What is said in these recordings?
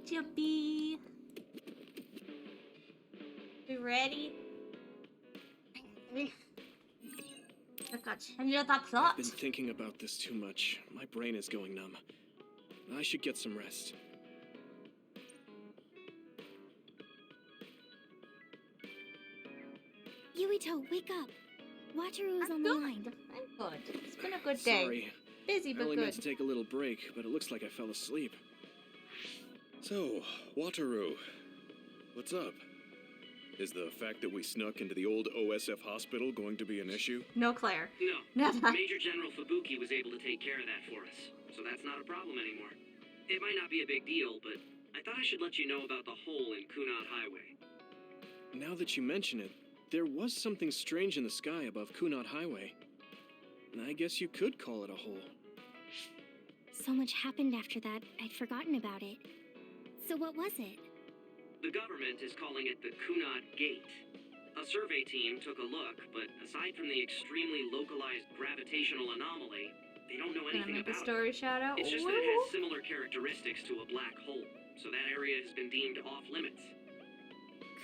Chippy. You ready? I've been thinking about this too much. My brain is going numb. I should get some rest. Yuito, wake up. Wataru is on the line. I'm good. It's been a good day. Sorry. Busy but I only good. meant to take a little break, but it looks like I fell asleep. So, Wataru, what's up? Is the fact that we snuck into the old OSF hospital going to be an issue? No, Claire. No. Never. Major General Fubuki was able to take care of that for us, so that's not a problem anymore. It might not be a big deal, but I thought I should let you know about the hole in Kunad Highway. Now that you mention it, there was something strange in the sky above Kunad Highway. I guess you could call it a hole. So much happened after that, I'd forgotten about it. So what was it? The government is calling it the Kunad Gate. A survey team took a look, but aside from the extremely localized gravitational anomaly, they don't know Can I anything make a about story shout out? it. It's just that it has similar characteristics to a black hole, so that area has been deemed off limits.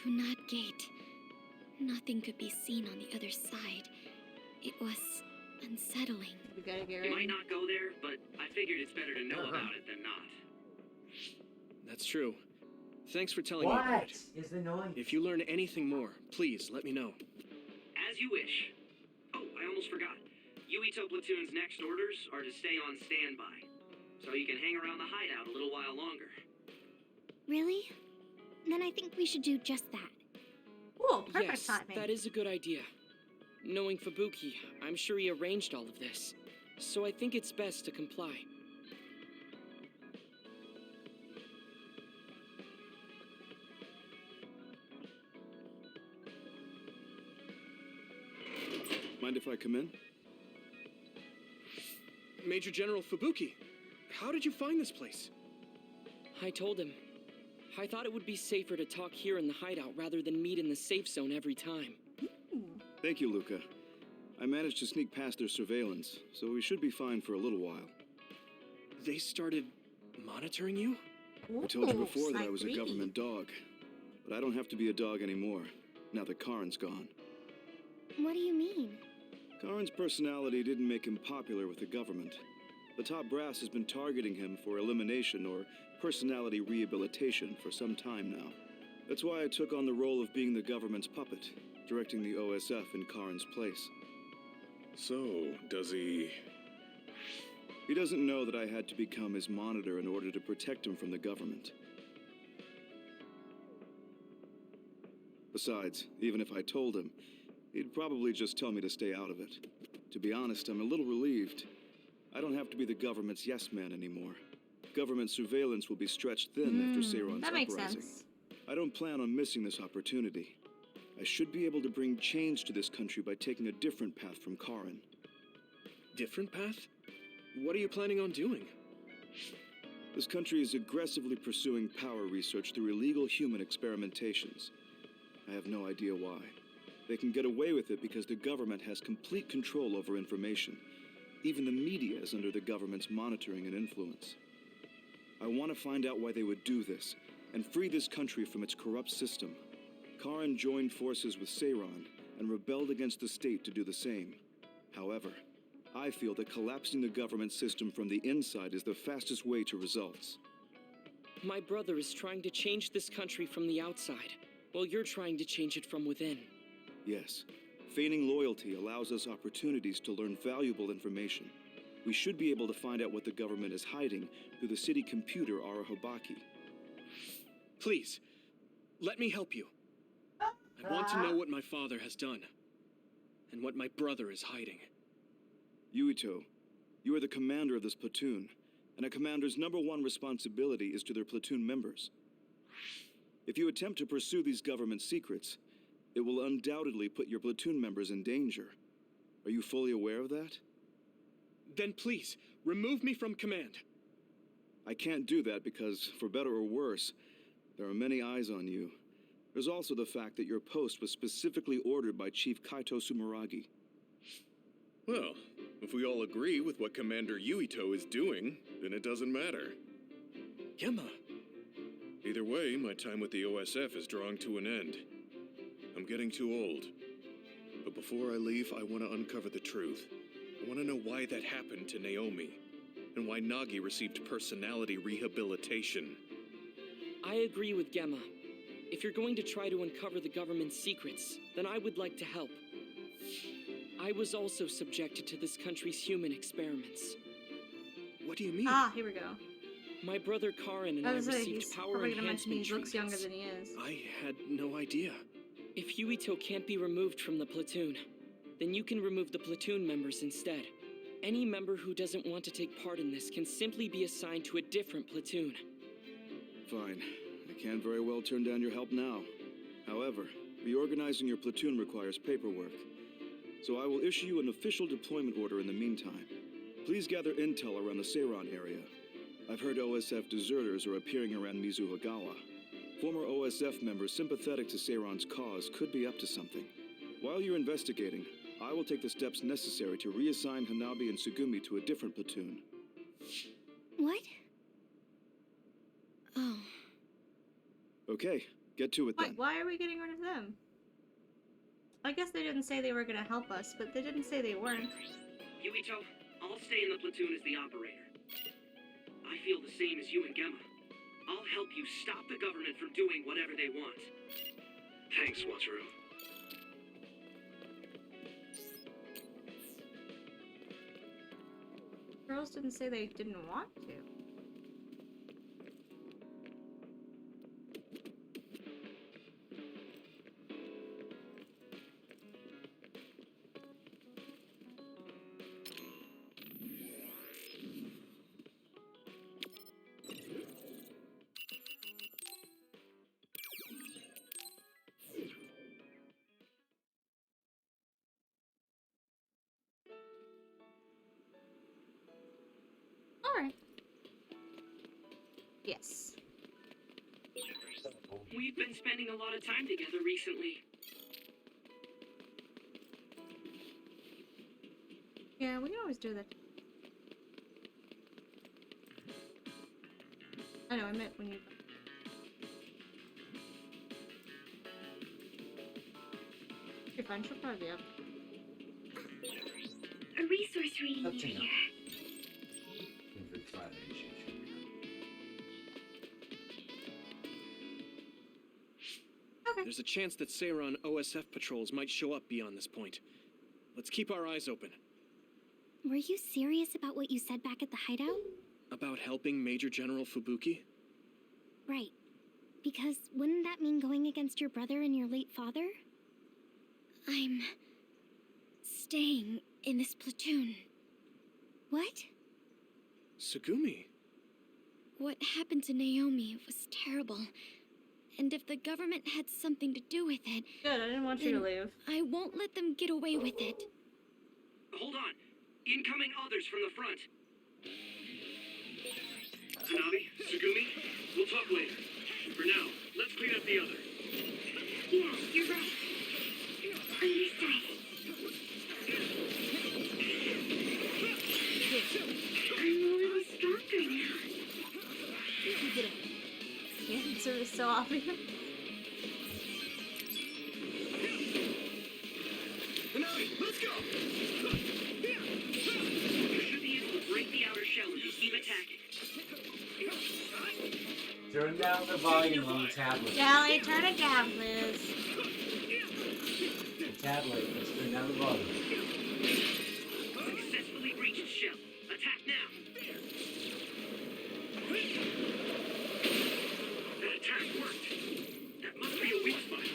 Kunad Gate. Nothing could be seen on the other side. It was unsettling. We gotta get You ready. might not go there, but I figured it's better to know about it than not. That's true. Thanks for telling me about What it. is the noise? If you learn anything more, please let me know. As you wish. Oh, I almost forgot. Yuito Platoon's next orders are to stay on standby, so you can hang around the hideout a little while longer. Really? Then I think we should do just that. Ooh, perfect Yes, timing. that is a good idea. Knowing Fubuki, I'm sure he arranged all of this. So I think it's best to comply. Mind if I come in? Major General Fubuki, how did you find this place? I told him. I thought it would be safer to talk here in the hideout rather than meet in the safe zone every time. Thank you, Luca. I managed to sneak past their surveillance, so we should be fine for a little while. They started monitoring you? I told you Ooh, before that I was a slightly. government dog, but I don't have to be a dog anymore, now that Karin's gone. What do you mean? Karin's personality didn't make him popular with the government. The top brass has been targeting him for elimination or personality rehabilitation for some time now. That's why I took on the role of being the government's puppet, directing the OSF in Karin's place. So, does he... He doesn't know that I had to become his monitor in order to protect him from the government. Besides, even if I told him, he'd probably just tell me to stay out of it. To be honest, I'm a little relieved. I don't have to be the government's yes man anymore. Government surveillance will be stretched thin after Seiron's That makes uprising. sense. I don't plan on missing this opportunity. I should be able to bring change to this country by taking a different path from Karin. Different path? What are you planning on doing? This country is aggressively pursuing power research through illegal human experimentations. I have no idea why. They can get away with it because the government has complete control over information. Even the media is under the government's monitoring and influence. I want to find out why they would do this, and free this country from its corrupt system. Karin joined forces with Seiron, and rebelled against the state to do the same. However, I feel that collapsing the government system from the inside is the fastest way to results. My brother is trying to change this country from the outside, while you're trying to change it from within. Yes, feigning loyalty allows us opportunities to learn valuable information. We should be able to find out what the government is hiding through the city computer Arahobaki. Please, let me help you. I want to know what my father has done, and what my brother is hiding. Yuito, you are the commander of this platoon, and a commander's #1 responsibility is to their platoon members. If you attempt to pursue these government secrets, it will undoubtedly put your platoon members in danger. Are you fully aware of that? Then please, remove me from command. I can't do that because, for better or worse, there are many eyes on you. There's also the fact that your post was specifically ordered by Chief Kaito Sumeragi. Well, if we all agree with what Commander Yuito is doing, then it doesn't matter. Gemma, Either way, my time with the OSF is drawing to an end. I'm getting too old. But before I leave, I want to uncover the truth. I want to know why that happened to Naomi, and why Nagi received personality rehabilitation. I agree with Gemma. If you're going to try to uncover the government's secrets, then I would like to help. I was also subjected to this country's human experiments. What do you mean? Ah, here we go. My brother Karin and I He's received power probably gonna mention enhancement he looks younger treatments. than he is. I had no idea. If Yuito can't be removed from the platoon, then you can remove the platoon members instead. Any member who doesn't want to take part in this can simply be assigned to a different platoon. Fine. I can't very well turn down your help now. However, reorganizing your platoon requires paperwork. So I will issue you an official deployment order in the meantime. Please gather intel around the Seiran area. I've heard OSF deserters are appearing around Mizuhagawa. Former OSF members sympathetic to Seiran's cause could be up to something. While you're investigating, I will take the steps necessary to reassign Hanabi and Sugumi to a different platoon. What? Oh. Okay, get to it then. Wait, why are we getting rid of them? I guess they didn't say they were gonna help us, but they didn't say they weren't. Yuito, I'll stay in the platoon as the operator. I feel the same as you and Gemma. I'll help you stop the government from doing whatever they want. Thanks, Wataru. Girls didn't say they didn't want to. Alright. Yes. We've been spending a lot of time together recently. Yeah, we can always do that. I know, I meant when you... Your friend should probably be up. A resource reading near here. Okay. There's a chance that Seiran OSF patrols might show up beyond this point. Let's keep our eyes open. Were you serious about what you said back at the hideout? About helping Major General Fubuki? Right. Because wouldn't that mean going against your brother and your late father? I'm staying in this platoon. What? Sugumi? What happened to Naomi was terrible. And if the government had something to do with it, Good, I didn't want you to then leave. I won't let them get away with it. Hold on. Incoming others from the front. Hanabi, Sugumi, we'll talk later. For now, let's clean up the others. Yeah, you're right. Understood. I'm a little stronger now. Yeah, it's sort of so obvious. Hanabi, let's go! You should be able to break the outer shell as you keep attacking. Turn down the volume on the tablet. Sally, turn it down, Liz. The tablet, let's turn down the volume. Successfully breached shell. Attack now. That attack worked. That must be a weak spot.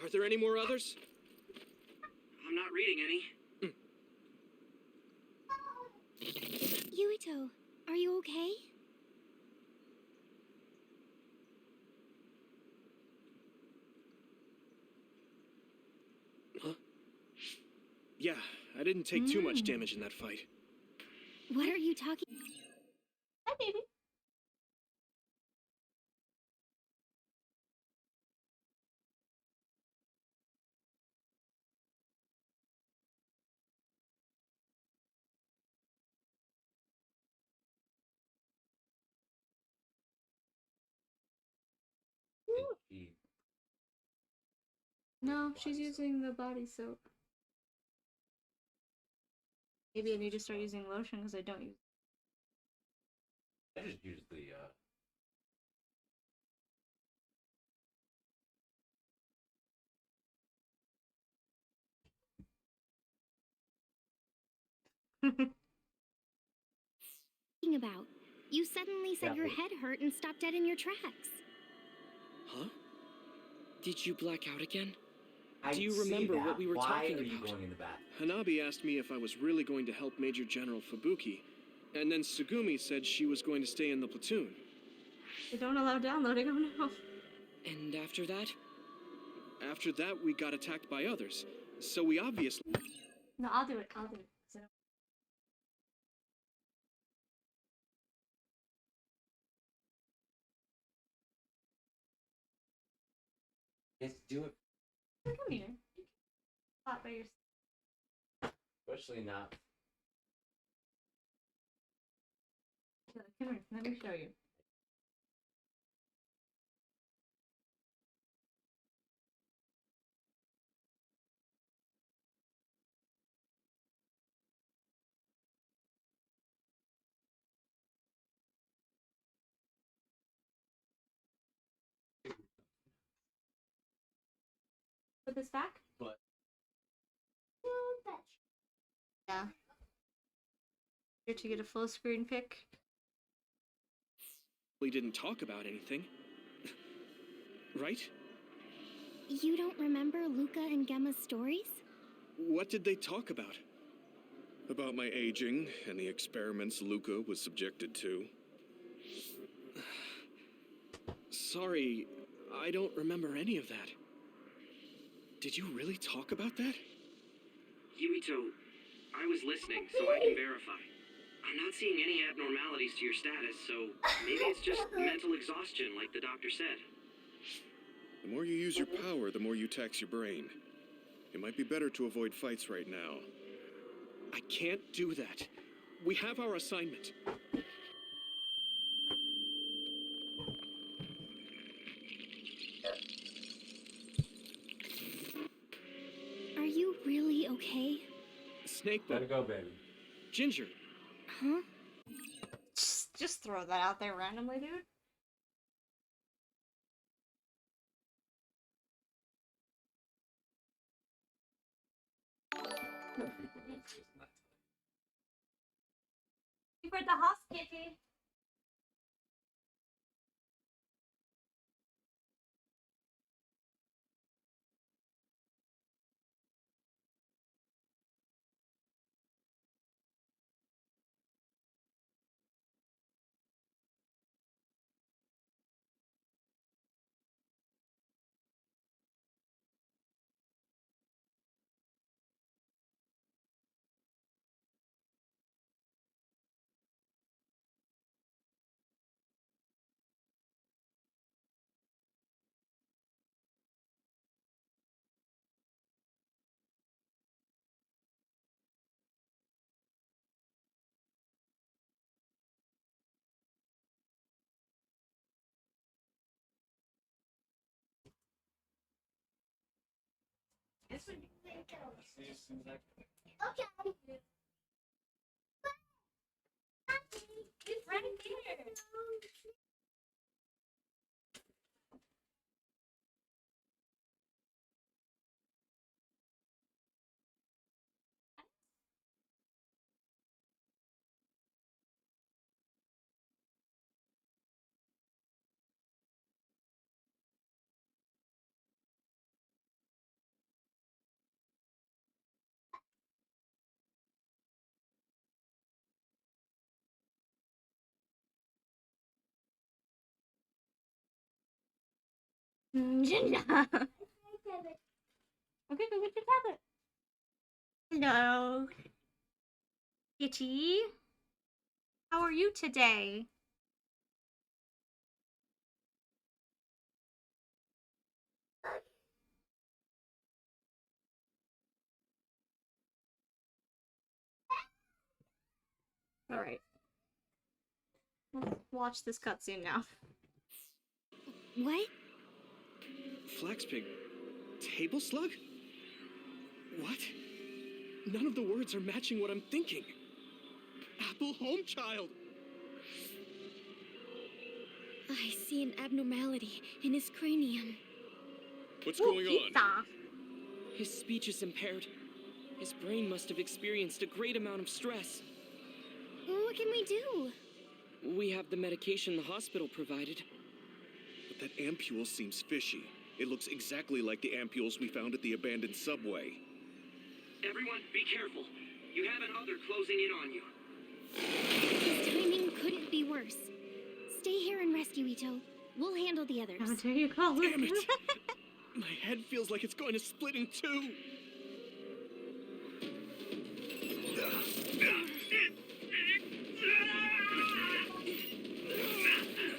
Are there any more others? I'm not reading any. Yuito, are you okay? Huh? Yeah, I didn't take too much damage in that fight. What are you talking? Hi, baby. No, she's using the body soap. Maybe I need to start using lotion because I don't use. I just use the Thinking about. You suddenly said your head hurt and stopped dead in your tracks. Huh? Did you black out again? I Do you see remember that. what we were Why talking are you about? going in the bathroom? Hanabi asked me if I was really going to help Major General Fubuki, and then Sugumi said she was going to stay in the platoon. They don't allow downloading. Oh no. And after that? After that, we got attacked by others, so we obviously... No, I'll do it. I'll do it. So- Just do it. Come here. Spot by your. Especially not. Come here. Let me show you. Put this back. But Yeah. Here to get a full screen pic. We didn't talk about anything. Right? You don't remember Luca and Gemma's stories? What did they talk about? About my aging and the experiments Luca was subjected to. Sorry, I don't remember any of that. Did you really talk about that? Yuito, I was listening, so I can verify. I'm not seeing any abnormalities to your status, so maybe it's just mental exhaustion, like the doctor said. The more you use your power, the more you tax your brain. It might be better to avoid fights right now. I can't do that. We have our assignment. Are you really okay? Snake gotta Boat. go, baby. Ginger. Huh? Just throw that out there randomly, dude. You for the house, kitty. This would See you as soon as I can. okay. It's right there. Ginger. Okay, go get your tablet. Hello, Kitty. How are you today? All right. Let's watch this cutscene now. What? Flaxpig, Table slug? What? None of the words are matching what I'm thinking. Apple home child! I see an abnormality in his cranium. What's Ooh, going on? pizza. His speech is impaired. His brain must have experienced a great amount of stress. What can we do? We have the medication the hospital provided. But that ampule seems fishy. It looks exactly like the ampules we found at the abandoned subway. Everyone, be careful. You have an other closing in on you. His timing couldn't be worse. Stay here and rescue Ito. We'll handle the others. How dare you call it? Damn it! My head feels like it's going to split in two.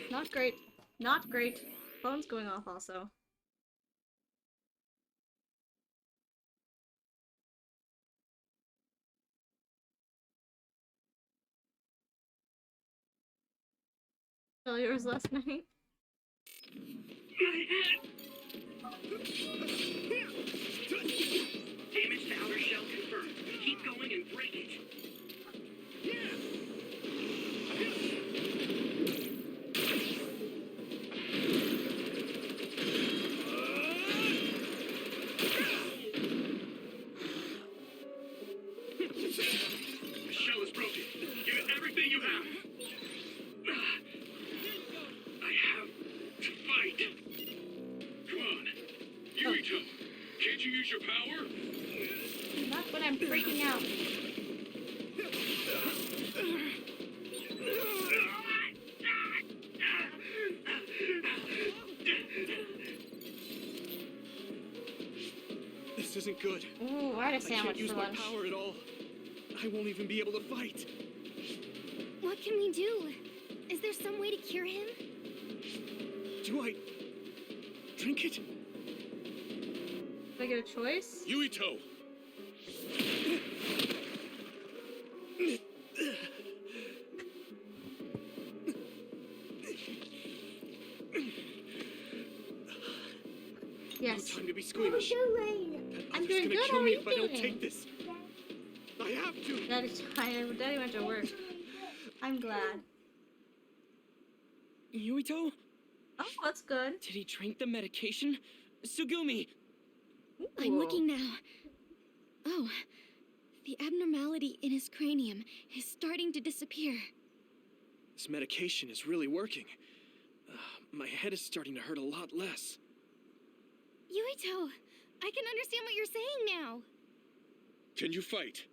Not great. Not great. Phone's going off also. Tell yours last night. Damage to outer shell confirmed. Keep going and break it. The shell is broken. Give it everything you have. I have to fight. Come on. Yuito, can't you use your power? Not when I'm freaking out. This isn't good. Ooh, I had a I can't sandwich use for my lunch. power at all. I won't even be able to fight. What can we do? Is there some way to cure him? Do I drink it? Do I get a choice? Yuito! Yes. No time to be squeamish. That I'm other's doing gonna good, kill how me are you if I don't doing? take this. I have to. Daddy went to work. I'm glad. Yuito? Oh, that's good. Did he drink the medication? Sugumi! I'm Ooh. looking now. Oh, the abnormality in his cranium is starting to disappear. This medication is really working. My head is starting to hurt a lot less. Yuito, I can understand what you're saying now. Can you fight?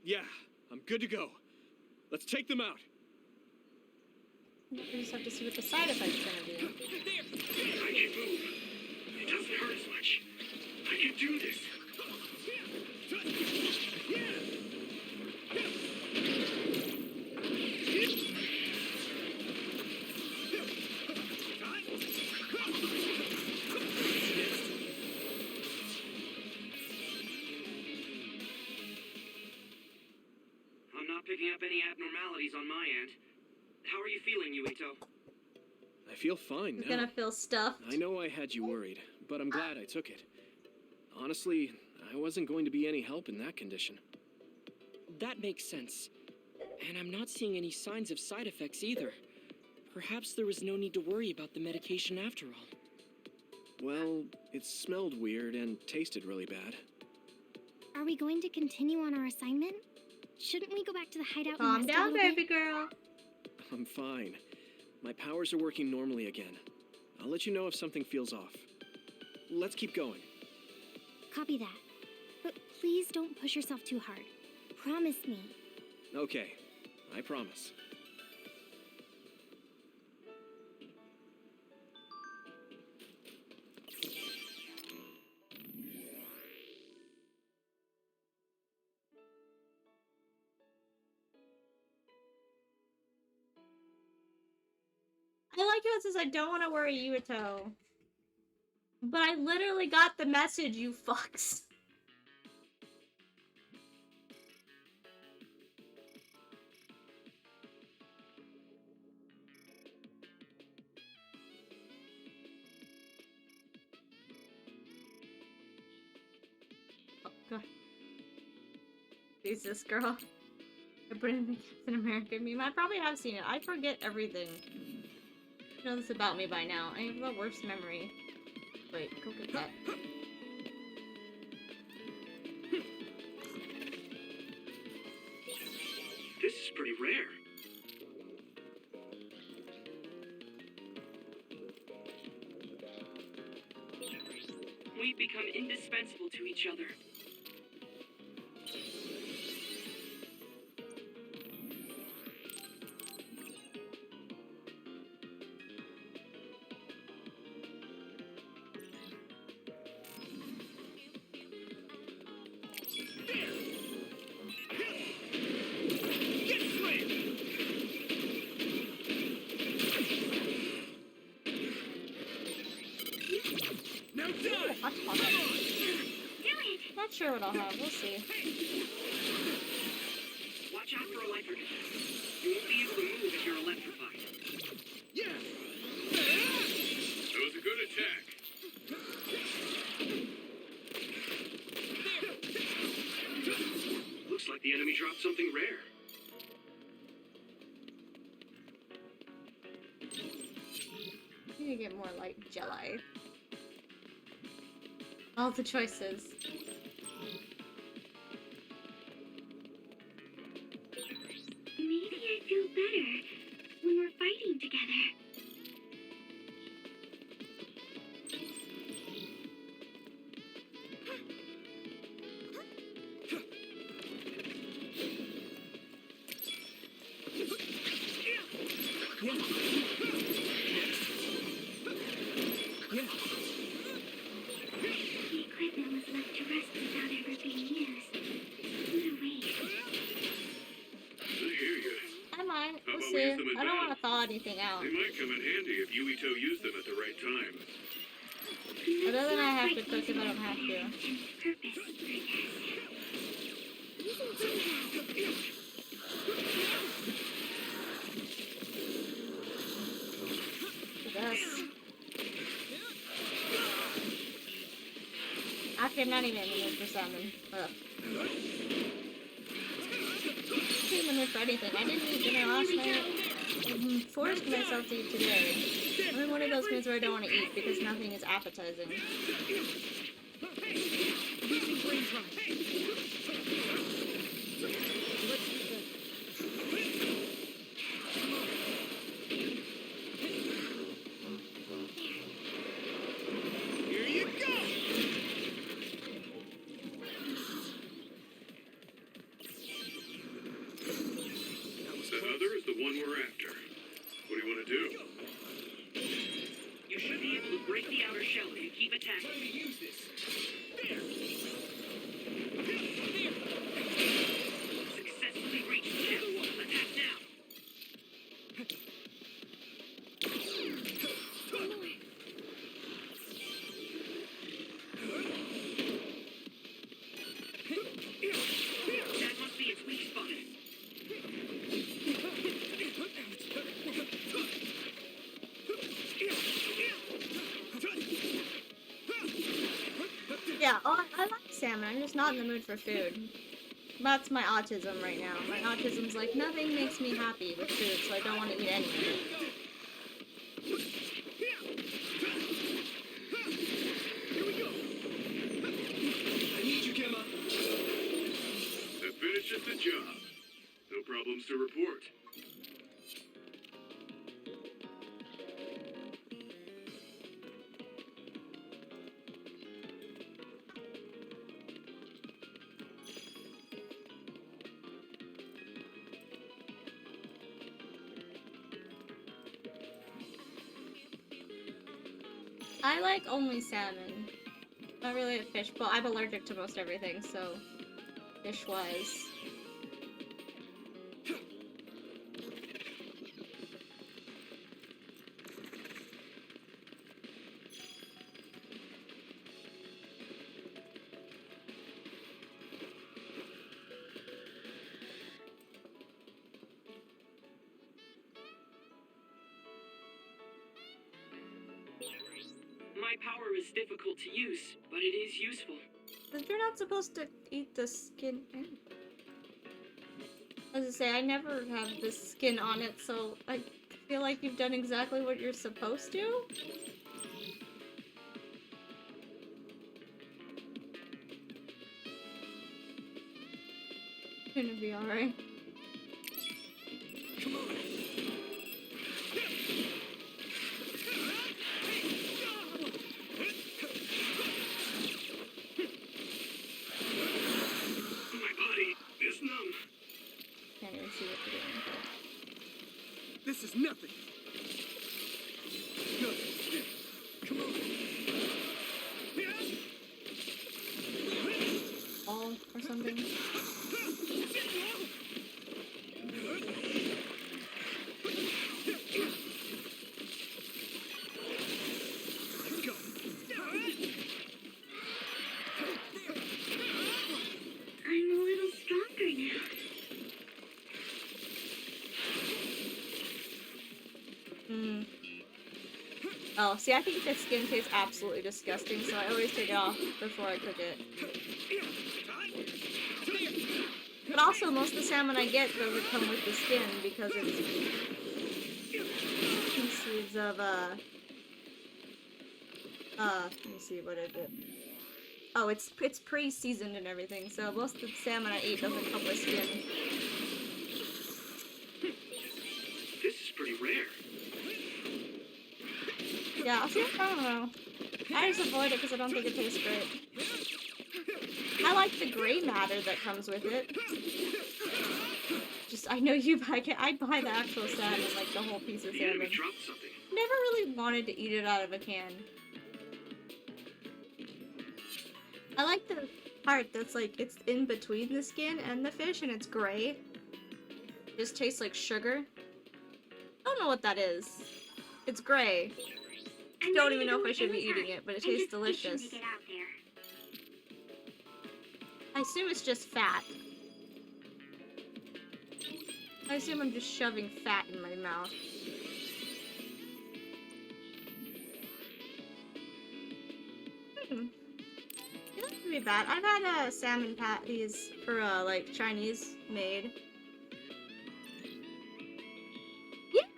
Yeah, I'm good to go. Let's take them out. We just have to see what the side effects are gonna be. I can move. It doesn't hurt as much. I can do this. I'm not picking up any abnormalities on my end. How are you feeling, Yuito? I feel fine He's now. gonna feel stuffed. I know I had you worried, but I'm glad I took it. Honestly, I wasn't going to be any help in that condition. That makes sense. And I'm not seeing any signs of side effects either. Perhaps there was no need to worry about the medication after all. Well, it smelled weird and tasted really bad. Are we going to continue on our assignment? Shouldn't we go back to the hideout and Calm rest a down, little baby bit? girl. I'm fine. My powers are working normally again. I'll let you know if something feels off. Let's keep going. Copy that. But please don't push yourself too hard. Promise me. Okay, I promise. I like how it says I don't want to worry Yuito. But I literally got the message, you fucks. Jesus, girl. I put in the Captain America meme. I probably have seen it. I forget everything. You know this about me by now. I have the worst memory. Wait, go get that. This is pretty rare. We've become indispensable to each other. Not sure what I'll have. We'll see. Watch out for electric attacks. You won't be able to move if you're electrified. Yeah! That was a good attack. Looks like the enemy dropped something rare. I need to get more like jelly. All the choices. Maybe I feel better when we're fighting together. The equipment was left to rest without ever being used. What a waste. I hear you. I might. How We'll about we see. use them in I don't want to battle? thaw anything out. They might come in handy if Yuito used them at the right time. Other than I have to cook if I don't have to. Purpose, I guess. Actually, I'm not even in the mood for salmon. Ugh. I'm not in the mood for anything. I didn't eat dinner last night. I forced myself to eat today. I'm in one of those moods where I don't want to eat because nothing is appetizing. Here you go! That other is the one we're after. What do you want to do? You should be able to break the outer shell if you keep attacking. Use this. Successfully reached the shell. Attack now. That must be its weak spot. Yeah, oh, I like salmon. I'm just not in the mood for food. That's my autism right now. My autism's like, nothing makes me happy with food, so I don't want to eat any of it. Here we go. I need you, Gemma. That finishes the job. No problems to report. I like only salmon. Not really a fish, but I'm allergic to most everything, so fish-wise. My power is difficult to use, but it is useful. But you're not supposed to eat the skin. As I say, I never have this skin on it, so I feel like you've done exactly what you're supposed to. Gonna be alright. Come on. My body is numb. Can't even see what you're doing. This is nothing. Good. Come on. Ball or something. Go. I'm a little stronger now. Oh, see, I think this skin tastes absolutely disgusting, so I always take it off before I cook it. But also, most of the salmon I get doesn't come with the skin because it's pieces of, let me see, what is it? Oh, it's pre-seasoned and everything, so most of the salmon I eat doesn't come with skin. This is pretty rare. Yeah, see, I don't know. I just avoid it because I don't think it tastes great. I like the gray matter that comes with it. Just, I know you buy it. I'd buy the actual salmon, like the whole piece of The enemy salmon. dropped something. Never really wanted to eat it out of a can. I like the part that's like, it's in between the skin and the fish and it's gray. It just tastes like sugar. I don't know what that is. It's gray. I don't even know if I should be eating it, but it tastes delicious. I assume it's just fat. I assume I'm just shoving fat in my mouth. It doesn't be bad. I've had salmon patties for like Chinese made.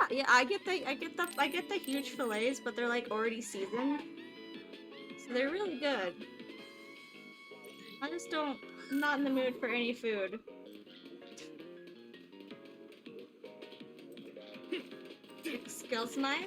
Yeah, I get the huge fillets, but they're like already seasoned. So they're really good. I just don't, I'm not in the mood for any food. Skills knife?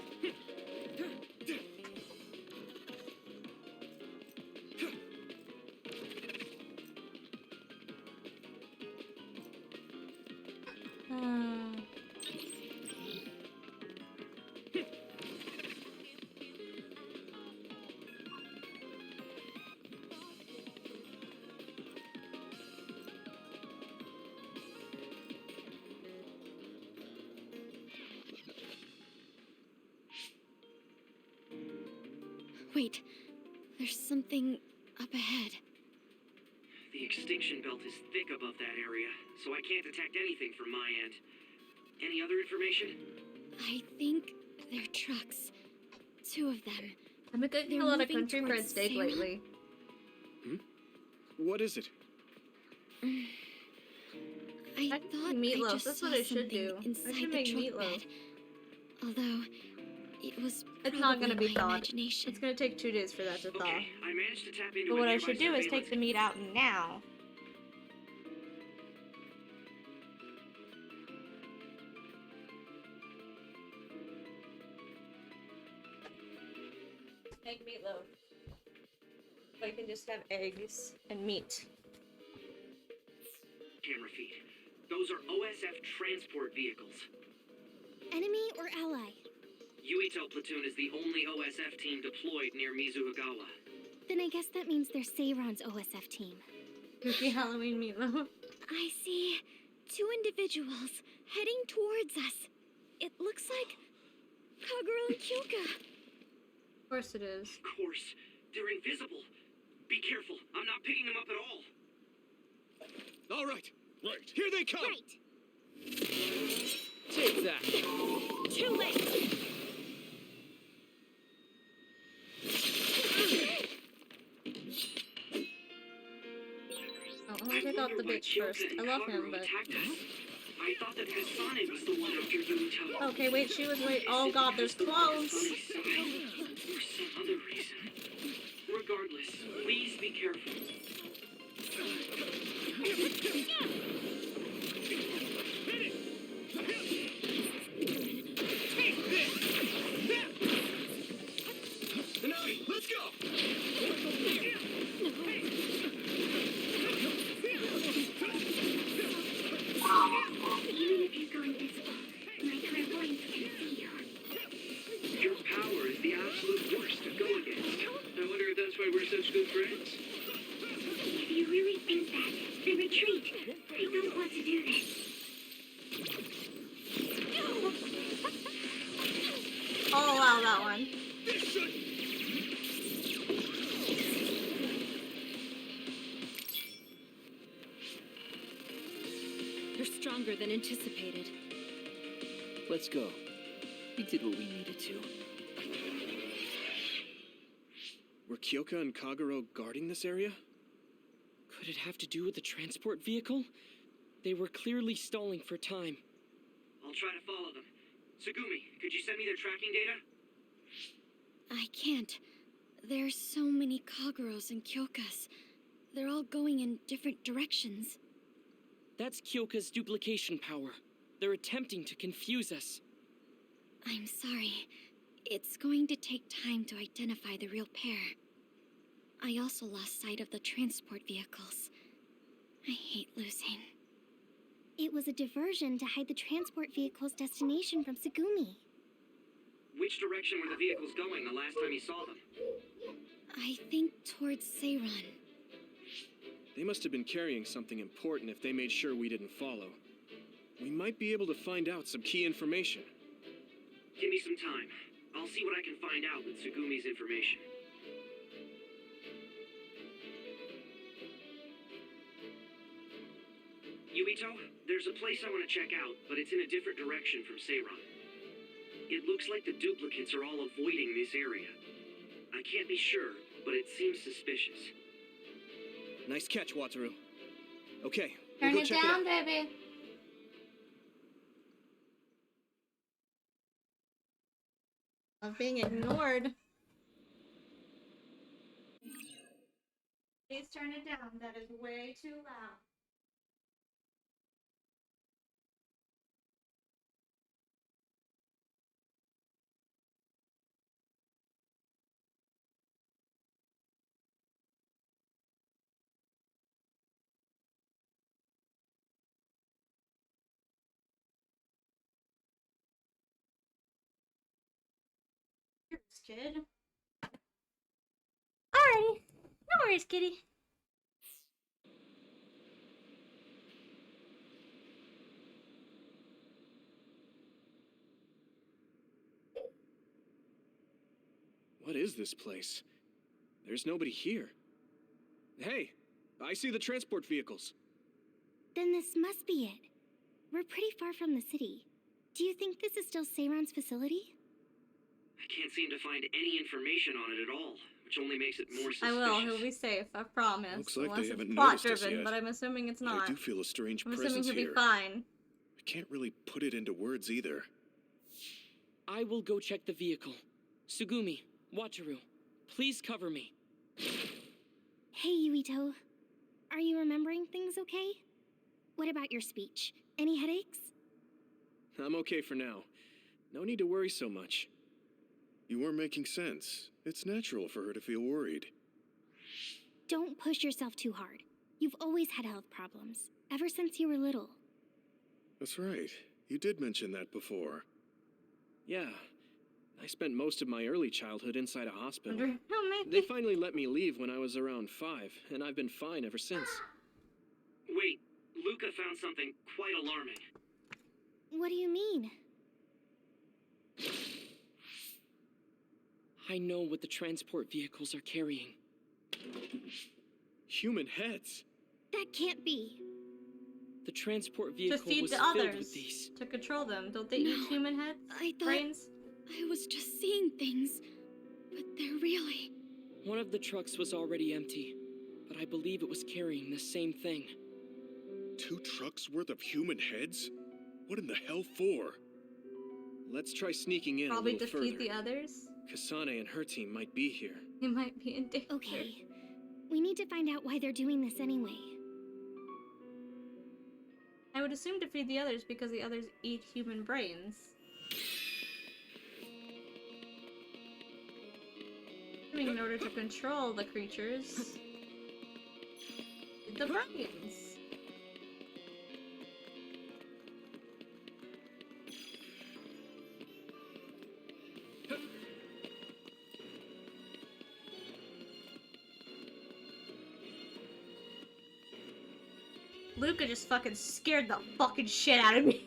Wait, there's something up ahead. The extinction belt is thick above that area, so I can't detect anything from my end. Any other information? I think they're trucks. 2 of them. I've been cooking They're a lot of moving country fried towards steak Salem? lately. What is it? I I thought meatloaf, I just that's saw what I should something do. I inside should the make truck meatloaf. bed. Although it was It's not gonna probably be my thawed. imagination. It's gonna take 2 days for that to thaw. Okay, I managed to tap into But a what I nearby should do is take surveillance the meat out now. Make meatloaf. I can just have eggs and meat. camera feed. Those are OSF transport vehicles. Enemy or ally? Yuito platoon is the only OSF team deployed near Mizuhagawa. Then I guess that means they're Seiron's OSF team. Cookie Halloween meatloaf. I see 2 individuals heading towards us. It looks like Kagura and Kyuka. Of course it is. Of course, they're invisible. Be careful, I'm not picking them up at all. All right. Right. Here they come. Right. Take that. Too late. Oh, I'm gonna take out the bitch first. I love him, but... I thought that Kasane was the one after Yumito. Okay, wait, she was wait. Oh god, there's clones. For some other reason. Regardless, please be careful. Nami, let's go! Even if you go invisible, my clairvoyance can see you. Your power is the absolute worst to go against. I wonder if that's why we're such good friends. If you really think that, then retreat. I don't want to do this. I'll allow that one. This should... You're stronger than anticipated. Let's go. We did what we needed to. Were Kyoka and Kagero guarding this area? Could it have to do with the transport vehicle? They were clearly stalling for time. I'll try to follow them. Tsugumi, could you send me their tracking data? I can't. There's so many Kageros and Kyokas. They're all going in different directions. That's Kyoka's duplication power. They're attempting to confuse us. I'm sorry. It's going to take time to identify the real pair. I also lost sight of the transport vehicles. I hate losing. It was a diversion to hide the transport vehicle's destination from Tsugumi. Which direction were the vehicles going the last time you saw them? I think towards Seiran. They must have been carrying something important if they made sure we didn't follow. We might be able to find out some key information. Give me some time. I'll see what I can find out with Tsugumi's information. Yumito, there's a place I want to check out, but it's in a different direction from Seiran. It looks like the duplicates are all avoiding this area. I can't be sure, but it seems suspicious. Nice catch, Wataru. Okay, Turn we'll go it check down, it out. baby. Of being ignored. Please turn it down. That is way too loud. Kid. Alrighty. No worries, kitty. What is this place? There's nobody here. Hey, I see the transport vehicles. Then this must be it. We're pretty far from the city. Do you think this is still Seiran's facility? I can't seem to find any information on it at all, which only makes it more I suspicious. will. He'll be safe. I promise. Looks like Unless they haven't it's plot noticed us driven, yet. but I'm assuming it's But not. I do feel a strange I'm assuming presence he'll be here. fine. I can't really put it into words either. I will go check the vehicle. Tsugumi, Wataru, please cover me. Hey, Yuito. Are you remembering things okay? What about your speech? Any headaches? I'm okay for now. No need to worry so much. You are making sense. It's natural for her to feel worried. Don't push yourself too hard. You've always had health problems, ever since you were little. That's right. You did mention that before. Yeah. I spent most of my early childhood inside a hospital. Wonder how They maybe. finally let me leave when I was around 5, and I've been fine ever since. Wait, Luca found something quite alarming. What do you mean? I know what the transport vehicles are carrying. Human heads. That can't be. The transport To vehicle feed was the filled others. with these. To control them. Don't they eat human heads? I thought Brains? I was just seeing things, but they're really... One of the trucks was already empty, but I believe it was carrying the same thing. 2 trucks worth of human heads? What in the hell for? Let's try sneaking in Probably a little defeat further. the others. Kasane and her team might be here. They might be in danger. Okay. We need to find out why they're doing this anyway. I would assume defeat the others because the others eat human brains. In order to control the creatures. The brains. Luca just fucking scared the fucking shit out of me.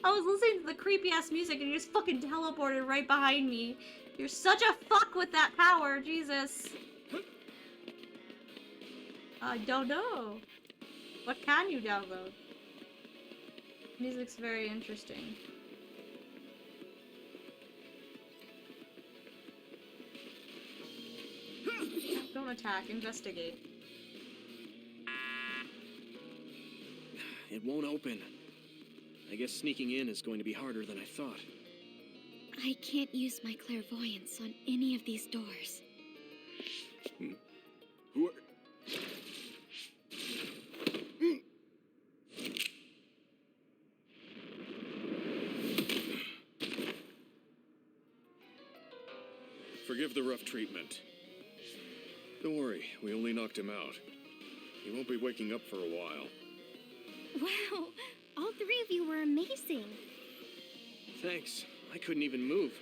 I was listening to the creepy ass music and you just fucking teleported right behind me. You're such a fuck with that power, Jesus. I don't know. What can you download? Music's very interesting. Don't attack, investigate. It won't open. I guess sneaking in is going to be harder than I thought. I can't use my clairvoyance on any of these doors. Who are... Forgive the rough treatment. Don't worry, we only knocked him out. He won't be waking up for a while. Wow, all three of you were amazing. Thanks. I couldn't even move.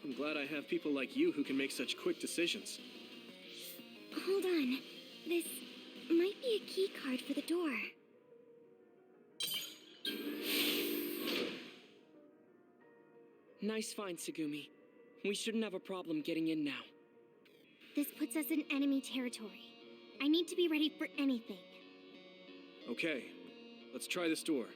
I'm glad I have people like you who can make such quick decisions. Hold on. This might be a key card for the door. Nice find, Tsugumi. We shouldn't have a problem getting in now. This puts us in enemy territory. I need to be ready for anything. Okay, let's try this door.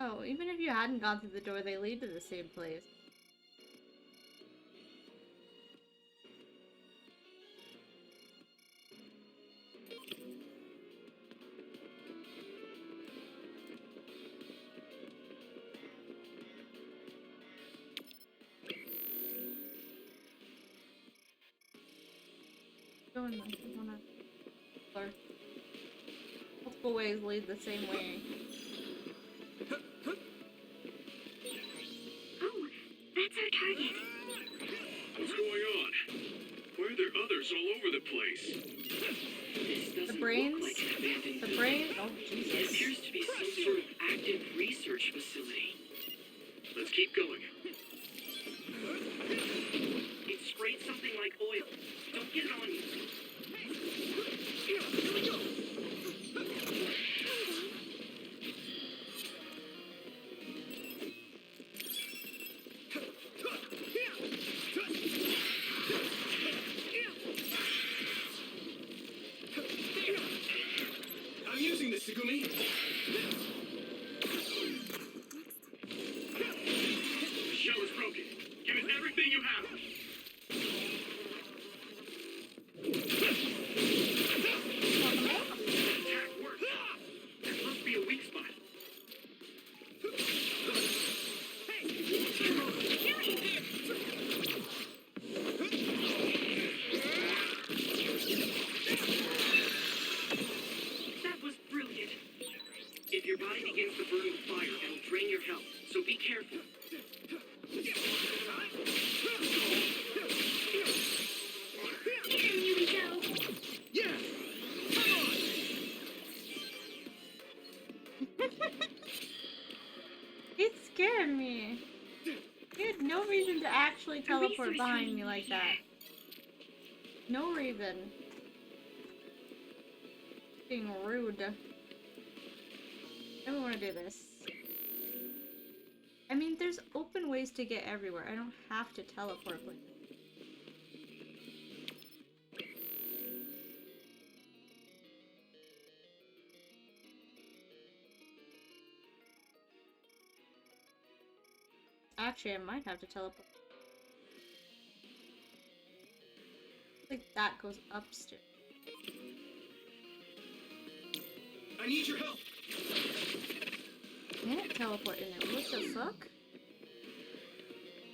Oh, even if you hadn't gone through the door, they lead to the same place. Go in, or multiple ways lead the same way. Oh, that's our target. What's going on? Why are there others all over the place? This The doesn't brains? look like an abandoned The building. brain? Oh, It Jesus. appears to be some sort of active research facility. Let's keep going. It sprayed something like oil. Don't get it on you. I'm using this, Tsugumi! The shell is broken. Give it everything you have. Attack worked. There must be a weak spot. That was brilliant. If your body begins to burn with fire, it'll drain your health, so be careful. Here we go. Yeah! It scared me. You had no reason to actually teleport research behind room me like here. that. No reason. Being rude. I don't want to do this. I mean, there's open ways to get everywhere. I don't have to teleport with it. Actually, I might have to teleport. think that goes upstairs. I need your help. Can't teleport in there. What the fuck?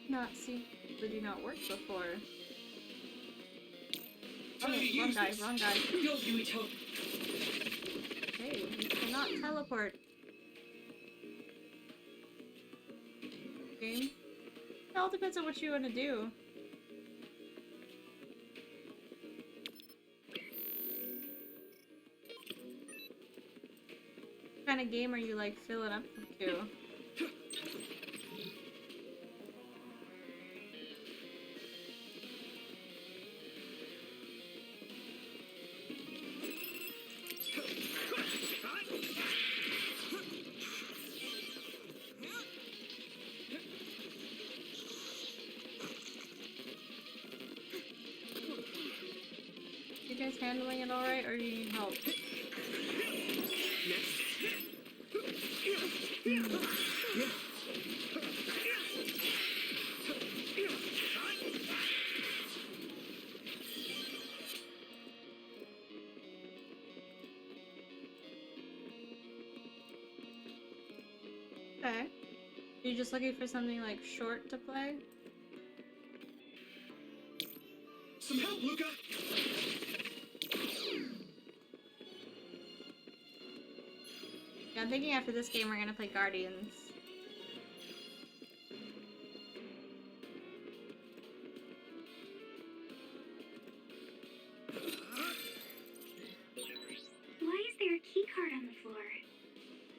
Not seen. Did not work before? Trying to Okay, use wrong guy, this. wrong guy. Go, Yuito. Hey, you cannot teleport. Game. It all depends on what you want to do. What kind of game are you like filling up to? You guys handling it alright, or do you need help? Okay. You just looking for something like short to play? Some help, Luca. Yeah, I'm thinking after this game we're gonna play Guardians. Why is there a key card on the floor?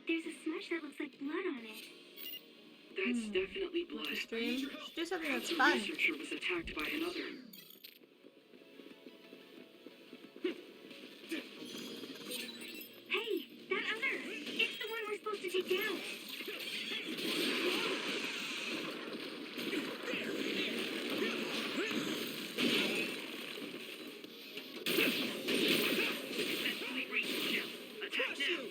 There's a smudge that looks like blood on it. That's definitely blood. Stream. Should do something that's The fun. researcher was attacked by another. Hey, that other! It's the one we're supposed to take down! Successfully reached the shell. Attack now!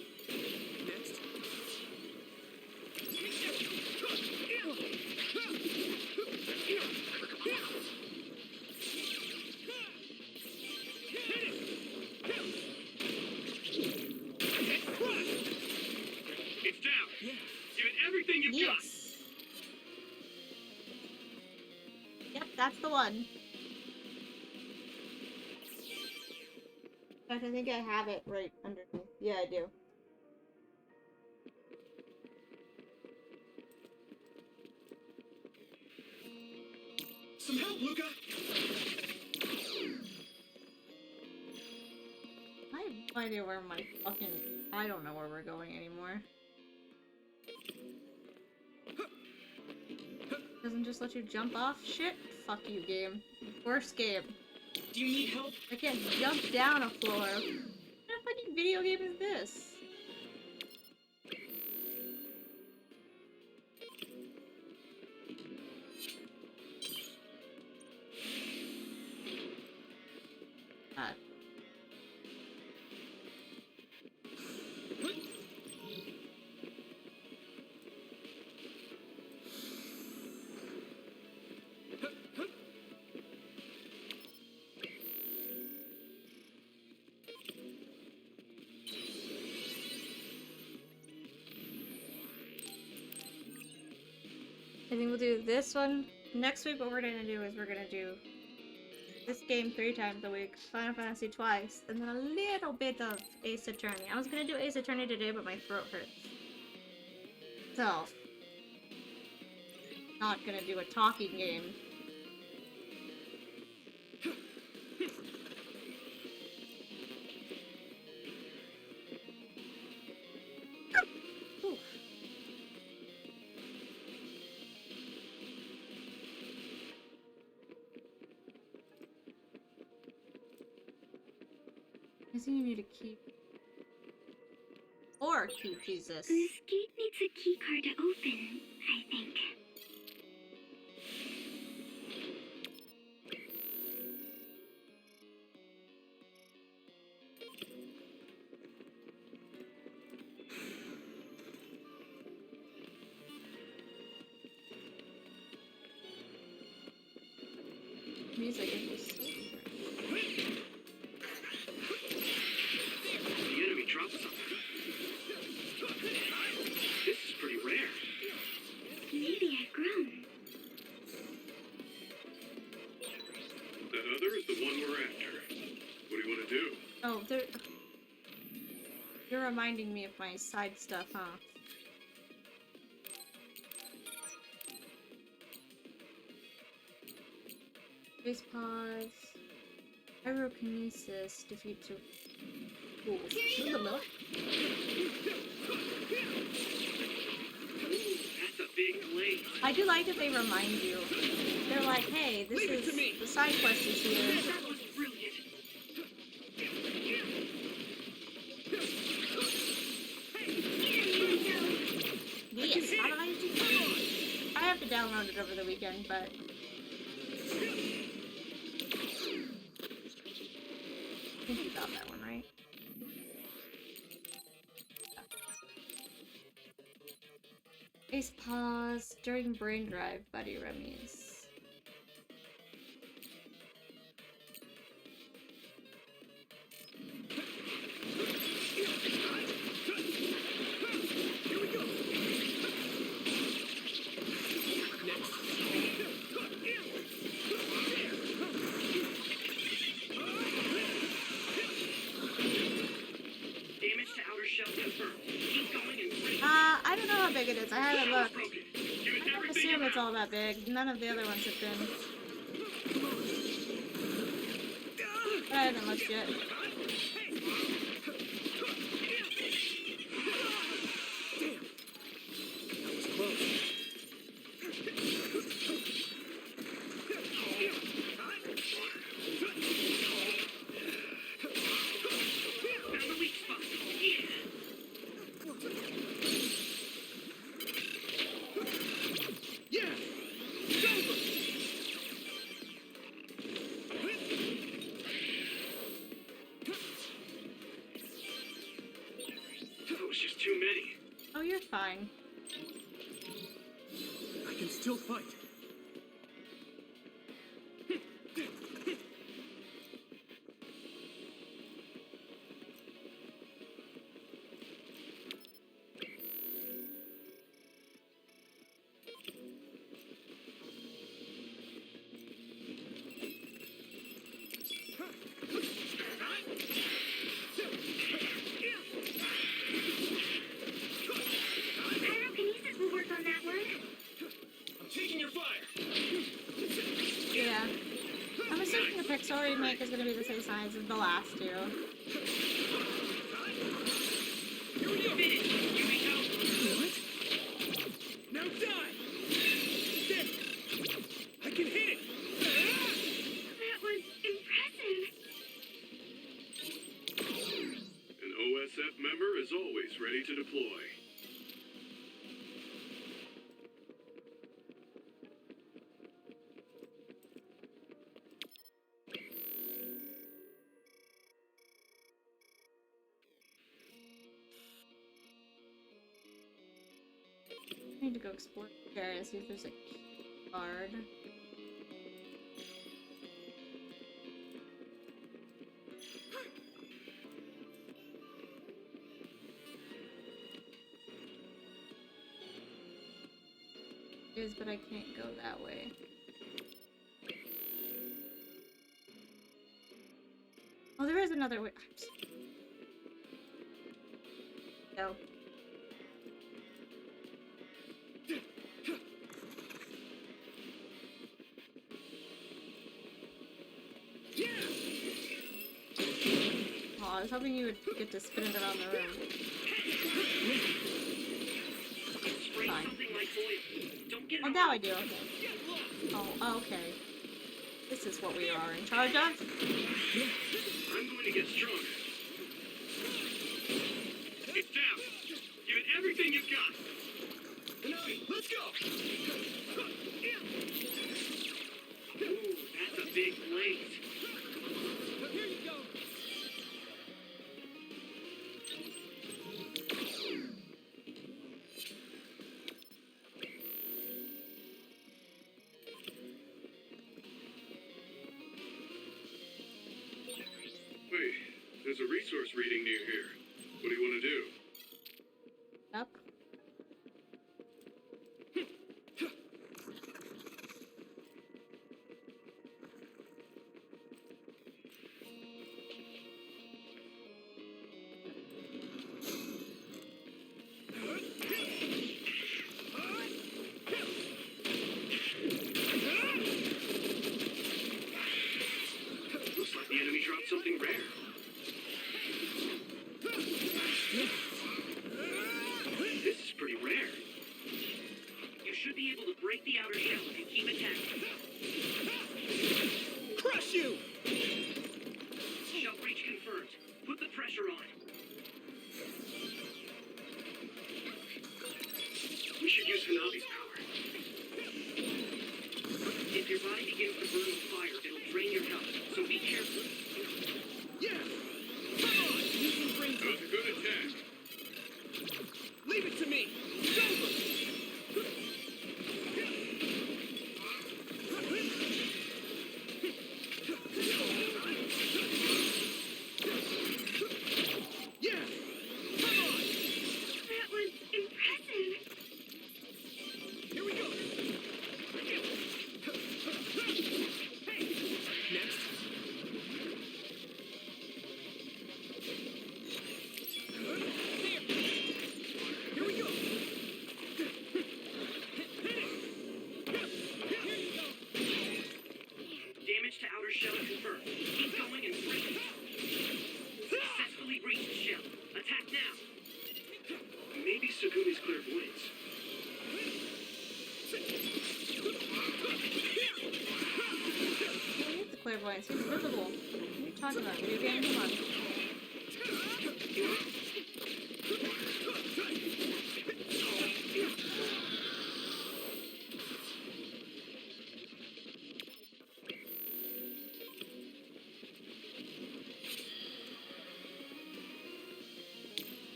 It's down. Give it everything you've got. Yes. Yep, that's the one. In fact, I think I have it right underneath. Yeah, I do. Some help, Luca. I have no idea where my fucking... I don't know where we're going anymore. Doesn't just let you jump off shit? Fuck you, game. Worst game. Do you need help? I can't jump down a floor. What kind of fucking video game is this? God. I think we'll do this one. Next week what we're gonna do is we're gonna do this game 3 times a week, Final Fantasy twice, and then a little bit of Ace Attorney. I was gonna do Ace Attorney today, but my throat hurts. So, not gonna do a talking game. Oof. I think you need to keep. Or keep Jesus. This gate needs a key card to open, I think. Music is just so different. The enemy dropped something. This is pretty rare. Maybe I've grown. That other is the one we're after. What do you want to do? Oh, you're reminding me of my side stuff, huh? Face pause. Pyrokinesis. Defeat two. Ooh. Ooh, that's a big blade. I do like that they remind you. They're like, hey, this is the side quest is here. That was brilliant. Yes, I have to download it over the weekend, but I think you got that one right. Face pause during brain drive, buddy Remy's. Damage to outer shell confirmed. Keep going and bring. I don't know how big it is. I haven't looked. Broken. Give it I don't everything assume you it's got. all that big. None of the other ones have been. But I haven't looked yet. That was close. Found the weak spot. Yeah. Yeah! It's over! That was just too many. Oh, you're fine. I can still fight. Pyrokinesis will work on that one. I'm taking your fire! Yeah. I'm assuming the Pixel remake is gonna be the same size as the last two. Here we go! Here we go. What? Now die! There! I can hit it! That was impressive. An OSF member is always ready to deploy. I need to go explore the area, see if there's a card. Is, but I can't go that way. Oh, there is another way. Go. Oh, I was hoping you would get to spin it around the room. Spray Fine. something like oil. Don't get it Oh, on. now I do, okay. Oh, okay. This is what we are in charge of? I'm going to get stronger. It's down. Give it everything you've got. Let's go! Ooh, that's a big blaze. Here you go! There's a resource reading near here. What do you want to do? Up. Looks like the enemy dropped something rare. This is pretty rare. You should be able to break the outer shell if you keep attacking. Crush you! Shell breach confirmed. Put the pressure on. We should use Hanabi's power. If your body begins to burn with fire, it'll drain your health, so be careful. Yeah! Come on! Using brain That was a good attack. Leave it to me! It's over! Yeah! Come on! That was impressive. Here we go! Next. Here we go! Damage to outer shell confirmed. Keep going and break it. Successfully breached shell. Attack now. Maybe Sugumi's clairvoyance. I need the clairvoyance. He's invisible. What are you talking about? Video game? Come on.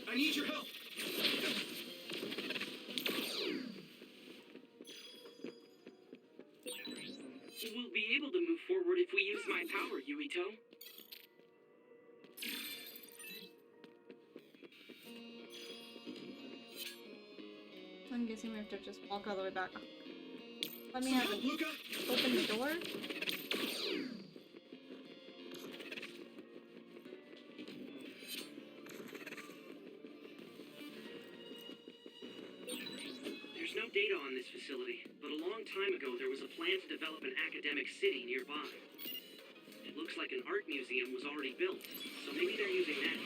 I need your help! We'll be able to move forward if we use my power, Yuito. I'm guessing we have to just walk all the way back. Let me have Luca! open the door. There's no data on this facility, but a long time ago there was a plan to develop an academic city nearby. It looks like an art museum was already built, so maybe they're using that.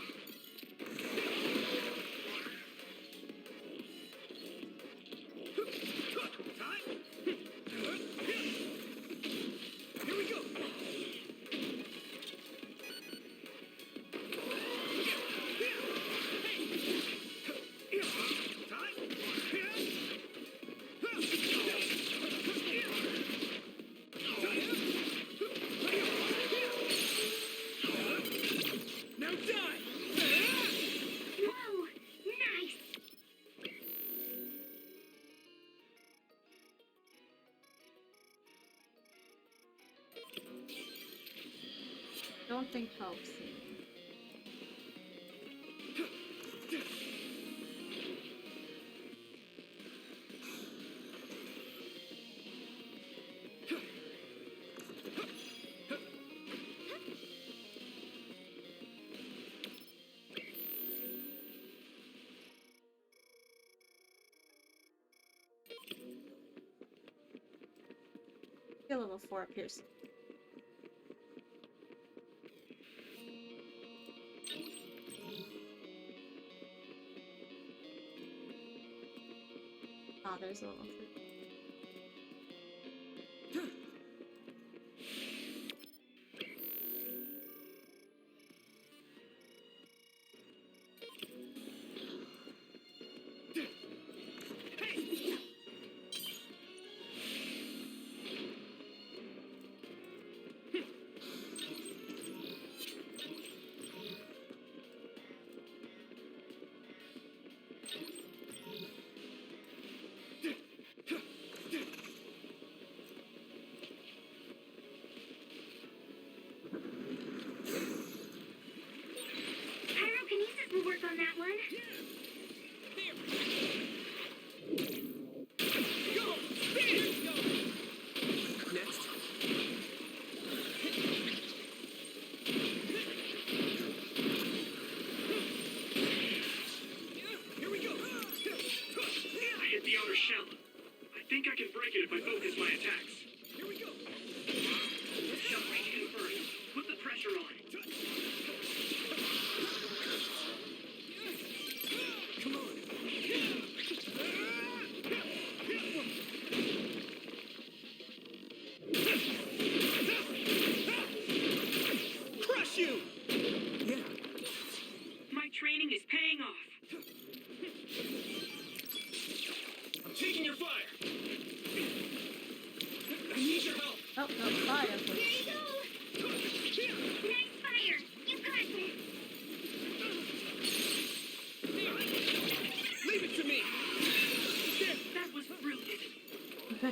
Here we go! Now die! Whoa, nice. Don't think helps. Level 4 up here. Ah, there's a level 3.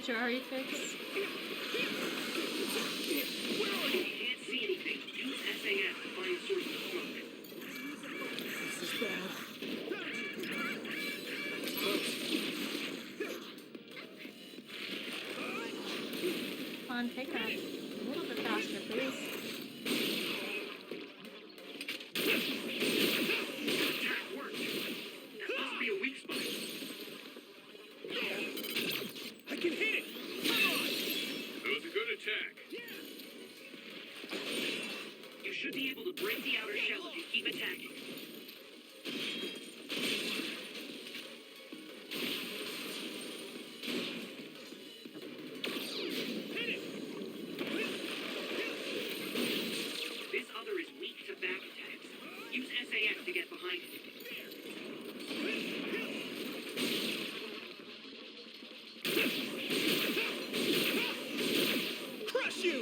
Ferrari fix. If you can't see anything, use SAS to find sources of smoke. This is bad. Come on, pick up. A little bit faster, please. Attack worked. That must be a weak spot. I can hit it! That was a good attack. You should be able to break the outer shell if you keep attacking. This other is weak to back attacks. Use SAS to get behind it. Crush you!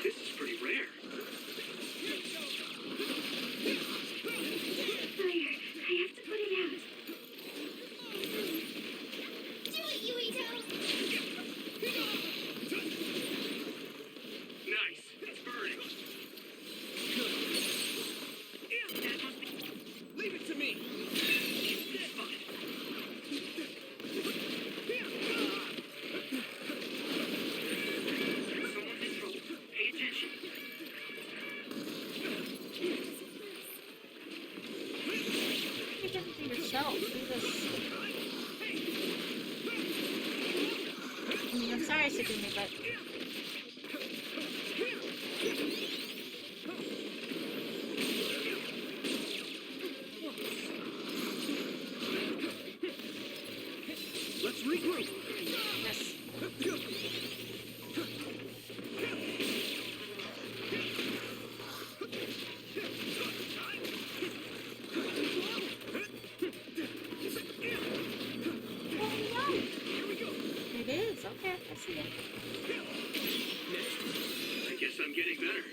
This is pretty rare. Fire. I have to put it out. Do it, Yuito! Nice. It's burning. That must be Leave it to me! this spot. Someone's in trouble. Pay attention. You can do yourself. Do this. I mean, I'm sorry, Sugumi, but Let's regroup! yes. It is, okay, I see it. I guess I'm getting better.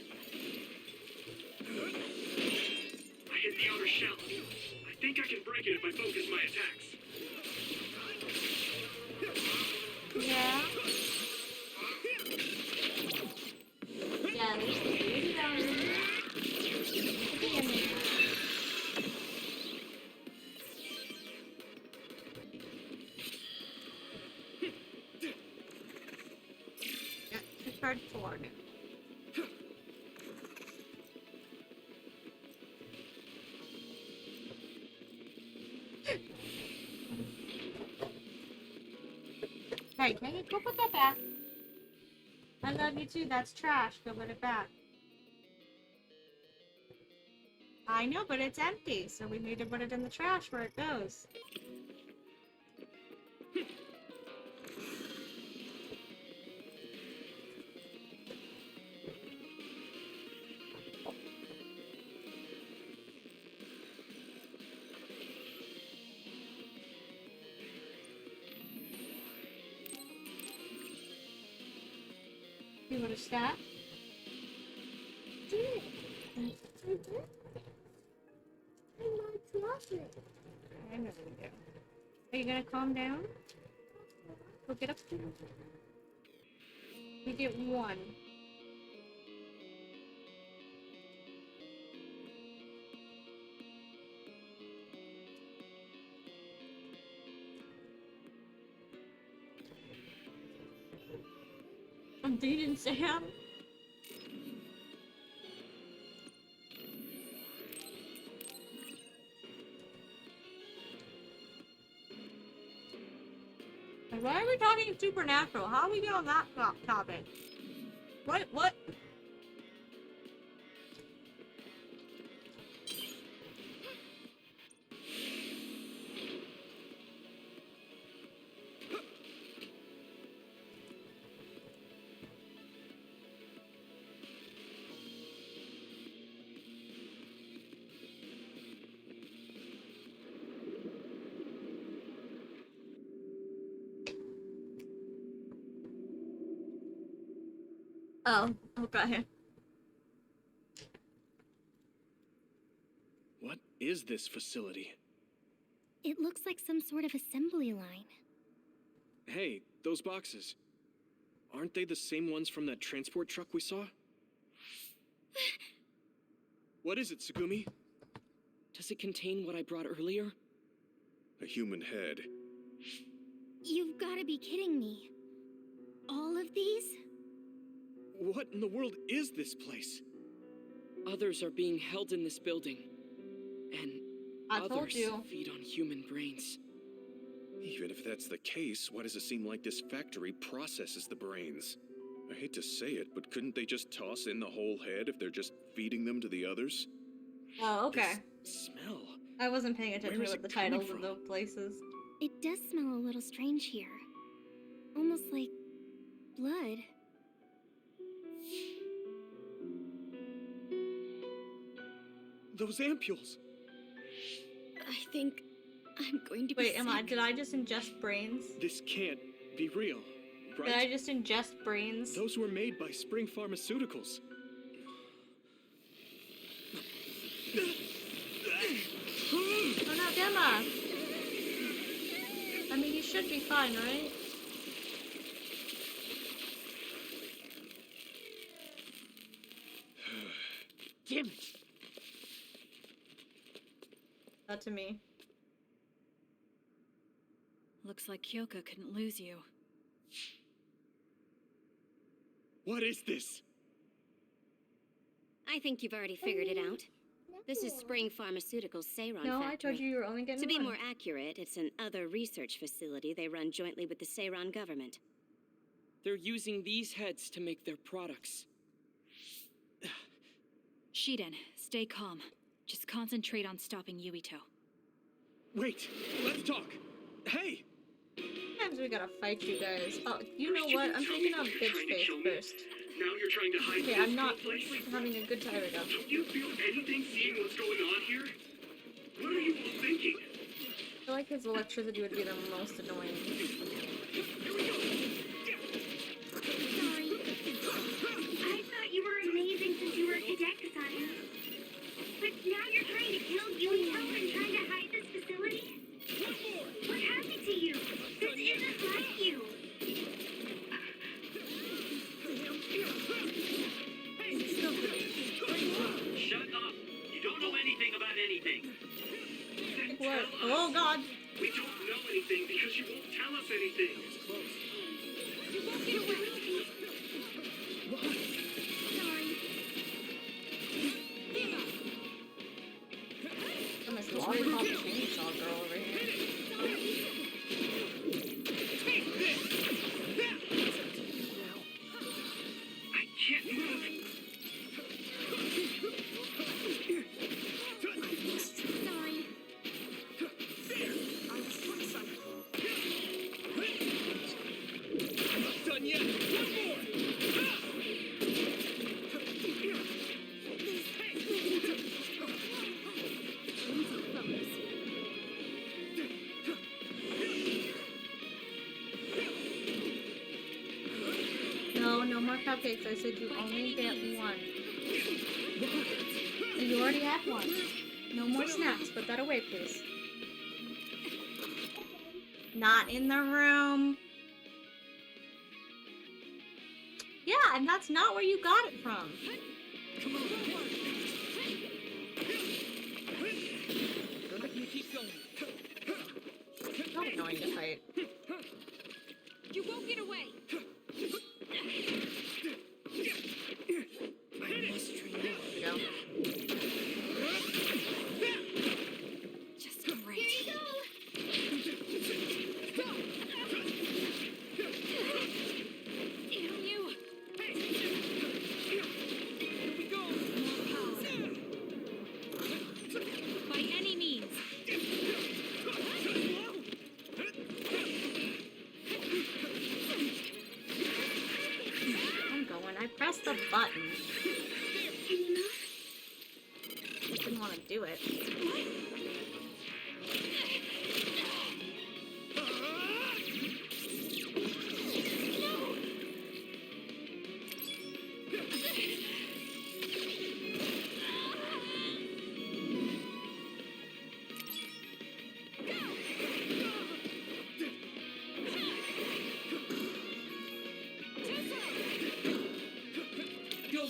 I hit the outer shell. I think I can break it if I focus my attacks. Yeah. Yeah, there's the down. Look at the ending. Yeah, card 4. Hey, can you go put that back? I love you too, that's trash. Go put it back. I know, but it's empty, so we need to put it in the trash where it goes. You want to stop? I know you do. Are you gonna calm down? We'll get up to you. You get 1. I'm Dean and Sam. Why are we talking supernatural? How are we get on that topic? What? Oh, okay. What is this facility? It looks like some sort of assembly line. Hey, those boxes. Aren't they the same ones from that transport truck we saw? What is it, Tsugumi? Does it contain what I brought earlier? A human head. You've gotta be kidding me. All of these? What in the world is this place? Others are being held in this building. And I told others you. feed on human brains. Even if that's the case, why does it seem like this factory processes the brains? I hate to say it, but couldn't they just toss in the whole head if they're just feeding them to the others? Oh, okay. This smell. I wasn't paying attention Where is with the it coming titles from? of the places. It does smell a little strange here. Almost like blood. Those ampules. I think I'm going to be Wait, sick. did I just ingest brains? This can't be real, right? Did I just ingest brains? Those were made by Spring Pharmaceuticals. Oh no, Gemma! I mean, you should be fine, right? Damn it! That to me. Looks like Kyoka couldn't lose you. What is this? I think you've already figured it out. This is Spring Pharmaceuticals' Seiron No, factory. I told you you were only getting To be one. more accurate, it's an other research facility they run jointly with the Seiron government. They're using these heads to make their products. Shiden, stay calm. Just concentrate on stopping Yuito. Wait, let's talk. Hey! Sometimes we gotta fight you guys. Oh, you know what? I'm taking on bitch face first. Now you're trying to hide Okay, this I'm not place? having a good time right now. Don't you feel anything seeing what's going on here? What are you all thinking? I feel like his electricity would be the most annoying. Sorry. I thought you were amazing since you were a cadet, Kasane. But now you're trying to kill Yuito and trying to hide this facility? What happened to you? This isn't like you. Shut up! You don't know anything about anything. Then What? tell Oh us. god! We don't know anything because you won't tell us anything. You won't get away. Sorry. I'm this lollipop chainsaw girl over here. I can't move. Sorry. I'm not done yet! One more! No, no more cupcakes. I said you only get one. And you already had one. No more snacks. Put that away, please. Not in the room. Yeah, and that's not where you got it from. Keep going. So annoying to fight. You won't get away! I must train There we go. Just great. Damn you! Here we go! More power. By any means. I'm going. I pressed the button. Can you move? Didn't want to do it.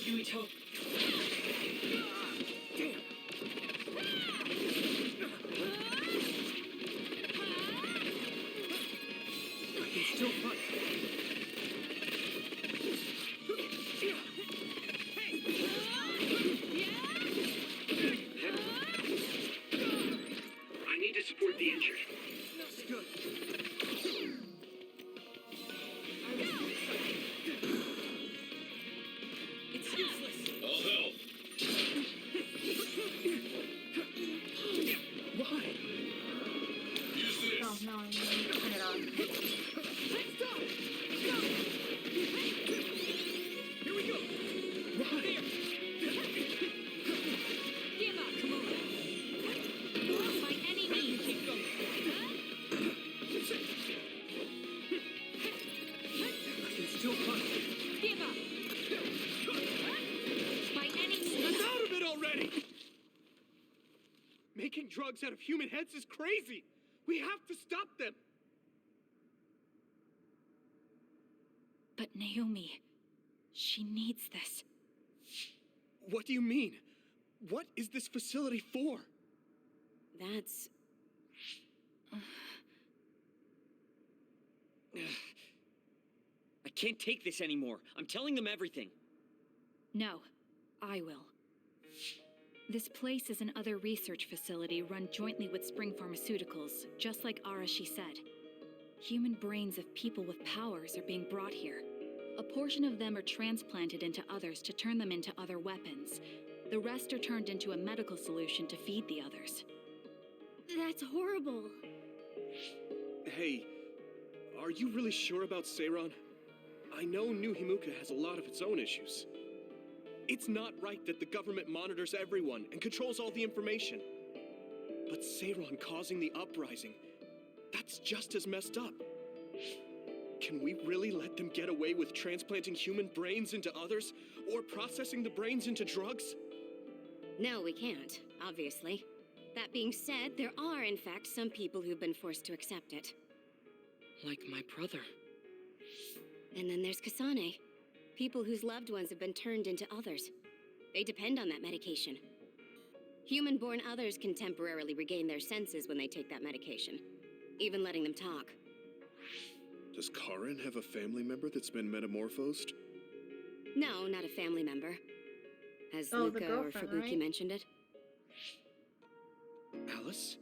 Yuito. Damn. I can still punch. I need to support the injured. That's good. It's useless. I'll help. Why? Use this. Oh no, I need to turn it on. Here we go. Why? Give up. Come on. By any means. Keep going. I can still punch. Give up. By any means. I'm out of it already! Making drugs out of human heads is crazy! We have to stop them! But Naomi, she needs this. What do you mean? What is this facility for? That's... I can't take this anymore. I'm telling them everything. No, I will. This place is another research facility run jointly with Spring Pharmaceuticals, just like Arashi said. Human brains of people with powers are being brought here. A portion of them are transplanted into others to turn them into other weapons. The rest are turned into a medical solution to feed the others. That's horrible. Hey, are you really sure about Seiran? I know New Himuka has a lot of its own issues. It's not right that the government monitors everyone and controls all the information. But Seiran causing the uprising, that's just as messed up. Can we really let them get away with transplanting human brains into others, or processing the brains into drugs? No, we can't, obviously. That being said, there are, in fact, some people who've been forced to accept it. Like my brother. And then there's Kasane. People whose loved ones have been turned into others. They depend on that medication. Human-born others can temporarily regain their senses when they take that medication, even letting them talk. Does Karin have a family member that's been metamorphosed? No, not a family member. Has Oh, the Luca or girlfriend, Fubuki right? mentioned it? Alice?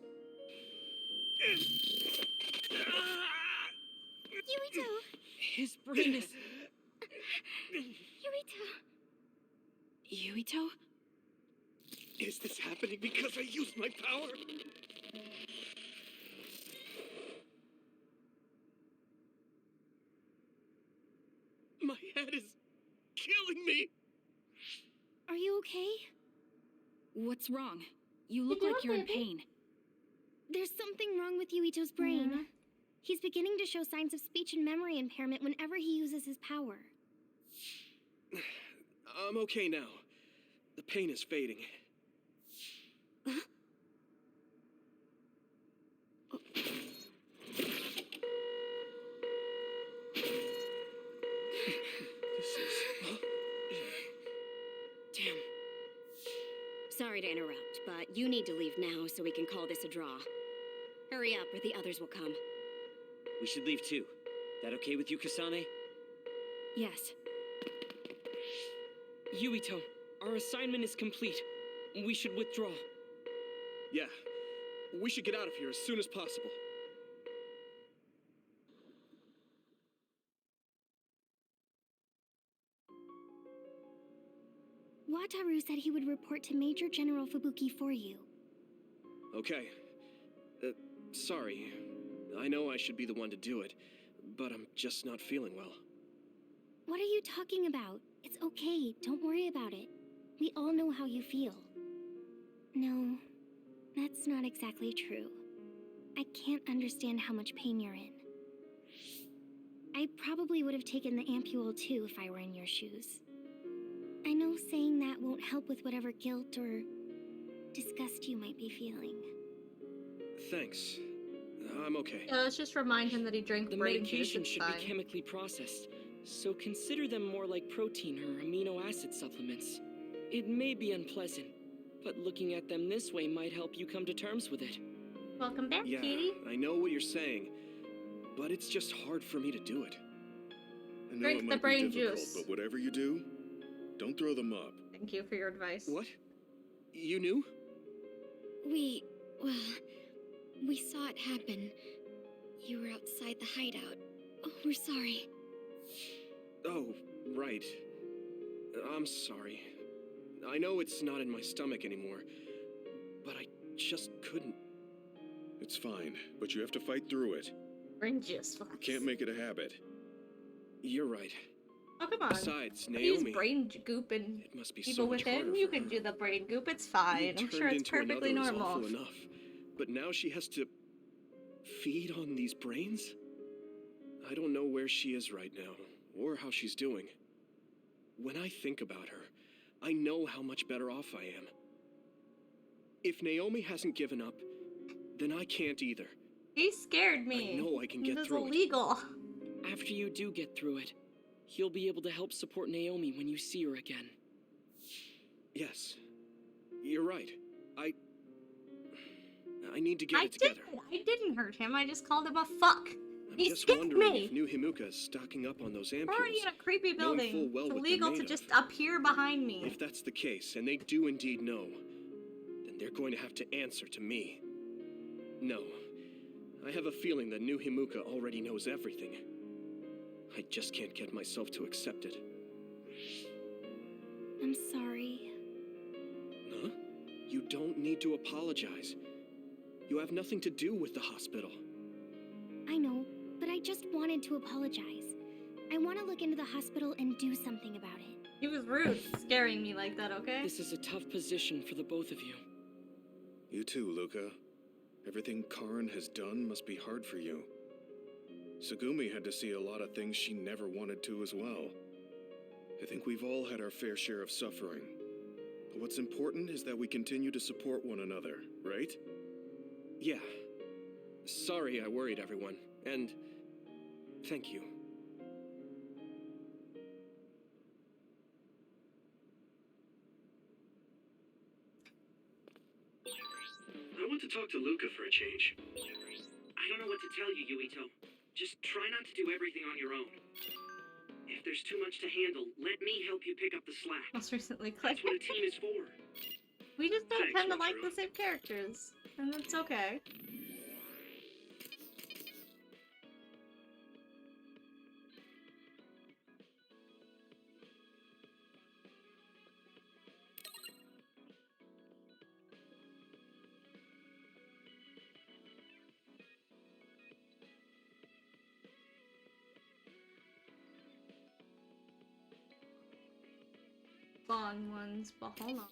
Yuito! His brain is... Yuito! Yuito? Is this happening because I used my power? My head is killing me! Are you okay? What's wrong? You look You like doing, you're in baby? pain. There's something wrong with Yuito's brain. Mhm. He's beginning to show signs of speech and memory impairment whenever he uses his power. I'm okay now. The pain is fading. This is... Damn. Sorry to interrupt, but you need to leave now so we can call this a draw. Hurry up or the others will come. We should leave too. That okay with you, Kasane? Yes. Yuito, our assignment is complete. We should withdraw. Yeah, we should get out of here as soon as possible. Wataru said he would report to Major General Fubuki for you. Okay. Sorry. I know I should be the one to do it, but I'm just not feeling well. What are you talking about? It's okay, don't worry about it. We all know how you feel. No, that's not exactly true. I can't understand how much pain you're in. I probably would have taken the ampule too if I were in your shoes. I know saying that won't help with whatever guilt or disgust you might be feeling. Thanks. I'm okay. Yeah, let's just remind him that he drank The brain juice. medication It's should fine. be chemically processed, so consider them more like protein or amino acid supplements. It may be unpleasant, but looking at them this way might help you come to terms with it. Welcome back, Yeah, Katie. I know what you're saying, but it's just hard for me to do it. I know Drink it the might brain be difficult, juice. but whatever you do, don't throw them up. Thank you for your advice. What? You knew? Well, we saw it happen. You were outside the hideout. Oh, we're sorry. Oh, right. I'm sorry. I know it's not in my stomach anymore, but I just couldn't. It's fine, but you have to fight through it. Brain juice. You can't make it a habit. You're right. Oh, come on. Besides, Use Naomi, brain goop and it must be people so much within. harder You for can her. do the brain goop. It's Being fine. I'm sure turned it's into perfectly another is normal. awful enough, but now she has to feed on these brains? I don't know where she is right now, or how she's doing. When I think about her, I know how much better off I am. If Naomi hasn't given up, then I can't either. He scared me. I know I can get This is through it. illegal. After you do get through it, you'll be able to help support Naomi when you see her again. Yes, you're right. I need to get it together. I didn't hurt him. I just called him a fuck. I'm He just skipped wondering me. if New Himuka is stocking up on those We're ampules. already in a creepy knowing building. full well It's what they're illegal to made just of. appear behind me. If that's the case, and they do indeed know, then they're going to have to answer to me. No, I have a feeling that New Himuka already knows everything. I just can't get myself to accept it. I'm sorry. Huh? You don't need to apologize. You have nothing to do with the hospital. I know, but I just wanted to apologize. I want to look into the hospital and do something about it. He was rude, scaring me like that, okay? This is a tough position for the both of you. You too, Luca. Everything Karn has done must be hard for you. Sagumi had to see a lot of things she never wanted to as well. I think we've all had our fair share of suffering. But what's important is that we continue to support one another, right? Yeah. Sorry I worried everyone, and thank you. I want to talk to Luca for a change. I don't know what to tell you, Yuito. Just try not to do everything on your own. If there's too much to handle, let me help you pick up the slack. Most recently, That's what a team is for. we just don't Thanks, tend to like Wataru. the same characters, and that's okay. Fun ones, but hold on.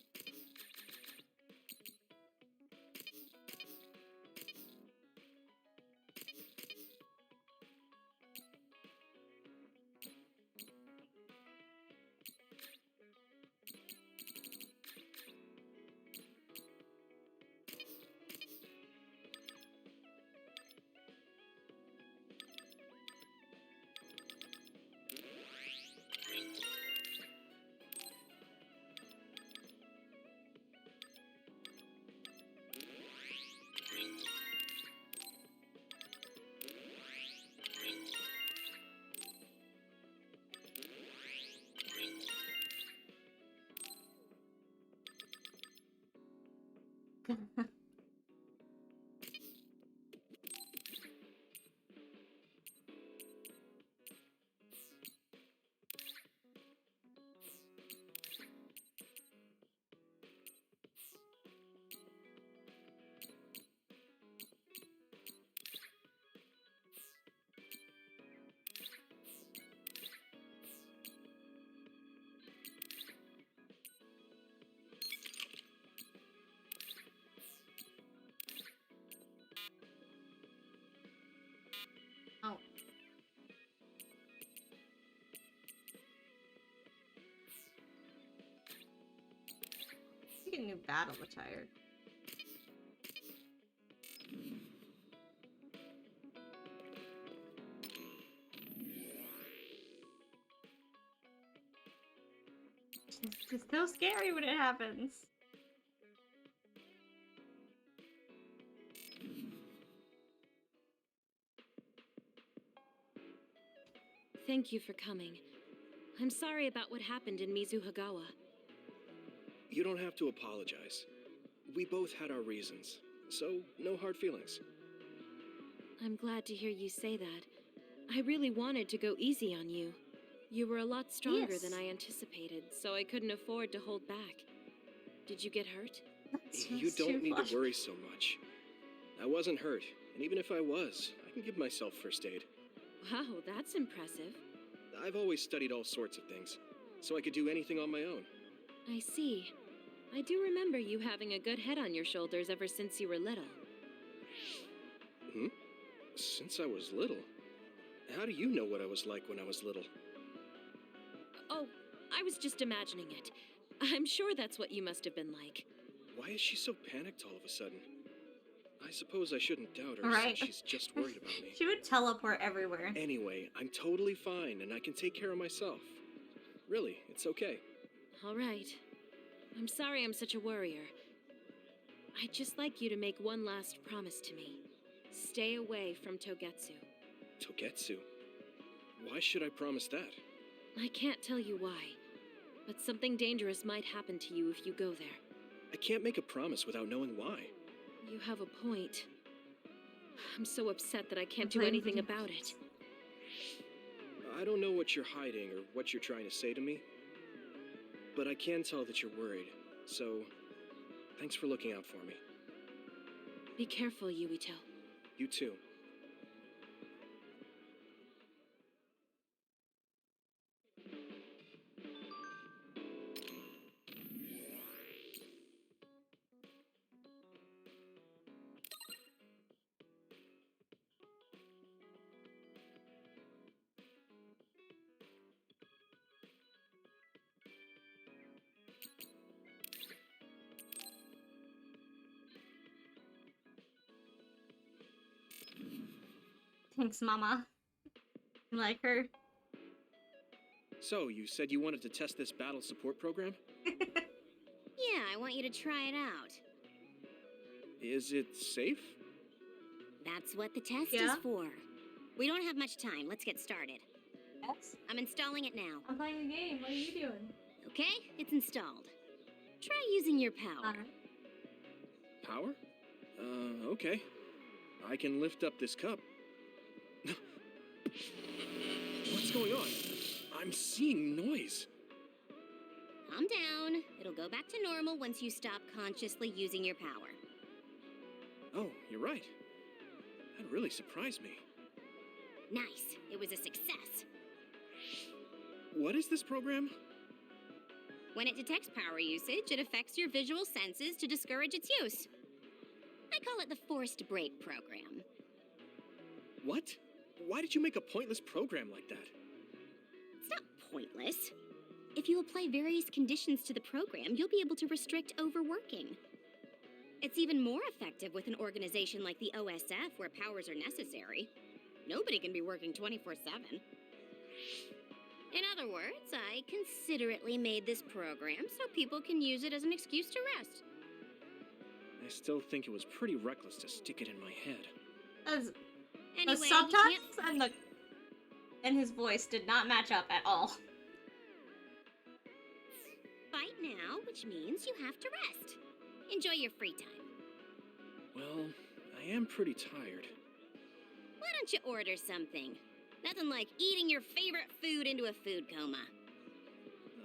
Oh. Get a new battle attire. It's so scary when it happens. Thank you for coming. I'm sorry about what happened in Mizuhagawa. You don't have to apologize. We both had our reasons, so no hard feelings. I'm glad to hear you say that. I really wanted to go easy on you. You were a lot stronger Yes. than I anticipated, so I couldn't afford to hold back. Did you get hurt? You don't need to worry so much. I wasn't hurt, and even if I was, I can give myself first aid. Wow, that's impressive. I've always studied all sorts of things, so I could do anything on my own. I see. I do remember you having a good head on your shoulders ever since you were little. Since I was little? How do you know what I was like when I was little? Oh, I was just imagining it. I'm sure that's what you must have been like. Why is she so panicked all of a sudden? I suppose I shouldn't doubt her Right. since she's just worried about me. She would teleport everywhere. Anyway, I'm totally fine and I can take care of myself. Really, it's okay. All right. I'm sorry I'm such a worrier. I'd just like you to make one last promise to me. Stay away from Togetsu. Togetsu? Why should I promise that? I can't tell you why, but something dangerous might happen to you if you go there. I can't make a promise without knowing why. You have a point. I'm so upset that I can't do Blame anything you. about it. I don't know what you're hiding or what you're trying to say to me, but I can tell that you're worried, so thanks for looking out for me. Be careful, Yuito. You too. Thanks, Mama. You like her? So, you said you wanted to test this battle support program? Yeah, I want you to try it out. Is it safe? That's what the test Yeah? is for. We don't have much time. Let's get started. Yes. I'm installing it now. I'm playing a game. What are you doing? Okay? It's installed. Try using your power. Power? Okay. I can lift up this cup. What's going on? I'm seeing noise. Calm down. It'll go back to normal once you stop consciously using your power. Oh, you're right. That really surprised me. Nice. It was a success. What is this program? When it detects power usage, it affects your visual senses to discourage its use. I call it the forced break program. What? Why did you make a pointless program like that? It's not pointless. If you apply various conditions to the program, you'll be able to restrict overworking. It's even more effective with an organization like the OSF where powers are necessary. Nobody can be working 24/7. In other words, I considerately made this program so people can use it as an excuse to rest. I still think it was pretty reckless to stick it in my head. As Anyway, the you subtitles can't... and his voice did not match up at all. fight now, which means you have to rest. Enjoy your free time. Well, I am pretty tired. Why don't you order something? Nothing like eating your favorite food into a food coma.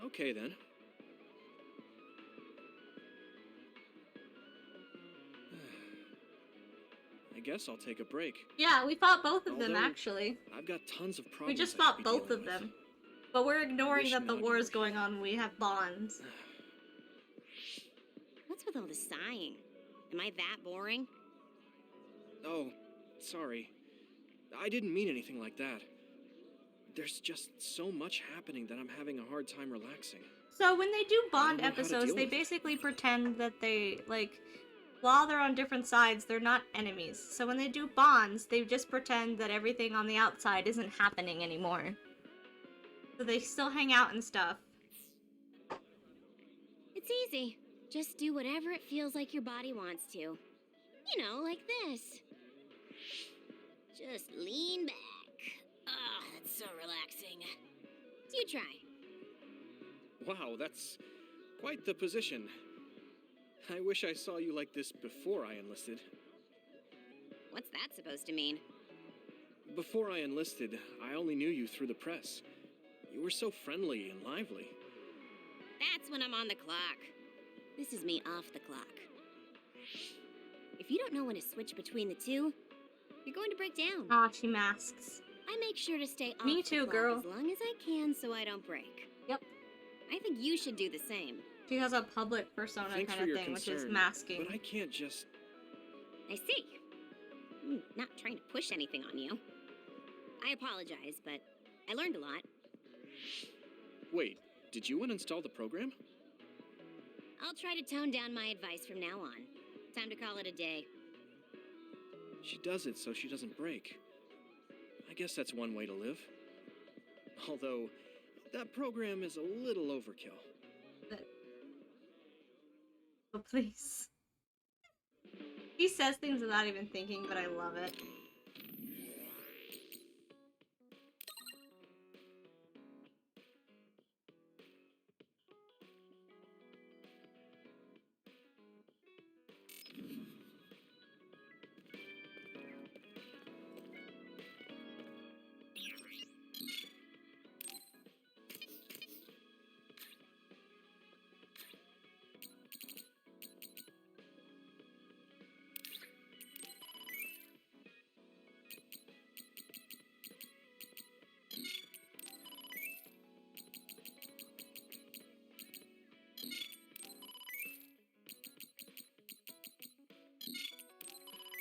Okay then. I guess I'll take a break. Yeah, we fought both of them Although, actually. I've got tons of We problems. just I fought could be both dealing of with. them. But we're ignoring wish that the Nagi war were is going here. on. We have bonds. What's with all the sighing? Am I that boring? Oh, sorry. I didn't mean anything like that. There's just so much happening that I'm having a hard time relaxing. So when they do Bond know how to episodes, deal they with it. basically pretend that they, like, while they're on different sides, they're not enemies. So when they do Bonds, they just pretend that everything on the outside isn't happening anymore. So they still hang out and stuff. It's easy. Just do whatever it feels like your body wants to. You know, like this. Just lean back. Ah, that's so relaxing. You try. Wow, that's quite the position. I wish I saw you like this before I enlisted. What's that supposed to mean? Before I enlisted, I only knew you through the press. You were so friendly and lively. That's when I'm on the clock. This is me off the clock. If you don't know when to switch between the two, you're going to break down. Aw, she masks. I make sure to stay off Me the too, clock girl. as long as I can so I don't break. Yep. I think you should do the same. She has a public persona Thanks kind for of your thing, which concern, is masking. but I can't just... I see. I'm not trying to push anything on you. I apologize, but I learned a lot. Wait, did you uninstall the program? I'll try to tone down my advice from now on. Time to call it a day. She does it so she doesn't break. I guess that's one way to live. Although, that program is a little overkill. Oh, please. He says things without even thinking, but I love it.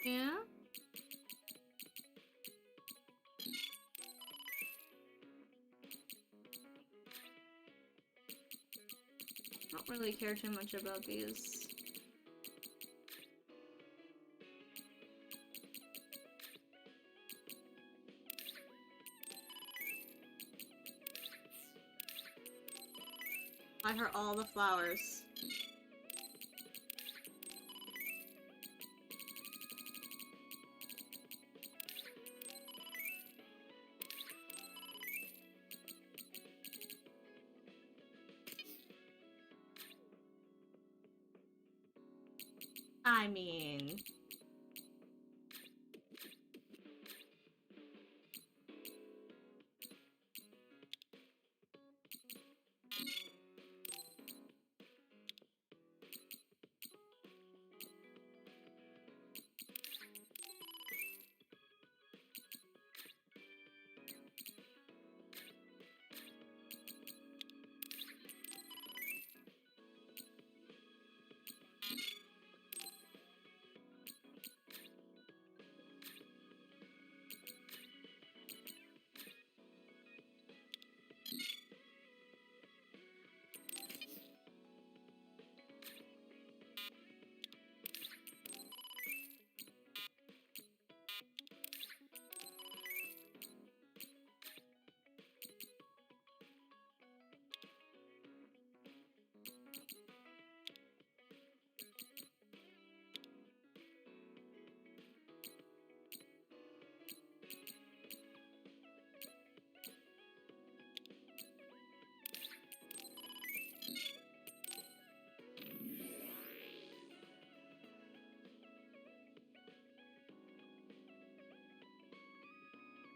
Yeah? Don't really care too much about these. Buy her all the flowers. I mean...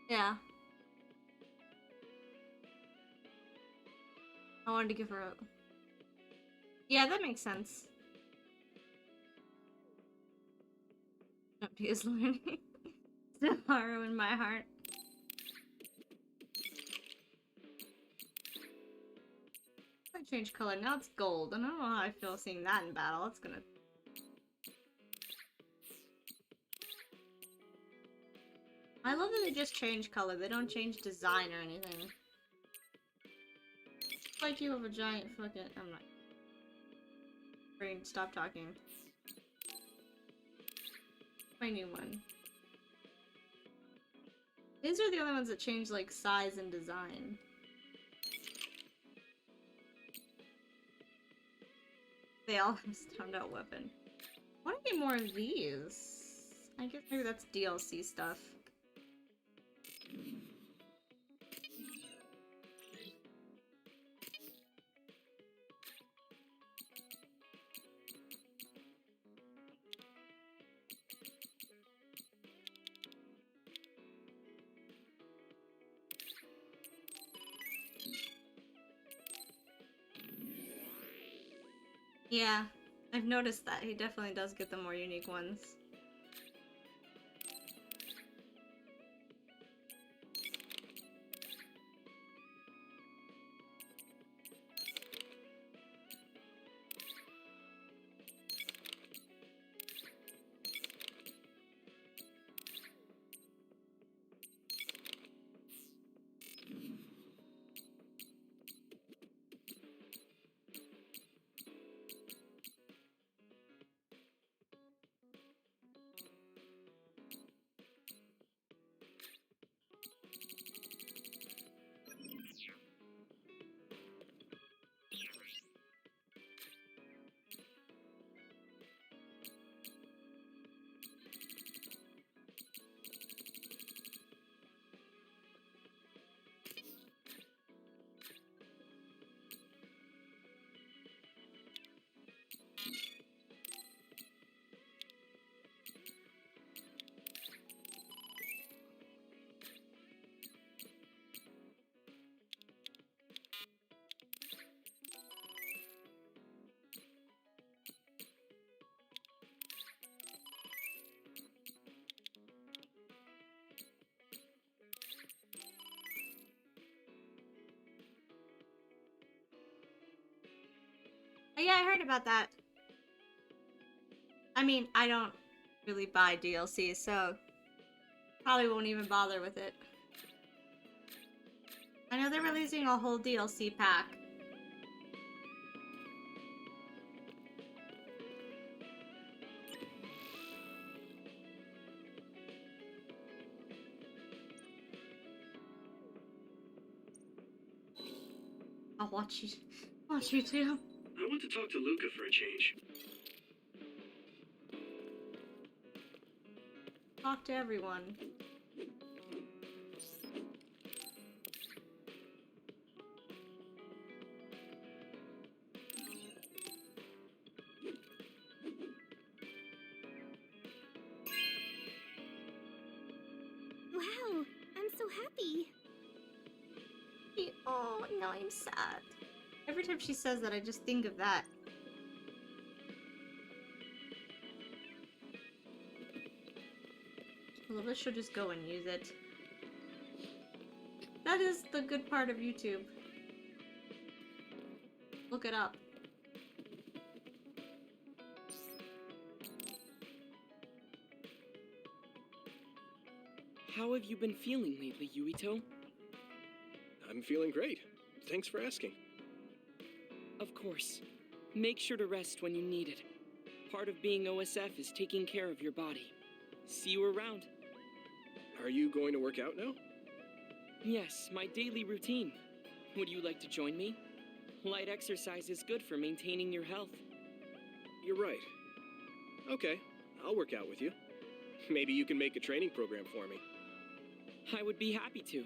Yeah. I wanted to give her a... Yeah, that makes sense. Nobody is learning. Still sorrow in my heart. I changed color, now it's gold. I don't know how I feel seeing that in battle. It's gonna... I love that they just change color. They don't change design or anything. It's like you have a giant fucking... I'm not... Brain, stop talking. My new one. These are the only ones that change, like, size and design. They all have a standout weapon. I want to get more of these. I guess maybe that's DLC stuff. Yeah, I've noticed that. He definitely does get the more unique ones. Oh, yeah, I heard about that. I mean, I don't really buy DLC, so probably won't even bother with it. I know they're releasing a whole DLC pack. I'll watch you too. I want to talk to Luca for a change. Talk to everyone. Wow, I'm so happy. Oh, now I'm sad. Every time she says that, I just think of that. Well, let's should just go and use it. That is the good part of YouTube. Look it up. How have you been feeling lately, Yuito? I'm feeling great. Thanks for asking. Of course. Make sure to rest when you need it. Part of being OSF is taking care of your body. See you around. Are you going to work out now? Yes, my daily routine. Would you like to join me? Light exercise is good for maintaining your health. You're right. Okay, I'll work out with you. Maybe you can make a training program for me. I would be happy to.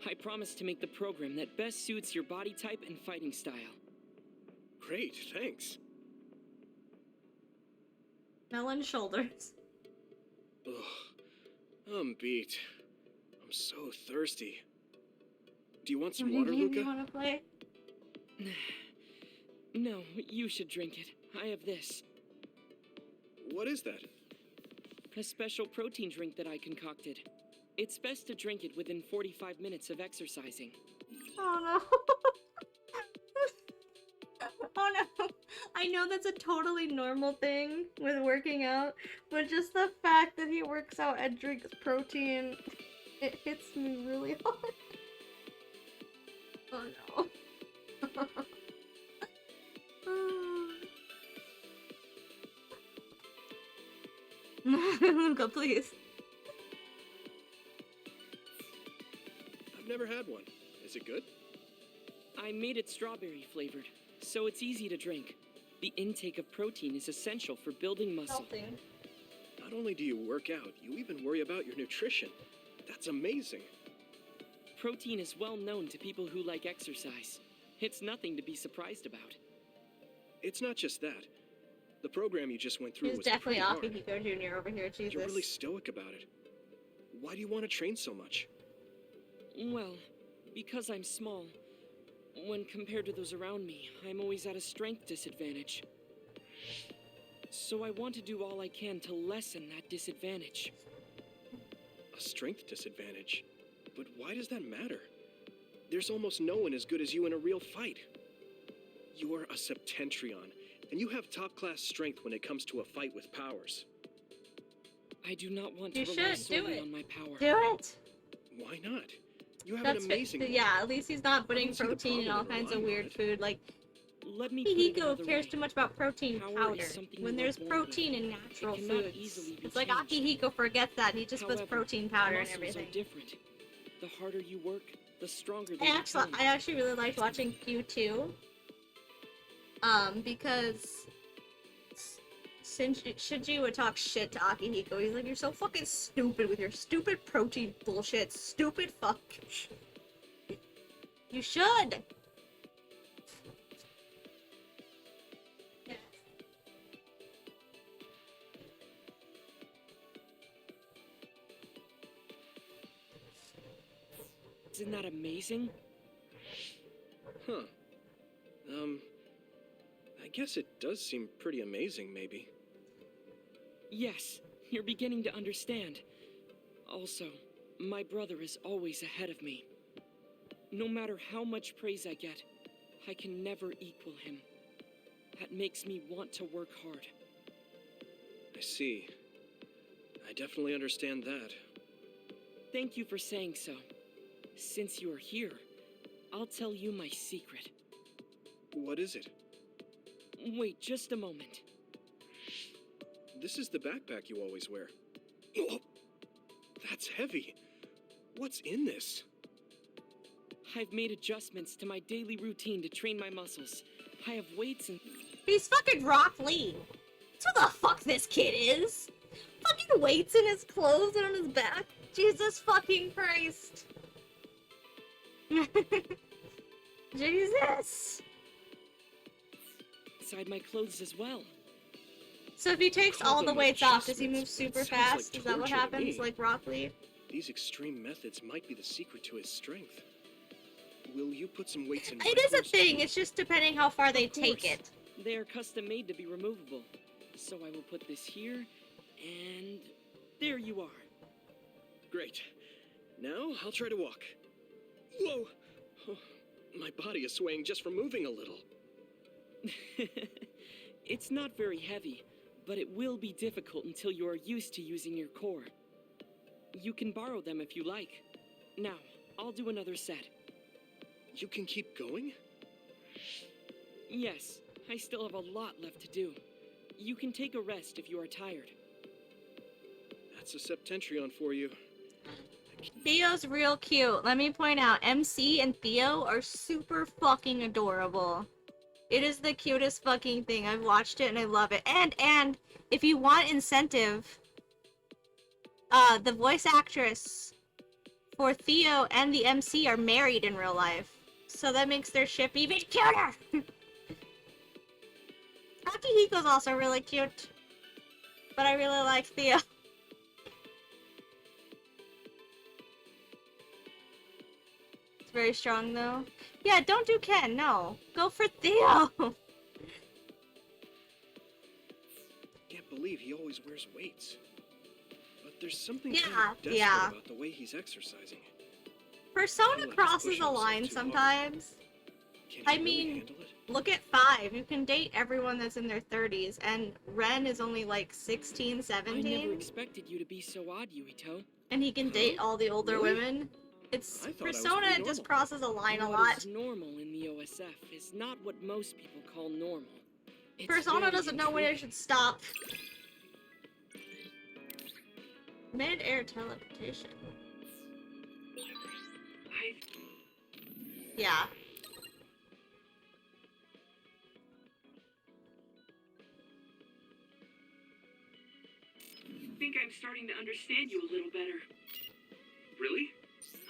I promise to make the program that best suits your body type and fighting style. Great, thanks. Melon shoulders. Ugh, I'm beat. I'm so thirsty. Do you want some water, Game Luca? you want to play? No, you should drink it. I have this. What is that? A special protein drink that I concocted. It's best to drink it within 45 minutes of exercising. Oh no. Oh no. I know that's a totally normal thing with working out, but just the fact that he works out and drinks protein, it hits me really hard. Oh no. Luca, please. I've never had one. Is it good? I made it strawberry flavored, so it's easy to drink. The intake of protein is essential for building muscle. Something. Not only do you work out, you even worry about your nutrition. That's amazing. Protein is well known to people who like exercise. It's nothing to be surprised about. It's not just that. The program you just went through He's was definitely pretty hard. Akihiko Jr. over here, Jesus. You're really stoic about it. Why do you want to train so much? Well, because I'm small. When compared to those around me, I'm always at a strength disadvantage. So I want to do all I can to lessen that disadvantage. A strength disadvantage? But why does that matter? There's almost no one as good as you in a real fight. You are a Septentrion, and you have top-class strength when it comes to a fight with powers. I do not want to You rely should do solely it. on my power. Do it. Why not? You have That's an amazing one. yeah, at least he's not putting don't see the protein in problem all in kinds of relying on weird it. food. Like, Let me put it Akihiko another cares way. too much about protein Power is powder. something When you there's are born with. protein in natural It cannot foods. easily be It's like changed. Akihiko forgets that. He just puts However, protein powder and muscles everything. are different. The harder you work, the stronger they I become. actually really liked watching Q2. Because Shinji would talk shit to Akihiko. He's like, "You're so fucking stupid with your stupid protein bullshit. Stupid fuck. You should." Isn't that amazing? Huh. I guess it does seem pretty amazing, maybe. Yes, you're beginning to understand. Also, my brother is always ahead of me. No matter how much praise I get, I can never equal him. That makes me want to work hard. I see. I definitely understand that. Thank you for saying so. Since you are here, I'll tell you my secret. What is it? Wait just a moment. This is the backpack you always wear. Oh, that's heavy. What's in this? I've made adjustments to my daily routine to train my muscles. I have weights and... He's fucking Rock Lee. That's who the fuck this kid is. Fucking weights in his clothes and on his back. Jesus fucking Christ. Jesus. inside my clothes as well. So if he takes all the Call them weights off, does he move adjustments, but super it sounds like fast? Is that what torture to happens, me. like Rock Lee? These extreme methods might be the secret to his strength. Will you put some weights in It my is a clothes thing, too? it's just depending how far they Of take course. it. They are custom made to be removable. So I will put this here, and there you are. Great. Now I'll try to walk. Whoa! Oh, my body is swaying just from moving a little. It's not very heavy, but it will be difficult until you are used to using your core. You can borrow them if you like. Now, I'll do another set. You can keep going? Yes, I still have a lot left to do. You can take a rest if you are tired. That's a Septentrion for you. Theo's real cute. Let me point out, MC and Theo are super fucking adorable. It is the cutest fucking thing. I've watched it and I love it. And if you want incentive, the voice actress for Theo and the MC are married in real life. So that makes their ship even cuter! Akihiko's also really cute. But I really like Theo. It's very strong though. Yeah, don't do Ken, no. Go for Theo! Can't believe he always wears weights. But there's something Yeah, kind of desperate yeah. about the way he's exercising. Persona feel like he's crosses pushing a himself line too hard. sometimes. Can I he really mean, handle it? look at 5. You can date everyone that's in their 30s, and Ren is only like 16, I never 17, expected you to be so odd, Yuito. and he can date all the older Really? women. It's I thought I was Persona pretty just normal. crosses a line a What lot. is normal in the OSF is not what most people call normal. It's Persona very doesn't know when it intriguing. should stop. Mid-air teleportation. Yeah. think I'm starting to understand you a little better. Really?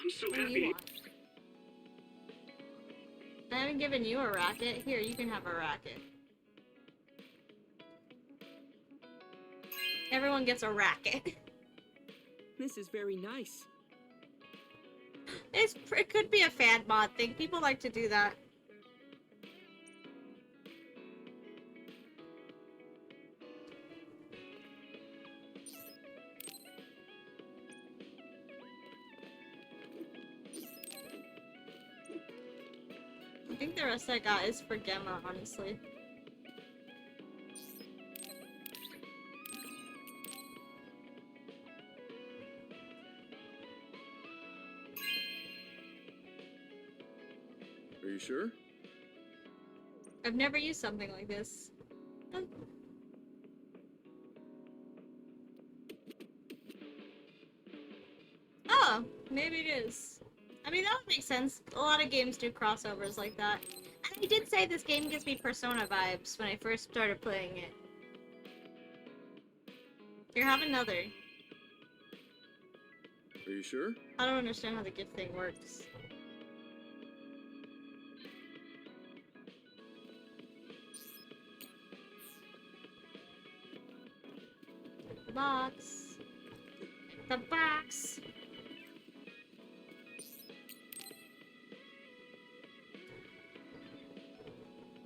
I'm so What do you happy. want? I haven't given you a racket. Here, you can have a racket. Everyone gets a racket. This is very nice. It could be a fan mod thing. People like to do that. I think the rest I got is for Gemma, honestly. Are you sure? I've never used something like this. Oh, maybe it is. I mean, that would make sense. A lot of games do crossovers like that. And I did say this game gives me Persona vibes when I first started playing it. Here, have another. Are you sure? I don't understand how the gift thing works. The box. The box.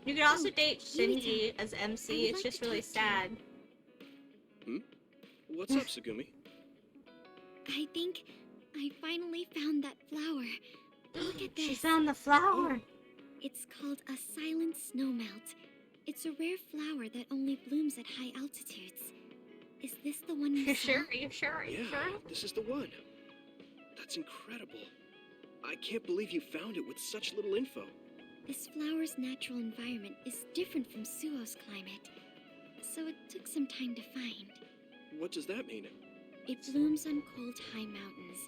You could also date Shinji as MC. It's just really sad. What's up, Sugumi? I think I finally found that flower. Look at this. She found the flower. It's called a silent snowmelt. It's a rare flower that only blooms at high altitudes. Is this the one you You saw? sure? Are you sure? Are you Yeah, sure? this is the one. That's incredible. I can't believe you found it with such little info. This flower's natural environment is different from Suo's climate, so it took some time to find. What does that mean? It blooms on cold, high mountains,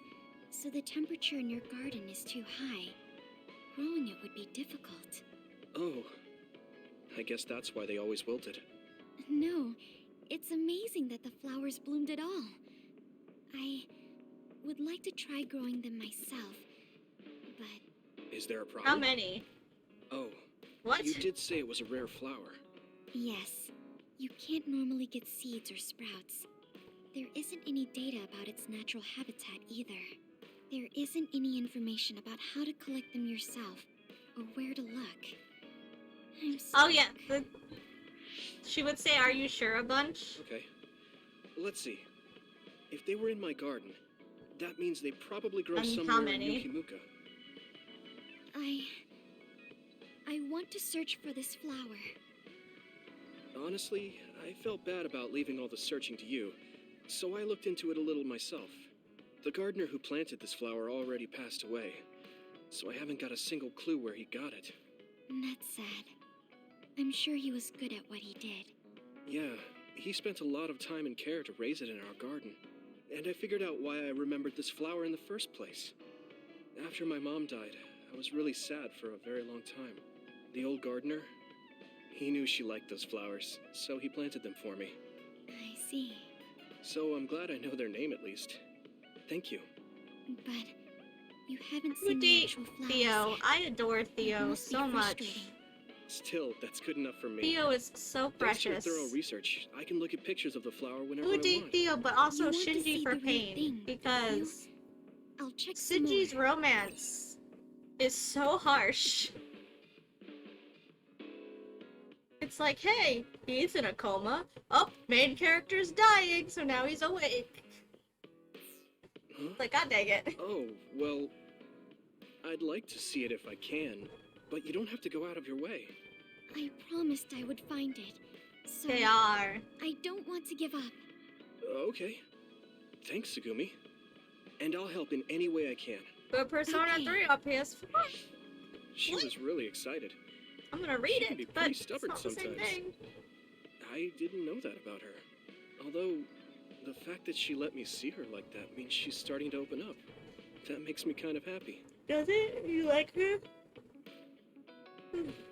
so the temperature in your garden is too high. Growing it would be difficult. Oh, I guess that's why they always wilted. No, it's amazing that the flowers bloomed at all. I would like to try growing them myself, but Is there a problem? How many? Oh, What? you did say it was a rare flower. yes, you can't normally get seeds or sprouts. There isn't any data about its natural habitat either. There isn't any information about how to collect them yourself or where to look. I'm Oh yeah. She would say, "Are you sure?" a bunch. Okay. Let's see. If they were in my garden, that means they probably grow And how somewhere in many? New Himuka. I want to search for this flower. Honestly, I felt bad about leaving all the searching to you, so I looked into it a little myself. The gardener who planted this flower already passed away, so I haven't got a single clue where he got it. That's sad. I'm sure he was good at what he did. Yeah, he spent a lot of time and care to raise it in our garden, and I figured out why I remembered this flower in the first place. After my mom died, I was really sad for a very long time. The old gardener, he knew she liked those flowers, so he planted them for me. I see. So I'm glad I know their name at least. Thank you. But you haven't You seen the date actual flowers Theo. yet. I adore It Theo must be so much. frustrating. Still, that's good enough for me. Theo is so Thanks to your precious. thorough research, I can look at pictures of the flower whenever You I would date want. Theo, but also You want to Shinji see for the real pain thing, because I'll check some Shinji's more. romance is so harsh. It's like, hey, he's in a coma. Oh, main character's dying, so now he's awake. Huh? It's like, god dang it. Oh, well, I'd like to see it if I can, but you don't have to go out of your way. I promised I would find it. So They are. I don't want to give up. Okay. Thanks, Sugumi. And I'll help in any way I can. But Persona Okay. 3 on PS4. She What? was really excited. I'm gonna read She can be it, pretty but it's stubborn not the same sometimes. thing. I didn't know that about her. Although, the fact that she let me see her like that means she's starting to open up. That makes me kind of happy. Does it? You like her?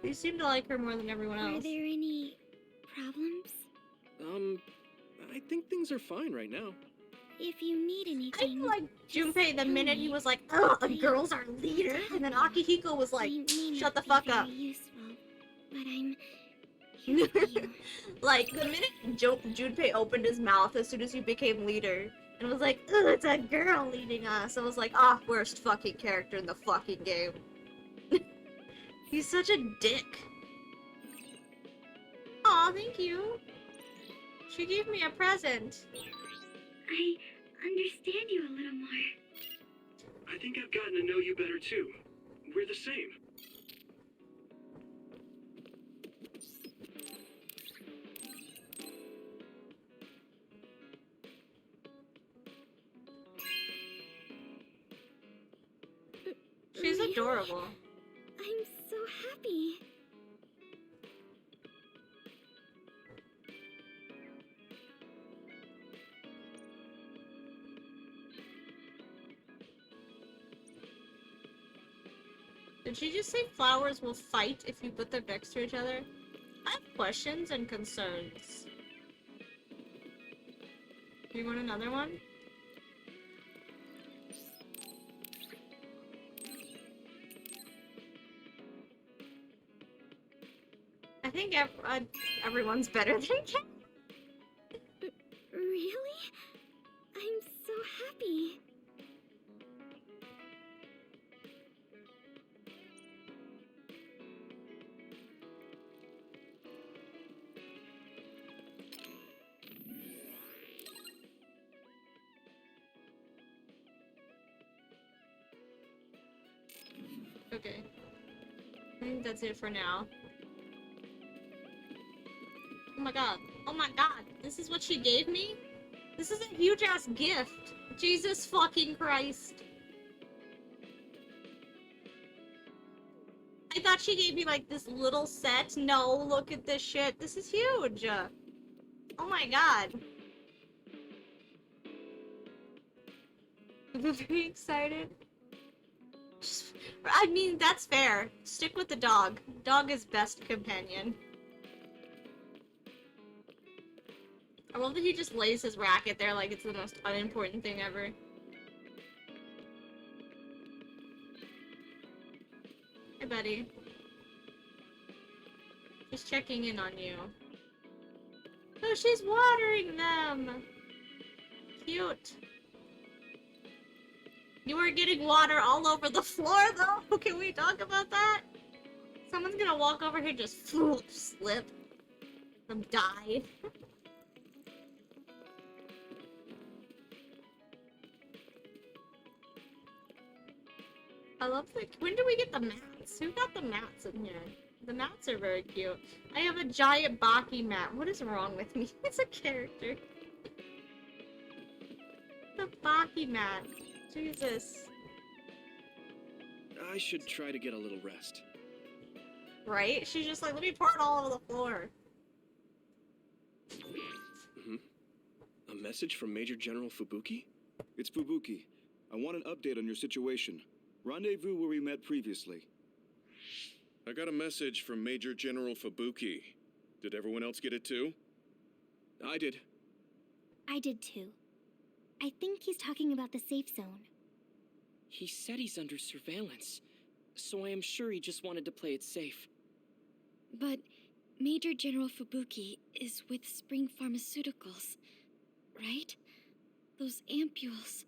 You seem to like her more than everyone Are else. there any problems? I I think things are fine right now. If you need I anything, feel like just Junpei, the tell minute me. he was like, "Oh, the girl's our leader," and then Akihiko was like, I may "Shut not the be fuck very up." Useful, but I'm here for you. Like, the minute Junpei opened his mouth as soon as you became leader, and was like, "Ugh, it's a girl leading us," I was like, "Ah, worst fucking character in the fucking game." He's such a dick. Aw, thank you. She gave me a present. I understand you a little more. I think I've gotten to know you better too. We're the same. She's Really? adorable. I'm so happy. Did she just say flowers will fight if you put them next to each other? I have questions and concerns. You want another one? I think everyone's better than Ken. Really? I'm so happy. Okay. I think that's it for now. Oh my god. Oh my god. This is what she gave me? This is a huge ass gift. Jesus fucking Christ. I thought she gave me like this little set. No, look at this shit. This is huge. Oh my god. I'm very excited. I mean, that's fair. Stick with the dog. Dog is best companion. I love that he just lays his racket there like it's the most unimportant thing ever. Hey, buddy. Just checking in on you. Oh, she's watering them! Cute. You are getting water all over the floor, though! Can we talk about that? Someone's gonna walk over here and just slip. Them die. I love the- when do we get the mats? Who got the mats in here? The mats are very cute. I have a giant Baki mat. What is wrong with me? It's a character. The Baki mat. Jesus. I should try to get a little rest. Right? She's just like, let me pour it all over the floor. A message from Major General Fubuki? It's Fubuki. I want an update on your situation. Rendezvous where we met previously. I got a message from Major General Fubuki. Did everyone else get it too? I did. I did too. I think he's talking about the safe zone. He said he's under surveillance, so I am sure he just wanted to play it safe. But Major General Fubuki is with Spring Pharmaceuticals, right? Those ampules.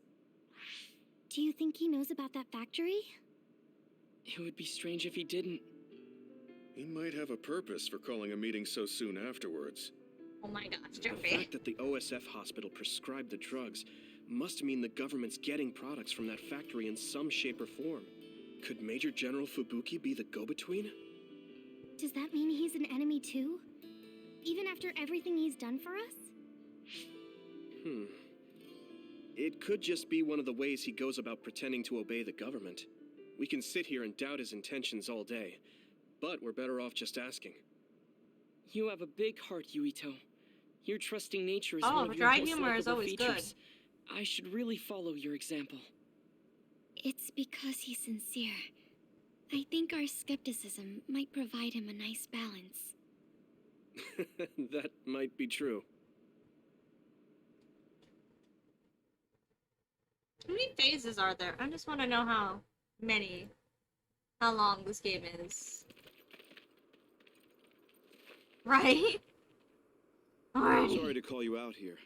Do you think he knows about that factory? It would be strange if he didn't. He might have a purpose for calling a meeting so soon afterwards. Oh my gosh, The Joey. fact that the OSF hospital prescribed the drugs must mean the government's getting products from that factory in some shape or form. Could Major General Fubuki be the go-between? Does that mean he's an enemy too? Even after everything he's done for us? It could just be one of the ways he goes about pretending to obey the government. We can sit here and doubt his intentions all day, but we're better off just asking. You have a big heart, Yuito. Your trusting nature is Oh, one of your dry most humor is likable always good. features. I should really follow your example. It's because he's sincere. I think our skepticism might provide him a nice balance. That might be true. How many phases are there? I just want to know how long this game is. Right? Alrighty. Sorry to call you out here.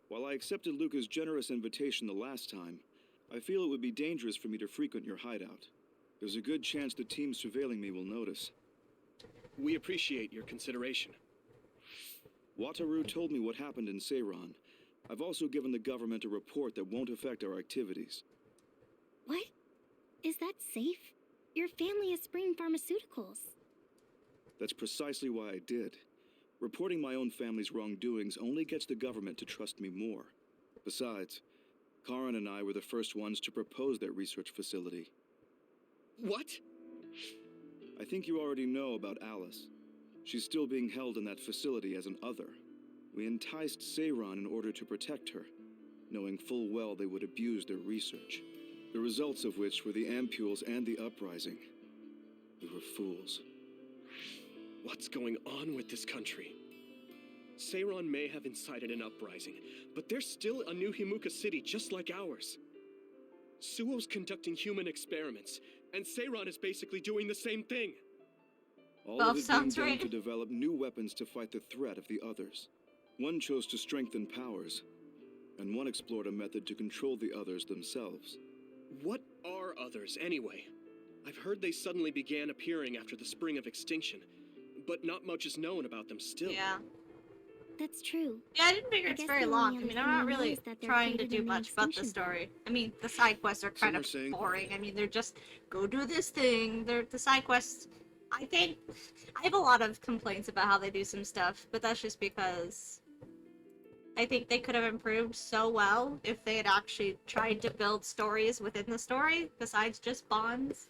While I accepted Luca's generous invitation the last time, I feel it would be dangerous for me to frequent your hideout. There's a good chance the team surveilling me will notice. We appreciate your consideration. Wataru told me what happened in Seiran. I've also given the government a report that won't affect our activities. What? Is that safe? Your family is Spring Pharmaceuticals. That's precisely why I did. Reporting my own family's wrongdoings only gets the government to trust me more. Besides, Karin and I were the first ones to propose that research facility. What? I think you already know about Alice. She's still being held in that facility as an other. We enticed Seiran in order to protect her, knowing full well they would abuse their research. The results of which were the ampules and the uprising. We were fools. What's going on with this country? Seiran may have incited an uprising, but there's still a new Himuka city just like ours. Suo's conducting human experiments, and Seiran is basically doing the same thing. All Well, of it being sounds done right. to develop new weapons to fight the threat of the others. One chose to strengthen powers, and one explored a method to control the others themselves. What are others, anyway? I've heard they suddenly began appearing after the Spring of Extinction, but not much is known about them still. Yeah. That's true. Yeah, I didn't figure I it's guess very the long. only I mean, other I'm not thing I know really is that they're trying to created do in the much but the Extinction story. I mean, the side quests are kind Some are of saying- boring. I mean, they're just go do this thing. The side quests. I think I have a lot of complaints about how they do some stuff, but that's just because I think they could have improved so well if they had actually tried to build stories within the story besides just bonds.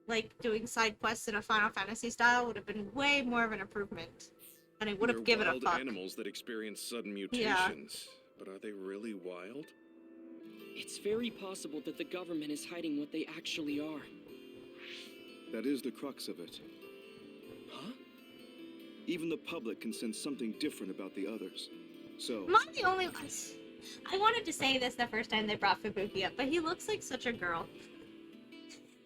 Like doing side quests in a Final Fantasy style would have been way more of an improvement, and I would have They're given a wild fuck. animals that experience sudden Yeah. mutations. But are they really wild? It's very possible that the government is hiding what they actually are. That is the crux of it. Huh? Even the public can sense something different about the others. So, Am I the only one? I wanted to say this the first time they brought Fubuki up, but he looks like such a girl.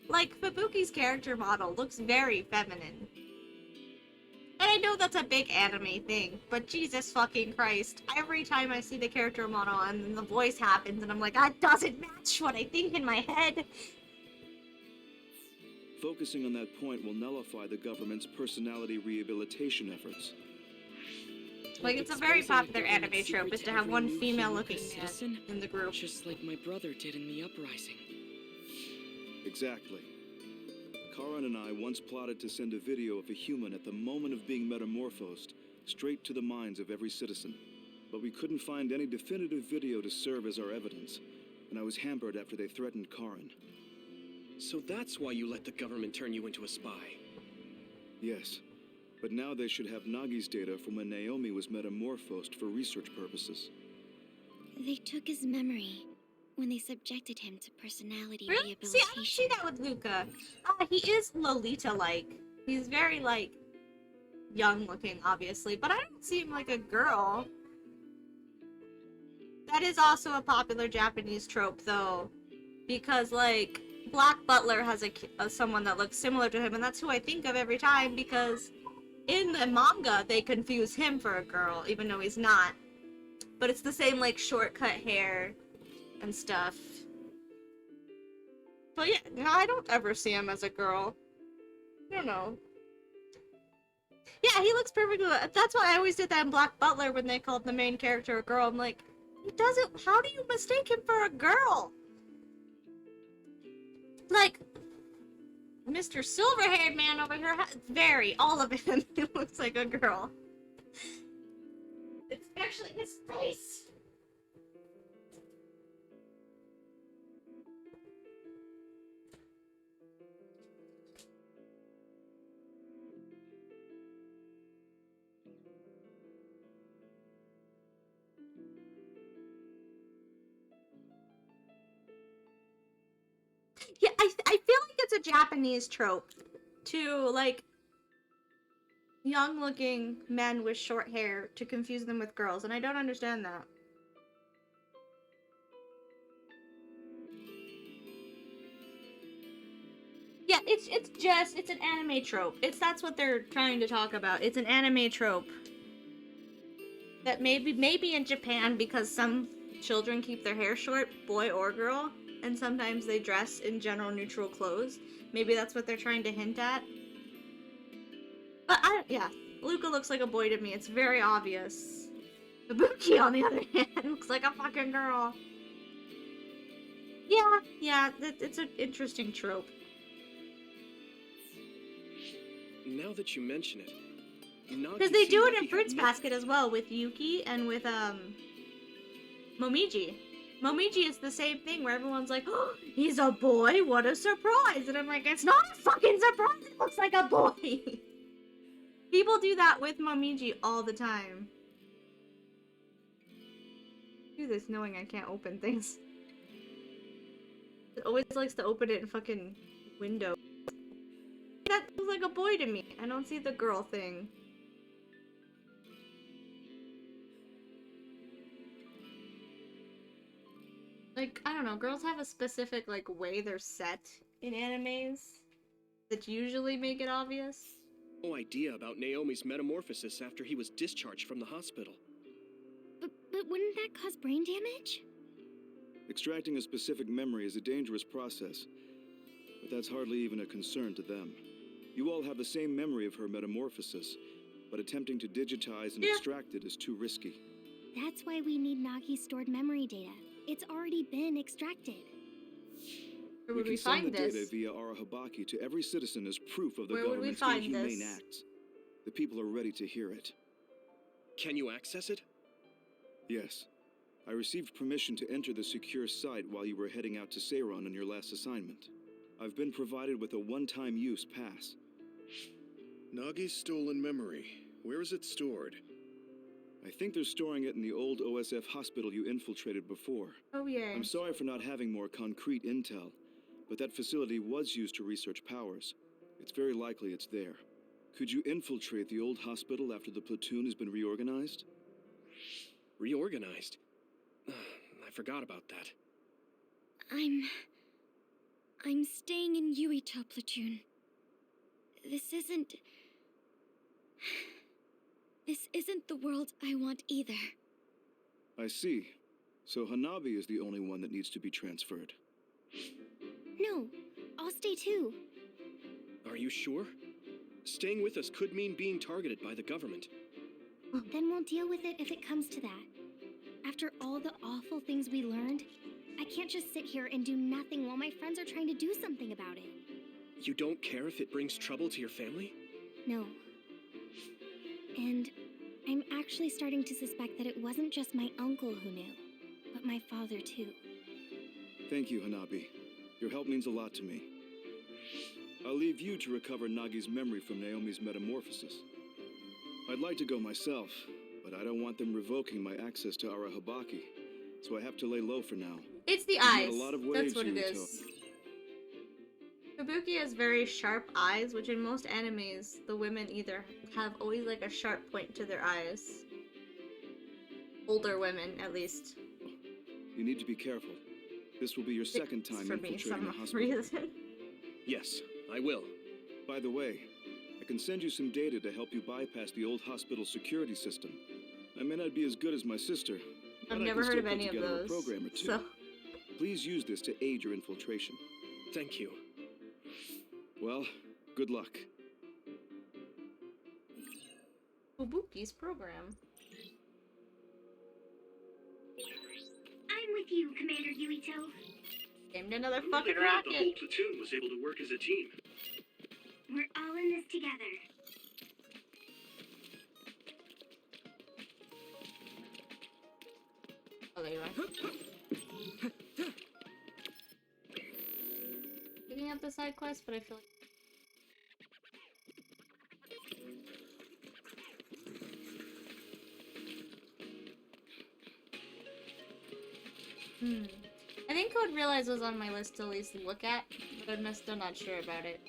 Like, Fubuki's character model looks very feminine. And I know that's a big anime thing, but Jesus fucking Christ. Every time I see the character model and then the voice happens and I'm like, that doesn't match what I think in my head. focusing on that point will nullify the government's personality rehabilitation efforts. Like, it's a very popular anime trope is to have one female-looking man in the group. Just like my brother did in the uprising. Exactly. Karin and I once plotted to send a video of a human at the moment of being metamorphosed straight to the minds of every citizen. But we couldn't find any definitive video to serve as our evidence, and I was hampered after they threatened Karin. So that's why you let the government turn you into a spy. Yes, but now they should have Nagi's data from when Naomi was metamorphosed for research purposes. They took his memory when they subjected him to personality Really? See, rehabilitation. I don't see that with Luca. He is Lolita-like. He's very, like, young-looking, obviously, but I don't see him like a girl. That is also a popular Japanese trope, though, because, like, Black Butler has someone that looks similar to him, and that's who I think of every time, because in the manga, they confuse him for a girl, even though he's not. But it's the same, like, shortcut hair and stuff. But yeah, no, I don't ever see him as a girl. I don't know. Yeah, he looks perfectly. That's why I always did that in Black Butler when they called the main character a girl. I'm like, he doesn't. How do you mistake him for a girl? Like, Mr. Silver-haired man over here, all of him, he looks like a girl. Especially his face. Yeah, I feel like it's a Japanese trope to, like, young-looking men with short hair to confuse them with girls, and I don't understand that. it's an anime trope. That's what they're trying to talk about. It's an anime trope. That maybe in Japan, because some children keep their hair short, boy or girl, and sometimes they dress in general neutral clothes. Maybe that's what they're trying to hint at. But yeah, Luca looks like a boy to me. It's very obvious. Kabuki, on the other hand, looks like a fucking girl. Yeah, it's an interesting trope. Now that you mention it, because they do it in Fruits Basket as well, with Yuki and with Momiji. Momiji is the same thing, where everyone's like, oh, he's a boy, what a surprise! And I'm like, it's not a fucking surprise, it looks like a boy! People do that with Momiji all the time. I do this knowing I can't open things. It always likes to open it in fucking window. That looks like a boy to me. I don't see the girl thing. Like, I don't know, girls have a specific, like, way they're set in animes that usually make it obvious. No idea about Naomi's metamorphosis after he was discharged from the hospital. But wouldn't that cause brain damage? Extracting a specific memory is a dangerous process, but that's hardly even a concern to them. You all have the same memory of her metamorphosis, but attempting to digitize and extract it is too risky. That's why we need Nagi's stored memory data. It's already been extracted. Where would we can send find the this? data via Arahabaki to every citizen as proof of the Where would we government's find inhumane this? acts. The people are ready to hear it. Can you access it? Yes. I received permission to enter the secure site while you were heading out to Seiron on your last assignment. I've been provided with a one-time use pass. Nagi's stolen memory. Where is it stored? I think they're storing it in the old OSF hospital you infiltrated before. Oh yeah. I'm sorry for not having more concrete intel, but that facility was used to research powers. It's very likely it's there. Could you infiltrate the old hospital after the platoon has been reorganized? Reorganized? I forgot about that. I'm staying in Yuito platoon. This isn't the world I want either. I see. So Hanabi is the only one that needs to be transferred. No, I'll stay too. Are you sure? Staying with us could mean being targeted by the government. Then we'll deal with it if it comes to that. After all the awful things we learned, I can't just sit here and do nothing while my friends are trying to do something about it. You don't care if it brings trouble to your family? No. And I'm actually starting to suspect that it wasn't just my uncle who knew, but my father too. Thank you, Hanabi. Your help means a lot to me. I'll leave you to recover Nagi's memory from Naomi's metamorphosis. I'd like to go myself, but I don't want them revoking my access to Arahabaki, so I have to lay low for now. It's the You've eyes. made a lot of That's waves, what it Yuito. is. Kabuki has very sharp eyes, which in most animes, the women either have always like a sharp point to their eyes. Older women, at least. You need to be careful. This will be your second time For me, infiltrating a some hospital. reason. Yes, I will. By the way, I can send you some data to help you bypass the old hospital security system. I may not be as good as my sister, but I've I never can heard still of put any of together those. a program or two. So, Please use this to aid your infiltration. Thank you. Well, good luck. Kabuki's program. I'm with you, Commander Yuito. Aimed another I'm fucking really glad the whole rocket. platoon was able to work as a team. We're all in this together. Oh, there you are. Picking up the side quest, but I feel like. I think Code Realize was on my list to at least look at, but I'm still not sure about it.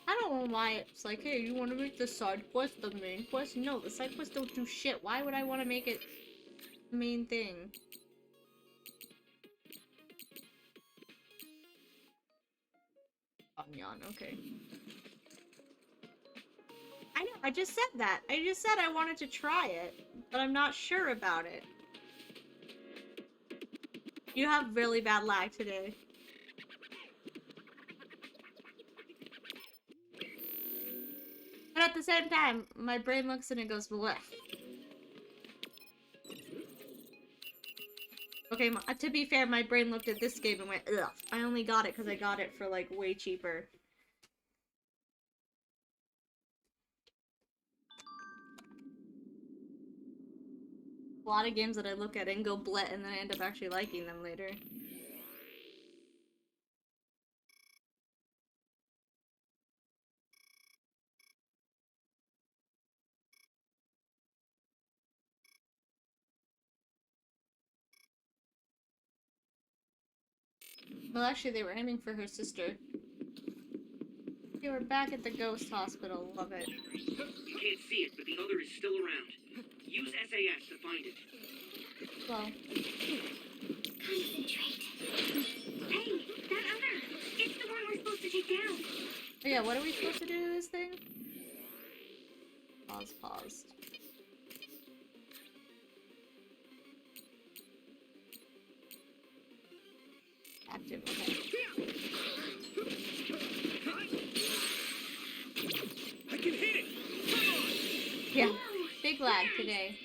I don't why it's like, hey, you want to make the side quest the main quest? No, the side quests don't do shit. Why would I want to make it the main thing? Yawn, okay. I know, I just said that. I just said I wanted to try it, but I'm not sure about it. You have really bad lag today. But at the same time, my brain looks and it goes, bleh. Okay, to be fair, my brain looked at this game and went, ugh. I only got it because I got it for, like, way cheaper. A lot of games that I look at and go bleh, and then I end up actually liking them later. Well, actually, they were aiming for her sister. They were back at the ghost hospital. Love it. You can't see it, but the other is still around. Use SAS to find it. Well. Concentrate. Hey, that other! It's the one we're supposed to take down. Oh yeah, what are we supposed to do to this thing? Pause. Active, okay. I can hit it! Yeah, big lag today.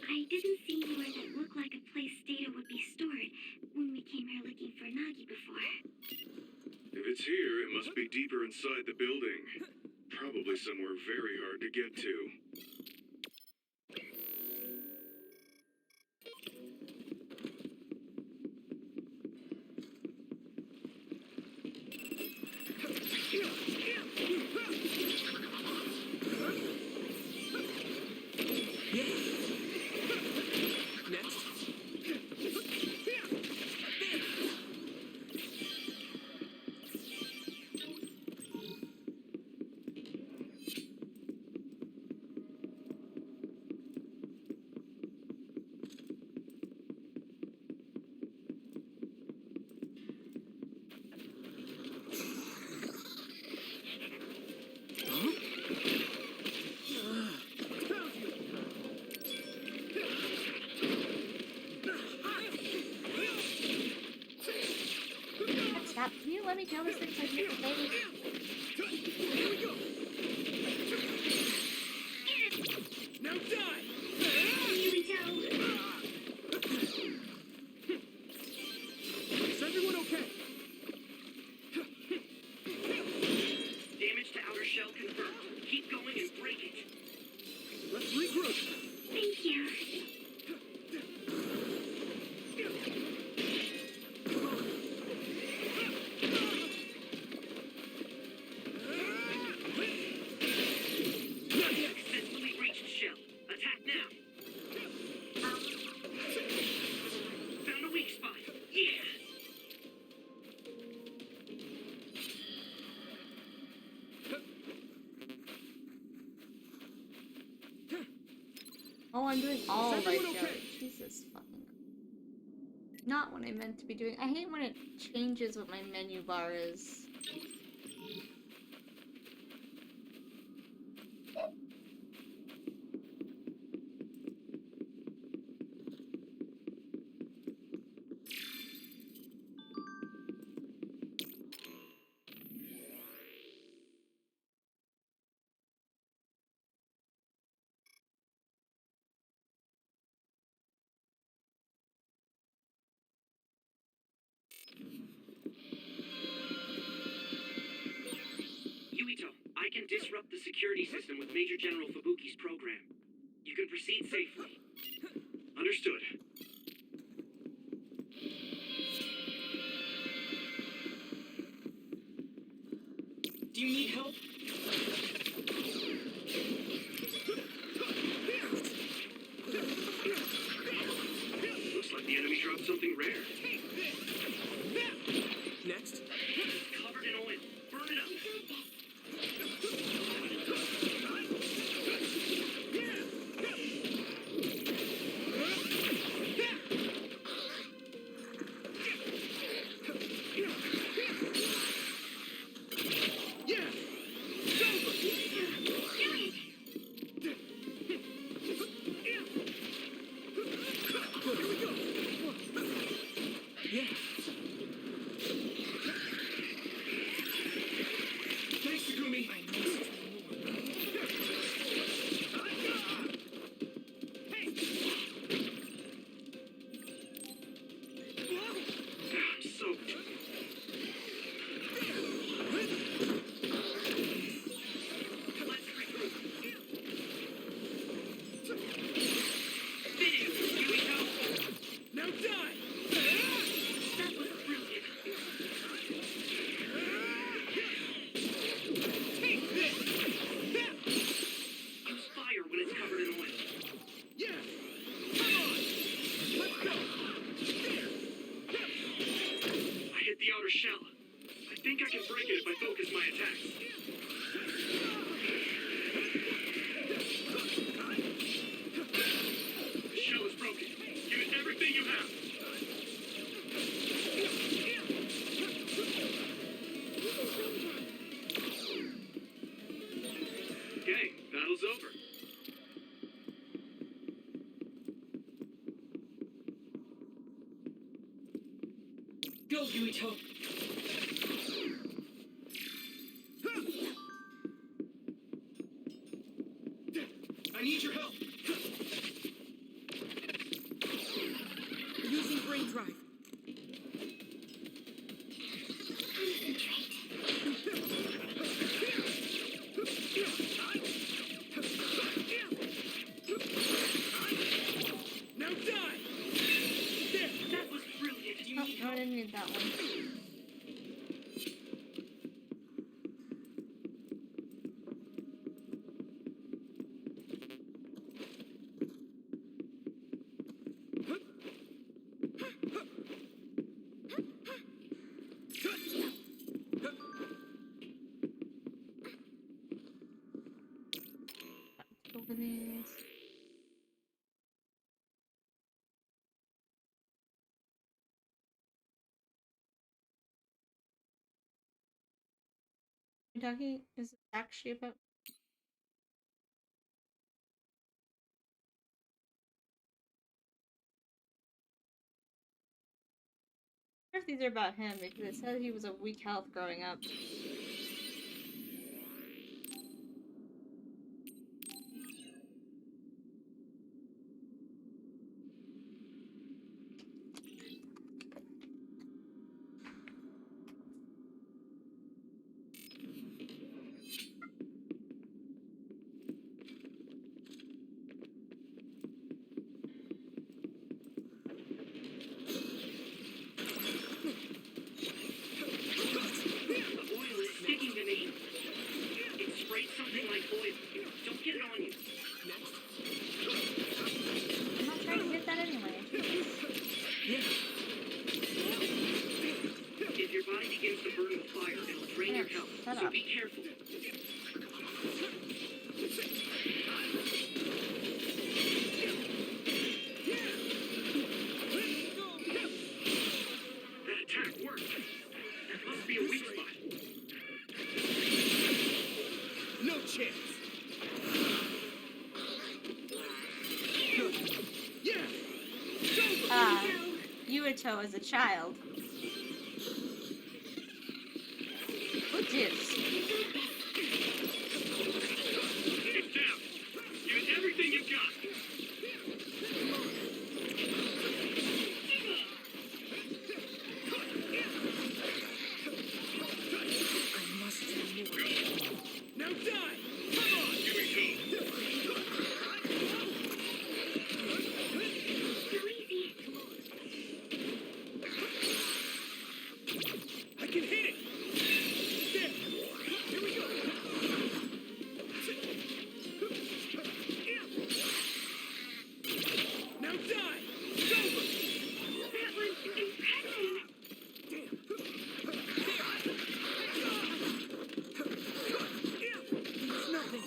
I didn't see anywhere that looked like a place data would be stored when we came here looking for Nagi before. If it's here, it must be deeper inside the building. Probably somewhere very hard to get to. Stop. Can you let me kill this thing so I can get the baby? Now die! Here we go. Is everyone okay? Damage to outer shell confirmed. Keep going and break it. Let's regroup. Thank you. Successfully breached shell. Attack now. Found a weak spot. Yeah. Oh, I'm doing all Is right everyone now. okay? Jesus fucking. Not what I meant to be doing. I hate when it changes what my menu bar is. Yuito, I can disrupt the security system with Major General Fubuki's program. You can proceed safely. Understood. Do you need help? Looks like the enemy dropped something rare. Next. Covered in oil. Burn it up. Yeah. Thanks, Takumi. I'm soaked. Let's regroup. Finish, Yumiko! Now die! That was brilliant. Take this! Use fire when it's covered in oil. Yeah! Come on! Let's go! I hit the outer shell. I think I can break it if I focus my attacks. The shell is broken. Use everything you have. Okay, battle's over. Go, Yuito! I need your help! Using brain drive. Now die! There! That was brilliant. Oh, no, I didn't need that one. Over these. Kentucky is actually about. I wonder if these are about him because it said he was a weak health growing up. The oil is sticking to me. It sprayed something like oil. Don't get it on you. I'm not trying to get that anyway. If your body begins to burn with fire, it'll drain your health. Shut So up. be careful. That attack worked. That must be a weak spot. No chance! Yeah! Yuito as a child. Oh, juice. It's down. Use everything you've got. Now die! Come on! I can hit it! There! Here we go! Now die! It's over! That was impressive. It's nothing!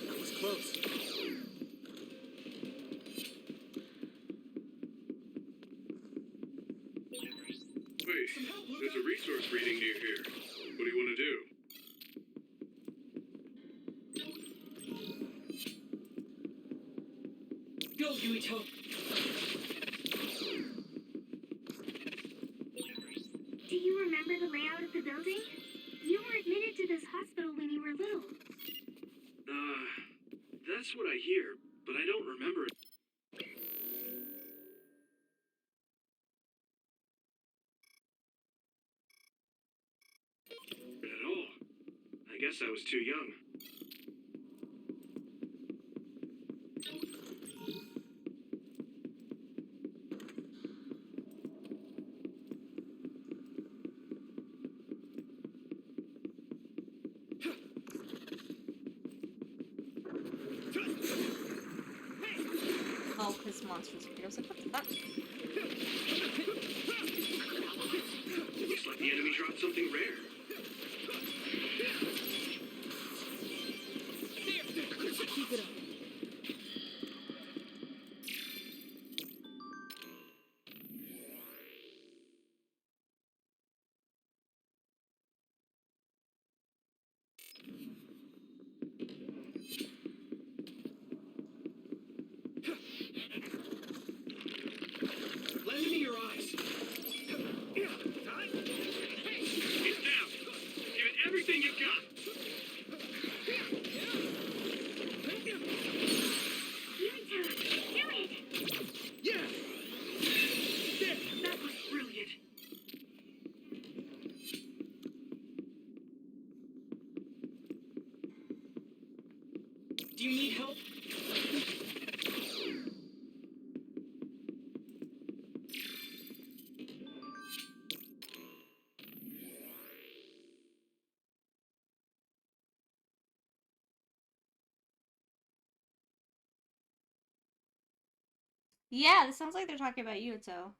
That was close. Wait, there's a resource reading near here. What do you want to do? Yuito. Do you remember the layout of the building? You were admitted to this hospital when you were little. That's what I hear, but I don't remember it. At all. I guess I was too young. Oh, because monsters appear. I was like, what the fuck? Looks like the enemy dropped something rare. Keep it up. Lend me your eyes. It's down. Give it everything you've got. Yuito, do it! Yeah. There. That was brilliant. Do you need help? Yeah, this sounds like they're talking about Yuto.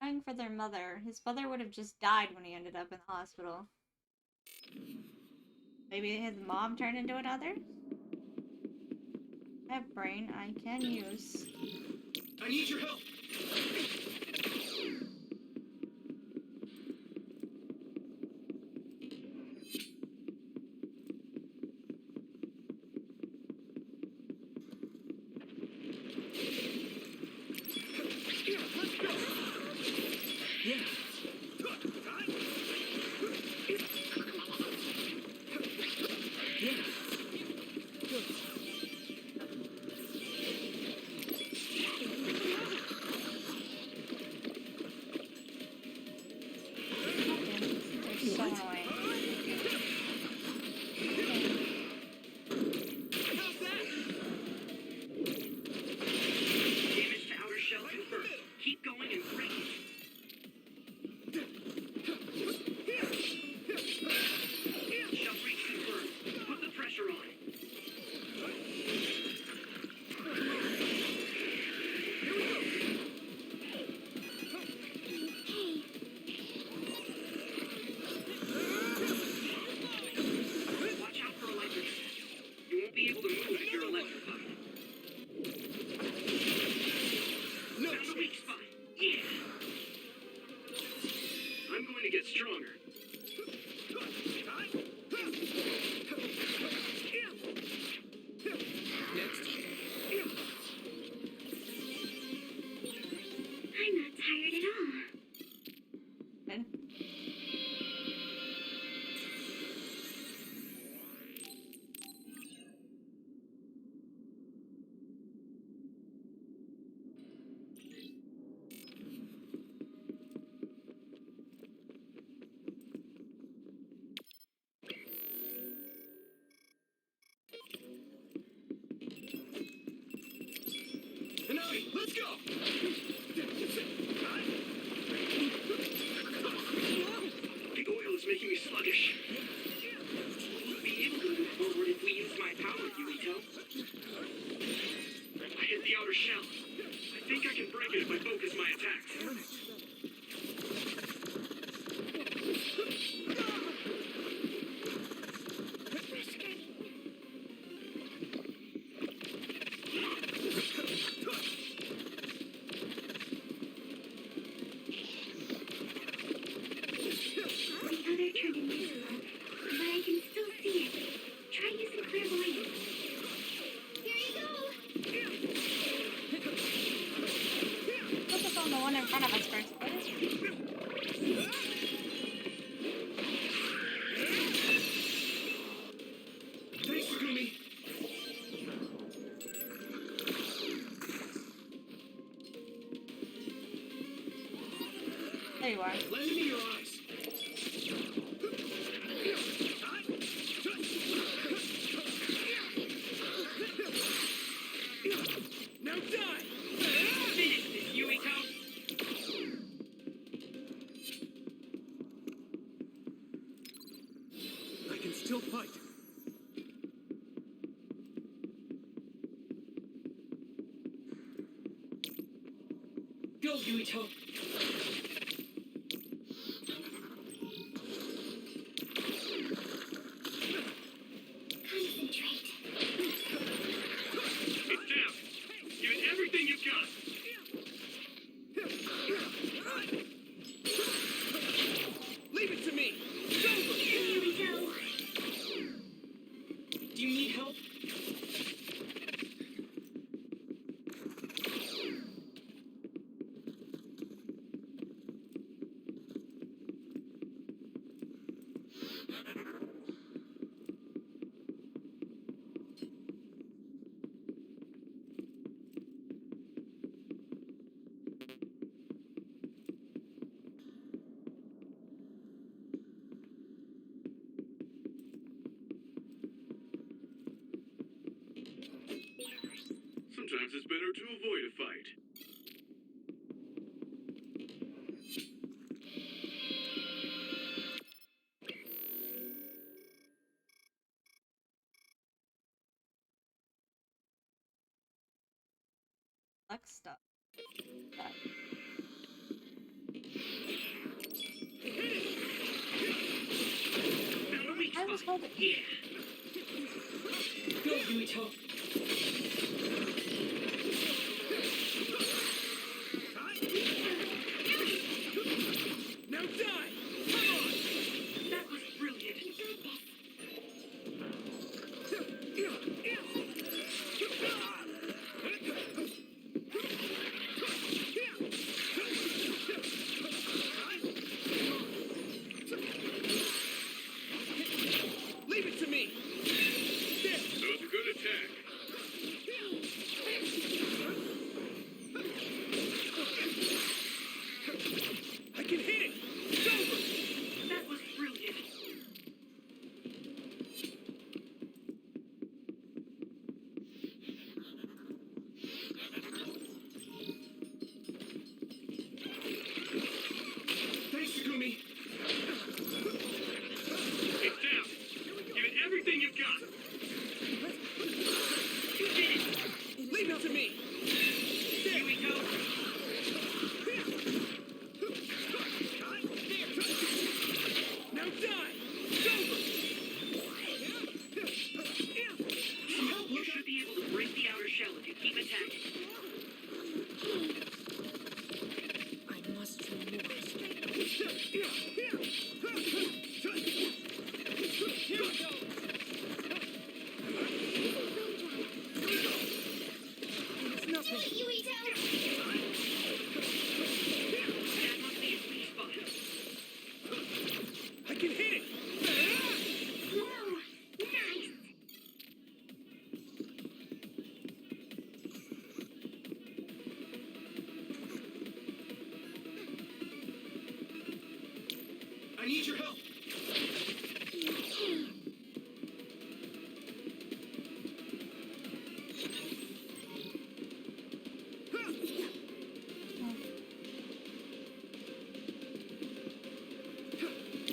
Crying for their mother. His mother would have just died when he ended up in the hospital. Maybe his mom turned into another? I have brain I can use. I need your help. Yeah. Yeah. Good. They're so annoying. Damage to outer shell confirmed. Keep going and break it. Shell breach confirmed. Put the pressure on. Watch out for electric. You won't be able to move if you're electrified. No. Found the weak spot. Yeah. I'm going to get stronger. Next. I'm not tired at all. Good. Hanami, let's go! The oil is making me sluggish. Won't be able to move forward if we use my power, Yuito. I hit the outer shell. I think I can break it if I focus my attacks. The other turned invisible, but I can still see it. Try using clairvoyance. Here you go! None of us first, please. Thanks, Gumi. There you are. Lend me your eyes. Now die! Finish this, Yuito! I can still fight. Go, Yuito! Concentrate. It's down! Give it everything you've got! Leave it to me! Here we go. Do you need help? Sometimes it's better to avoid a fight. Luck stuff. Found a weak I was spot. holding. Yeah! Go, Yuito! Now die! Come on! That was brilliant! Leave it to me! That was a good attack. I can hit it! It's over! That was brilliant! Thanks, Gumi. It's down! Give it everything you've got! Leave it to me! Yuito! Now die! It's over! You should be able to break the outer shell if you keep attacking. I must do more. It's nothing. Yuito. That must be its weak spot. I can hit it! Whoa. Nice. I need your help!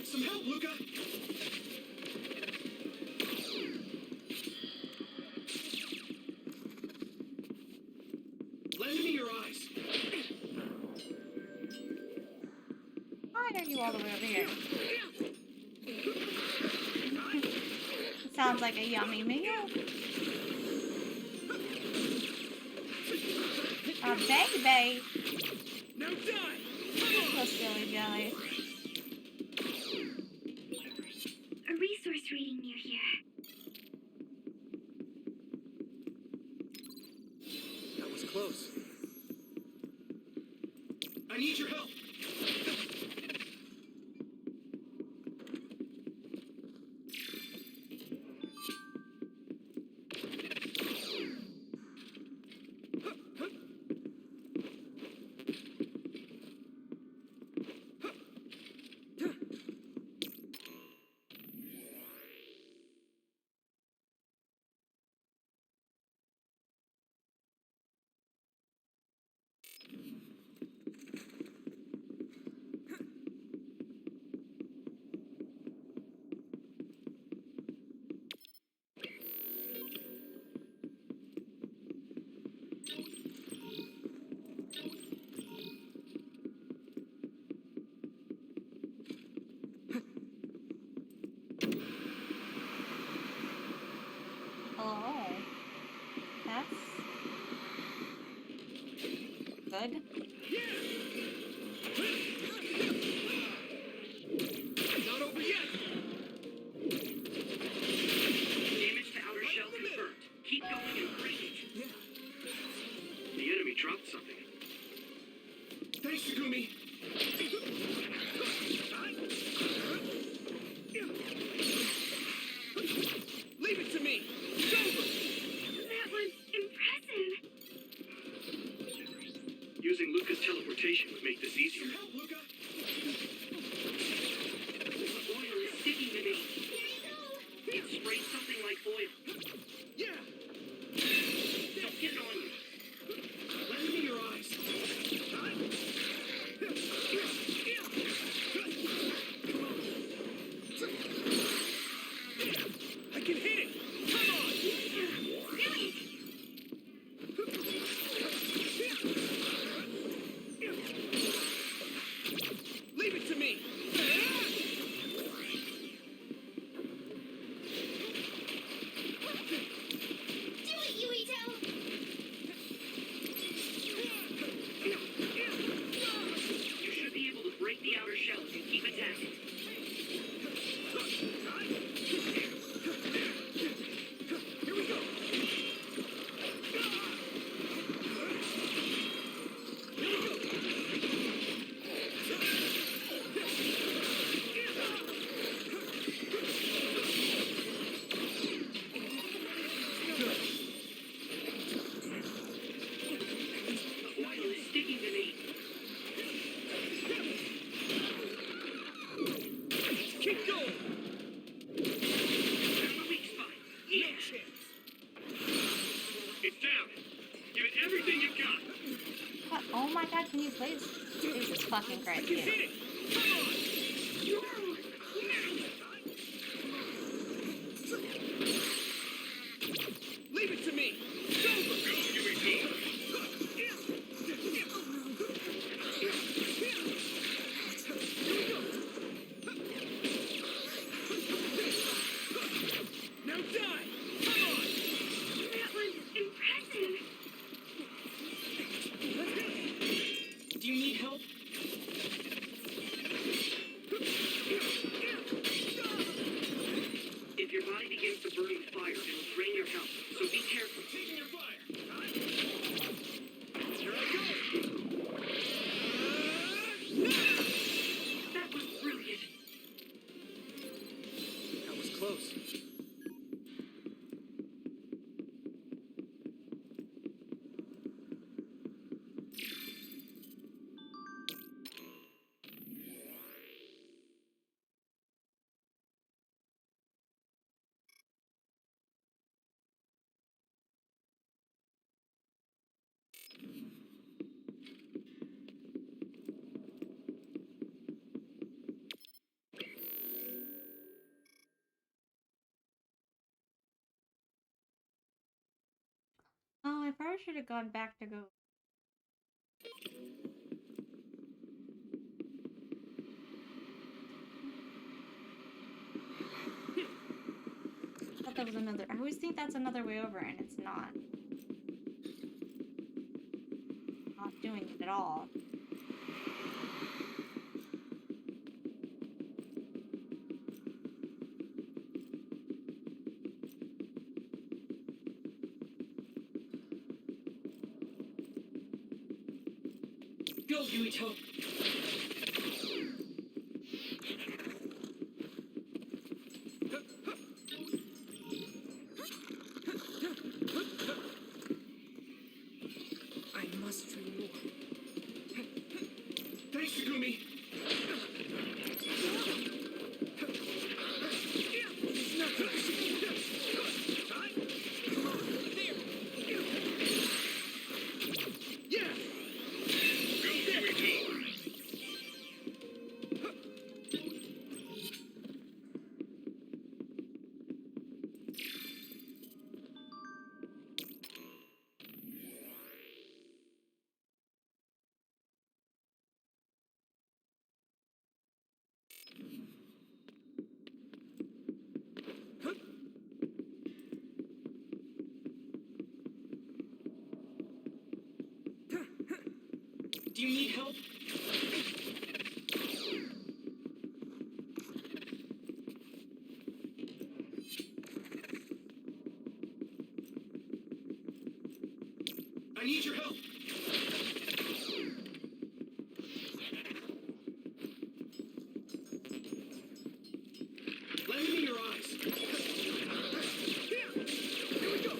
Some help, Luca! Lend me your eyes! Why are you all the way over here? Sounds like a yummy meal. A baby. Now die! Come on! So silly, Jelly. A resource reading near here. That was close. I need That's good. Not over yet! Damage to outer shell confirmed. Keep going and break it. Yeah. The enemy dropped something. Thanks, Takumi! Leave it to me! It's over! That was impressive. Using Luca's teleportation would make this easier. Help, Luca! The oil is sticking to me. It sprayed something like oil. Yeah! Don't get it on you. Let me see your eyes. I can hit it! Come on! Leave it to me! Do it, Yuito! You should be able to break the outer shell if you keep attacking. Here we go! The oil is sticking to me. Keep going! Found the weak spot. Yeah. No chance! It's down. Give it everything you've got. What? Oh my god, can you please? Jesus fucking I Christ, can dude. hit it! Come on! Leave it to me! It's over! Go, Yuito. Now die! Come on! That was impressive. Do you need help? If your body begins to burn with fire, it'll drain your health, so be careful. Taking your fire! Here I go! That was brilliant. That was close. Oh, I probably should have gone back to go. I thought that was another. I always think that's another way over, and it's not. Not doing it at all. Go, Yuito. I must do more. Thanks, Takumi! It's not Come on, there! Yeah! Go, Yuito. Do you need help? I need your help. Let me in your eyes. Here we go.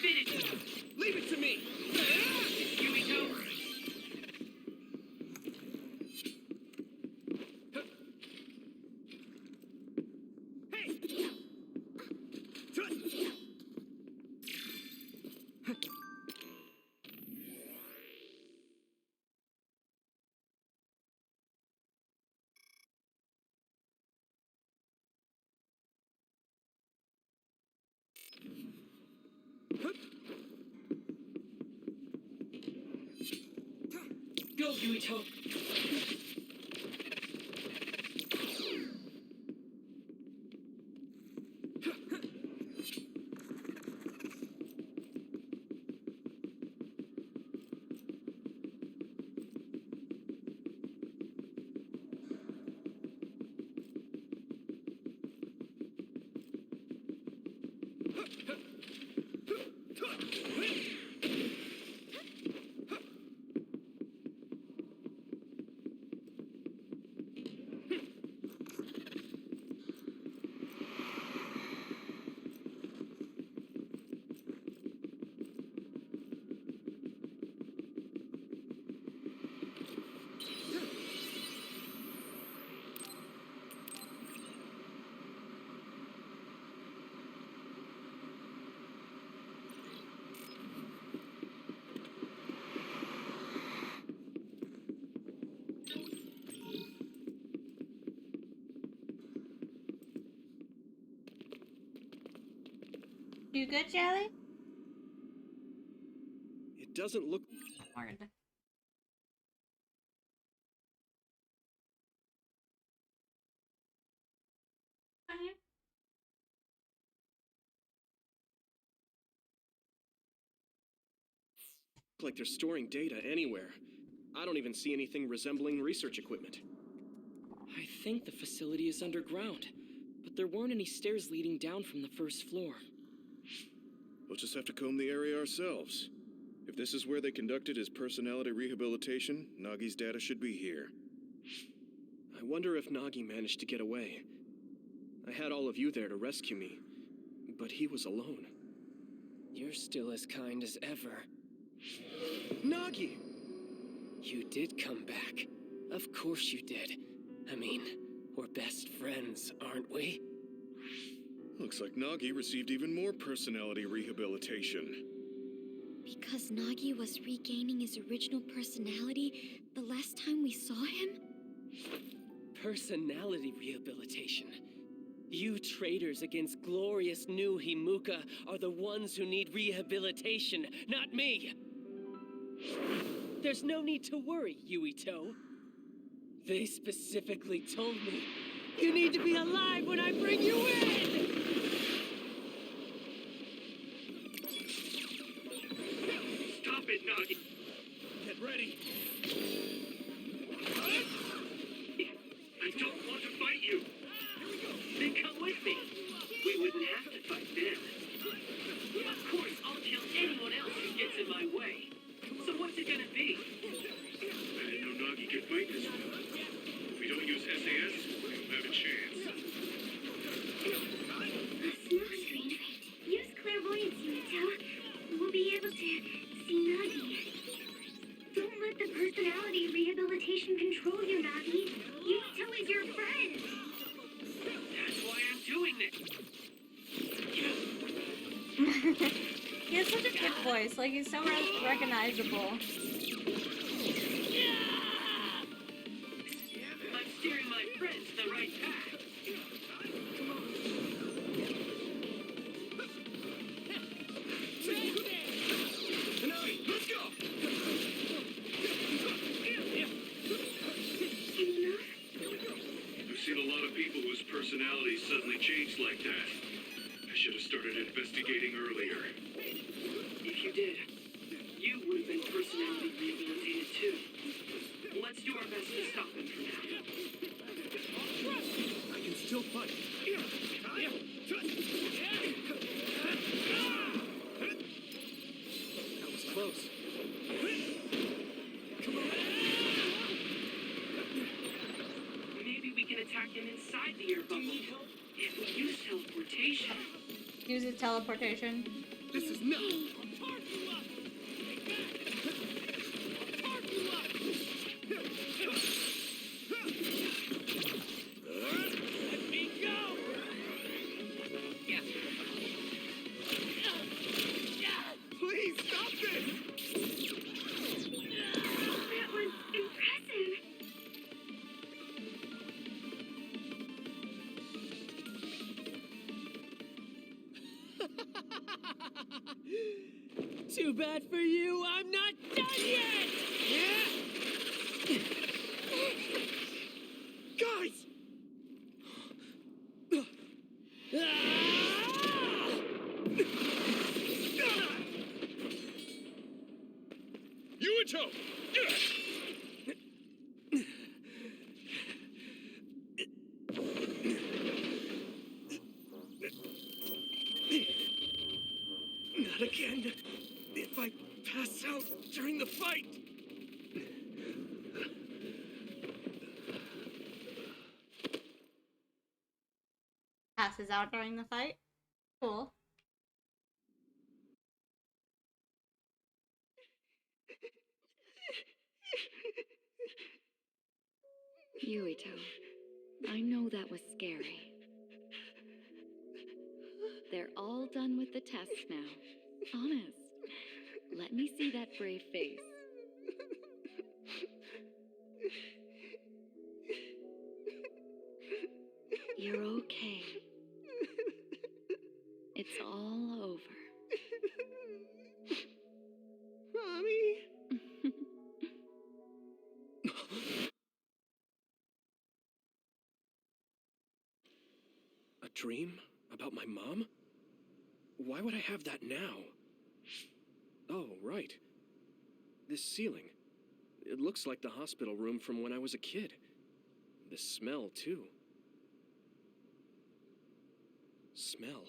Finish! Leave it to me. Here we go! Go, Yuito. You good, Jelly? It doesn't look. Hard. Like they're storing data anywhere. I don't even see anything resembling research equipment. I think the facility is underground, but there weren't any stairs leading down from the first floor. We'll just have to comb the area ourselves. If this is where they conducted his personality rehabilitation, Nagi's data should be here. I wonder if Nagi managed to get away. I had all of you there to rescue me, but he was alone. You're still as kind as ever. Nagi! You did come back. Of course you did. I mean, we're best friends, aren't we? Looks like Nagi received even more personality rehabilitation. Because Nagi was regaining his original personality the last time we saw him? Personality rehabilitation. You traitors against glorious new Himuka are the ones who need rehabilitation, not me! There's no need to worry, Yuito. They specifically told me you need to be alive when I bring you in! Stop it, Nagi! Get ready! I don't want to fight you! Then come with me! We wouldn't have to fight them. Of course, I'll kill anyone else who gets in my way. So what's it gonna be? I didn't know Nagi could fight this well. If we don't use SAS, we don't have a chance. A smoke screen. Use clairvoyance, Yuito. We'll be able to see Nagi. Don't let the personality rehabilitation control you, Nagi. Yuito is your friend. That's why I'm doing this. He has such a good voice, like he's so recognizable. I'm steering my friends the right path. Nagi, let's go! I've seen a lot of people whose personalities suddenly changed like that. I should have started investigating earlier. If you did, You would have been personality rehabilitated too. Let's do our best to stop him for now. I can still fight. That was close. Come on. Maybe we can attack him inside the air bubble. If we use teleportation. Uses teleportation. This is nuts. Let me go! Please stop this! That was impressive. Too bad for you, I'm not done yet! Guys! Yuito! Not again. If I pass out during the fight. Passes out during the fight. Cool. Yuito, I know that was scary. They're all done with the tests now. Honest. Let me see that brave face. You're okay. It's all over. Mommy! A dream? About my mom? Why would I have that now? Oh, right. This ceiling. It looks like the hospital room from when I was a kid. The smell, too. Smell?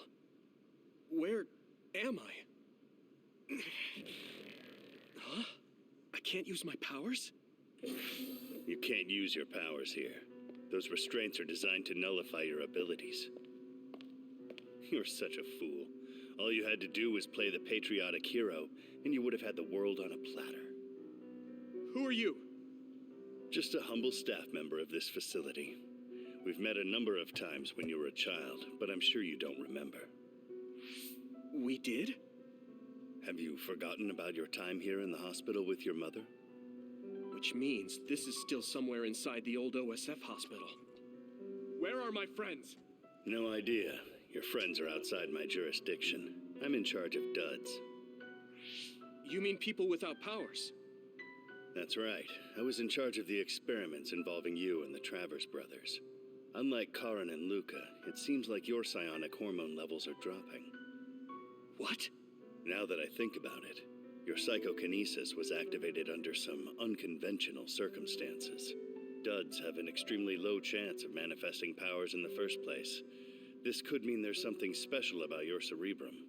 Where am I? Huh? I can't use my powers? You can't use your powers here. Those restraints are designed to nullify your abilities. You're such a fool. All you had to do was play the patriotic hero, and you would have had the world on a platter. Who are you? Just a humble staff member of this facility. We've met a number of times when you were a child, but I'm sure you don't remember. We did? Have you forgotten about your time here in the hospital with your mother? Which means this is still somewhere inside the old OSF hospital. Where are my friends? No idea. Your friends are outside my jurisdiction. I'm in charge of duds. You mean people without powers? That's right. I was in charge of the experiments involving you and the Travers brothers. Unlike Karin and Luca, it seems like your psionic hormone levels are dropping. What? Now that I think about it, your psychokinesis was activated under some unconventional circumstances. Duds have an extremely low chance of manifesting powers in the first place. This could mean there's something special about your cerebrum.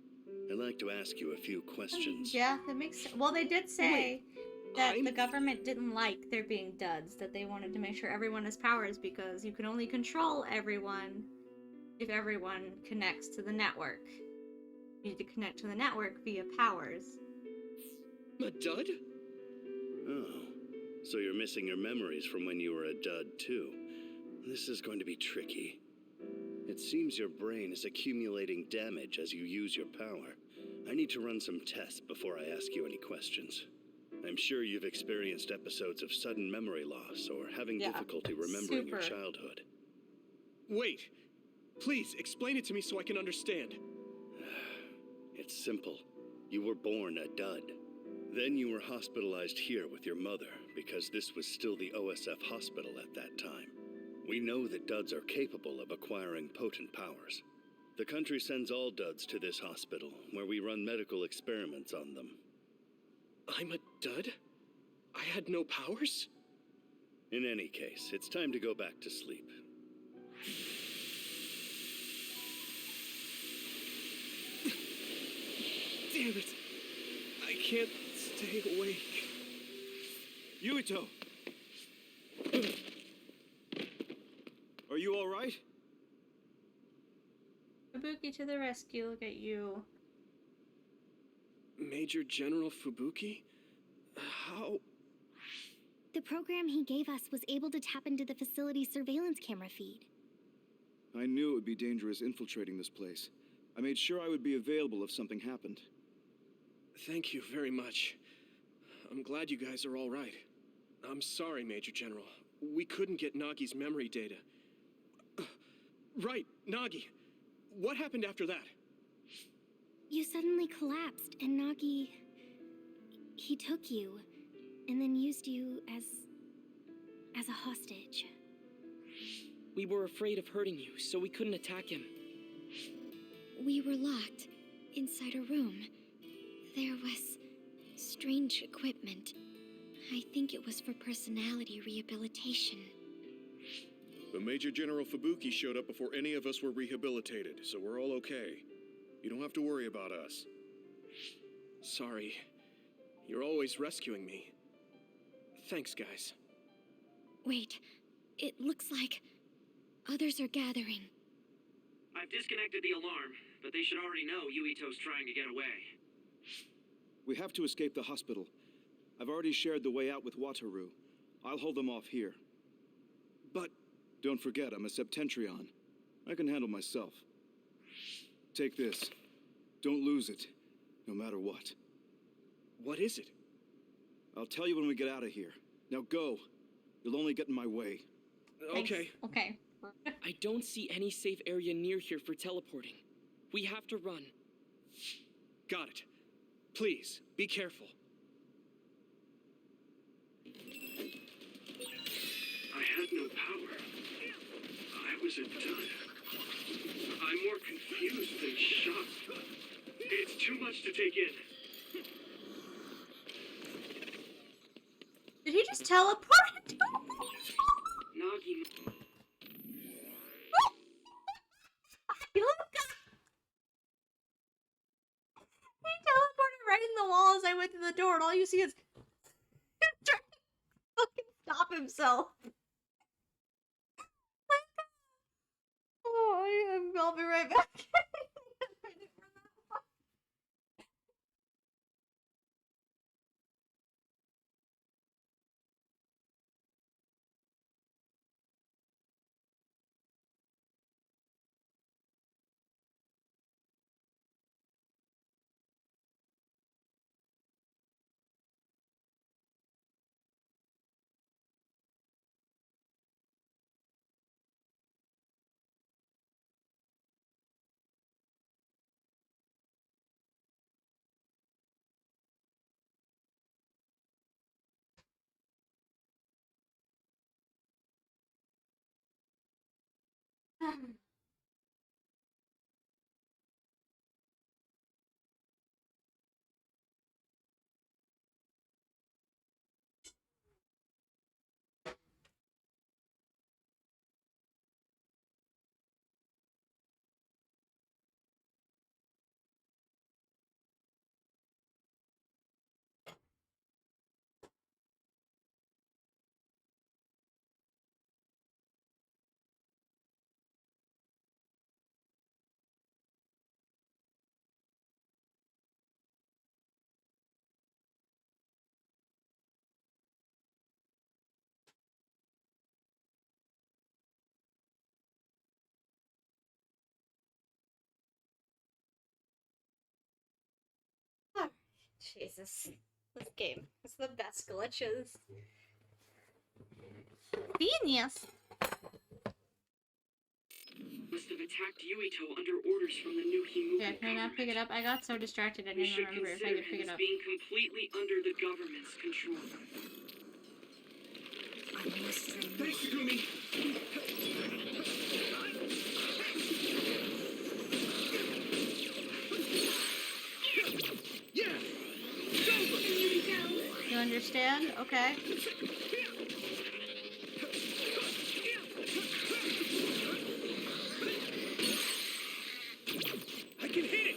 I'd like to ask you a few questions. Yeah, that makes sense. Well, they did say that the government didn't like there being duds, that they wanted to make sure everyone has powers because you can only control everyone if everyone connects to the network. You need to connect to the network via powers. A dud? Oh, so you're missing your memories from when you were a dud, too. This is going to be tricky. It seems your brain is accumulating damage as you use your power. I need to run some tests before I ask you any questions. I'm sure you've experienced episodes of sudden memory loss or having difficulty remembering your childhood. Wait. Please, explain it to me so I can understand. It's simple. You were born a dud. Then you were hospitalized here with your mother because this was still the OSF hospital at that time. We know that duds are capable of acquiring potent powers. The country sends all duds to this hospital, where we run medical experiments on them. I'm a dud? I had no powers? In any case, it's time to go back to sleep. Damn it! I can't stay awake. Yuito! Are you all right? Fubuki to the rescue, look at you. Major General Fubuki? How? The program he gave us was able to tap into the facility's surveillance camera feed. I knew it would be dangerous infiltrating this place. I made sure I would be available if something happened. Thank you very much. I'm glad you guys are all right. I'm sorry, Major General. We couldn't get Nagi's memory data. Right, Nagi. What happened after that? You suddenly collapsed, and Nagi... he took you, and then used you as a hostage. We were afraid of hurting you, so we couldn't attack him. We were locked inside a room. There was strange equipment. I think it was for personality rehabilitation. But Major General Fubuki showed up before any of us were rehabilitated, so we're all okay. You don't have to worry about us. Sorry. You're always rescuing me. Thanks, guys. Wait, it looks like others are gathering. I've disconnected the alarm, but they should already know Yuito's trying to get away. We have to escape the hospital. I've already shared the way out with Wataru. I'll hold them off here. But... Don't forget, I'm a Septentrion. I can handle myself. Take this. Don't lose it, no matter what. What is it? I'll tell you when we get out of here. Now go. You'll only get in my way. Thanks. Okay. Okay. I don't see any safe area near here for teleporting. We have to run. Got it. Please, be careful. I had no power. I was a dud. I'm more confused than shocked. It's too much to take in. Did he just teleport? Nagi... He teleported right in the wall as I went to the door, and all you see is him trying to fucking stop himself. Oh, I'll be right back. Jesus. This game is the best glitches. Genius! Must have attacked Yuito under orders from the new Himuka Yeah, can I not pick it up? I got so distracted I We didn't should remember if I consider could pick him it as up. being completely under the government's control. Thanks, Takumi! Yeah! Go! understand. Okay. I can hit it!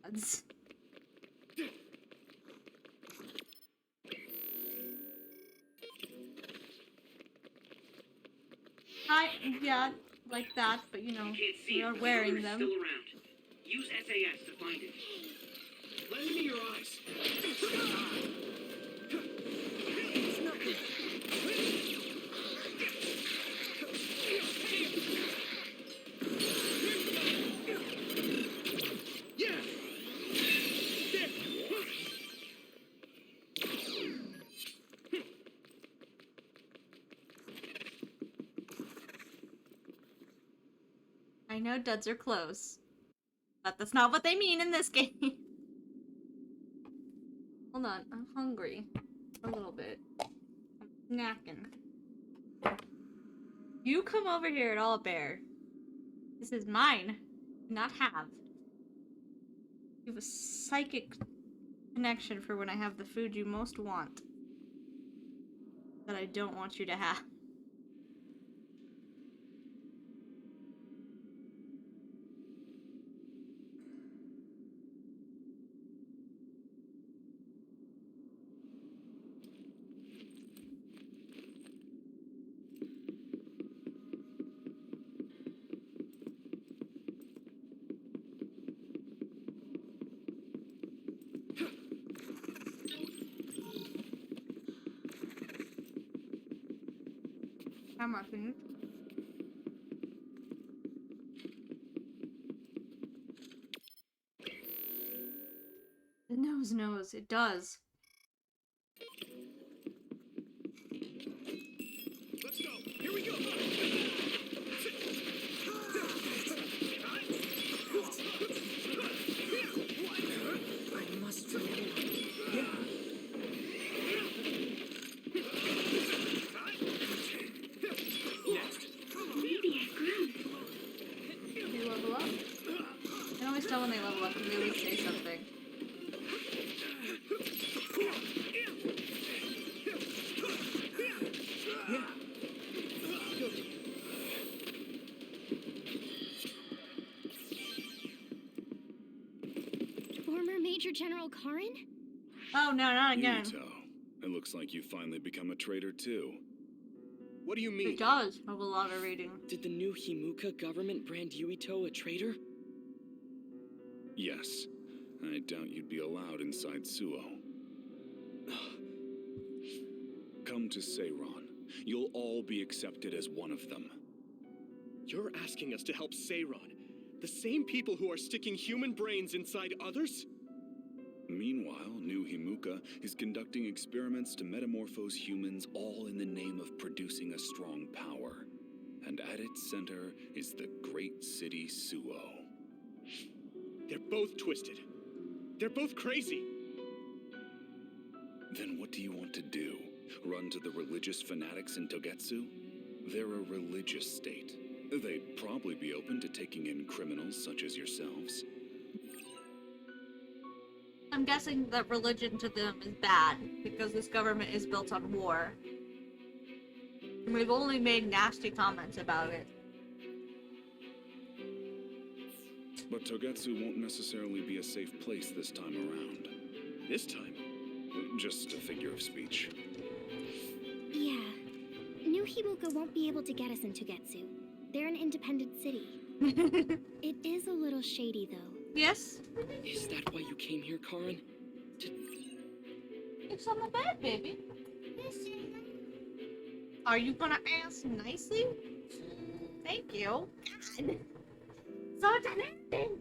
That's- Yeah, like that, but you know, Can't see we it, are but wearing the them. still around. Use SAS to find it. Lend me your eyes. It's nothing. Yeah. There. I know duds are close, but that's not what they mean in this game. Hold on, I'm hungry. A little bit. I'm snacking. You come over here at all, bear. This is mine. Not have. You have a psychic connection for when I have the food you most want. That I don't want you to have. Come on, can you? The nose knows. It does. Let's go. Here we go. I must remember. Yeah. Next. Maybe I've grown. They level up. I can always tell when they level up because they always say something. Former Major General Karin? Oh no, not again. Yuto, it looks like you finally become a traitor too. What do you mean? It does have a lot of reading. Did the new Himuka government brand Yuito a traitor? Yes. I doubt you'd be allowed inside Suo. Come to Seiron. You'll all be accepted as one of them. You're asking us to help Seiron, the same people who are sticking human brains inside others? Meanwhile, New Himuka is conducting experiments to metamorphose humans, all in the name of producing a strong power. And at its center is the great city Suo. They're both twisted. They're both crazy. Then what do you want to do? Run to the religious fanatics in Togetsu? They're a religious state. They'd probably be open to taking in criminals such as yourselves. I'm guessing that religion to them is bad because this government is built on war. And we've only made nasty comments about it. But Togetsu won't necessarily be a safe place this time around. This time? Just a figure of speech. Yeah. New Himuka won't be able to get us in Togetsu. They're an independent city. It is a little shady, though. Yes? Is that why you came here, Karin? It's on the bed, baby. Are you gonna ask nicely? Thank you. God. So demanding.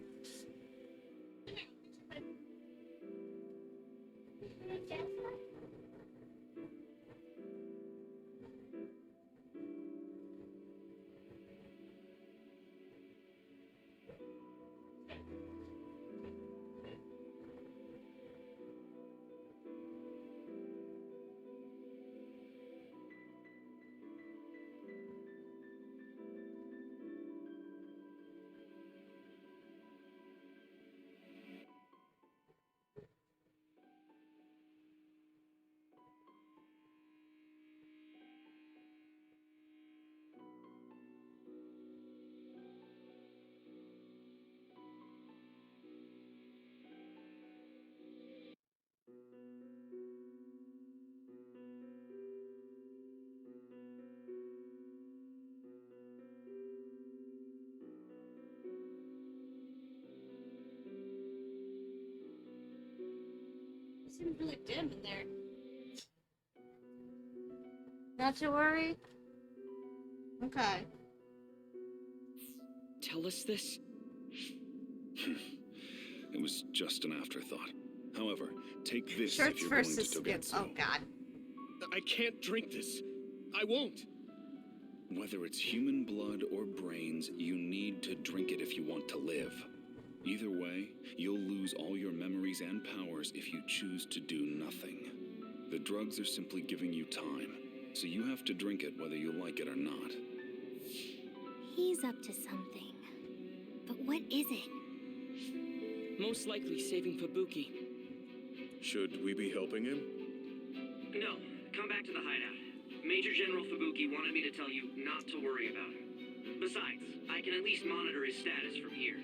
seems really dim in there. Not to worry. Okay. Tell us this? It was just an afterthought. However, take this Shirts if you're going to versus skins. Togetsu. Oh god. I can't drink this. I won't. Whether it's human blood or brains, you need to drink it if you want to live. Either way, you'll lose all your memories and powers if you choose to do nothing. The drugs are simply giving you time, so you have to drink it whether you like it or not. He's up to something. But what is it? Most likely saving Fubuki. Should we be helping him? No, come back to the hideout. Major General Fubuki wanted me to tell you not to worry about him. Besides, I can at least monitor his status from here.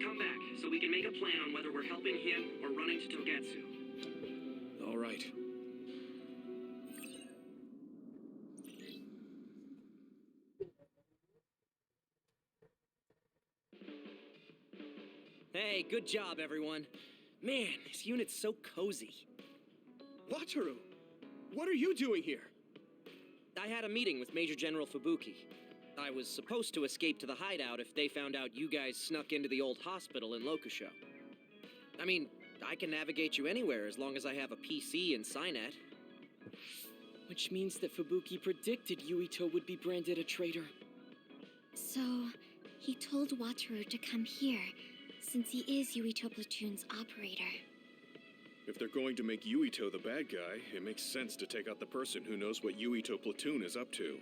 Come back, so we can make a plan on whether we're helping him or running to Togetsu. All right. Hey, good job, everyone. Man, this unit's so cozy. Wataru, what are you doing here? I had a meeting with Major General Fubuki. I was supposed to escape to the hideout if they found out you guys snuck into the old hospital in Lokusho. I mean, I can navigate you anywhere as long as I have a PC and Cynet. Which means that Fubuki predicted Yuito would be branded a traitor. So, he told Wataru to come here, since he is Yuito Platoon's operator. If they're going to make Yuito the bad guy, it makes sense to take out the person who knows what Yuito Platoon is up to.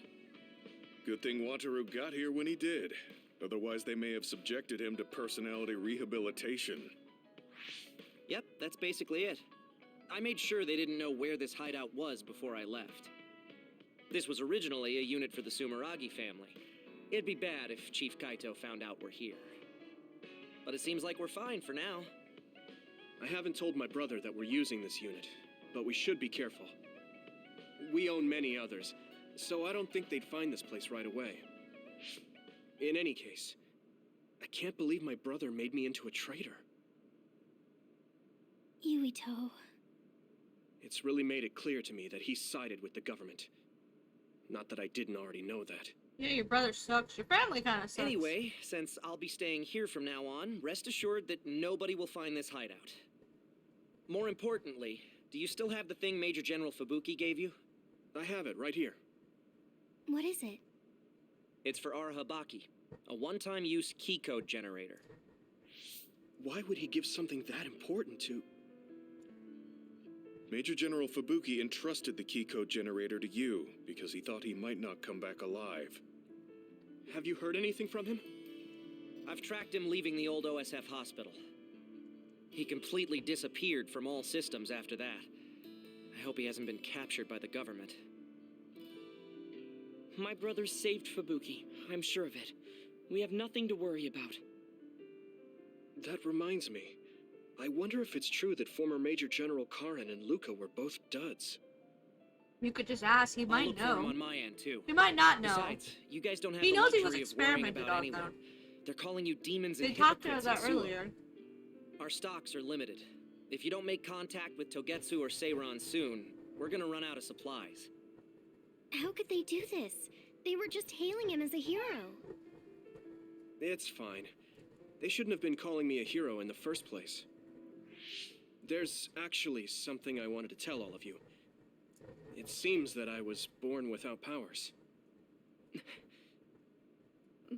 Good thing Wataru got here when he did. Otherwise, they may have subjected him to personality rehabilitation. Yep, that's basically it. I made sure they didn't know where this hideout was before I left. This was originally a unit for the Sumeragi family. It'd be bad if Chief Kaito found out we're here. But it seems like we're fine for now. I haven't told my brother that we're using this unit, but we should be careful. We own many others, so I don't think they'd find this place right away. In any case, I can't believe my brother made me into a traitor. Yuito. It's really made it clear to me that he sided with the government. Not that I didn't already know that. Yeah, your brother sucks. Your family kind of sucks. Anyway, since I'll be staying here from now on, rest assured that nobody will find this hideout. More importantly, do you still have the thing Major General Fubuki gave you? I have it right here. What is it? It's for Arahabaki, a one-time use key code generator. Why would he give something that important to... Major General Fubuki entrusted the key code generator to you because he thought he might not come back alive. Have you heard anything from him? I've tracked him leaving the old OSF hospital. He completely disappeared from all systems after that. I hope he hasn't been captured by the government. My brother saved Fubuki. I'm sure of it. We have nothing to worry about. That reminds me. I wonder if it's true that former Major General Karen and Luca were both duds. You could just ask. He I'll might look for know. him on my end too. He might not know. Besides, you guys don't have He the knows he luxury was of worrying experimented about on, anyone. though. They're calling you demons They and talked about hypocrites that in Suwa. earlier. Our stocks are limited. If you don't make contact with Togetsu or Seiran soon, we're gonna run out of supplies. How could they do this? They were just hailing him as a hero. It's fine. They shouldn't have been calling me a hero in the first place. There's actually something I wanted to tell all of you. It seems that I was born without powers.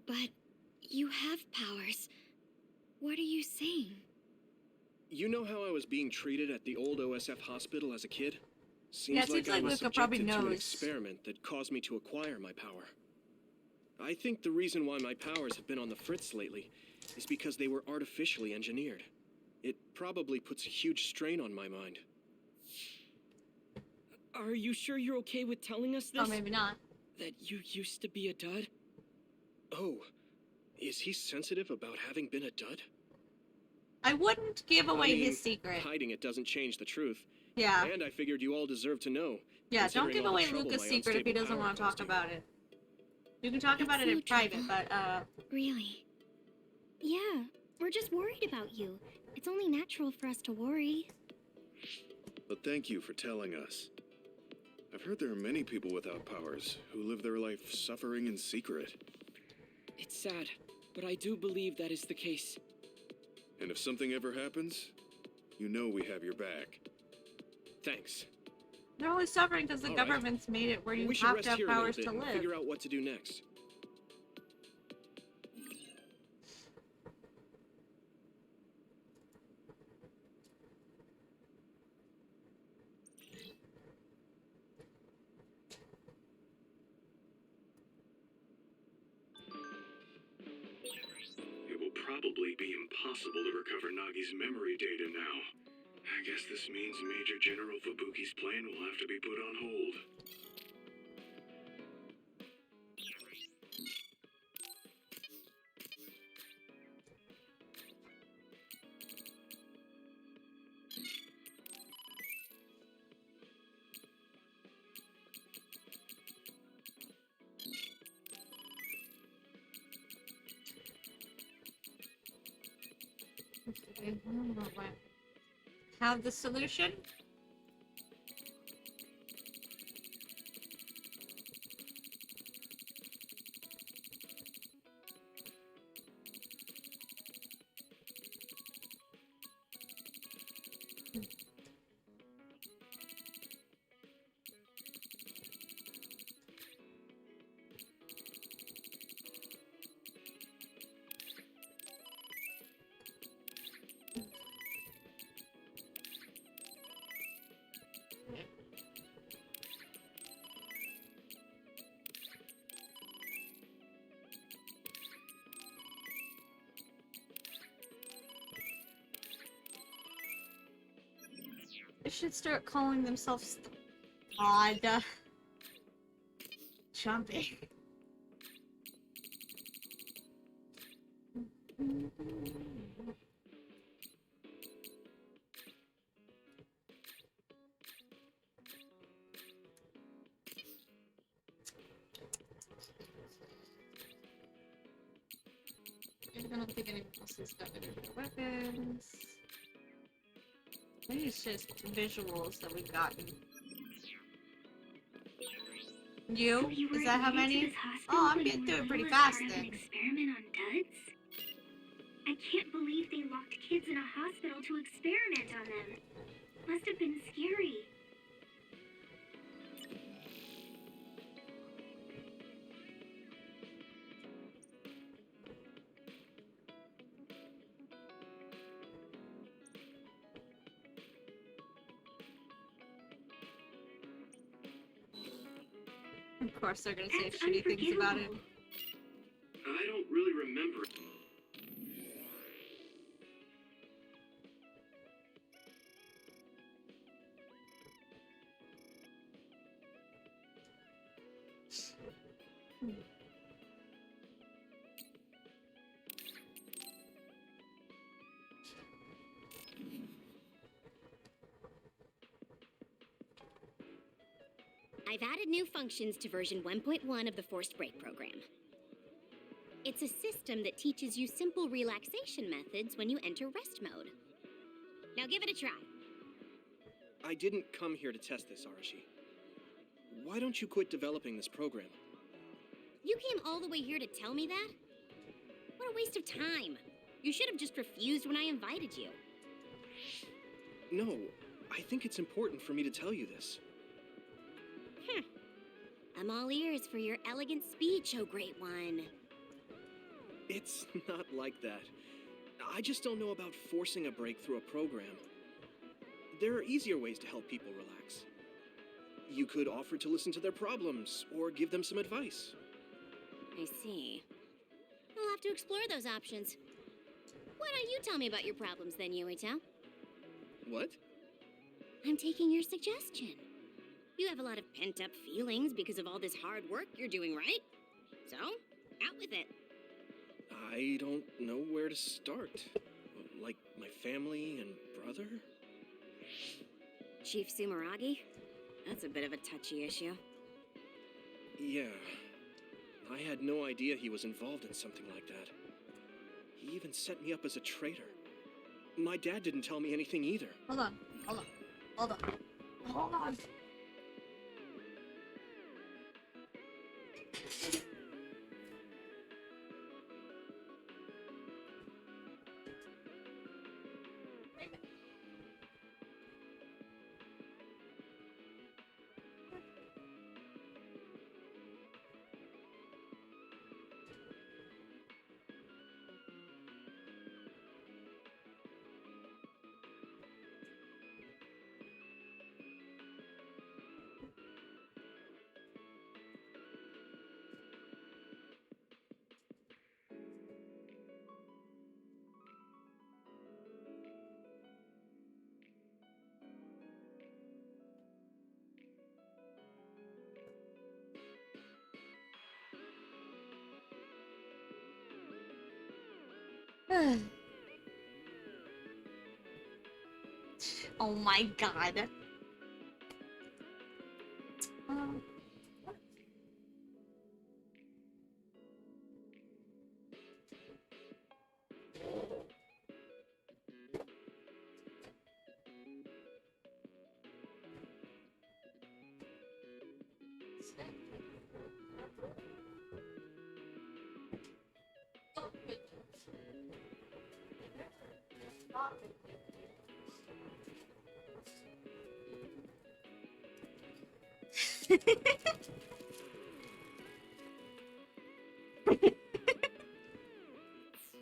But you have powers. What are you saying? You know how I was being treated at the old OSF hospital as a kid? Seems Yeah, it seems I like was Luca probably subjected to an knows. experiment that caused me to acquire my power. I think the reason why my powers have been on the fritz lately is because they were artificially engineered. It probably puts a huge strain on my mind. Are you sure you're okay with telling us this? Oh, maybe not. That you used to be a dud? Oh, is he sensitive about having been a dud? I wouldn't give away I mean, his secret. Hiding it doesn't change the truth. Yeah. And I figured you all deserve to know. Yeah, don't considering give all the away trouble Luca's my secret if he unstable doesn't power want to caused talk you. about it. You can talk about it in It's no private, trouble. but, Really? Yeah, we're just worried about you. It's only natural for us to worry. But thank you for telling us. I've heard there are many people without powers who live their life suffering in secret. It's sad, but I do believe that is the case. And if something ever happens, you know we have your back. Thanks. They're only suffering because the All right. government's made it where you We should have rest to have here a little powers bit to and live. figure out what to do next. It will probably be impossible to recover Nagi's memory data now. I guess this means Major General Fubuki's plan will have to be put on hold. Have the solution? They should start calling themselves odd. Jumping. I don't think anyone else has got any weapons. I think it's just visuals that we've gotten. You? So you were Is that how admitted to many? this hospital Oh, I'm when getting you through were it pretty little fast as part of then. an experiment on duds? I can't believe they locked kids in a hospital to experiment on them. Must have been scary. Of course they're gonna say That's shitty things about it. unforgivable. I don't really remember. I've added new functions to version 1.1 of the Forced Break program. It's a system that teaches you simple relaxation methods when you enter rest mode. Now give it a try. I didn't come here to test this, Arashi. Why don't you quit developing this program? You came all the way here to tell me that? What a waste of time. You should have just refused when I invited you. No, I think it's important for me to tell you this. I'm all ears for your elegant speech, oh great one. It's not like that. I just don't know about forcing a break through a program. There are easier ways to help people relax. You could offer to listen to their problems, or give them some advice. I see. I'll have to explore those options. Why don't you tell me about your problems then, Yuito? What? I'm taking your suggestion. You have a lot of pent-up feelings because of all this hard work you're doing, right? So, out with it. I don't know where to start. Like my family and brother? Chief Sumeragi? That's a bit of a touchy issue. Yeah. I had no idea he was involved in something like that. He even set me up as a traitor. My dad didn't tell me anything either. Hold on, hold on. Hold on. Hold on. Oh my god.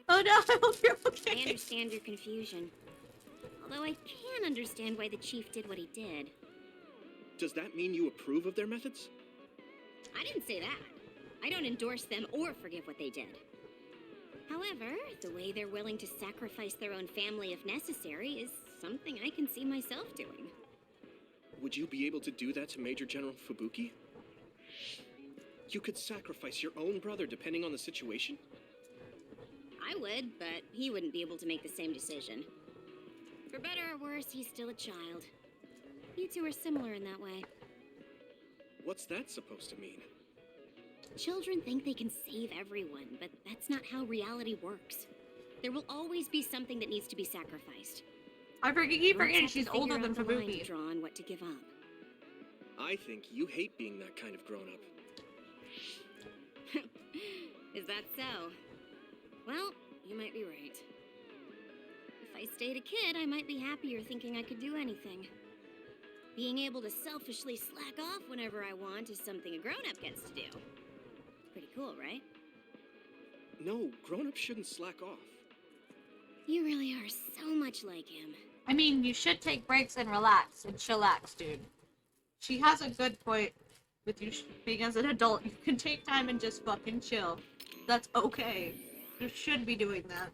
Oh no, I hope you're okay. I understand your confusion. Although I can understand why the chief did what he did. Does that mean you approve of their methods? I didn't say that. I don't endorse them or forgive what they did. However, the way they're willing to sacrifice their own family if necessary is something I can see myself doing. Would you be able to do that to Major General Fubuki? You could sacrifice your own brother depending on the situation? I would, but he wouldn't be able to make the same decision. For better or worse, he's still a child. You two are similar in that way. What's that supposed to mean? Children think they can save everyone, but that's not how reality works. There will always be something that needs to be sacrificed. I keep forgetting she's older than Fubuki. Draw on what to give up. I think you hate being that kind of grown-up. Is that so? Well, you might be right. If I stayed a kid, I might be happier thinking I could do anything. Being able to selfishly slack off whenever I want is something a grown-up gets to do. Pretty cool, right? No, grown-ups shouldn't slack off. You really are so much like him. I mean, you should take breaks and relax and chillax, dude. She has a good point with you being as an adult. You can take time and just fucking chill. That's okay. You should be doing that.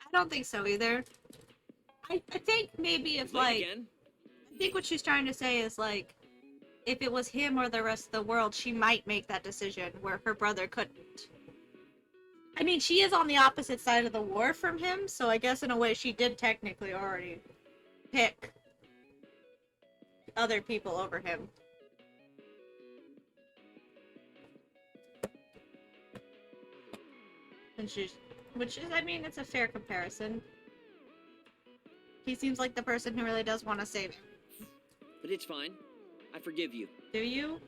I don't think so either. I think maybe if I think what she's trying to say is like, if it was him or the rest of the world, she might make that decision where her brother couldn't. I mean, she is on the opposite side of the war from him, so I guess in a way she did technically already pick other people over him. And which is, I mean, it's a fair comparison. He seems like the person who really does want to save him. But it's fine. I forgive you. Do you?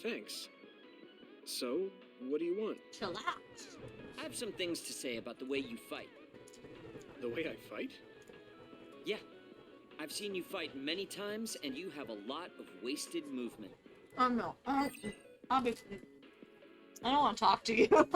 Thanks. So, what do you want? Chillax. I have some things to say about the way you fight. The way I fight? Yeah. I've seen you fight many times, and you have a lot of wasted movement. Oh no. Obviously. I don't want to talk to you.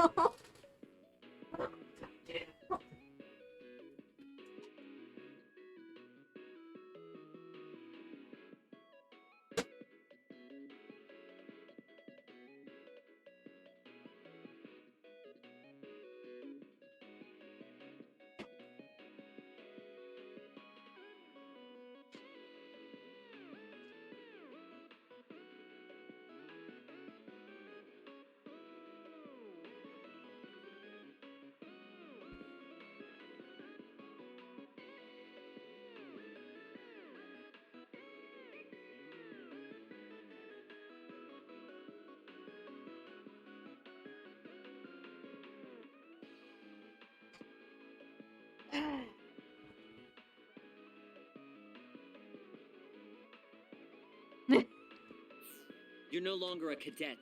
You're no longer a cadet.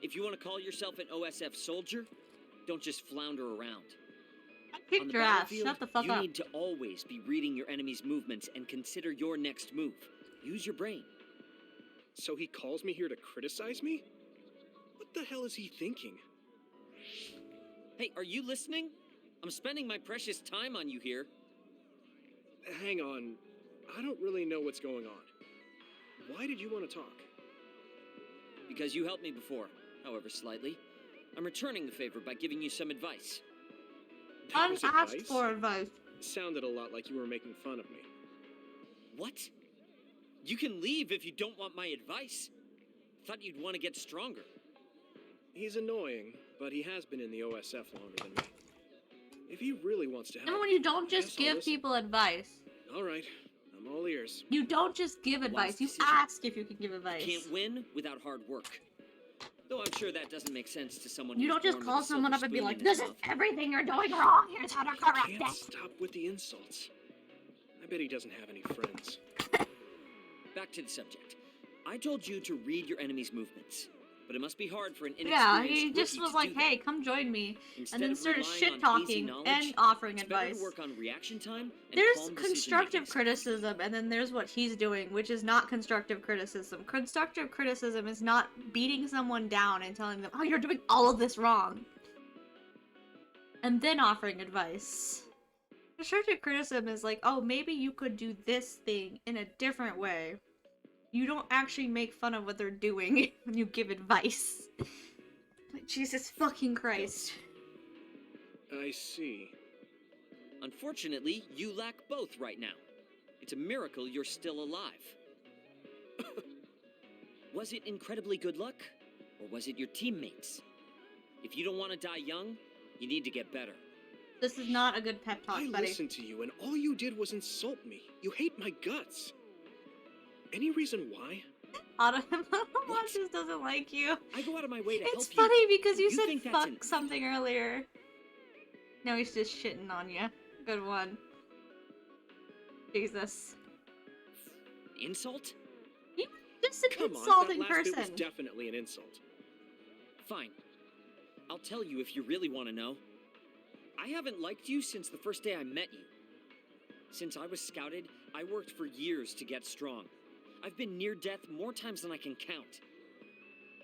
If you want to call yourself an OSF soldier, don't just flounder around. I On kicked the your ass. battlefield, Shut the fuck you up. need to always be reading your enemy's movements and consider your next move. Use your brain. So he calls me here to criticize me? What the hell is he thinking? Hey, are you listening? I'm spending my precious time on you here. Hang on. I don't really know what's going on. Why did you want to talk? Because you helped me before, however slightly. I'm returning the favor by giving you some advice. That was Unasked advice? for advice. Sounded a lot like you were making fun of me. What? You can leave if you don't want my advice. Thought you'd want to get stronger. He's annoying, but he has been in the OSF longer than me. If he really wants to help, And when you don't I just guess I'll give listen. people advice. All right, I'm all ears. You don't just give advice. You decision. ask if you can give advice. Can't win without hard work. Though I'm sure that doesn't make sense to someone You who's don't just born call with a someone silver up and be spoon like, in his "This is mouth. everything you're doing wrong. Here's how to correct Can't it." stop with the insults. I bet he doesn't have any friends. Back to the subject. I told you to read your enemy's movements, but it must be hard for an Yeah, inexperienced he just rookie was to like, do that. "Hey, come join me," Instead and then of started relying shit on easy talking knowledge, and offering it's better advice. to work on reaction time and There's calm constructive decision-making skills. criticism, and then there's what he's doing, which is not constructive criticism. Constructive criticism is not beating someone down and telling them, "Oh, you're doing all of this wrong," and then offering advice. Constructive criticism is like, "Oh, maybe you could do this thing in a different way." You don't actually make fun of what they're doing when you give advice. Like, Jesus fucking Christ. I see. Unfortunately, you lack both right now. It's a miracle you're still alive. Was it incredibly good luck? Or was it your teammates? If you don't want to die young, you need to get better. This is not a good pep talk, I buddy. listened to you, and all you did was insult me. You hate my guts. Any reason why? Autumn just doesn't like you. I go out of my way to It's help you. funny because you said think that's fuck an something earlier. No, he's just shitting on you. Good one. Jesus. insult? He's just an Come on, insulting that last bit was person. definitely an insult. Fine. I'll tell you if you really want to know. I haven't liked you since the first day I met you. Since I was scouted, I worked for years to get strong. I've been near death more times than I can count.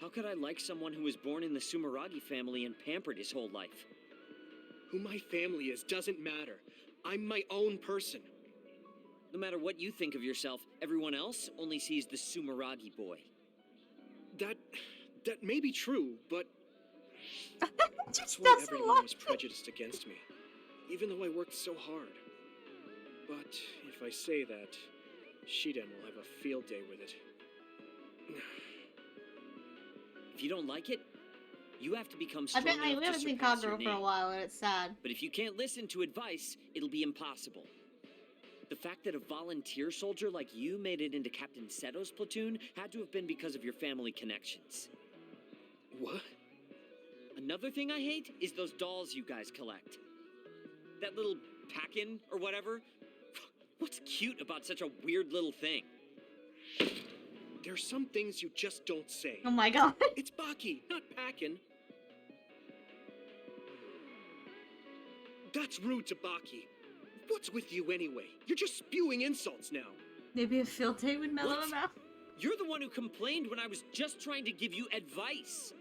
How could I like someone who was born in the Sumeragi family and pampered his whole life? Who my family is doesn't matter. I'm my own person. No matter what you think of yourself, everyone else only sees the Sumeragi boy. That may be true, but Just that's why doesn't everyone like was prejudiced against me, even though I worked so hard. But if I say that, Shiden will have a field day with it. If you don't like it, you have to become I strong bet enough we to haven't seen surpass your Kagura for a name. while and it's sad. But if you can't listen to advice, it'll be impossible. The fact that a volunteer soldier like you made it into Captain Seto's platoon had to have been because of your family connections. What? Another thing I hate is those dolls you guys collect. That little pack-in or whatever. What's cute about such a weird little thing? There's some things you just don't say. Oh my god. It's Baki, not Packin. That's rude to Baki. What's with you anyway? You're just spewing insults now. Maybe a field day would mellow What? him out. You're the one who complained when I was just trying to give you advice.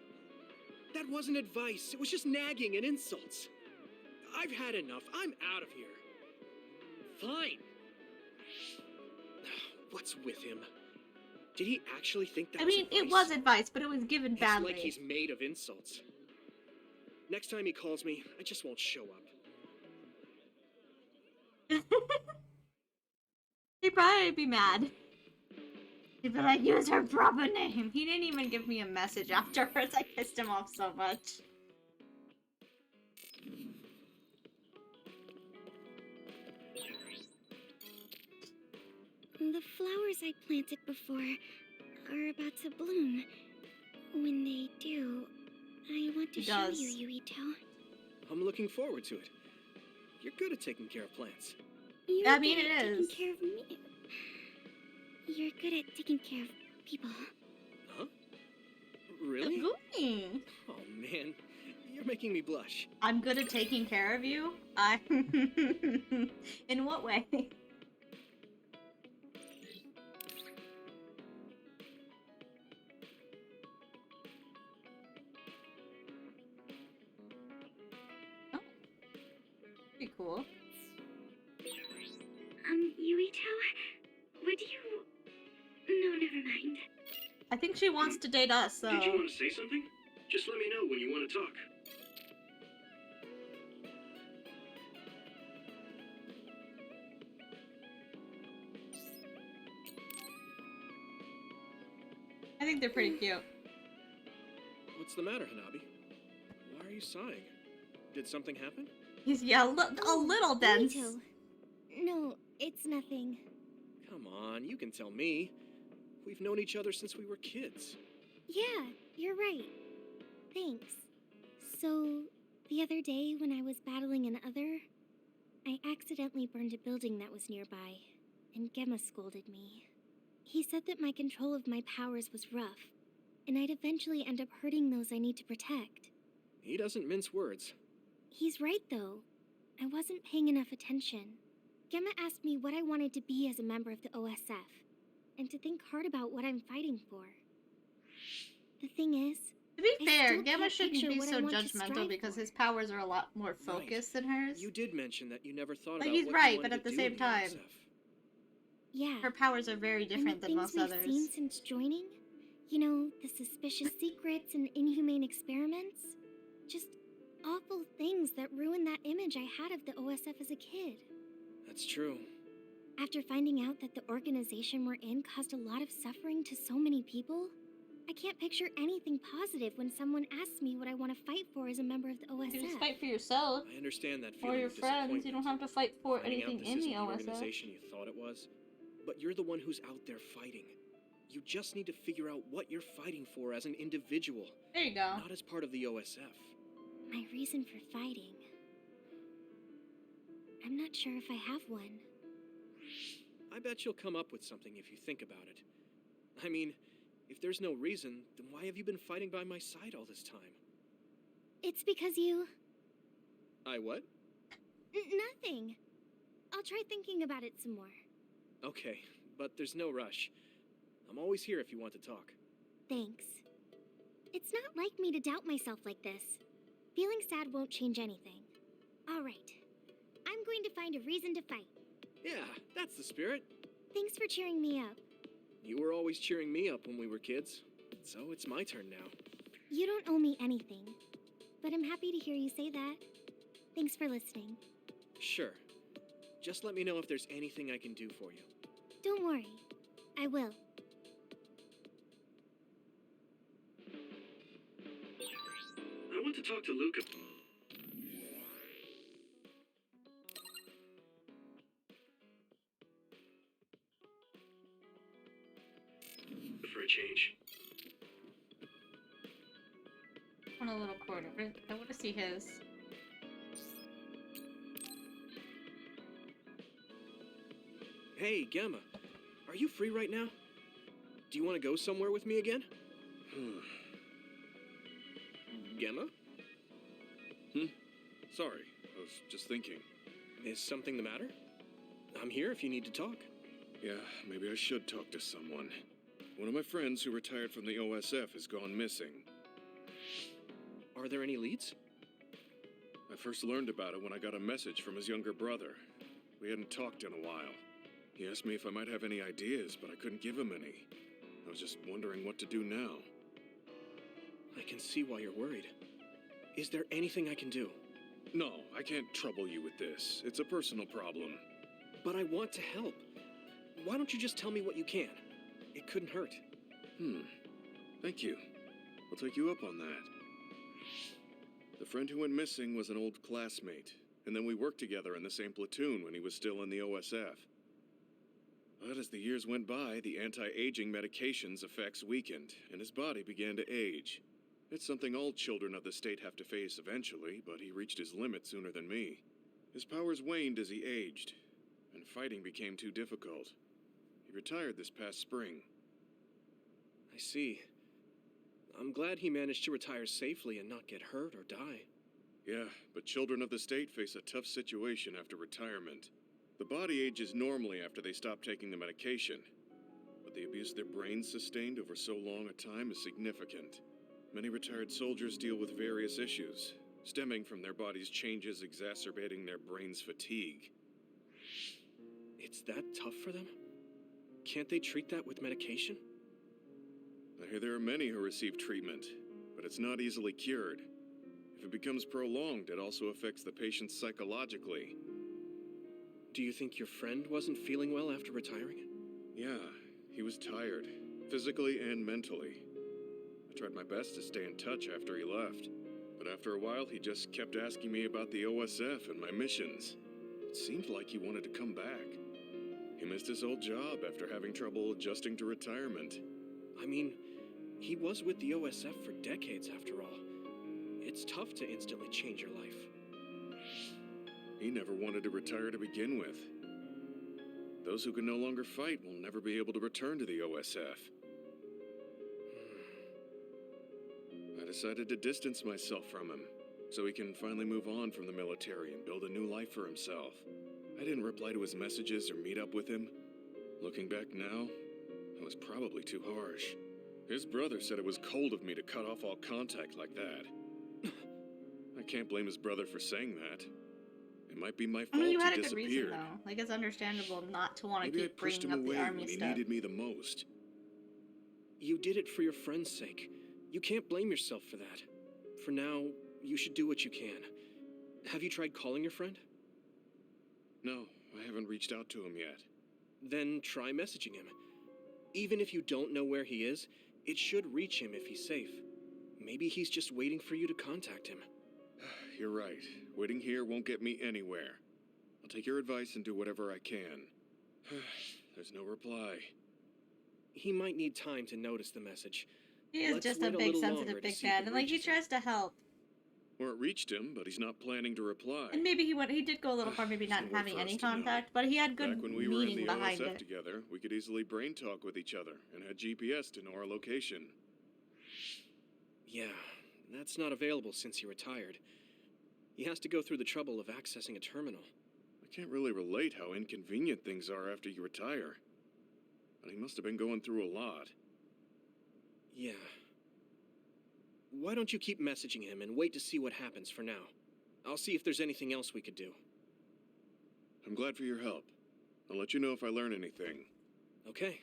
That wasn't advice. It was just nagging and insults. I've had enough. I'm out of here. Fine. What's with him? Did he actually think that I was mean, advice? it was advice, but it was given It's badly. like he's made of insults. Next time he calls me, I just won't show up. He'd probably be mad. He'd be like, use her proper name. He didn't even give me a message afterwards. I pissed him off so much. The flowers I planted before are about to bloom. When they do, I want to It show does. you, Yuito. I'm looking forward to it. You're good at taking care of plants. You're I mean, good it at is. taking care of me. You're good at taking care of people. Huh? Really? Ooh. Oh man, you're making me blush. I'm good at taking care of you? In what way? Oh. Pretty cool. Yuito, would you... No, never mind. I think she wants to date us, so... Did you want to say something? Just let me know when you want to talk. I think they're pretty cute. What's the matter, Hanabi? Why are you sighing? Did something happen? He's, yeah, a little dense. Yuito. No, it's nothing. Come on, you can tell me. We've known each other since we were kids. Yeah, you're right. Thanks. So, the other day when I was battling an other, I accidentally burned a building that was nearby, and Gemma scolded me. He said that my control of my powers was rough, and I'd eventually end up hurting those I need to protect. He doesn't mince words. He's right, though. I wasn't paying enough attention. Gemma asked me what I wanted to be as a member of the OSF, and to think hard about what I'm fighting for. The thing is, To be I fair, still Gamma can't shouldn't picture be what I so want to judgmental strive because for. his powers are a lot more focused than hers. You did mention that you never thought But about he's what right, you but wanted at the to do same in time, OSF. yeah. her powers are very different and the than things most we've others. seen since joining, you know, the suspicious secrets and inhumane experiments, just awful things that ruined that image I had of the OSF as a kid. That's true. After finding out that the organization we're in caused a lot of suffering to so many people, I can't picture anything positive when someone asks me what I want to fight for as a member of the OSF. You just fight for yourself I understand that or feeling your of friends. You don't have to fight for finding out anything this in isn't the the OSF. organization you thought it was. But you're the one who's out there fighting. You just need to figure out what you're fighting for as an individual. There you go. Not as part of the OSF. My reason for fighting. I'm not sure if I have one. I bet you'll come up with something if you think about it. I mean, if there's no reason, then why have you been fighting by my side all this time? It's because you... I what? Nothing. I'll try thinking about it some more. Okay, but there's no rush. I'm always here if you want to talk. Thanks. It's not like me to doubt myself like this. Feeling sad won't change anything. All right. I'm going to find a reason to fight. Yeah, that's the spirit. Thanks for cheering me up. You were always cheering me up when we were kids, so it's my turn now. You don't owe me anything, but I'm happy to hear you say that. Thanks for listening. Sure. Just let me know if there's anything I can do for you. Don't worry. I will. I want to talk to Luca. For a change. On a little corner. I want to see his. Hey, Gamma. Are you free right now? Do you want to go somewhere with me again? Gamma? Sorry, I was just thinking. Is something the matter? I'm here if you need to talk. Yeah, maybe I should talk to someone. One of my friends who retired from the OSF has gone missing. Are there any leads? I first learned about it when I got a message from his younger brother. We hadn't talked in a while. He asked me if I might have any ideas, but I couldn't give him any. I was just wondering what to do now. I can see why you're worried. Is there anything I can do? No, I can't trouble you with this. It's a personal problem. But I want to help. Why don't you just tell me what you can? It couldn't hurt. Thank you. I'll take you up on that. The friend who went missing was an old classmate, and then we worked together in the same platoon when he was still in the OSF. But as the years went by, the anti-aging medication's effects weakened, and his body began to age. It's something all children of the state have to face eventually, but he reached his limit sooner than me. His powers waned as he aged, and fighting became too difficult. He retired this past spring. I see. I'm glad he managed to retire safely and not get hurt or die. Yeah, but children of the state face a tough situation after retirement. The body ages normally after they stop taking the medication, but the abuse their brains sustained over so long a time is significant. Many retired soldiers deal with various issues, stemming from their body's changes exacerbating their brain's fatigue. It's that tough for them? Can't they treat that with medication? I hear there are many who receive treatment, but it's not easily cured. If it becomes prolonged, it also affects the patient psychologically. Do you think your friend wasn't feeling well after retiring? Yeah, he was tired, physically and mentally. I tried my best to stay in touch after he left, but after a while he just kept asking me about the OSF and my missions. It seemed like he wanted to come back. He missed his old job after having trouble adjusting to retirement. I mean, he was with the OSF for decades after all. It's tough to instantly change your life. He never wanted to retire to begin with. Those who can no longer fight will never be able to return to the OSF. I decided to distance myself from him, so he can finally move on from the military and build a new life for himself. I didn't reply to his messages or meet up with him. Looking back now, I was probably too harsh. His brother said it was cold of me to cut off all contact like that. I can't blame his brother for saying that. It might be my fault I mean, you had he a good reason, disappeared. though. Like, it's understandable not to want to Maybe I keep pushed bringing him up the away army when he stuff. needed me the most. You did it for your friend's sake. You can't blame yourself for that. For now, you should do what you can. Have you tried calling your friend? No, I haven't reached out to him yet. Then try messaging him. Even if you don't know where he is, it should reach him if he's safe. Maybe he's just waiting for you to contact him. You're right. Waiting here won't get me anywhere. I'll take your advice and do whatever I can. There's no reply. He might need time to notice the message. He is Let's just a wait a big, little sensitive longer to big see if man, it and like he reaches him. tries to help. Or it reached him, but he's not planning to reply. And maybe he did go a little far, maybe There's not no way having for us any to know. contact, but he had good Back when we were in meaning the behind OSF it. together, we could easily brain talk with each other and had GPS to know our location. Yeah, that's not available since he retired. He has to go through the trouble of accessing a terminal. I can't really relate how inconvenient things are after you retire. But he must have been going through a lot. Yeah. Why don't you keep messaging him and wait to see what happens for now? I'll see if there's anything else we could do. I'm glad for your help. I'll let you know if I learn anything. Okay.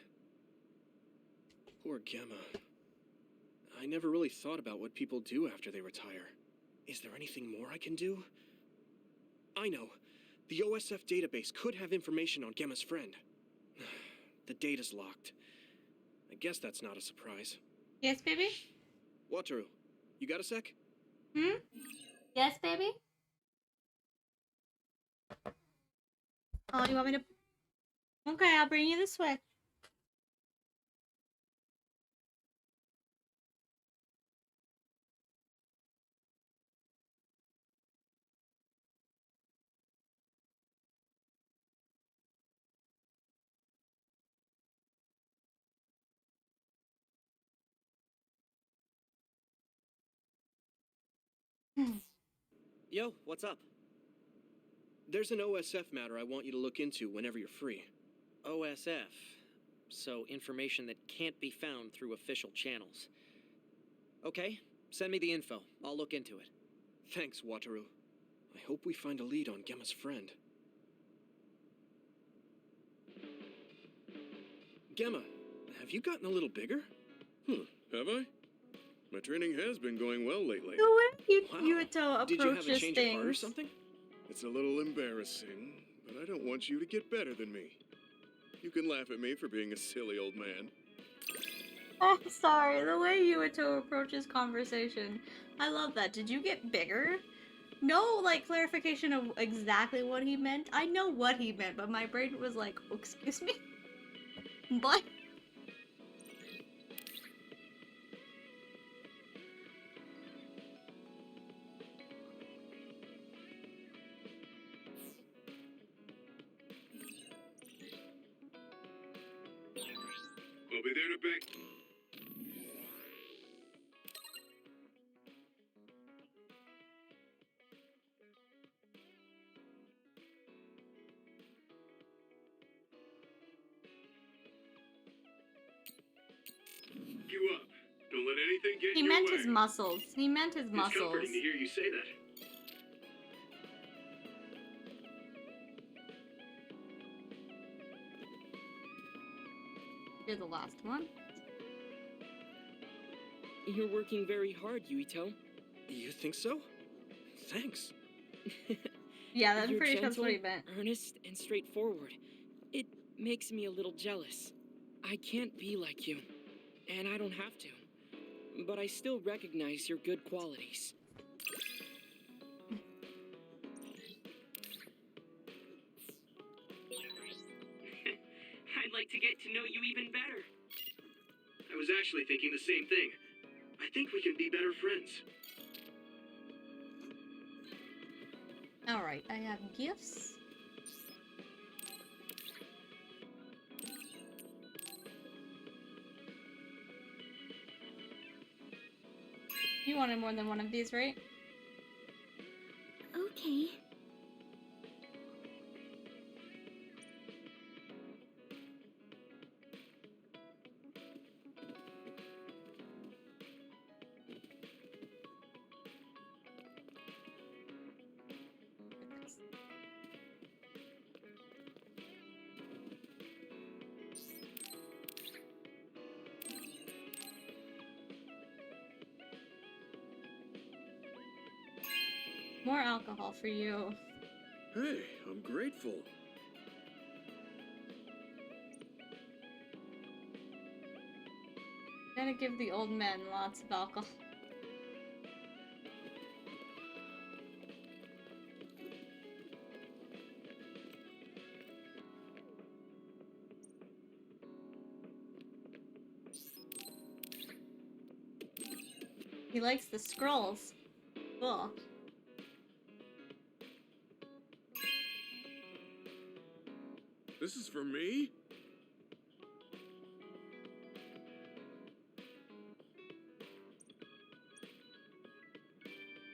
Poor Gemma. I never really thought about what people do after they retire. Is there anything more I can do? I know. The OSF database could have information on Gemma's friend. The data's locked. I guess that's not a surprise. Yes, baby? Wataru, you got a sec? Hmm? Yes, baby? Oh, you want me to... Okay, I'll bring you the Switch. Yo, what's up? There's an OSF matter I want you to look into whenever you're free. OSF. So information that can't be found through official channels. Okay, send me the info. I'll look into it. Thanks, Wataru. I hope we find a lead on Gemma's friend. Gemma, have you gotten a little bigger? Have I? My training has been going well lately. The way Wow. Yuito Did you have a approaches change of heart or things. something? It's a little embarrassing, but I don't want you to get better than me. You can laugh at me for being a silly old man. I'm sorry, the way Yuito approaches conversation. I love that. Did you get bigger? No, like, clarification of exactly what he meant. I know what he meant, but my brain was like, oh, excuse me? What? I'll be there to beg. you up. Don't let anything get He in your meant way. his muscles. He meant his It's muscles. comforting to hear you say that. You're the last one. You're working very hard, Yuito. You think so? Thanks. Yeah, I'm You're pretty sure that's what he gentle, meant. earnest, and straightforward. It makes me a little jealous. I can't be like you, and I don't have to. But I still recognize your good qualities. I'd like to get to know you even better. I was actually thinking the same thing. I think we can be better friends. Alright, I have gifts. You wanted more than one of these, right? Okay. More alcohol for you. Hey, I'm grateful. Gotta give the old men lots of alcohol. He likes the scrolls. Cool. This is for me?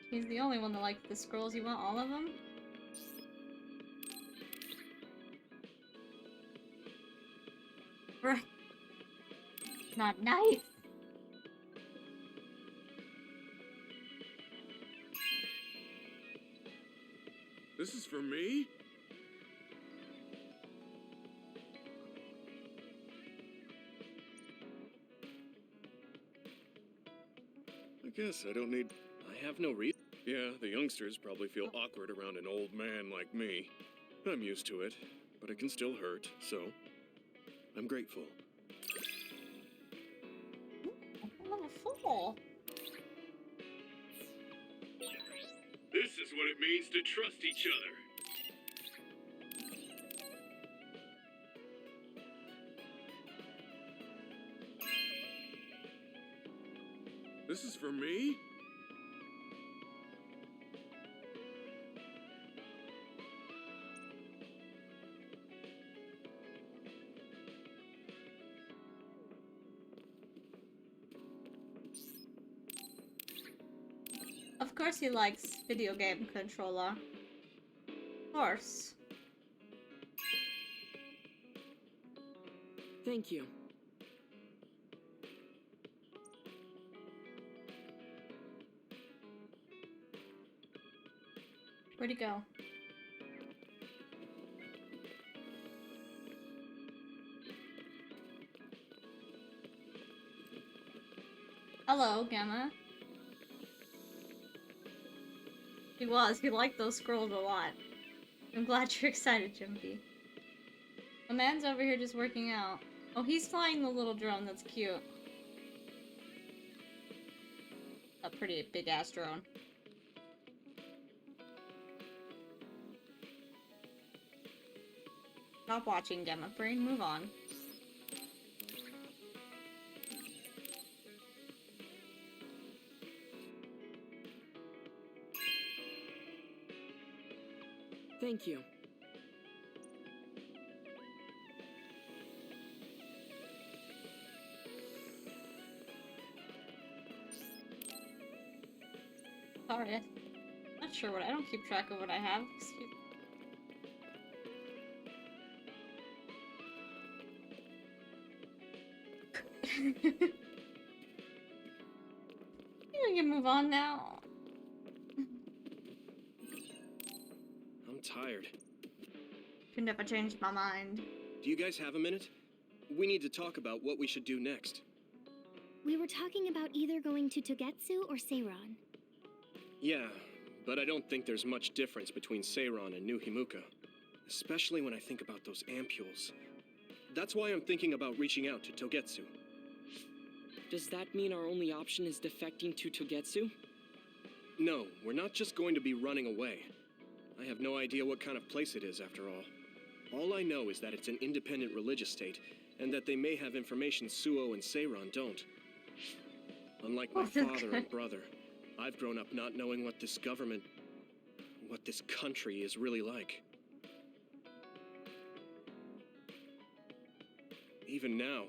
He's the only one that likes the scrolls. You want all of them? Right. Not nice. This is for me? I guess I don't need... I have no reason. Yeah, the youngsters probably feel awkward around an old man like me. I'm used to it, but it can still hurt, so... I'm grateful. Level 4. This is what it means to trust each other. This is for me? Of course he likes video game controller. Of course. Thank you. Where'd he go? Hello, Gamma. He liked those scrolls a lot. I'm glad you're excited, Jumpy. The man's over here just working out. Oh, he's flying the little drone, that's cute. A pretty big-ass drone. Stop watching, Gemma Brain, move on. Thank you. Sorry, I'm not sure what I don't keep track of what I have. Excuse we can move on now. I'm tired. Can never change my mind. Do you guys have a minute? We need to talk about what we should do next. We were talking about either going to Togetsu or Seiron. Yeah, but I don't think there's much difference between Seiron and New Himuka. Especially when I think about those ampules. That's why I'm thinking about reaching out to Togetsu. Does that mean our only option is defecting to Togetsu? No, we're not just going to be running away. I have no idea what kind of place it is, after all. All I know is that it's an independent religious state, and that they may have information Suo and Seiron don't. Unlike my father and brother, I've grown up not knowing what this government, what this country is really like. Even now,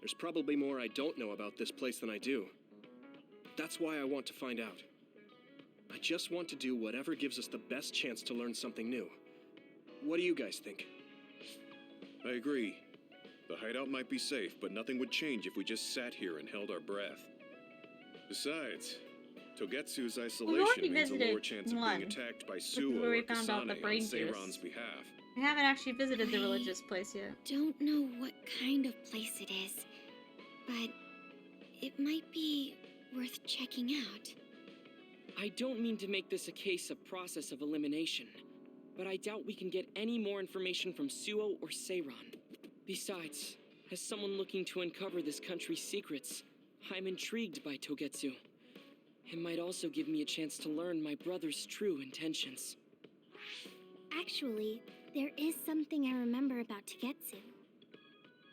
there's probably more I don't know about this place than I do. That's why I want to find out. I just want to do whatever gives us the best chance to learn something new. What do you guys think? I agree. The hideout might be safe, but nothing would change if we just sat here and held our breath. Besides, Togetsu's isolation means a lower chance of being attacked by Suo or Kasane on Seiron's behalf. I haven't actually visited the religious place yet. Don't know what kind of place it is, but it might be worth checking out. I don't mean to make this a case of process of elimination, but I doubt we can get any more information from Suo or Seiron. Besides, as someone looking to uncover this country's secrets, I'm intrigued by Togetsu. It might also give me a chance to learn my brother's true intentions. Actually, there is something I remember about Togetsu.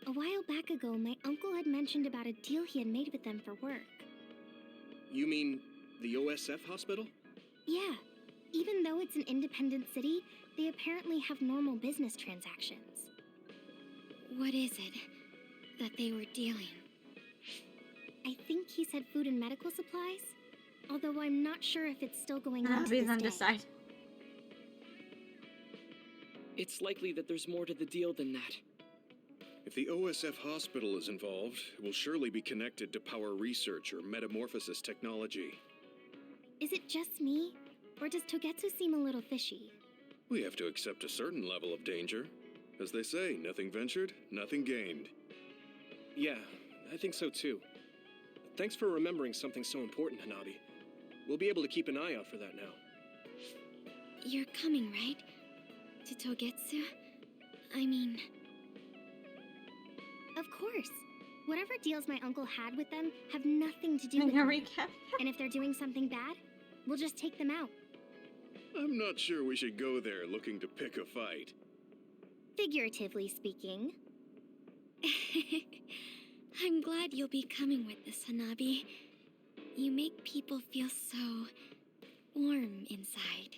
A while back ago, my uncle had mentioned about a deal he had made with them for work. You mean the OSF hospital? Yeah. Even though it's an independent city, they apparently have normal business transactions. What is it that they were dealing? I think he said food and medical supplies, although I'm not sure if it's still going on to this day. Undecided. It's likely that there's more to the deal than that. If the OSF hospital is involved, it will surely be connected to power research or metamorphosis technology. Is it just me, or does Togetsu seem a little fishy? We have to accept a certain level of danger. As they say, nothing ventured, nothing gained. Yeah, I think so too. Thanks for remembering something so important, Hanabi. We'll be able to keep an eye out for that now. You're coming, right? To Togetsu? I mean... Of course. Whatever deals my uncle had with them have nothing to do with them. Recap. And if they're doing something bad, we'll just take them out. I'm not sure we should go there looking to pick a fight. Figuratively speaking. I'm glad you'll be coming with us, Hanabi. You make people feel so warm inside.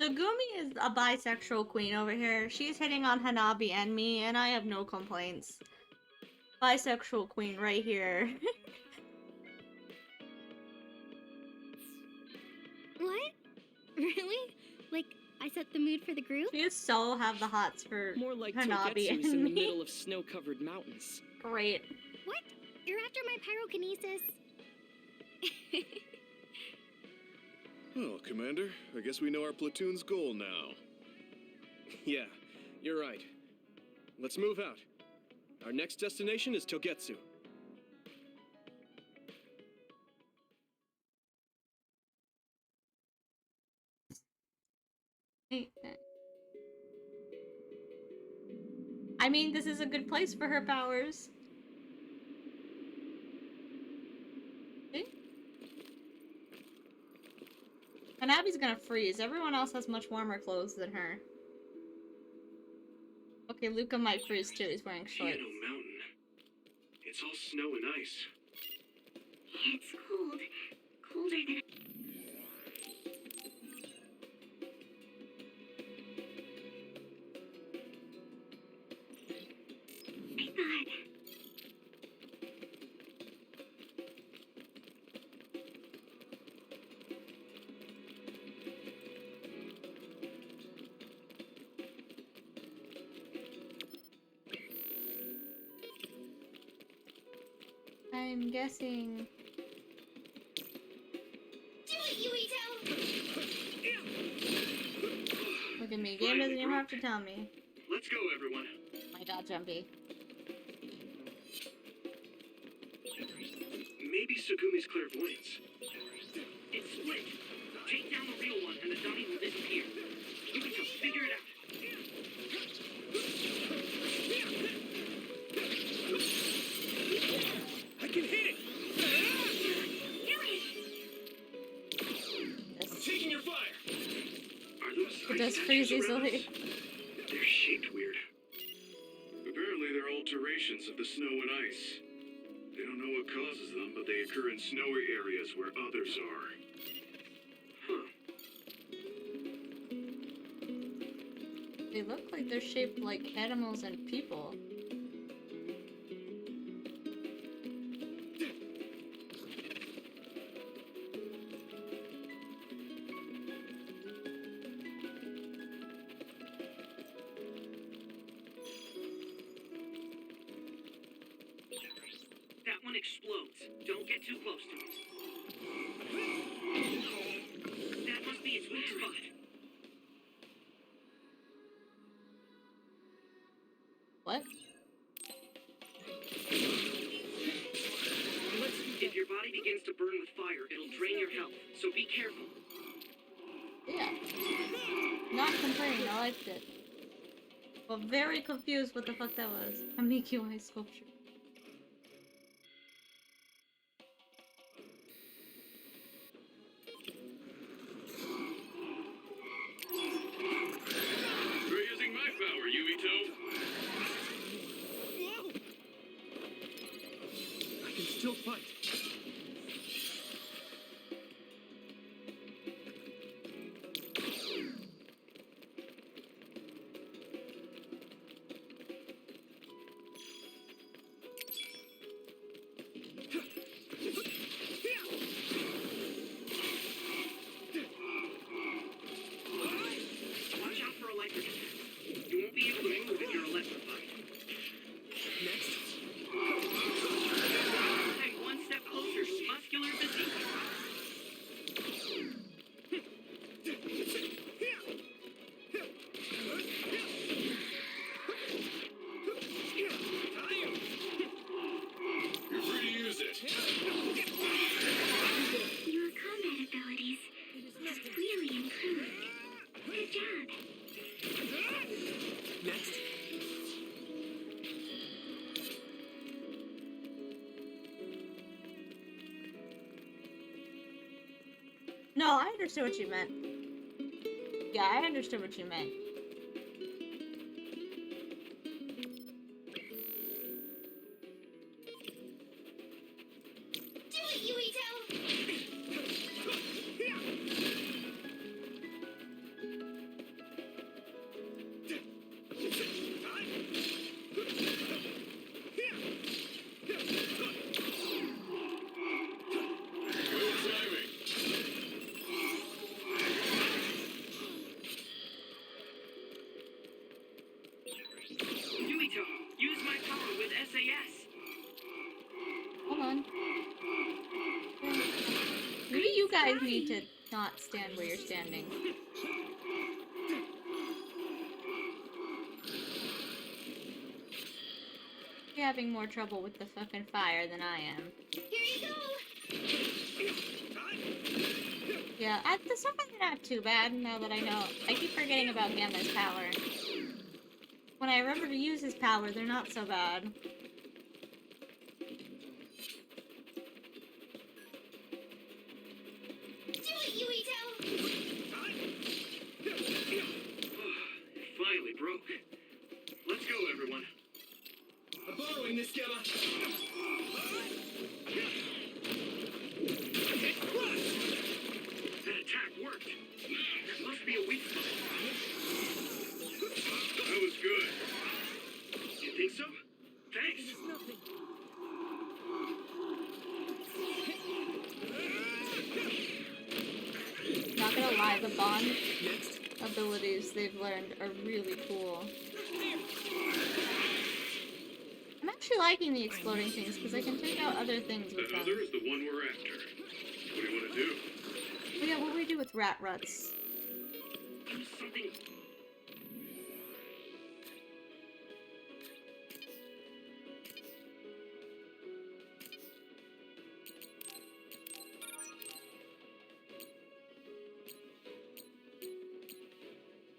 Gumi is a bisexual queen over here. She's hitting on Hanabi and me, and I have no complaints. Bisexual queen right here. What? Really? Like, I set the mood for the group? You so have the hots for More like Hanabi Togetsu's and in the me. middle of snow-covered mountains. Great. What? You're after my pyrokinesis? Well, Commander, I guess we know our platoon's goal now. Yeah, you're right. Let's move out. Our next destination is Togetsu. I mean, this is a good place for her powers. Hanabi's gonna freeze. Everyone else has much warmer clothes than her. Okay, Luca might freeze too. He's wearing shorts. Piano Mountain. It's all snow and ice. It's cold. Colder than... I thought... I'm guessing. Do it, Yuito! Look at me. Game doesn't even have to tell me. Let's go, everyone. My dog jumpy. Maybe Sugumi's clairvoyance. It's split. Take down the real one and the dummy will disappear. Yukito, figure it out. I can hit it! Yes. Taking your fire! Are those It does ice freeze statues around easily. us? They're shaped weird. Apparently, they're alterations of the snow and ice. They don't know what causes them, but they occur in snowy areas where others are. Huh. They look like they're shaped like animals and people. That one explodes. Don't get too close to it. That must be its weak spot. What? If your body begins to burn with fire, it'll drain your health, so be careful. Yeah. Not complaining, I liked it. But very confused what the fuck that was. A Mikiwai sculpture. You're using my power, Yuito. I can still fight. Watch out for electric attacks. You won't be able to move if you're electrified. Next. I'm one step closer, muscular physique. You're free to use it. Your combat abilities have really improved. Good job. Next. No, I understood what you meant. Yeah, I understood what you meant. Do it, Yuito! Good timing. Yumito, use my power with SAS. Hold on. Maybe you guys need to not stand where you're standing. You're having more trouble with the fucking fire than I am. Here you go! Yeah, the suffering are not too bad now that I know. I keep forgetting about Gamma's power. When I remember to use his power, they're not so bad. Do it, Yuito! It finally broke. Let's go, everyone. I'm borrowing this, Gemma. That attack worked. There must be a weak spot. That was good. You think so? Thanks. Not gonna lie, the bond Next. abilities they've learned are really cool. I'm actually liking the exploding things because I can take out other things with them. Another is the one we're after. What do you want to do? Oh yeah, what do we do with rat ruts? Do something.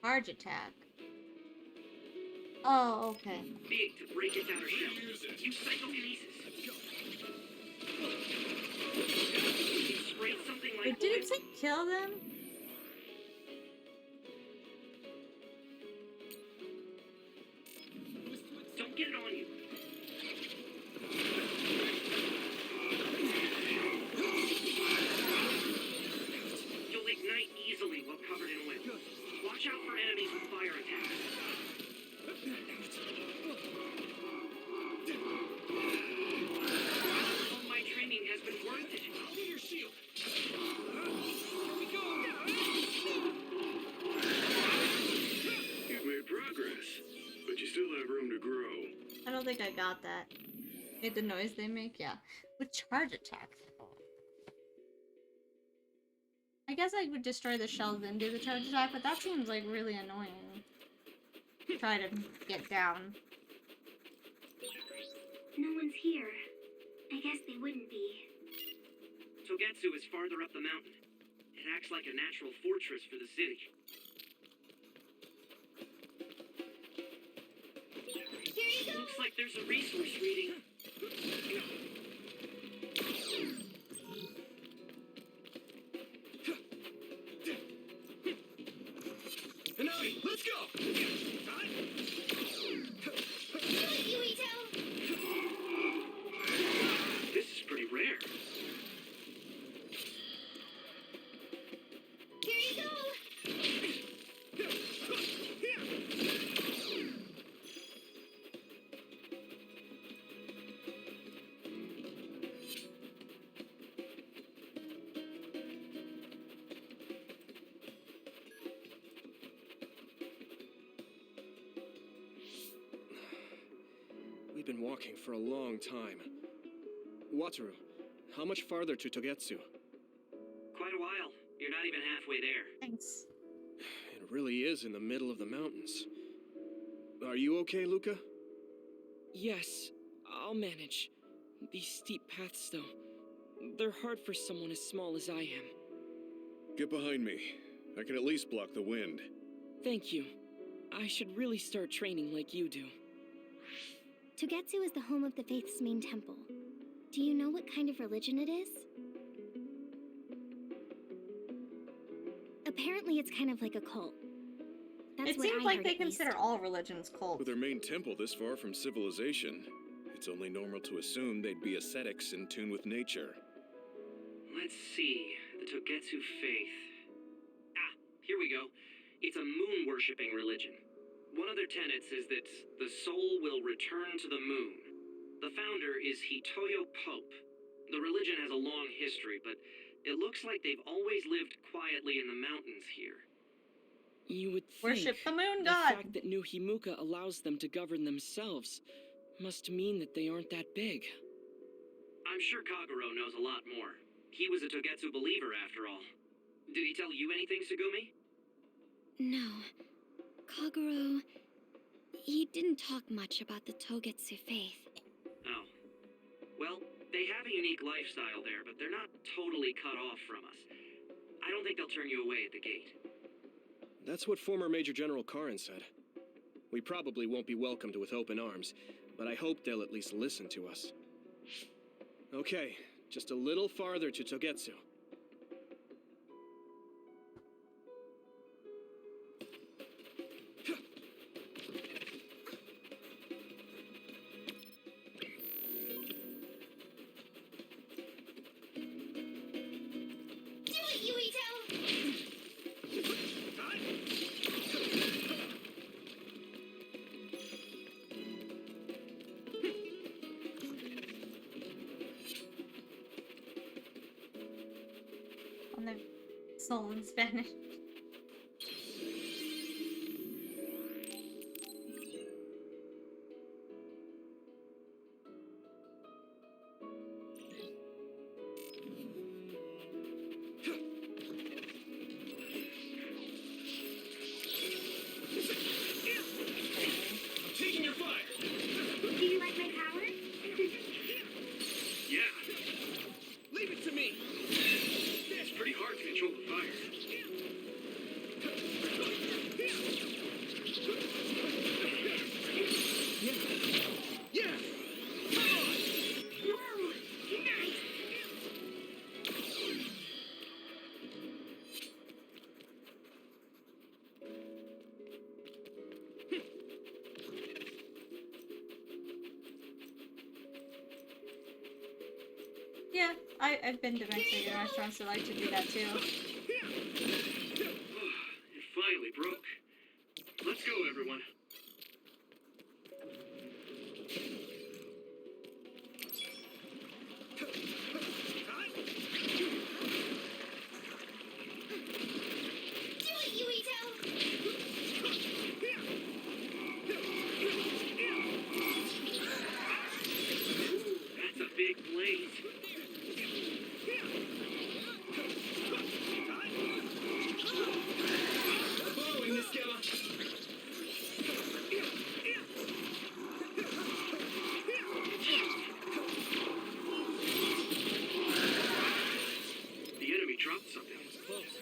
Charge attack. Oh, okay. Big to break its outer shell. Use psychokinesis. Spray something like Wait, did it say kill them? Don't get it on you. You'll ignite easily while covered in wind. Watch out for enemies with fire attacks. All my training has been worth it. I'll be your shield. Here we go. You've made progress, but you still have room to grow. I don't think I got that. Hate the noise they make? Yeah. With charge attack. I guess I would destroy the shells then do the charge attack, but that seems like really annoying. Try to get down. No one's here. I guess they wouldn't be. Togetsu is farther up the mountain. It acts like a natural fortress for the city. Here you go! Looks like there's a resource reading. Hanami, let's go! This is pretty rare. Here you go! We've been walking for a long time. Wataru, how much farther to Togetsu? Quite a while. You're not even halfway there. Thanks. It really is in the middle of the mountains. Are you okay, Luca? Yes, I'll manage. These steep paths, though, they're hard for someone as small as I am. Get behind me. I can at least block the wind. Thank you. I should really start training like you do. Togetsu is the home of the Faith's main temple. Do you know what kind of religion it is? Apparently it's kind of like a cult. That's It what seems I like heard they at least. consider all religions cults. With their main temple this far from civilization, it's only normal to assume they'd be ascetics in tune with nature. Let's see. The Togetsu faith. Ah, here we go. It's a moon-worshipping religion. One of their tenets is that the soul will return to the moon. The founder is Hitoyo Pope. The religion has a long history, but it looks like they've always lived quietly in the mountains here. You would think Worship the moon the god! fact that New Himuka allows them to govern themselves must mean that they aren't that big. I'm sure Kagero knows a lot more. He was a Togetsu believer, after all. Did he tell you anything, Sugumi? No. Kagero... he didn't talk much about the Togetsu faith. Oh. Well, they have a unique lifestyle there, but they're not totally cut off from us. I don't think they'll turn you away at the gate. That's what former Major General Karin said. We probably won't be welcomed with open arms, but I hope they'll at least listen to us. Okay, just a little farther to Togetsu. On their soul in Spanish. I've been to Mexican restaurants that like to do that too. It finally broke. Let's go, everyone. That's a big blaze. Following this, Gemma. The enemy dropped something. That was close.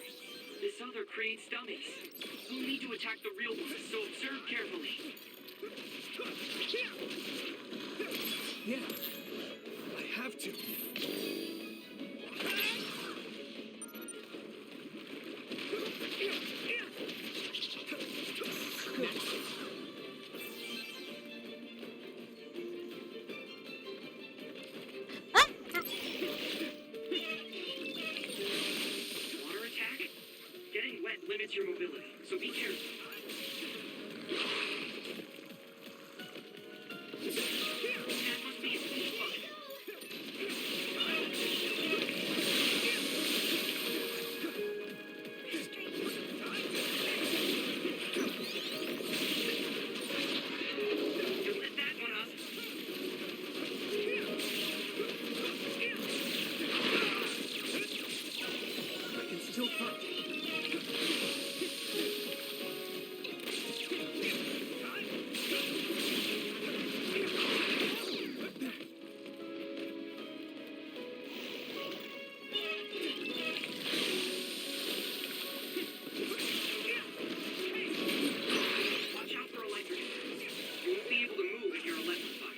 This other creates dummies. We'll need to attack the real ones, so observe carefully. Yeah, I have to. Water attack? Getting wet limits your mobility, so be careful. That must be a speed bug. You lit that one up. I can still punch. Watch out for electric attacks. You won't be able to move if you're electrified.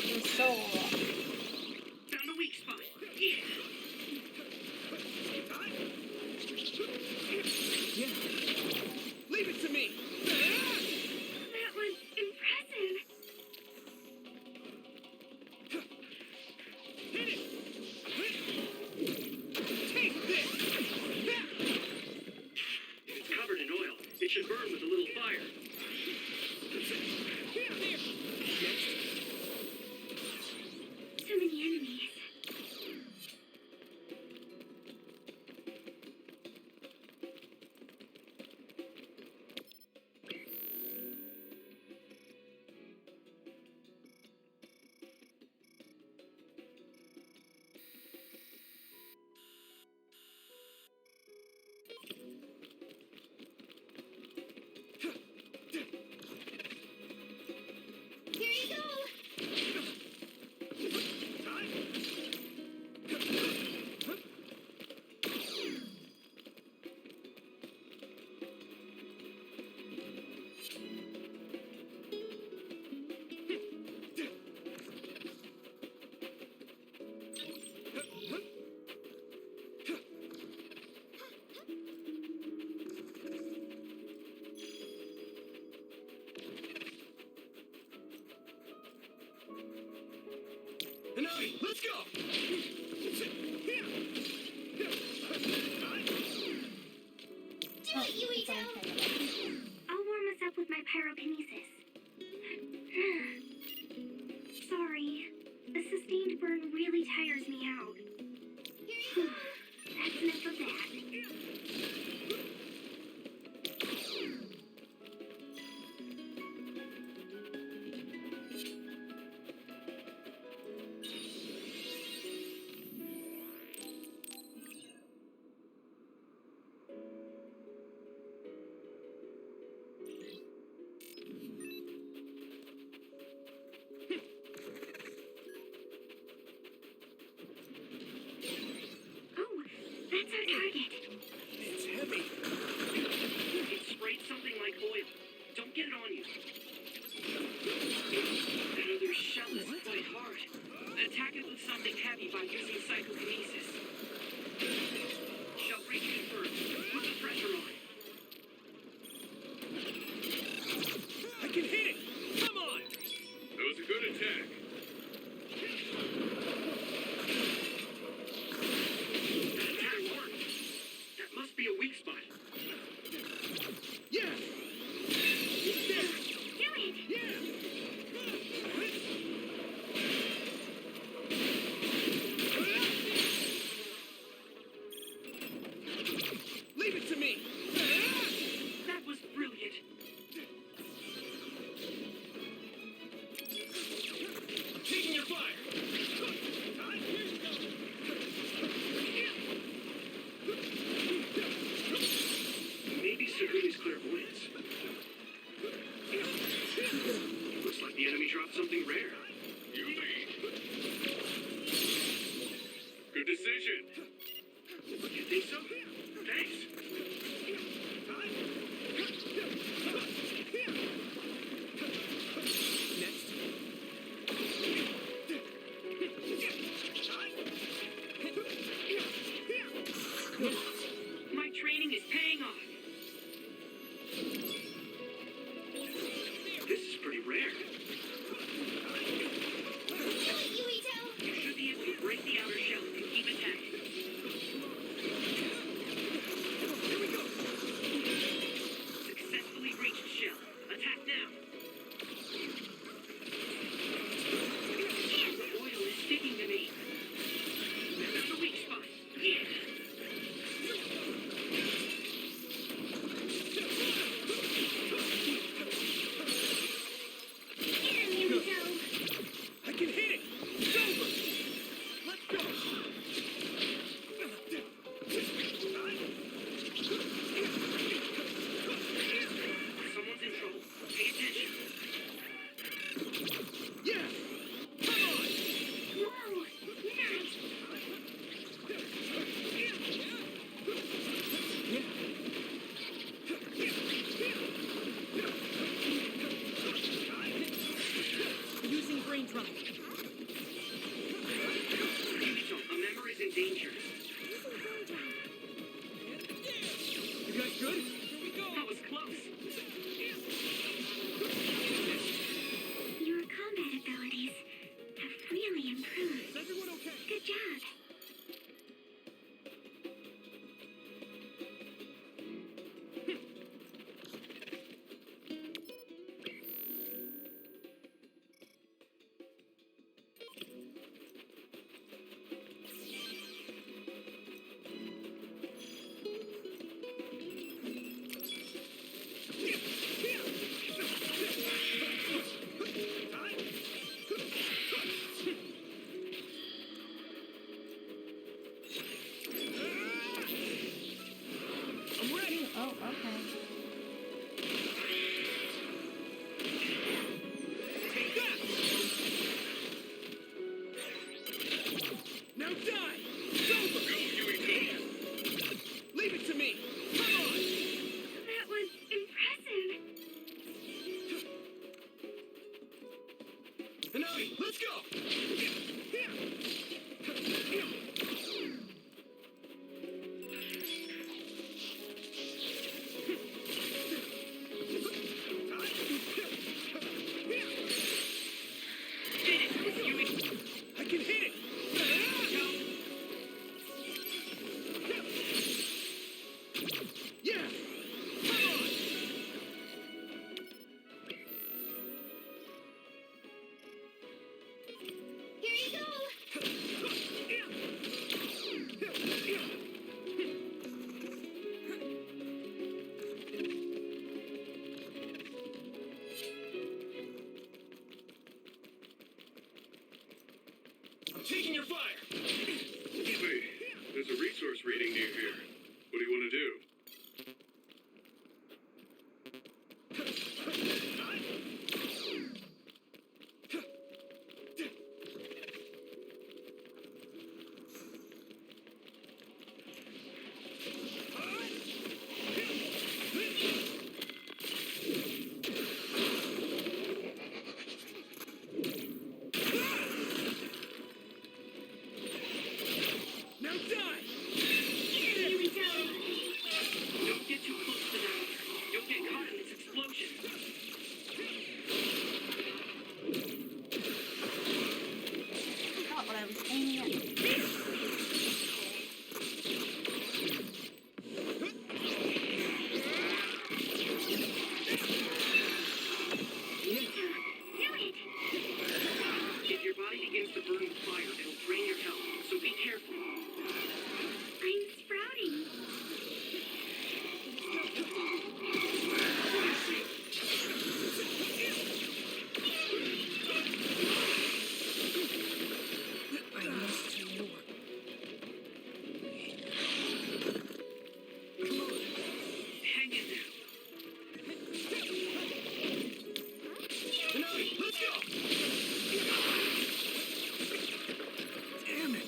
It's so Found a weak spot. Yeah. Yeah. Leave it to me. That was impressive. Hit it. Take this. It's covered in oil. It should burn with a little fire. So many enemies. Here you go. Hanabi, let's go. Do it, Yuito! I'll warm us up with my pyrokinesis. Sorry. The sustained burn really tires me out. That's enough of that. Oh, that's our target. It's heavy. It sprayed something like oil. Don't get it on you. My training is paying off. This is pretty rare. You should be able to break the outer shell if you keep attacking. Here we go. Successfully reached shell. Attack now. The oil is sticking to me. That's the weak spot. Yeah. I can hit it! It's over! Let's go! Someone's in trouble. Pay attention. Yeah! Come on! Whoa! Nice! Using brain drive. Yukito, a member is in danger. You guys good? That was close. Your combat abilities have really improved. Is everyone okay? Good job. I'm ready! Oh, okay. Take that! Now die! It's over! Go, Yukito! Leave it to me! Come on! That was impressive. And let's go! I can hit it! Yeah! Come on! Here you go. I'm taking your fire! Hey, there's a resource reading near here. What do you want to do? Now die! Here we go. Don't get too close to that. You'll get caught in this explosion. Not what I was aiming at. If your body begins to burn with fire, it'll drain your health, so be careful. I'm sprouting. I must do more. Hang in there. Let's go! Damn it!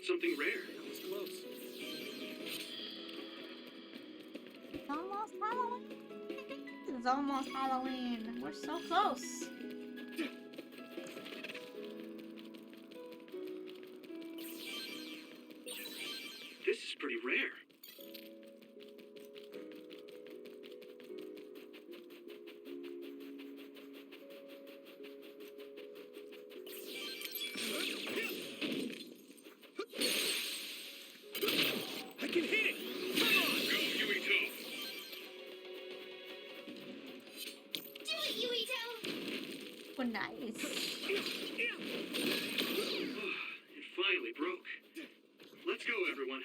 something rare. That was close. It's almost Halloween. It's almost Halloween. We're so close. This is pretty rare. I can hit it! Come on! Go, Yuito! Do it, Yuito! Oh, nice. It finally broke. Let's go, everyone.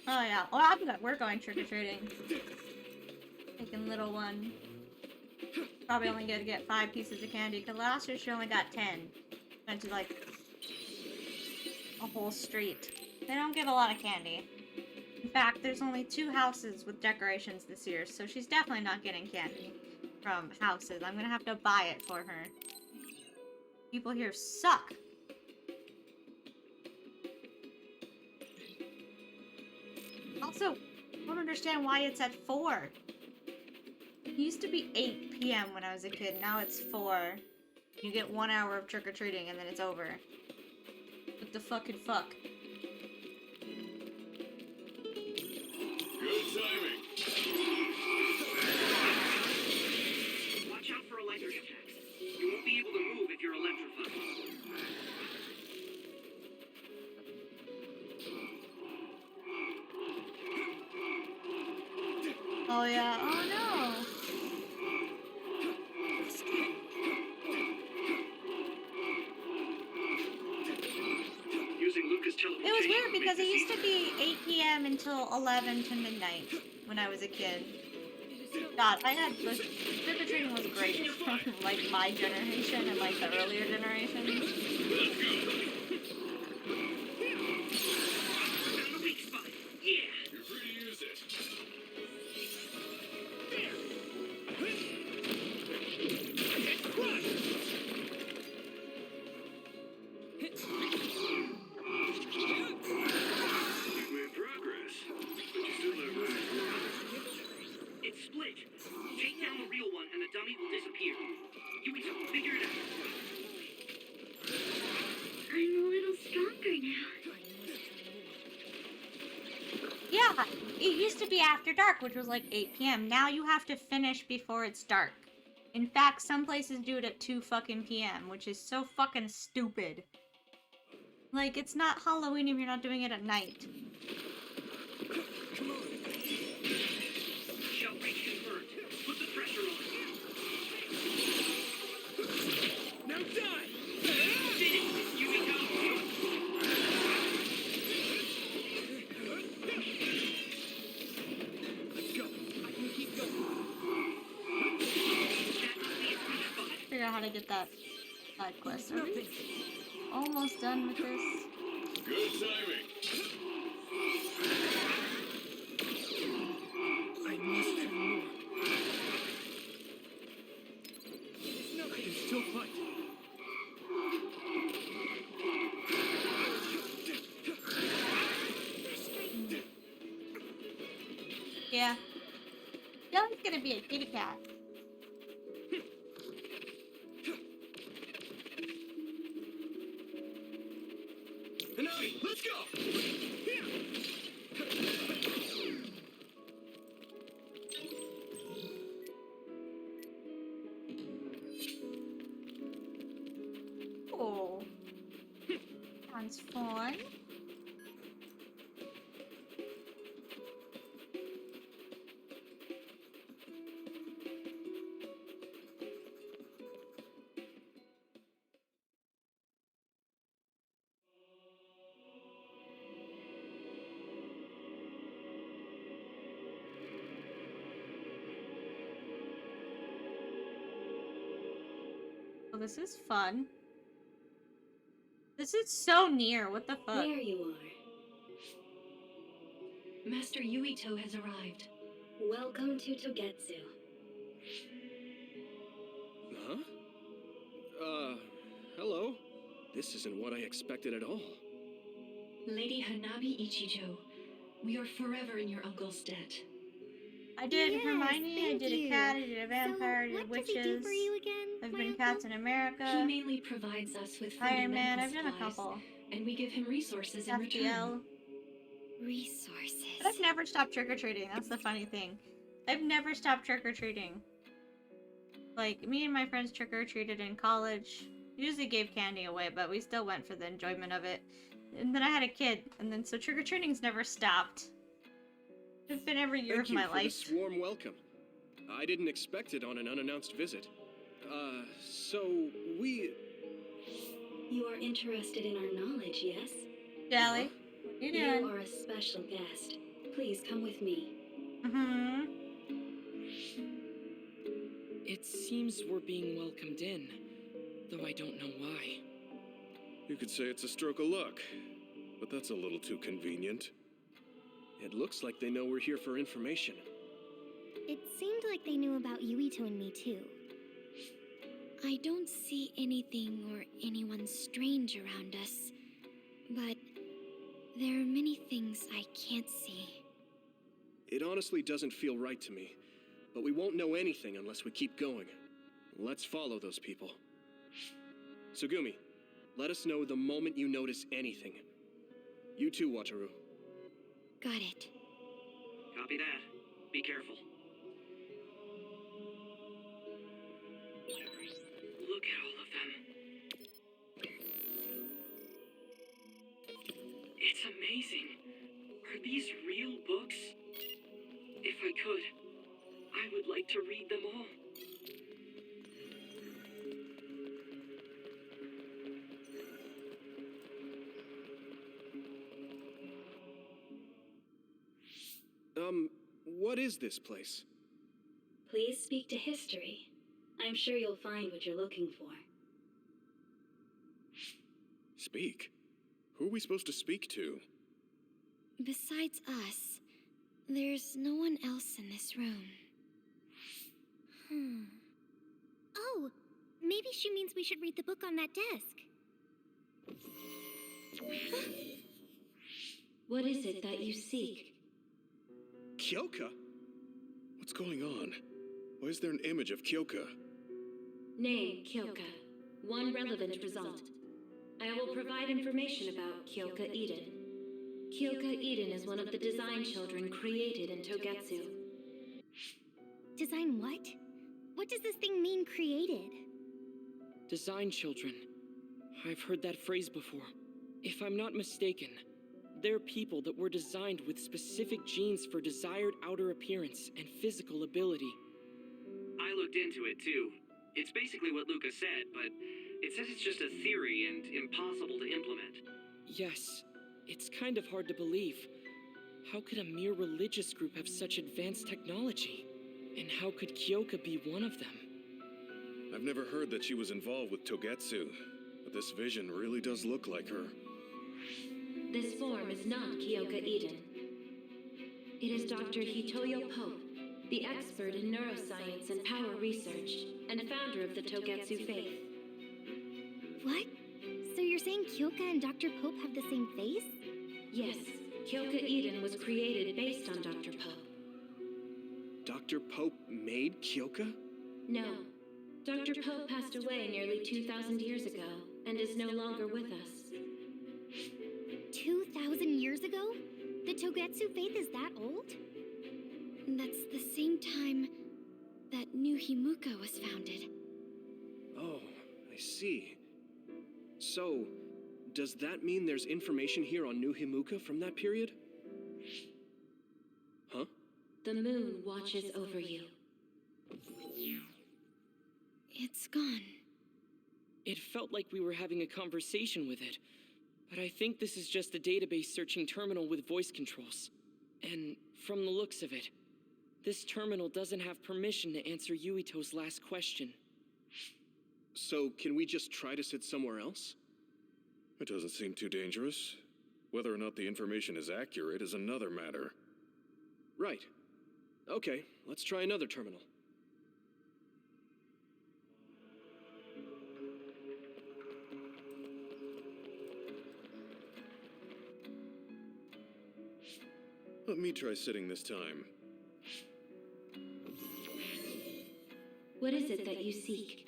Oh yeah. We're going trick-or-treating. Taking little one. Probably only gonna get 5 pieces of candy, because last year she only got 10. Went to like a whole street. They don't give a lot of candy. In fact, there's only 2 houses with decorations this year, so she's definitely not getting candy from houses. I'm gonna have to buy it for her. People here suck. Also, I don't understand why it's at 4. It used to be 8 p.m. when I was a kid. Now it's 4. You get 1 hour of trick-or-treating and then it's over. What the fucking fuck? Good timing. Watch out for electric attacks. You won't be able to move if you're electrified. Oh yeah. Oh no. Using Lucas teleportation. It was weird will because make it this used to be 8 p.m. until 11 to midnight when I was a kid. God, I had trick-or-treating was great from like my generation and like the earlier generations. Found the weak spot. Yeah. You're free to use it. You've made progress, but you still have room for more. It's split. Take down the real one and the dummy will disappear. Yuito, figure it out. I'm a little stronger now. Yeah, it used to be after dark, which was like 8 p.m. Now you have to finish before it's dark. In fact, some places do it at 2 fucking p.m., which is so fucking stupid. Like, it's not Halloween if you're not doing it at night. Shell breach confirmed. Put the pressure on. Now die! Did it! Yuito! Let's go. I can keep going. That must be its weak spot. Figure out how to get that side quest. Are we almost done with this? Good timing. I must have more. No, I can still fight. Yeah. Yellow's gonna be a kitty cat. Hanabi, let's go! Oh. Sounds fun. Oh, this is fun. This is so near. What the fuck? There you are. Master Yuito has arrived. Welcome to Togetsu. Huh? Hello? This isn't what I expected at all. Lady Hanabi Ichijo, we are forever in your uncle's debt. I did Yes, Hermione, I thank did a you. cat, I did a vampire, I So, did what does witches. he do for you again, I've my been uncle? Cats in America. He mainly provides us with food Iron and Man, medical I've done a supplies, couple. and we give him resources in return. FTL. Resources. But I've never stopped trick-or-treating, that's the funny thing. I've never stopped trick-or-treating. Like, me and my friends trick-or-treated in college. Usually gave candy away, but we still went for the enjoyment of it. And then I had a kid, and then so trick-or-treating's never stopped. It's been every year of my life. Thank you for this warm welcome. I didn't expect it on an unannounced visit. So we... You are interested in our knowledge, yes? Jelly, what are you doing? You are a special guest. Please come with me. Mm-hmm. It seems we're being welcomed in, though I don't know why. You could say it's a stroke of luck, but that's a little too convenient. It looks like they know we're here for information. It seemed like they knew about Yuito and me too. I don't see anything or anyone strange around us, but there are many things I can't see. It honestly doesn't feel right to me, but we won't know anything unless we keep going. Let's follow those people. Sugumi, let us know the moment you notice anything. You too, Wataru. Got it. Copy that. Be careful. Look at all of them. It's amazing. Are these real books? If I could, I would like to read them all. What is this place? Please speak to history. I'm sure you'll find what you're looking for. Speak? Who are we supposed to speak to? Besides us, there's no one else in this room. Oh, maybe she means we should read the book on that desk. What is it that you seek? Kyoka? What's going on? Why is there an image of Kyoka? Name, Kyoka. One relevant result. I will provide information about Kyoka Eden. Kyoka Eden is one of the design children created in Togetsu. Design what? What does this thing mean, created? Design children. I've heard that phrase before. If I'm not mistaken, they're people that were designed with specific genes for desired outer appearance and physical ability. I looked into it too. It's basically what Luca said, but it says it's just a theory and impossible to implement. Yes, it's kind of hard to believe. How could a mere religious group have such advanced technology? And how could Kyoka be one of them? I've never heard that she was involved with Togetsu, but this vision really does look like her. This form is not Kyoka Eden. It is Dr. Hitoyo Pope, the expert in neuroscience and power research, and founder of the Togetsu faith. What? So you're saying Kyoka and Dr. Pope have the same face? Yes, Kyoka Eden was created based on Dr. Pope. Dr. Pope made Kyoka? No. Dr. Pope passed away nearly 2,000 years ago, and is no longer with us. 2,000 years ago? The Togetsu faith is that old? That's the same time that New Himuka was founded. Oh, I see. So, does that mean there's information here on New Himuka from that period? Huh? The moon watches over you. It's gone. It felt like we were having a conversation with it, but I think this is just a database searching terminal with voice controls. And from the looks of it, this terminal doesn't have permission to answer Yuito's last question. So, can we just try to sit somewhere else? It doesn't seem too dangerous. Whether or not the information is accurate is another matter. Right. Okay, let's try another terminal. Let me try sitting this time. What is it that you seek?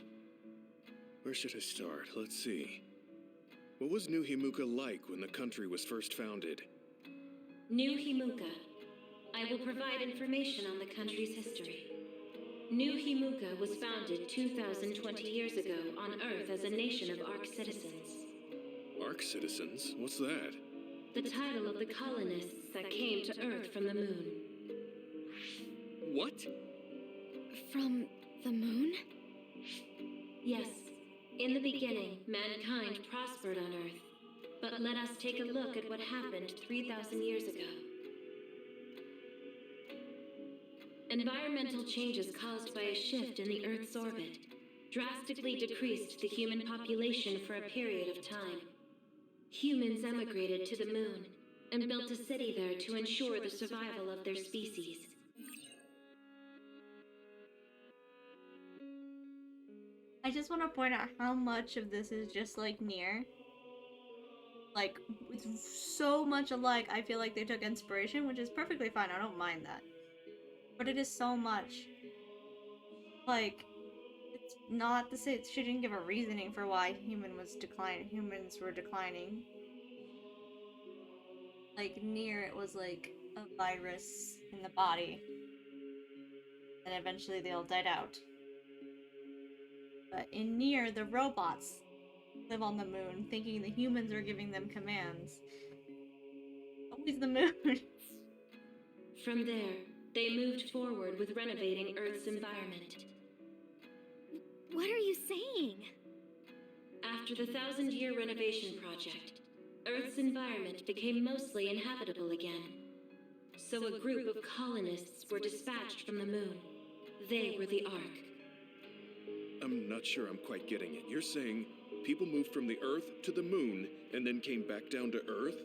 Where should I start? Let's see. What was New Himuka like when the country was first founded? New Himuka. I will provide information on the country's history. New Himuka was founded 2,020 years ago on Earth as a nation of Ark citizens. Ark citizens? What's that? The title of the colonists that came to Earth from the moon. What? From the moon? Yes. In the beginning, mankind prospered on Earth. But let us take a look at what happened 3,000 years ago. Environmental changes caused by a shift in the Earth's orbit drastically decreased the human population for a period of time. Humans emigrated to the moon and built a city there to ensure the survival of their species. I just want to point out how much of this is just like Nier. Like, it's so much alike. I feel like they took inspiration, which is perfectly fine. I don't mind that. But it is so much. Like, it's not the same. She didn't give a reasoning for why humans were declining. Like, Nier, it was like a virus in the body. And eventually they all died out. But in Nier, the robots live on the moon, thinking the humans are giving them commands. Always the moon. From there, they moved forward with renovating Earth's environment. What are you saying? After the 1,000-year renovation project, Earth's environment became mostly inhabitable again. So a group of colonists were dispatched from the moon. They were the Ark. I'm not sure I'm quite getting it. You're saying people moved from the Earth to the moon and then came back down to Earth?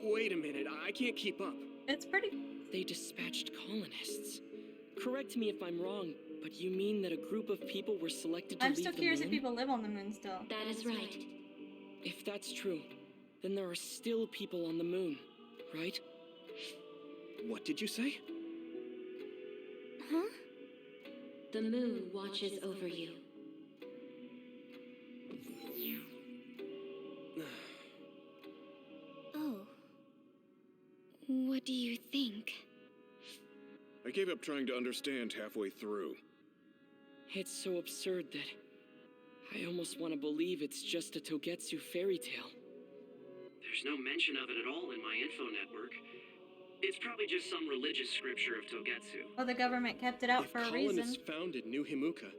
Wait a minute, I can't keep up. It's pretty... They dispatched colonists. Correct me if I'm wrong, but you mean that a group of people were selected to I'm leave still the curious moon? if people live on the moon still. That is right. If that's true, then there are still people on the moon, right? What did you say? Huh? The moon watches over you. Oh. What do you think? I gave up trying to understand halfway through. It's so absurd that I almost want to believe it's just a Togetsu fairy tale. There's no mention of it at all in my info network. It's probably just some religious scripture of Togetsu. Well, the government kept it out If for a reason. colonists founded New Himuka,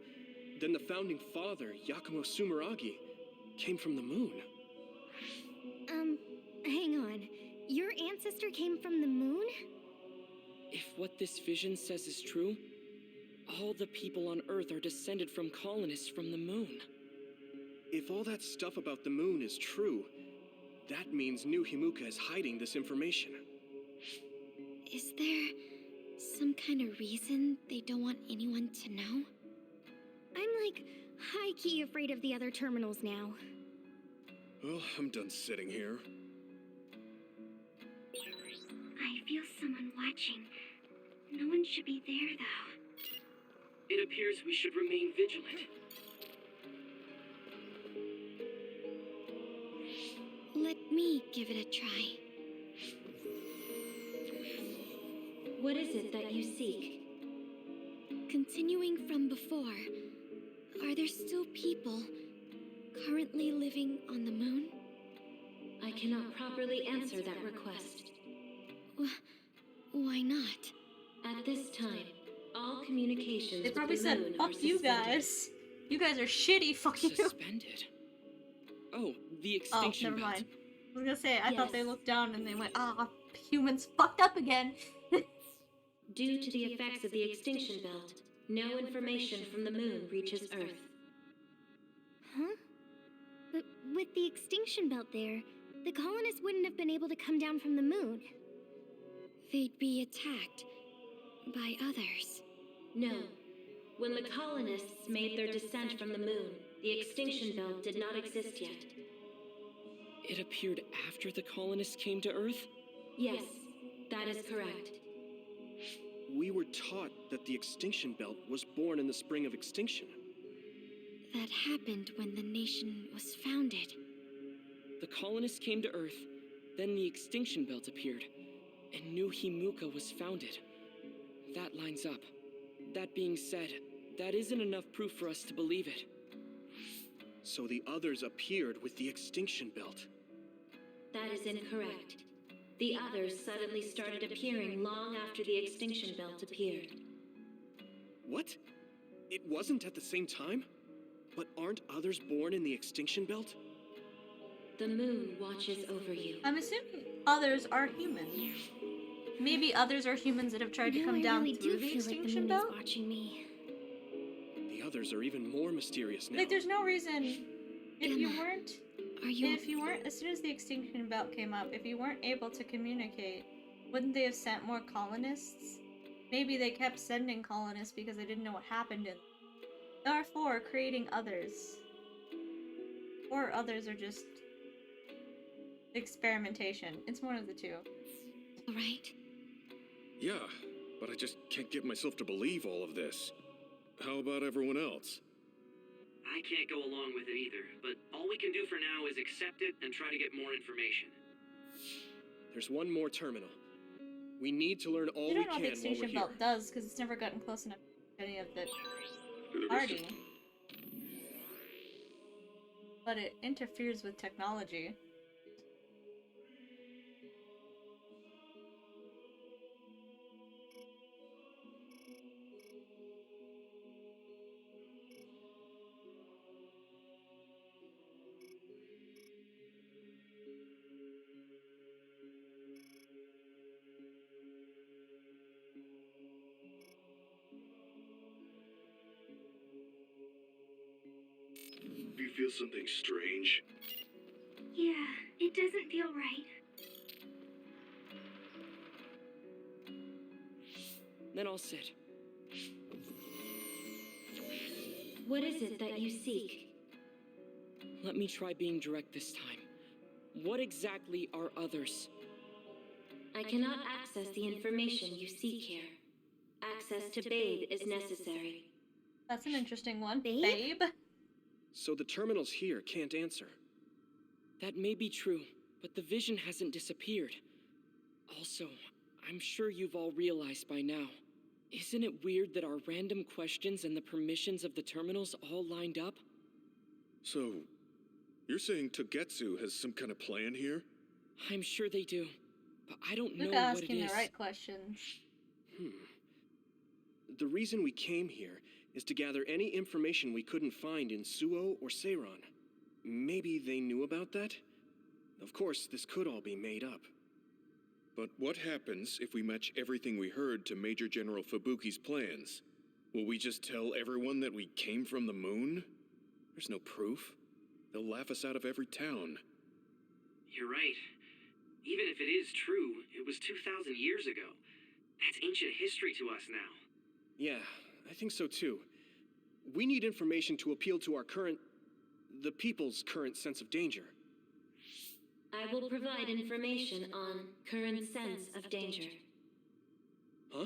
then the founding father, Yakumo Sumeragi, came from the moon. Hang on. Your ancestor came from the moon? If what this vision says is true, all the people on Earth are descended from colonists from the moon. If all that stuff about the moon is true, that means New Himuka is hiding this information. Is there some kind of reason they don't want anyone to know? I'm like high-key afraid of the other terminals now. Well, I'm done sitting here. I feel someone watching. No one should be there, though. It appears we should remain vigilant. Let me give it a try. What is it that you seek? Continuing from before, are there still people currently living on the moon? I cannot properly answer that request. Why not? At this time, all communications They probably with the said, moon fuck are you suspended. guys. You guys are shitty, fuck you. Suspended? Oh, the Oh, extinction never belt. mind. I was gonna say, I thought they Yes. looked down and they went, ah, humans fucked up again. Due to the effects of the extinction belt, no information from the moon reaches Earth. Huh? But with the extinction belt there, the colonists wouldn't have been able to come down from the moon. They'd be attacked by others. No. When the colonists made their descent from the moon, the extinction belt did not exist yet. It appeared after the colonists came to Earth? Yes, That is correct. We were taught that the extinction belt was born in the spring of extinction. That happened when the nation was founded. The colonists came to Earth, then the extinction belt appeared, and New Himuka was founded. That lines up. That being said, that isn't enough proof for us to believe it. So the others appeared with the extinction belt. That is incorrect. The others suddenly started appearing long after the extinction belt appeared. What? It wasn't at the same time? But aren't others born in the extinction belt? The moon watches over you. I'm assuming others are human. Maybe others are humans that have tried to come down through the extinction belt? Watching me. The others are even more mysterious now. Like, there's no reason. If you Emma, weren't, as soon as the extinction belt came up, if you weren't able to communicate, wouldn't they have sent more colonists? Maybe they kept sending colonists because they didn't know what happened in. Therefore, creating others. Or others are just experimentation. It's one of the two. Right? Yeah, but I just can't get myself to believe all of this. How about everyone else? I can't go along with it either, but all we can do for now is accept it and try to get more information. There's one more terminal. We need to learn all You we don't know can what the while we're extinction here. belt does because it's never gotten close enough to any of the party. But it interferes with technology. Do you feel something strange? Yeah, it doesn't feel right. Then I'll sit. What is it that you seek? Let me try being direct this time. What exactly are others? I cannot access the information you seek here. Access to Babe is necessary. That's an interesting one. Babe? So the terminals here can't answer. That may be true, but the vision hasn't disappeared. Also, I'm sure you've all realized by now. Isn't it weird that our random questions and the permissions of the terminals all lined up? So, you're saying Togetsu has some kind of plan here? I'm sure they do, but I don't know Look, what it asking is. the right questions. The reason we came here is to gather any information we couldn't find in Suo or Seiron. Maybe they knew about that? Of course, this could all be made up. But what happens if we match everything we heard to Major General Fubuki's plans? Will we just tell everyone that we came from the moon? There's no proof. They'll laugh us out of every town. You're right. Even if it is true, it was 2,000 years ago. That's ancient history to us now. Yeah, I think so too. We need information to appeal to the people's current sense of danger. I will provide information on current sense of danger. Huh?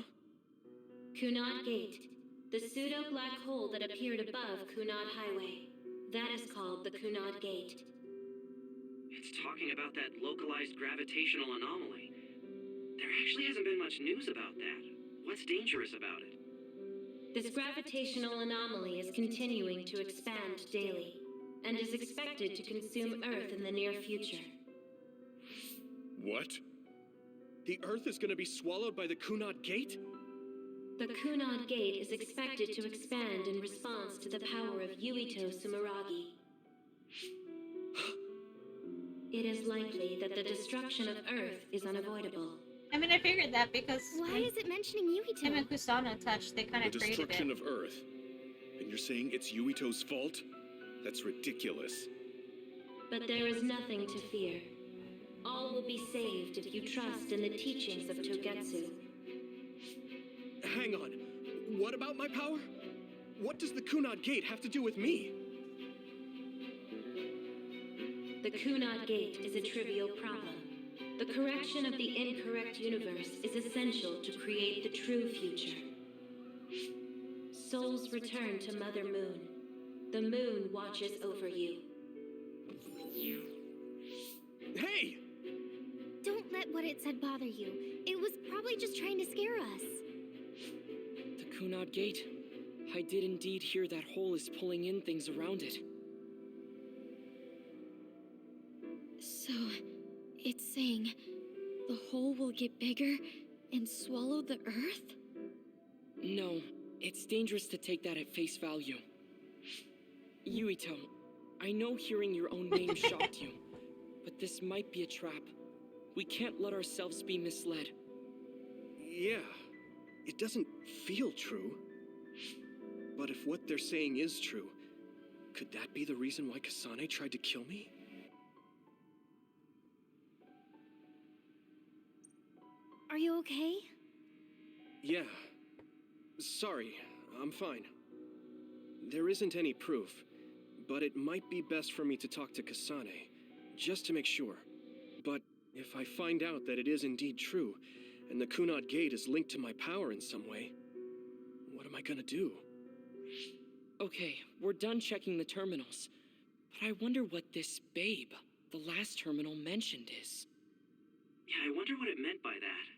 Kunad Gate, the pseudo-black hole that appeared above Kunad Highway. That is called the Kunad Gate. It's talking about that localized gravitational anomaly. There actually hasn't been much news about that. What's dangerous about it? This gravitational anomaly is continuing to expand daily, and is expected to consume Earth in the near future. What? The Earth is gonna be swallowed by the Kunad Gate? The Kunad Gate is expected to expand in response to the power of Yuito Sumeragi. It is likely that the destruction of Earth is unavoidable. I mean, I figured that because Why is it mentioning Yuito? him and Kusana touched, they kind The of created destruction it. of Earth. And you're saying it's Yuito's fault? That's ridiculous. But there is nothing to fear. All will be saved if you trust in the teachings of Togetsu. Hang on. What about my power? What does the Kunad Gate have to do with me? The Kunad Gate is a trivial problem. The correction of the incorrect universe is essential to create the true future. Souls return to Mother Moon. The moon watches over you. Hey! Don't let what it said bother you. It was probably just trying to scare us. The Kunad Gate. I did indeed hear that hole is pulling in things around it. So, it's saying the hole will get bigger and swallow the Earth? No, it's dangerous to take that at face value. Yuito, I know hearing your own name shocked you, but this might be a trap. We can't let ourselves be misled. Yeah, it doesn't feel true. But if what they're saying is true, could that be the reason why Kasane tried to kill me? Are you okay? Yeah. Sorry, I'm fine. There isn't any proof, but it might be best for me to talk to Kasane, just to make sure. But if I find out that it is indeed true, and the Kunad Gate is linked to my power in some way, what am I gonna do? Okay, we're done checking the terminals. But I wonder what this babe, the last terminal mentioned, is. Yeah, I wonder what it meant by that.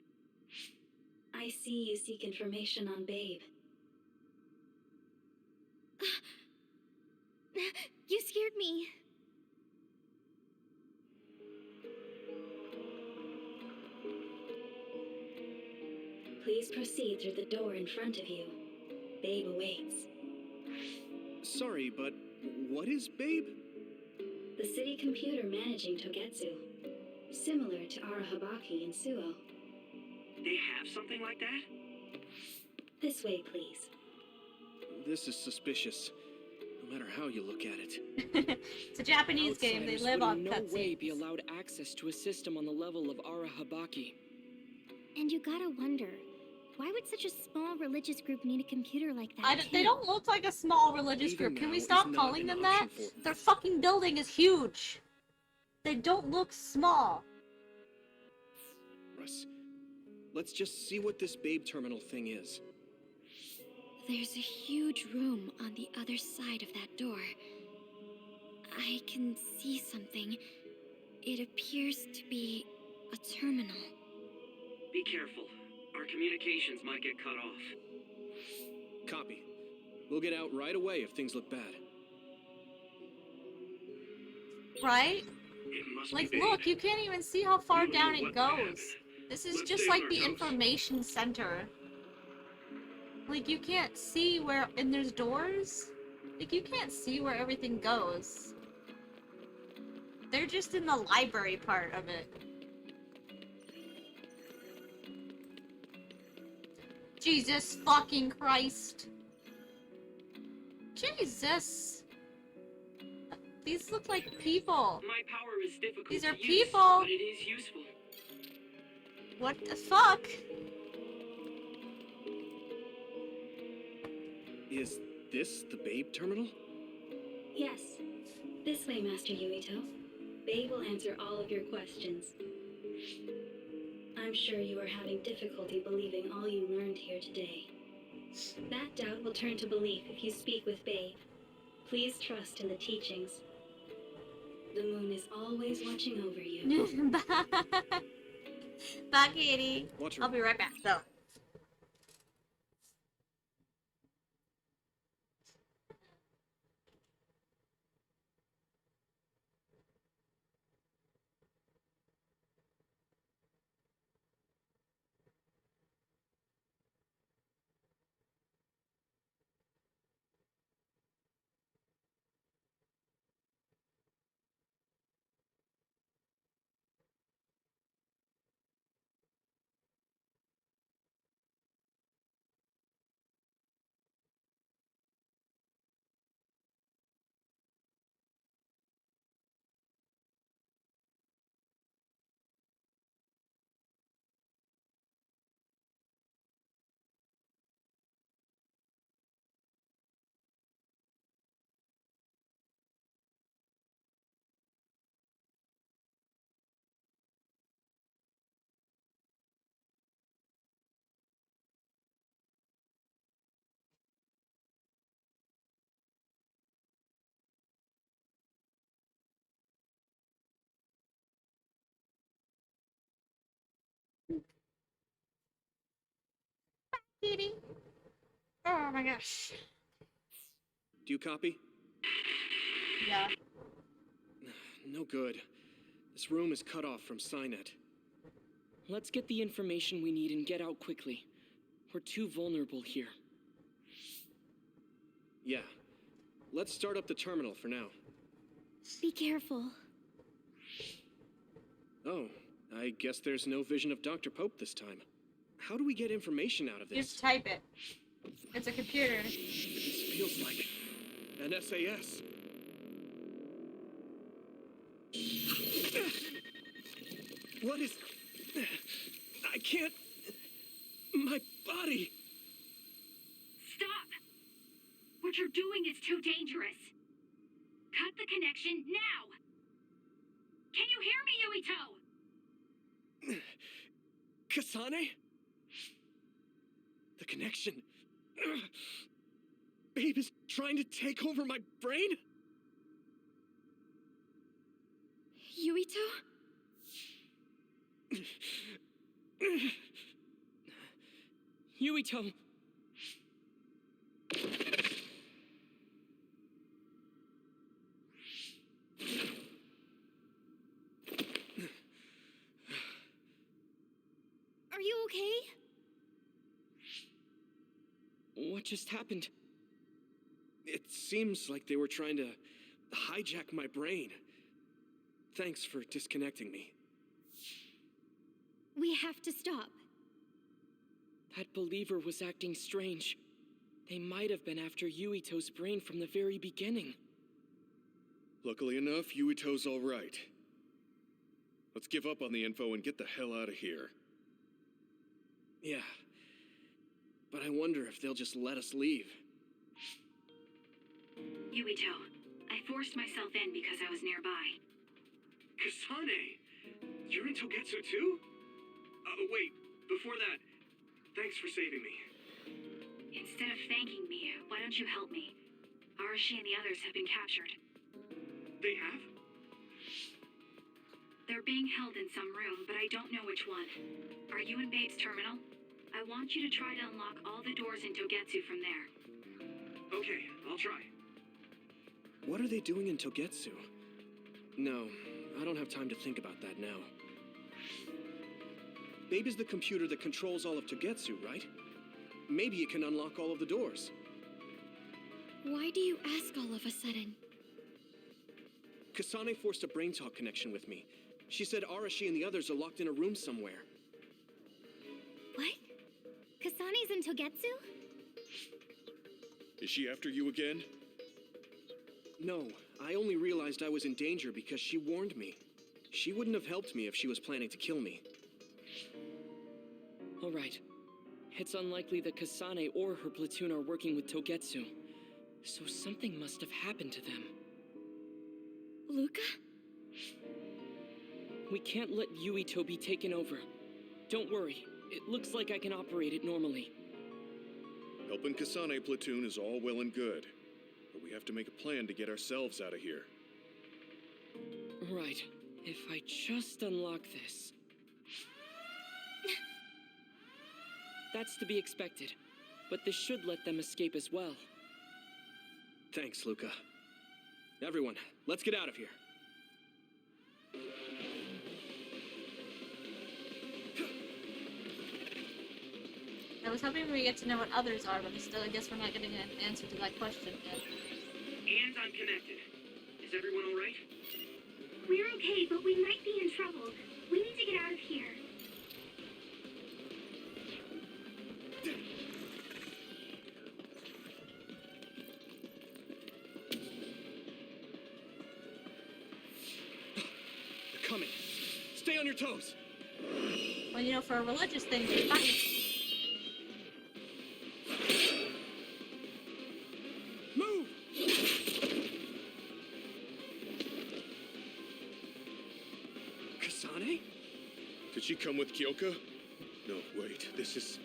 I see you seek information on Babe. You scared me. Please proceed through the door in front of you. Babe awaits. Sorry, but what is Babe? The city computer managing Togetsu. Similar to Arahabaki and Suo. They have something like that? This way, please. This is suspicious, no matter how you look at it. It's a Japanese game. They Outsiders live would on in no way be cutscenes. allowed access to a system on the level of Arahabaki. And you gotta wonder, why would such a small religious group need a computer like that? They don't look like a small religious Even group. Can we now is stop not calling an them that? option for them. Their fucking building is huge. They don't look small. Russ, let's just see what this Babe terminal thing is. There's a huge room on the other side of that door. I can see something. It appears to be a terminal. Be careful. Our communications might get cut off. Copy. We'll get out right away if things look bad. Right? It must Like, be look, Babe. you can't even see how far You know down it what happened. goes. This is Let's just stay like on the our toes. information center. Like, you can't see where, and there's doors? Like, you can't see where everything goes. They're just in the library part of it. Jesus fucking Christ. Jesus. These look like people. My power is difficult These to are use, people. but it is useful. What the fuck? Is this the Babe terminal? Yes. This way, Master Yuito. Babe will answer all of your questions. I'm sure you are having difficulty believing all you learned here today. That doubt will turn to belief if you speak with Babe. Please trust in the teachings. The moon is always watching over you. Bye. Bye, Katie. Watch I'll be right back, though. Kitty. Oh my gosh. Do you copy? Yeah. No good. This room is cut off from Cynet. Let's get the information we need and get out quickly. We're too vulnerable here. Yeah. Let's start up the terminal for now. Be careful. Oh, I guess there's no vision of Dr. Pope this time. How do we get information out of this? Just type it. It's a computer. This feels like an SAS. What is... I can't... My body... Stop! What you're doing is too dangerous. Cut the connection now! Can you hear me, Yuito? Kasane? The connection... Babe is trying to take over my brain? Yuito? Yuito! Are you okay? What just happened? It seems like they were trying to hijack my brain. Thanks for disconnecting me. We have to stop. That believer was acting strange. They might have been after Yuito's brain from the very beginning. Luckily enough, Yuito's all right. Let's give up on the info and get the hell out of here. Yeah. But I wonder if they'll just let us leave. Yuito, I forced myself in because I was nearby. Kasane! You're in Togetsu too? Wait, before that, thanks for saving me. Instead of thanking me, why don't you help me? Arashi and the others have been captured. They have? They're being held in some room, but I don't know which one. Are you in Babe's terminal? I want you to try to unlock all the doors in Togetsu from there. Okay, I'll try. What are they doing in Togetsu? No, I don't have time to think about that now. Babe is the computer that controls all of Togetsu, right? Maybe it can unlock all of the doors. Why do you ask all of a sudden? Kasane forced a brain talk connection with me. She said Arashi and the others are locked in a room somewhere. What? Kasane's in Togetsu? Is she after you again? No, I only realized I was in danger because she warned me. She wouldn't have helped me if she was planning to kill me. All right. It's unlikely that Kasane or her platoon are working with Togetsu. So something must have happened to them. Luca? We can't let Yuito be taken over. Don't worry. It looks like I can operate it normally. Helping Kasane platoon is all well and good, but we have to make a plan to get ourselves out of here. Right. If I just unlock this... That's to be expected, but this should let them escape as well. Thanks, Luca. Everyone, let's get out of here. I was hoping we get to know what others are, but still, I guess we're not getting an answer to that question yet. And I'm connected. Is everyone alright? We're okay, but we might be in trouble. We need to get out of here. They're coming. Stay on your toes. Well, you know, for a religious thing, you're fine. Move! Kasane? Did she come with Kyoka? No, wait, this is...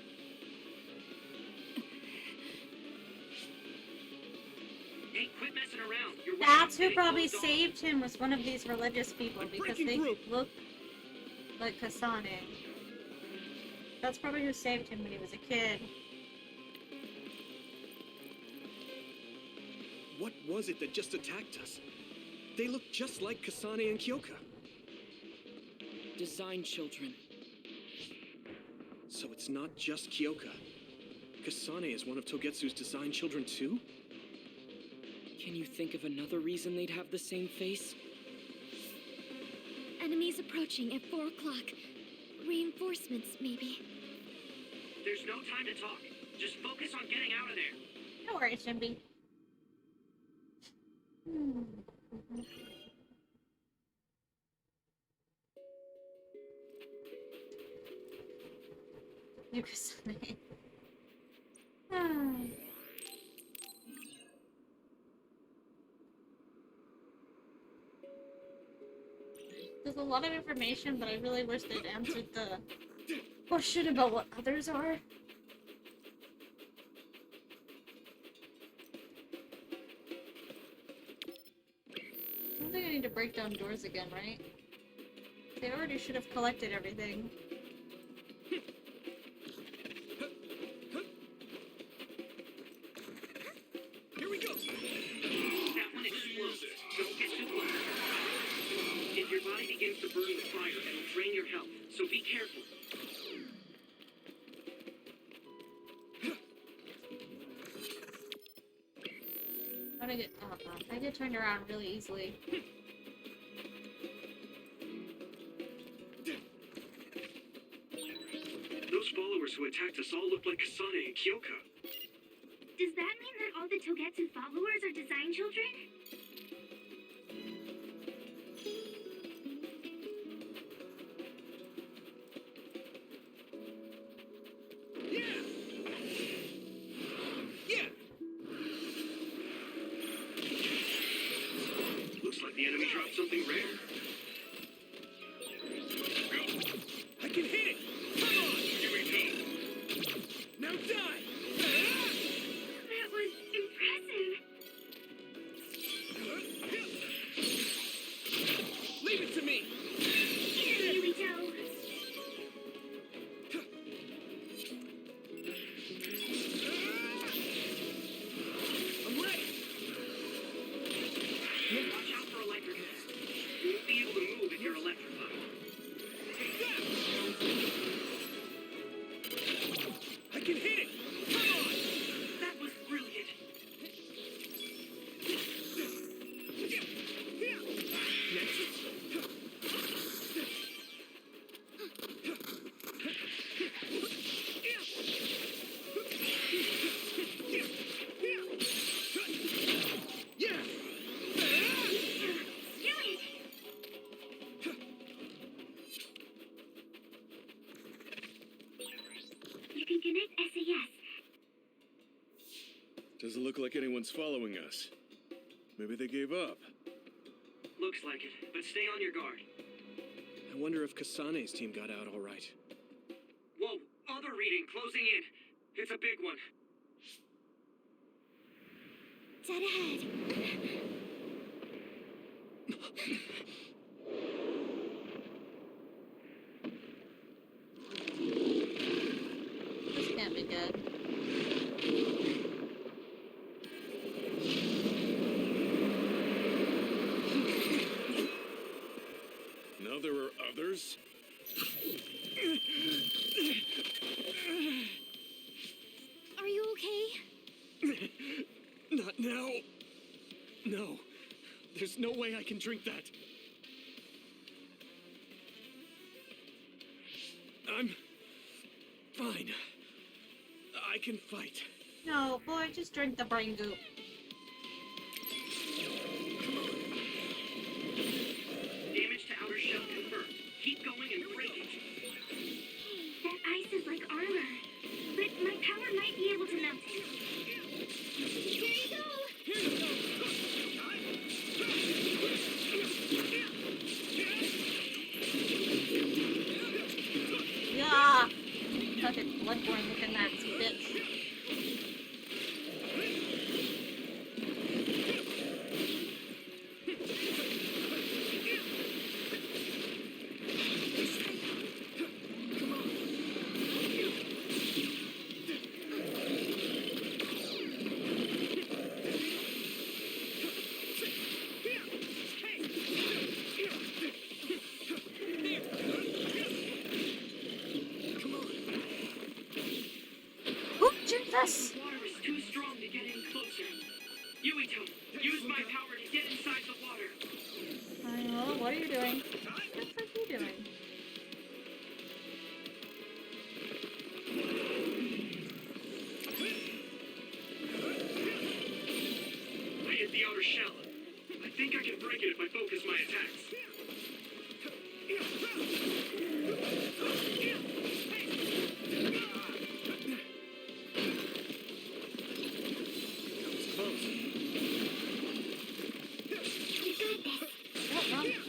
Hey, quit messing around. You're That's who getting probably closed off. saved him, was one of these religious people, because they look like Kasane. That's probably who saved him when he was a kid. What was it that just attacked us? They look just like Kasane and Kyoka. Design children. So it's not just Kyoka. Kasane is one of Togetsu's design children too? Can you think of another reason they'd have the same face? Enemies approaching at 4 o'clock. Reinforcements, maybe. There's no time to talk. Just focus on getting out of there. Don't worry, Shimby. Yukasane. There's a lot of information, but I really wish they'd answered the question about what others are. I don't think I need to break down doors again, right? They already should have collected everything. Here we go! That one explodes. Don't get too close. If your body begins to burn with fire, it'll drain your health, so be careful. I get turned around really easily. Those followers who attacked us all look like Kasane and Kyoka. Does that mean that all the Togetsu followers are design children? Looks like the enemy dropped something rare. I can hit it! Come on! Here we go! Now die! That was impressive. Leave it to me! Here we go. I'm ready! Watch out for electricals. You won't be able to move if you're electrified. I can hit it! Come on! That was brilliant. You can connect SAS. Doesn't look like anyone's following us. Maybe they gave up. Looks like it, but stay on your guard. I wonder if Kasane's team got out all right. Whoa, other reading closing in. It's a big one. Dead ahead. This can't be good. Now there are others? Are you okay? Not now. No. There's no way I can drink that. I'm fine. I can fight. No, boy, just drink the brain goop. Damage to outer shell confirmed. Keep going and break it. That ice is like armor. But my power might be able to melt it. Here you go! Yeah! Fucking bloodborne looking nasty bitch. too strong to get any closer. Yuito, use my power to get inside the water. Well, what are you doing? What are you doing? I hit the outer shell. I think I can break it if I focus my attacks.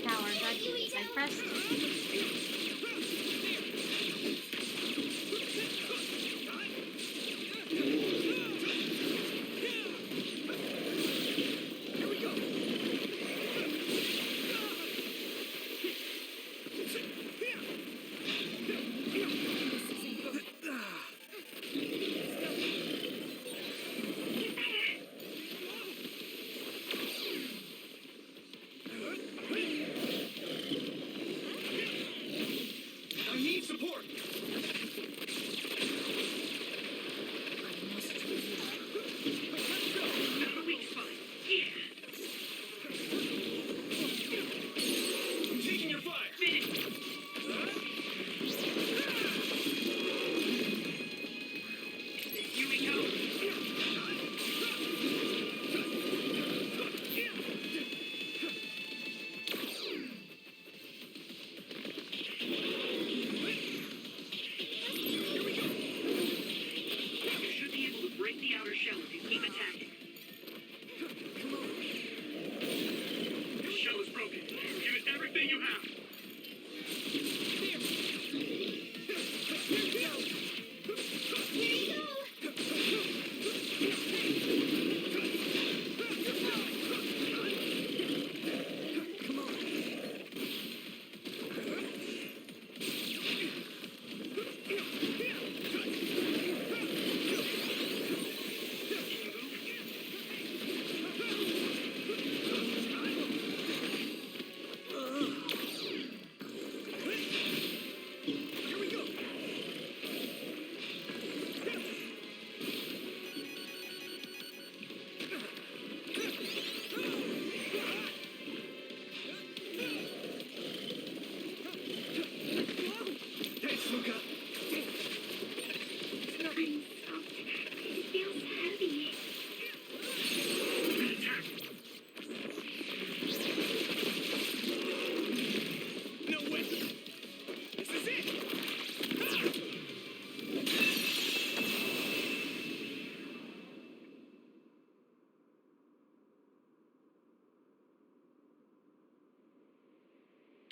Coward, I pressed.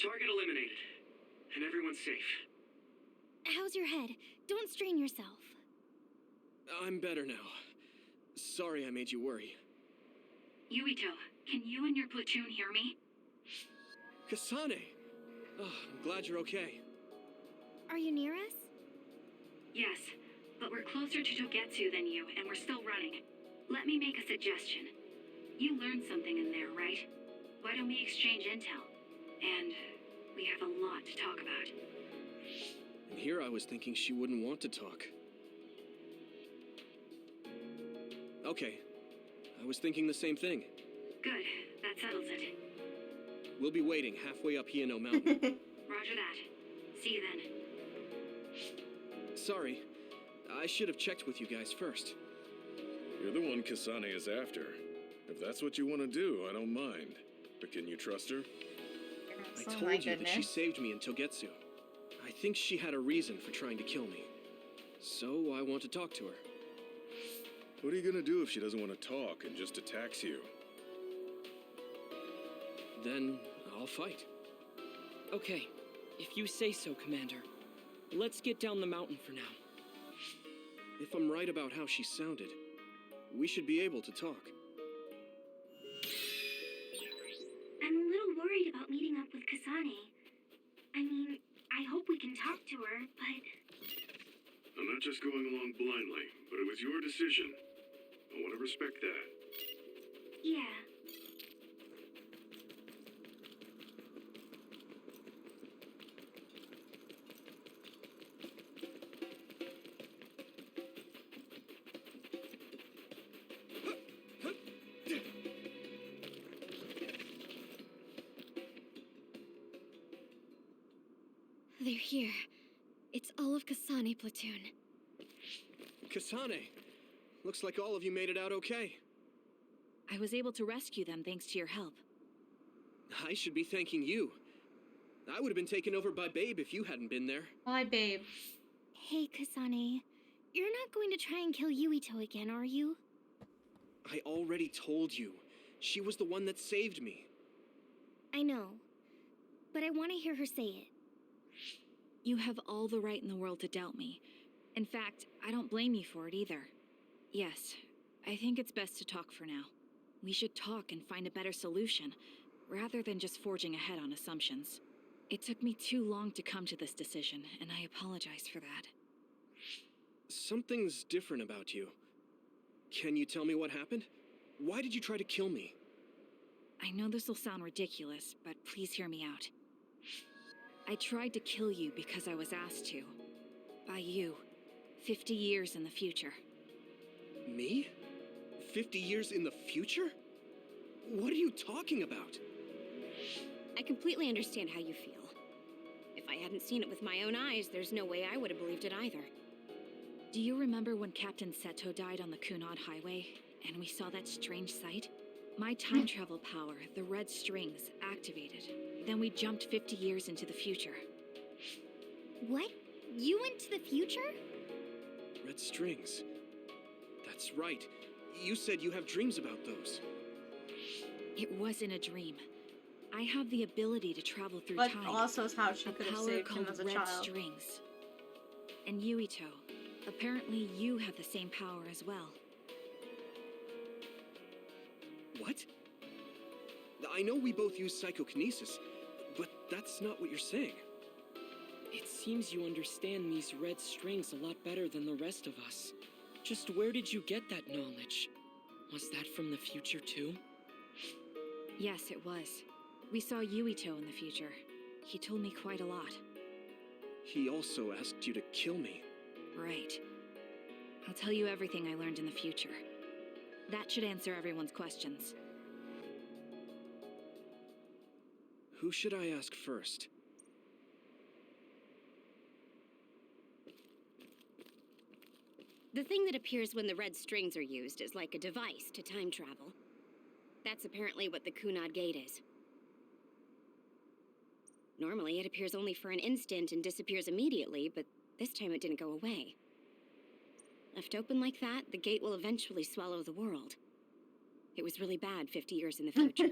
Target eliminated. And everyone's safe. How's your head? Don't strain yourself. I'm better now. Sorry I made you worry. Yuito, can you and your platoon hear me? Kasane! Oh, I'm glad you're okay. Are you near us? Yes, but we're closer to Togetsu than you, and we're still running. Let me make a suggestion. You learned something in there, right? Why don't we exchange intel? And we have a lot to talk about. And here I was thinking she wouldn't want to talk. Okay. I was thinking the same thing. Good. That settles it. We'll be waiting halfway up Hieno Mountain. Roger that. See you then. Sorry. I should have checked with you guys first. You're the one Kasane is after. If that's what you want to do, I don't mind. But can you trust her? I told you that she saved me in Togetsu. I think she had a reason for trying to kill me. So I want to talk to her. What are you gonna do if she doesn't want to talk and just attacks you? Then I'll fight. Okay, if you say so, Commander. Let's get down the mountain for now. If I'm right about how she sounded, we should be able to talk. I'm a little worried about meeting up with Kasane. I mean, I hope we can talk to her, but... I'm not just going along blindly, but it was your decision. I want to respect that. Yeah. they're here. It's all of Kasane platoon. Kasane, looks like all of you made it out okay. I was able to rescue them thanks to your help. I should be thanking you. I would have been taken over by Babe if you hadn't been there. Hi, babe. Hey, Kasane. You're not going to try and kill Yuito again, are you? I already told you. She was the one that saved me. I know. But I want to hear her say it. You have all the right in the world to doubt me. In fact, I don't blame you for it either. Yes, I think it's best to talk for now. We should talk and find a better solution, rather than just forging ahead on assumptions. It took me too long to come to this decision, and I apologize for that. Something's different about you. Can you tell me what happened? Why did you try to kill me? I know this will sound ridiculous, but please hear me out. I tried to kill you because I was asked to. By you. 50 years in the future. Me? 50 years in the future? What are you talking about? I completely understand how you feel. If I hadn't seen it with my own eyes, there's no way I would have believed it either. Do you remember when Captain Seto died on the Kunad Highway, and we saw that strange sight? My time travel power, the red strings, activated. Then we jumped 50 years into the future. What? You went to the future? Red strings. That's right. You said you have dreams about those. It wasn't a dream. I have the ability to travel through But time. also is how she a could have power saved him called as a red child. strings. And Yuito, apparently you have the same power as well. What? I know we both use psychokinesis, but that's not what you're saying. It seems you understand these red strings a lot better than the rest of us. Just where did you get that knowledge? Was that from the future too? Yes, it was. We saw Yuito in the future. He told me quite a lot. He also asked you to kill me. Right. I'll tell you everything I learned in the future. That should answer everyone's questions. Who should I ask first? The thing that appears when the red strings are used is like a device to time travel. That's apparently what the Kunad Gate is. Normally, it appears only for an instant and disappears immediately, but this time it didn't go away. Left open like that, the gate will eventually swallow the world. It was really bad 50 years in the future.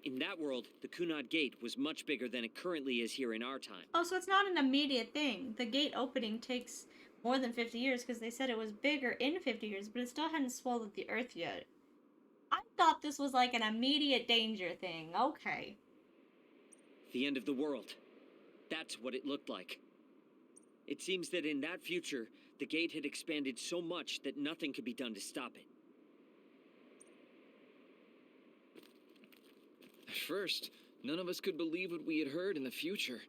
In that world, the Kunad Gate was much bigger than it currently is here in our time. Oh, so it's not an immediate thing. The gate opening takes more than 50 years because they said it was bigger in 50 years, but it still hadn't swallowed the earth yet. I thought this was like an immediate danger thing. Okay. The end of the world. That's what it looked like. It seems that in that future, the gate had expanded so much that nothing could be done to stop it. At first, none of us could believe what we had heard in the future.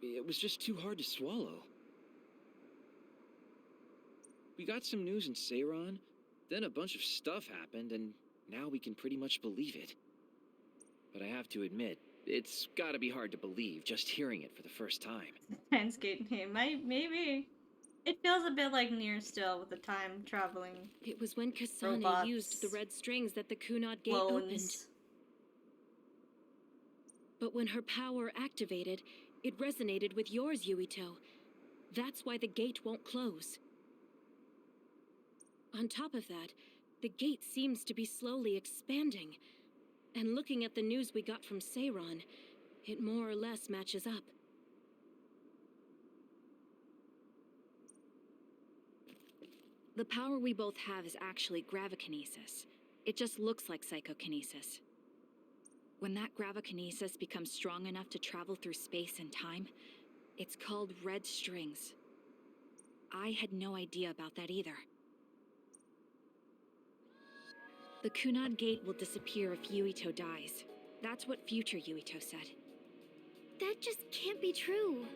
It was just too hard to swallow. We got some news in Seiran, then a bunch of stuff happened, and now we can pretty much believe it. But I have to admit, it's gotta be hard to believe just hearing it for the first time. Landscape name. Maybe. It feels a bit like Nier still with the time traveling. It was when Kasane Robots. used the red strings that the Kunad Gate Clones. opened. But when her power activated, it resonated with yours, Yuito. That's why the gate won't close. On top of that, the gate seems to be slowly expanding. And looking at the news we got from Seiran, it more or less matches up. The power we both have is actually gravikinesis. It just looks like psychokinesis. When that gravikinesis becomes strong enough to travel through space and time, it's called red strings. I had no idea about that either. The Kunad Gate will disappear if Yuito dies. That's what future Yuito said. That just can't be true.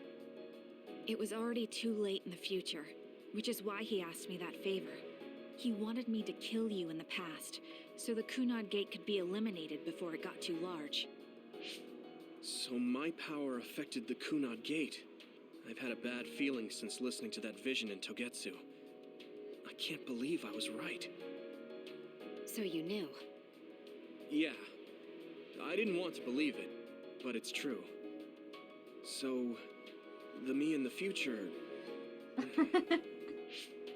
It was already too late in the future, which is why he asked me that favor. He wanted me to kill you in the past, so the Kunad Gate could be eliminated before it got too large. So my power affected the Kunad Gate. I've had a bad feeling since listening to that vision in Togetsu. I can't believe I was right. So you knew. Yeah. I didn't want to believe it, but it's true. So, the me in the future...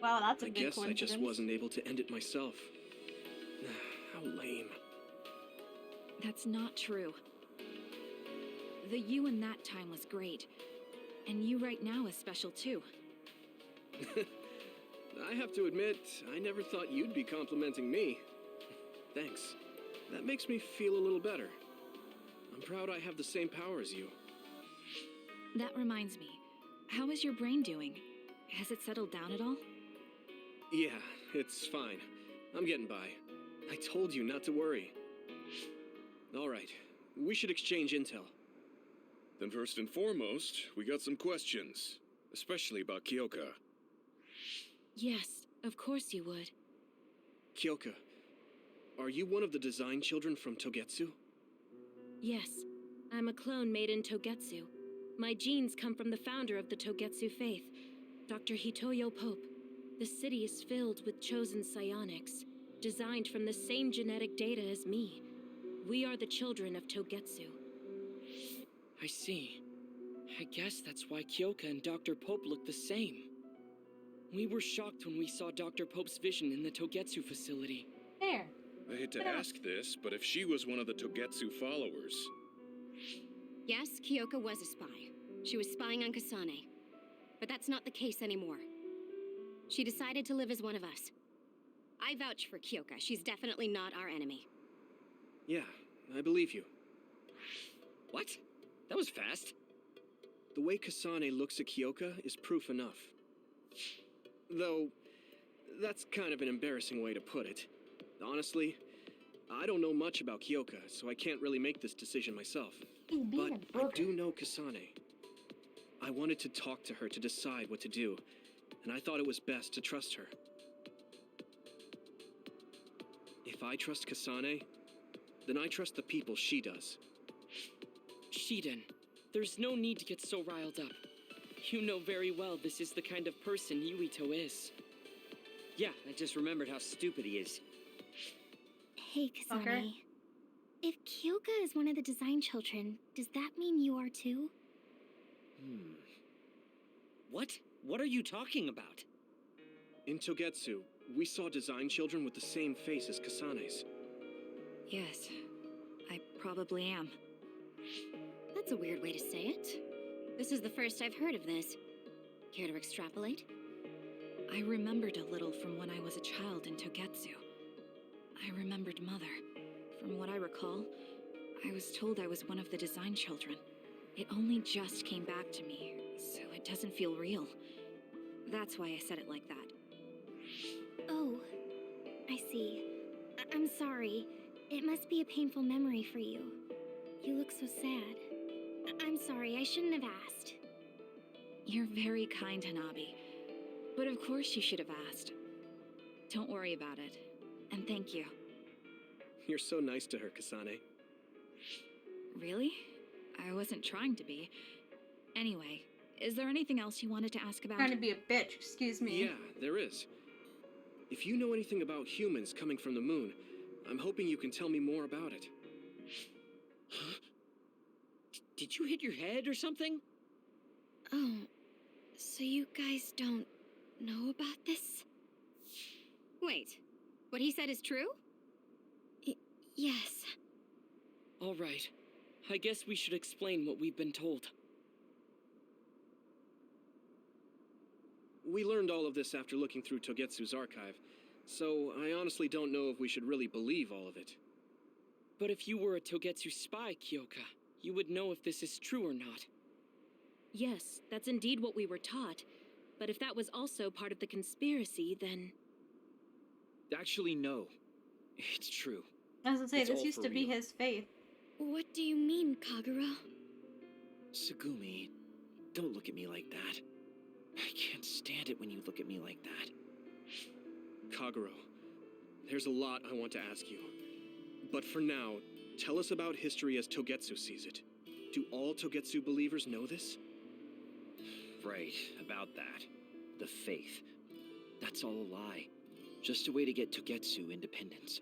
Wow, that's a I big guess I coincidence. just wasn't able to end it myself. How lame. That's not true. The you in that time was great, and you right now is special too. I have to admit, I never thought you'd be complimenting me. Thanks. That makes me feel a little better. I'm proud I have the same power as you. That reminds me, how is your brain doing? Has it settled down at all? Yeah, it's fine. I'm getting by. I told you not to worry. All right, we should exchange intel. Then first and foremost, we got some questions, especially about Kyoka. Yes, of course you would. Kyoka, are you one of the design children from Togetsu? Yes, I'm a clone made in Togetsu. My genes come from the founder of the Togetsu faith, Dr. Hitoyo Pope. The city is filled with chosen psionics, designed from the same genetic data as me. We are the children of Togetsu. I see. I guess that's why Kyoka and Dr. Pope look the same. We were shocked when we saw Dr. Pope's vision in the Togetsu facility. There. I hate to ask this, but if she was one of the Togetsu followers... Yes, Kyoka was a spy. She was spying on Kasane. But that's not the case anymore. She decided to live as one of us. I vouch for Kyoka. She's definitely not our enemy. Yeah, I believe you. What? That was fast. The way Kasane looks at Kyoka is proof enough. Though, that's kind of an embarrassing way to put it. Honestly, I don't know much about Kyoka, so I can't really make this decision myself. But I do know Kasane. I wanted to talk to her to decide what to do, and I thought it was best to trust her. If I trust Kasane, then I trust the people she does. Shiden, there's no need to get so riled up. You know very well this is the kind of person Yuito is. Yeah, I just remembered how stupid he is. Hey, Kasane. If Kyoka is one of the design children, does that mean you are too? What? What are you talking about? In Togetsu, we saw design children with the same face as Kasane's. Yes, I probably am. That's a weird way to say it. This is the first I've heard of this. Care to extrapolate? I remembered a little from when I was a child in Togetsu. I remembered Mother. From what I recall, I was told I was one of the design children. It only just came back to me, so it doesn't feel real. That's why I said it like that. Oh, I see. I'm sorry. It must be a painful memory for you. You look so sad. I'm sorry, I shouldn't have asked. You're very kind, Hanabi. But of course you should have asked. Don't worry about it. And thank you. You're so nice to her, Kasane. Really? I wasn't trying to be. Anyway, is there anything else you wanted to ask about? Trying to be a bitch, excuse me. Yeah, there is. If you know anything about humans coming from the moon, I'm hoping you can tell me more about it. Huh? Did you hit your head or something? Oh, so you guys don't know about this? Wait, what he said is true? Yes. All right. I guess we should explain what we've been told. We learned all of this after looking through Togetsu's archive, so I honestly don't know if we should really believe all of it. But if you were a Togetsu spy, Kyoka, you would know if this is true or not. Yes, that's indeed what we were taught. But if that was also part of the conspiracy, then... Actually, no. It's true. I was gonna say, It's this all used for to be real. his faith. What do you mean, Kagura? Tsugumi, don't look at me like that. I can't stand it when you look at me like that. Kagero, there's a lot I want to ask you. But for now, tell us about history as Togetsu sees it. Do all Togetsu believers know this? Right, about that. The faith. That's all a lie. Just a way to get Togetsu independence.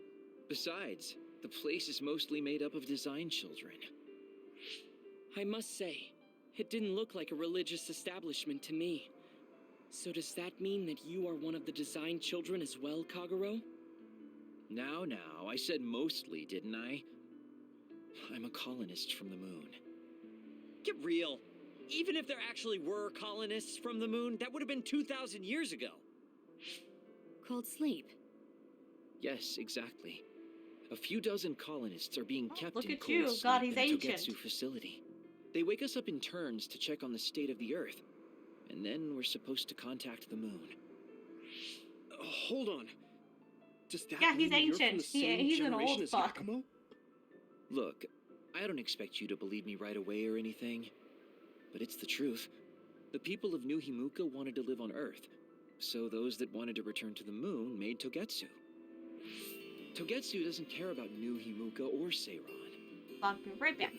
Besides, the place is mostly made up of design children. I must say, it didn't look like a religious establishment to me. So does that mean that you are one of the design children as well, Kagero? Now, I said mostly, didn't I? I'm a colonist from the moon. Get real. Even if there actually were colonists from the moon, that would have been 2,000 years ago. Cold sleep. Yes, exactly. A few dozen colonists are being kept look in at cold you. sleep God, he's in a ancient. Togetsu facility. They wake us up in turns to check on the state of the Earth, and then we're supposed to contact the moon. Hold on. Does that Yeah, he's mean you're from ancient. the same He's an generation old as fuck. Yakumo? Look, I don't expect you to believe me right away or anything, but it's the truth. The people of New Himuka wanted to live on Earth, so those that wanted to return to the moon made Togetsu. Togetsu doesn't care about New Himuka or Seiran. I'll be right back.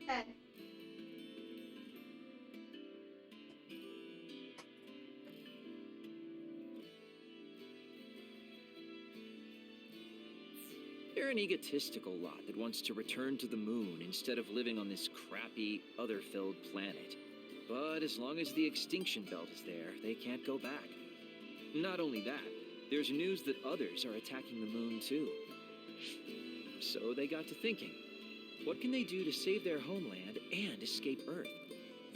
Okay. They're an egotistical lot that wants to return to the moon instead of living on this crappy, other-filled planet. But as long as the extinction belt is there, they can't go back. Not only that, there's news that others are attacking the moon too. So they got to thinking, what can they do to save their homeland and escape Earth?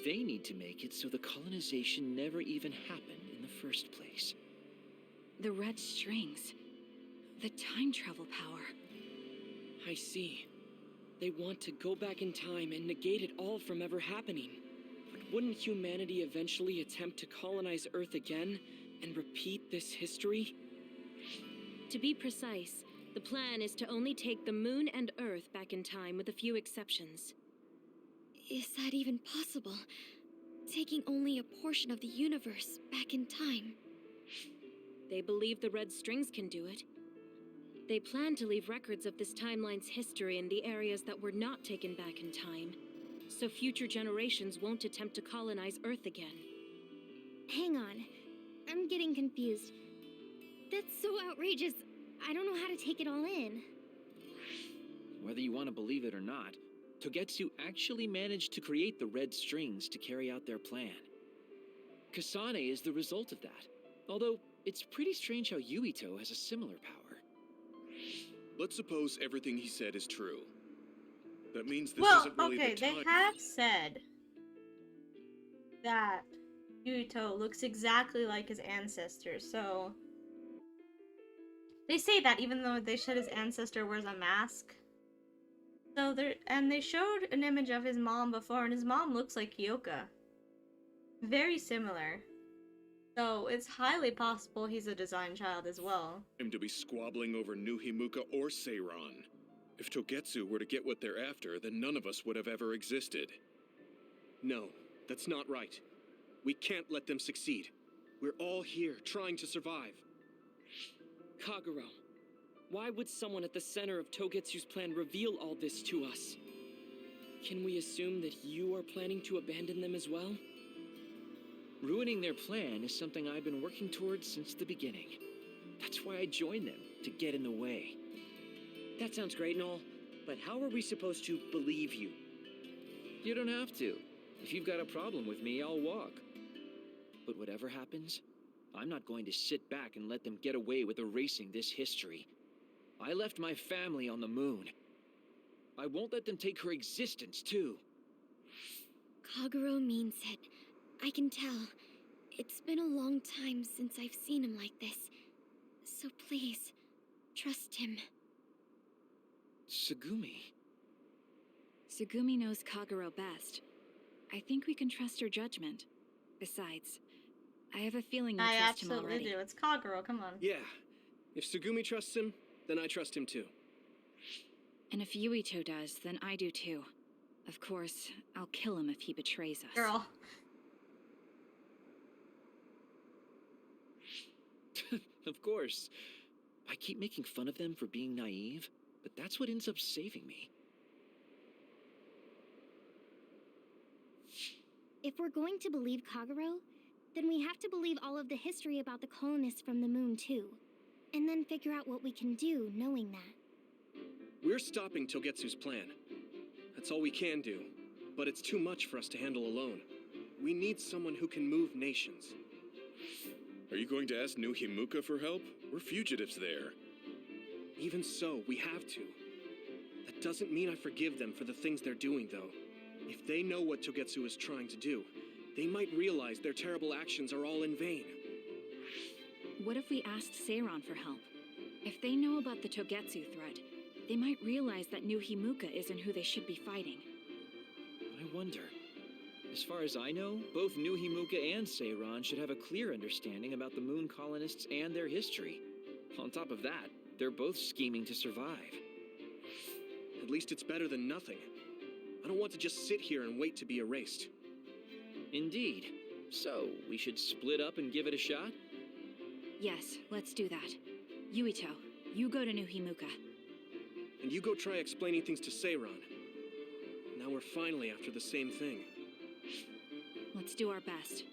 They need to make it so the colonization never even happened in the first place. The red strings. The time travel power. I see. They want to go back in time and negate it all from ever happening. But wouldn't humanity eventually attempt to colonize Earth again and repeat this history? To be precise, the plan is to only take the moon and Earth back in time with a few exceptions. Is that even possible? Taking only a portion of the universe back in time. They believe the red strings can do it. They plan to leave records of this timeline's history in the areas that were not taken back in time, so future generations won't attempt to colonize Earth again. Hang on. I'm getting confused. That's so outrageous. I don't know how to take it all in. Whether you want to believe it or not, Togetsu actually managed to create the red strings to carry out their plan. Kasane is the result of that, although it's pretty strange how Yuito has a similar power. Let's suppose everything he said is true. That means this Well, isn't really okay, the they time. have said that Yuito looks exactly like his ancestors, so they say that even though they said his ancestor wears a mask. So they showed an image of his mom before, and his mom looks like Kyoka. Very similar. So it's highly possible he's a design child as well. Him to be squabbling over New Himuka or Seiran. If Togetsu were to get what they're after, then none of us would have ever existed. No, that's not right. We can't let them succeed. We're all here trying to survive. Kagero, why would someone at the center of Togetsu's plan reveal all this to us? Can we assume that you are planning to abandon them as well? Ruining their plan is something I've been working towards since the beginning. That's why I joined them, to get in the way. That sounds great and all, but how are we supposed to believe you? You don't have to. If you've got a problem with me, I'll walk. But whatever happens, I'm not going to sit back and let them get away with erasing this history. I left my family on the moon. I won't let them take her existence, too. Kagero means it. I can tell. It's been a long time since I've seen him like this. So please, trust him. Tsugumi. Tsugumi knows Kagero best. I think we can trust her judgment. Besides, I have a feeling you I trust him absolutely already. do. It's Kagero, come on. Yeah, if Sugumi trusts him, Then I trust him too. And if Yuito does, then I do too. Of course, I'll kill him if he betrays us. Girl. Of course. I keep making fun of them for being naive, but that's what ends up saving me. If we're going to believe Kagero, then we have to believe all of the history about the colonists from the moon too. And then figure out what we can do knowing that. We're stopping Togetsu's plan. That's all we can do. But it's too much for us to handle alone. We need someone who can move nations. Are you going to ask New Himuka for help? We're fugitives there. Even so, we have to. That doesn't mean I forgive them for the things they're doing, though. If they know what Togetsu is trying to do, they might realize their terrible actions are all in vain. What if we asked Seiron for help? If they know about the Togetsu threat, they might realize that New Himuka isn't who they should be fighting. I wonder. As far as I know, both New Himuka and Seiron should have a clear understanding about the moon colonists and their history. On top of that, they're both scheming to survive. At least it's better than nothing. I don't want to just sit here and wait to be erased. Indeed. So, we should split up and give it a shot? Yes, let's do that. Yuito, you go to New Himuka. And you go try explaining things to Seiron. Now we're finally after the same thing. Let's do our best.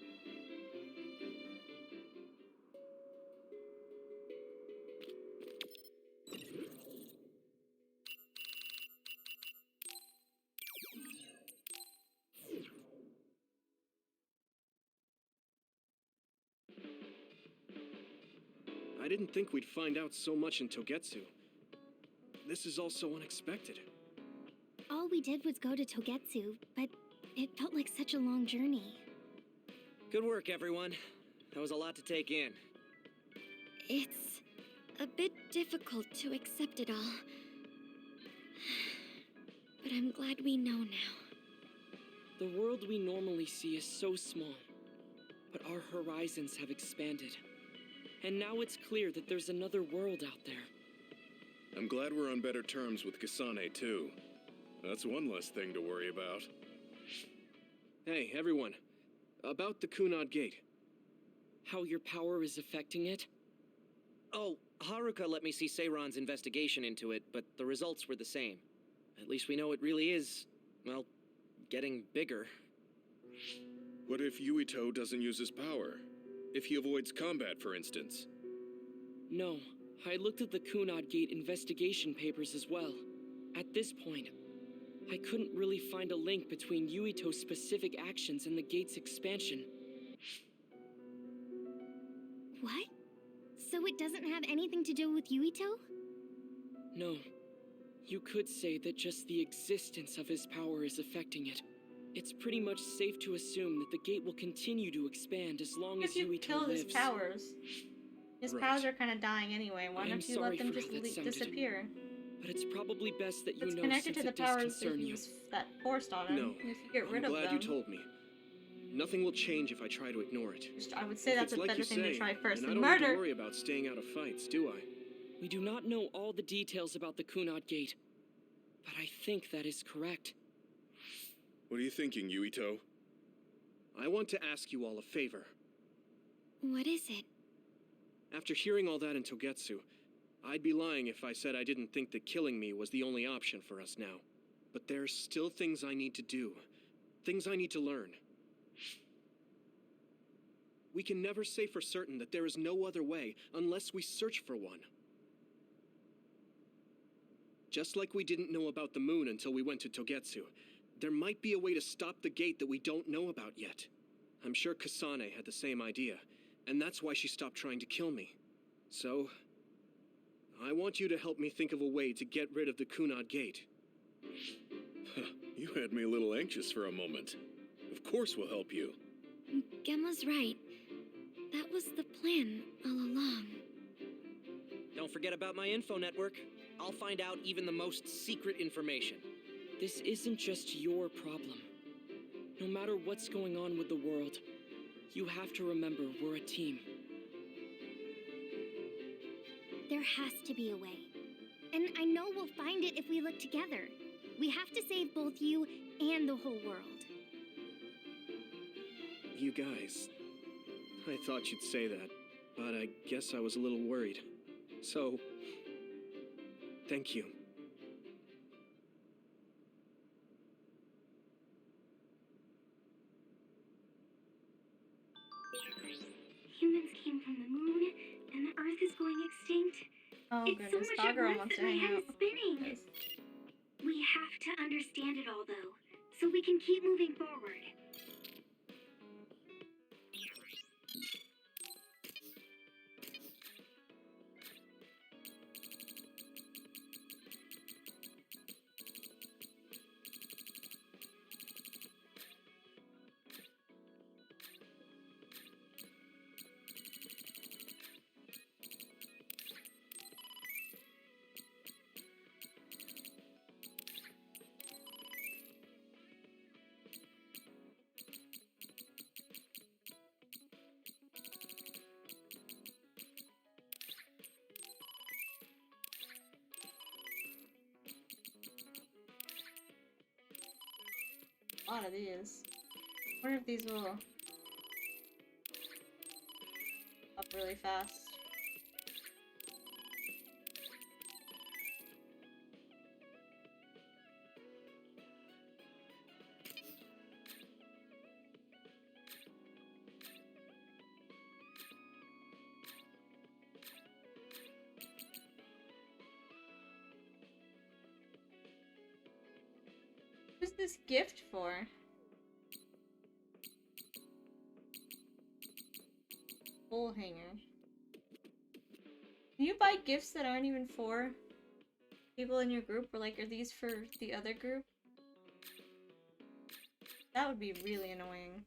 I didn't think we'd find out so much in Togetsu. This is all so unexpected. All we did was go to Togetsu, but it felt like such a long journey. Good work, everyone. That was a lot to take in. It's a bit difficult to accept it all. But I'm glad we know now. The world we normally see is so small, but our horizons have expanded. And now it's clear that there's another world out there. I'm glad we're on better terms with Kasane, too. That's one less thing to worry about. Hey, everyone. About the Kunad Gate. How your power is affecting it? Oh, Haruka let me see Seiron's investigation into it, but the results were the same. At least we know it really is, well, getting bigger. What if Yuito doesn't use his power? If he avoids combat, for instance? No, I looked at the Kunad Gate investigation papers as well. At this point, I couldn't really find a link between Yuito's specific actions and the gate's expansion. What? So it doesn't have anything to do with Yuito? No. You could say that just the existence of his power is affecting it. It's pretty much safe to assume that the gate will continue to expand as long as If you Yuito kill lives. his powers. His Right. powers are kind of dying anyway. Why I am don't you sorry let them for just how that sounded. disappear? But it's probably best that you It's know connected since to the it does powers that, concern you. that forced on him. No. If you get rid I'm of glad them, you told me. Nothing will change if I try to ignore it. I would say If that's it's a like better you thing to say, try first. then I don't have to Murder! worry about staying out of fights, do I? We do not know all the details about the Kunad Gate, but I think that is correct. What are you thinking, Yuito? I want to ask you all a favor. What is it? After hearing all that in Togetsu, I'd be lying if I said I didn't think that killing me was the only option for us now. But there's still things I need to do. Things I need to learn. We can never say for certain that there is no other way unless we search for one. Just like we didn't know about the moon until we went to Togetsu, there might be a way to stop the gate that we don't know about yet. I'm sure Kasane had the same idea, and that's why she stopped trying to kill me. So, I want you to help me think of a way to get rid of the Kunad Gate. You had me a little anxious for a moment. Of course we'll help you. Gemma's right. That was the plan all along. Don't forget about my info network. I'll find out even the most secret information. This isn't just your problem. No matter what's going on with the world, you have to remember we're a team. There has to be a way. And I know we'll find it if we look together. We have to save both you and the whole world. You guys. I thought you'd say that, but I guess I was a little worried. So, thank you. Humans came from the moon, and the Earth is going extinct. Oh It's goodness, so much at Doggerel once wants that to my hang head out. is spinning. We have to understand it all, though, so we can keep moving forward. A lot of these. I wonder if these will up really fast. What's this gift for? Bowl hanger. Can you buy gifts that aren't even for people in your group? Or like, are these for the other group? That would be really annoying.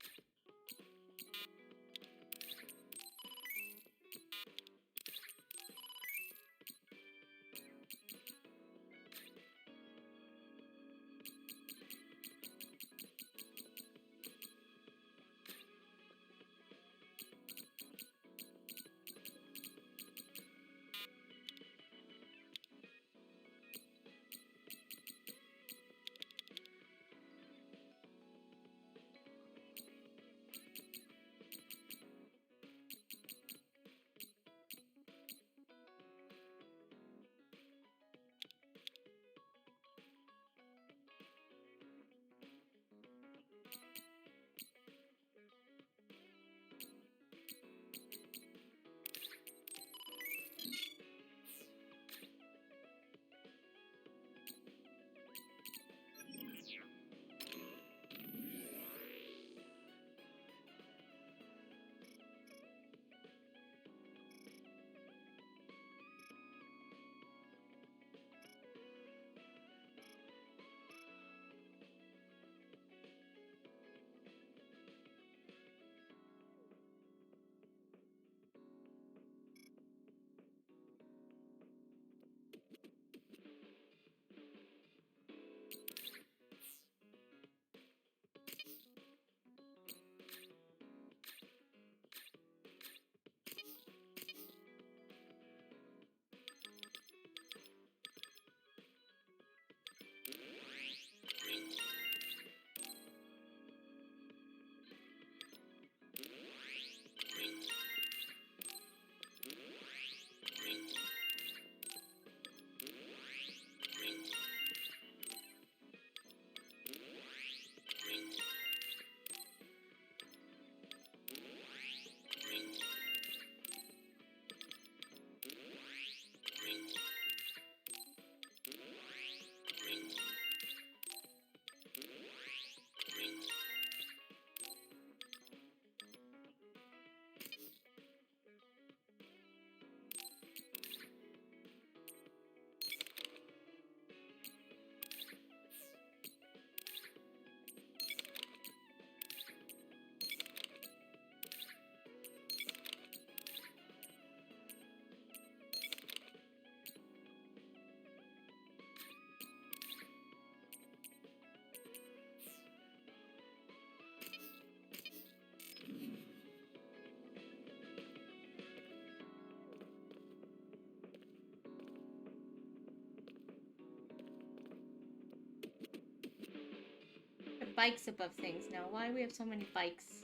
bikes above things now. Why do we have so many bikes?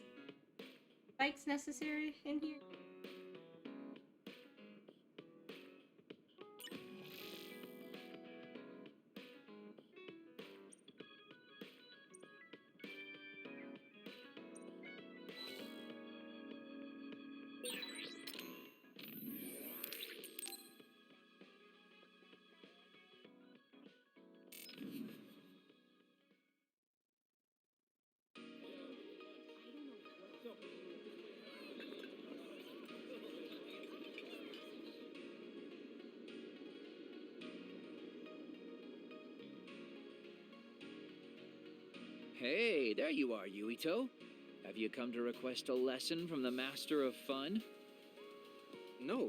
Bikes necessary in here? Hey, there you are, Yuito. Have you come to request a lesson from the Master of Fun? No.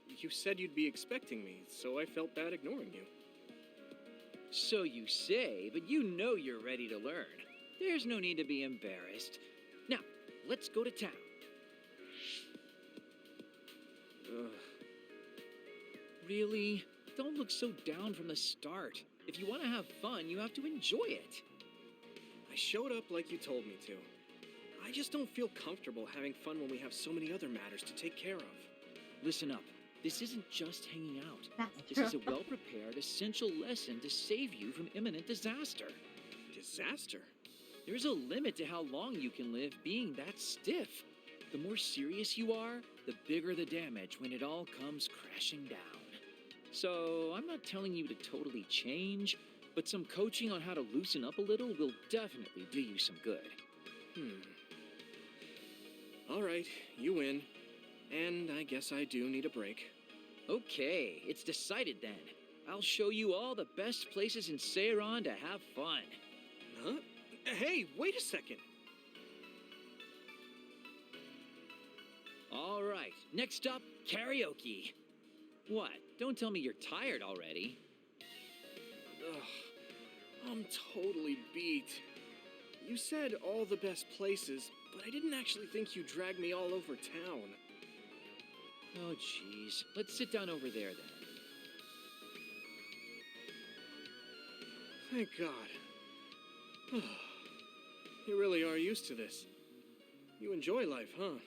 You said you'd be expecting me, so I felt bad ignoring you. So you say, but you know you're ready to learn. There's no need to be embarrassed. Now, let's go to town. Ugh. Really? Don't look so down from the start. If you want to have fun, you have to enjoy it. I showed up like you told me to. I just don't feel comfortable having fun when we have so many other matters to take care of. Listen up. This isn't just hanging out. That's This is a well-prepared, essential lesson to save you from imminent disaster. Disaster? There's a limit to how long you can live being that stiff. The more serious you are, the bigger the damage when it all comes crashing down. So, I'm not telling you to totally change, but some coaching on how to loosen up a little will definitely do you some good. Alright, you win. And I guess I do need a break. Okay, it's decided then. I'll show you all the best places in Seiron to have fun. Huh? Hey, wait a second! All right, next up, karaoke. What? Don't tell me you're tired already. Ugh, I'm totally beat. You said all the best places, but I didn't actually think you dragged me all over town. Oh, jeez. Let's sit down over there, then. Thank God. You really are used to this. You enjoy life, huh?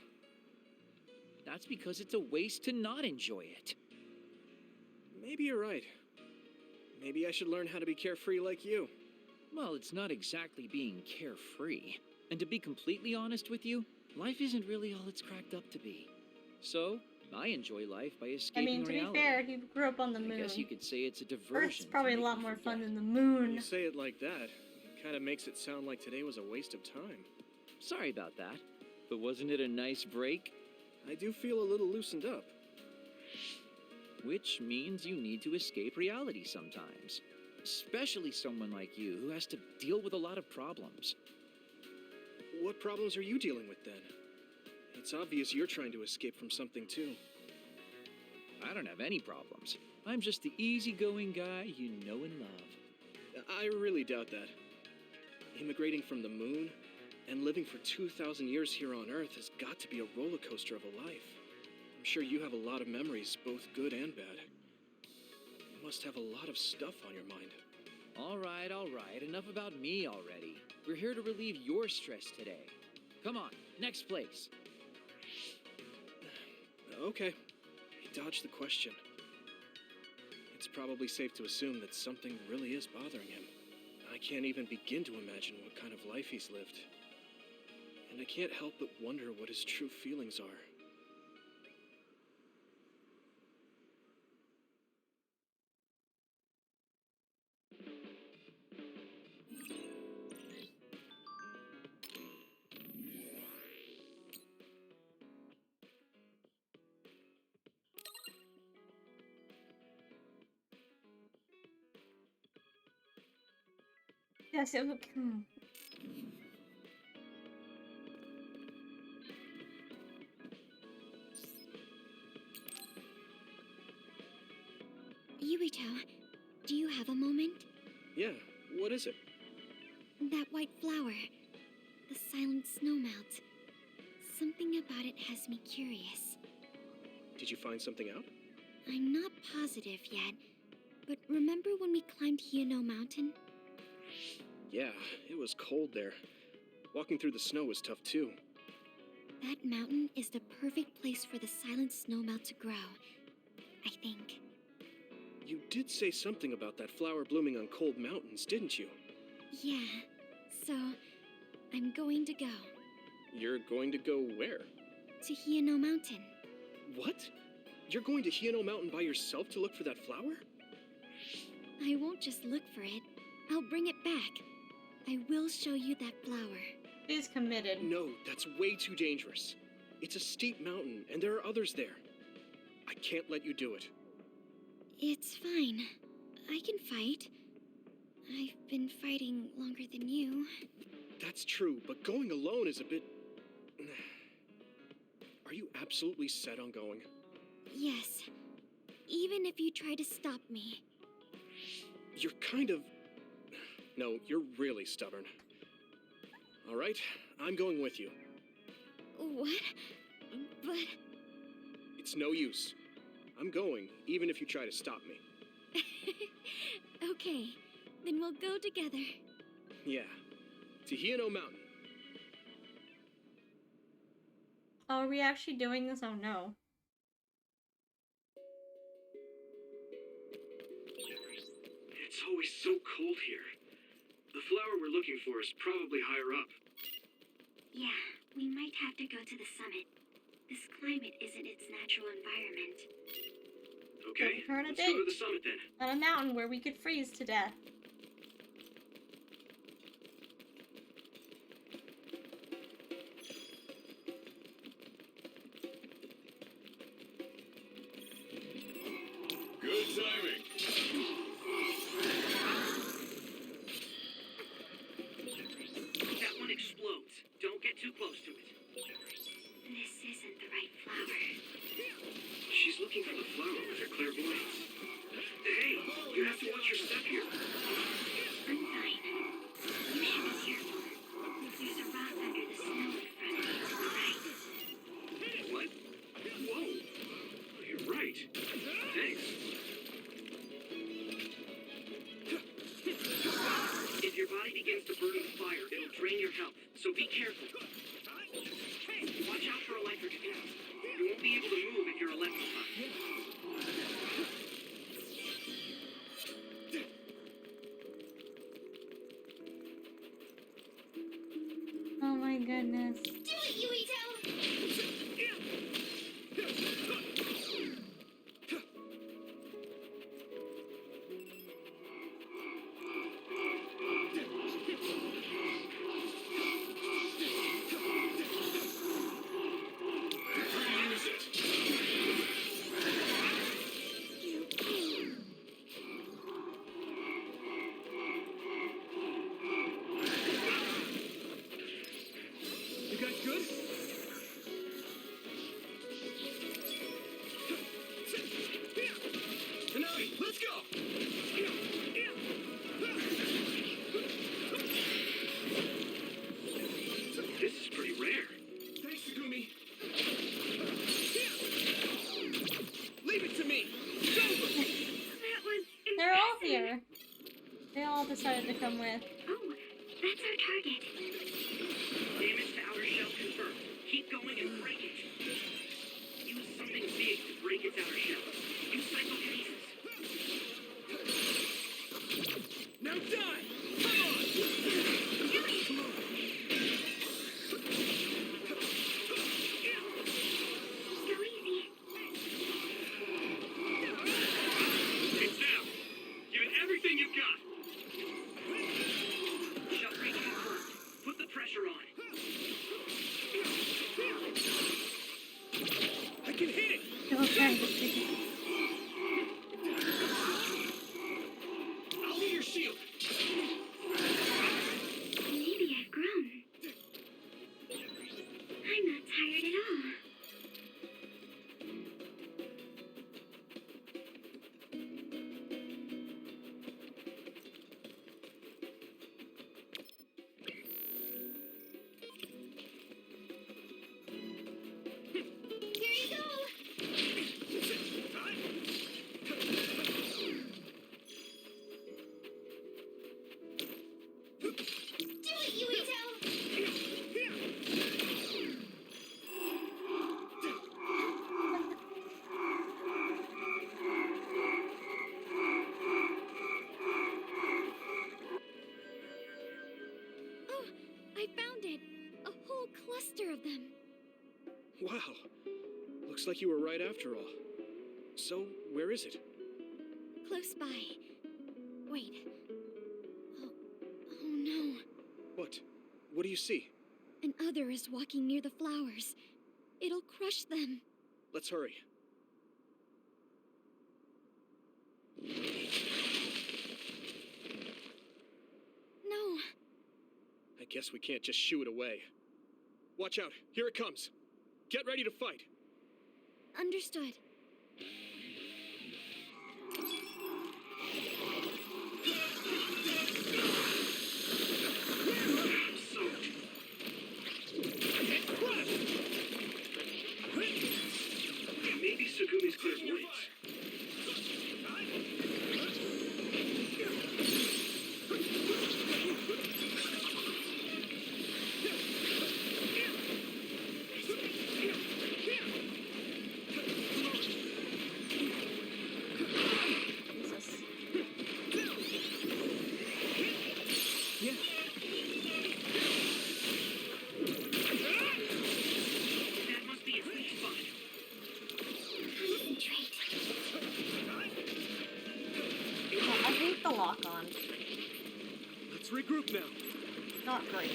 That's because it's a waste to not enjoy it. Maybe you're right. Maybe I should learn how to be carefree like you. Well, it's not exactly being carefree. And to be completely honest with you, life isn't really all it's cracked up to be. So, I enjoy life by escaping reality. To be fair, he grew up on the moon. I guess you could say it's a diversion. Earth's probably a lot more fun than the When moon. you say it like that, it kind of makes it sound like today was a waste of time. Sorry about that. But wasn't it a nice break? I do feel a little loosened up. Which means you need to escape reality sometimes. Especially someone like you who has to deal with a lot of problems. What problems are you dealing with then? It's obvious you're trying to escape from something too. I don't have any problems. I'm just the easygoing guy you know and love. I really doubt that. Immigrating from the moon and living for 2,000 years here on Earth has got to be a roller coaster of a life. I'm sure you have a lot of memories, both good and bad. You must have a lot of stuff on your mind. All right. Enough about me already. We're here to relieve your stress today. Come on, next place. Okay. He dodged the question. It's probably safe to assume that something really is bothering him. I can't even begin to imagine what kind of life he's lived. And I can't help but wonder what his true feelings are. Yes, it would. Yuito, do you have a moment? Yeah, what is it? That white flower. The silent snowmelt. Something about it has me curious. Did you find something out? I'm not positive yet, but remember when we climbed Hino Mountain? Yeah, it was cold there. Walking through the snow was tough too. That mountain is the perfect place for the silent snowmelt to grow, I think. You did say something about that flower blooming on cold mountains, didn't you? Yeah, so I'm going to go. You're going to go where? To Hiano Mountain. What? You're going to Hiano Mountain by yourself to look for that flower? I won't just look for it. I'll bring it back. I will show you that flower. She's committed. No, that's way too dangerous. It's a steep mountain, and there are others there. I can't let you do it. It's fine. I can fight. I've been fighting longer than you. That's true, but going alone is a bit... Are you absolutely set on going? Yes. Even if you try to stop me. You're kind of... No, you're really stubborn. All right, I'm going with you. What? But... It's no use. I'm going, even if you try to stop me. Okay, then we'll go together. Yeah, to Hiano Mountain. Oh, are we actually doing this? Oh no. It's always so cold here. The flower we're looking for is probably higher up. Yeah, we might have to go to the summit. This climate isn't its natural environment. Okay, Her on a let's date. go to the summit then. On a mountain where we could freeze to death. Good timing. That one explodes. Don't get too close to it. This isn't the right flower. She's looking for the flower with her clairvoyance. Hey, you have to watch your step here. I'm fine. You should be careful. There's a rock under the snow in front of you to the right. What? Whoa. You're right. Thanks. If your body begins to burn with fire, it'll drain your health, so be careful. Watch out for electric attacks. You won't be able to move if you're electrified. Oh my goodness. Do it, Yuito! Use it. You guys good? Tanabe, let's go! This is pretty rare. Thanks, Takumi. Leave it to me! It's over! That was They're all here. They all decided to come with. Oh, that's our target. Damage to outer shell confirmed. Keep going and break it. Use something big to break its outer shell. Use psychokinesis. Now die! Come on! Come on! Go easy. It's down. Give it everything you've got. Shell breach confirmed. Put the pressure on. I can hit it! They're all trying to figure Wow. Looks like you were right after all. So, where is it? Close by. Wait. Oh no. What? What do you see? An other is walking near the flowers. It'll crush them. Let's hurry. No. I guess we can't just shoo it away. Watch out, here it comes. Get ready to fight. Understood. Maybe Segumi's clairvoyance. That must be its weak spot. I hate the lock on. Let's regroup now. Not great.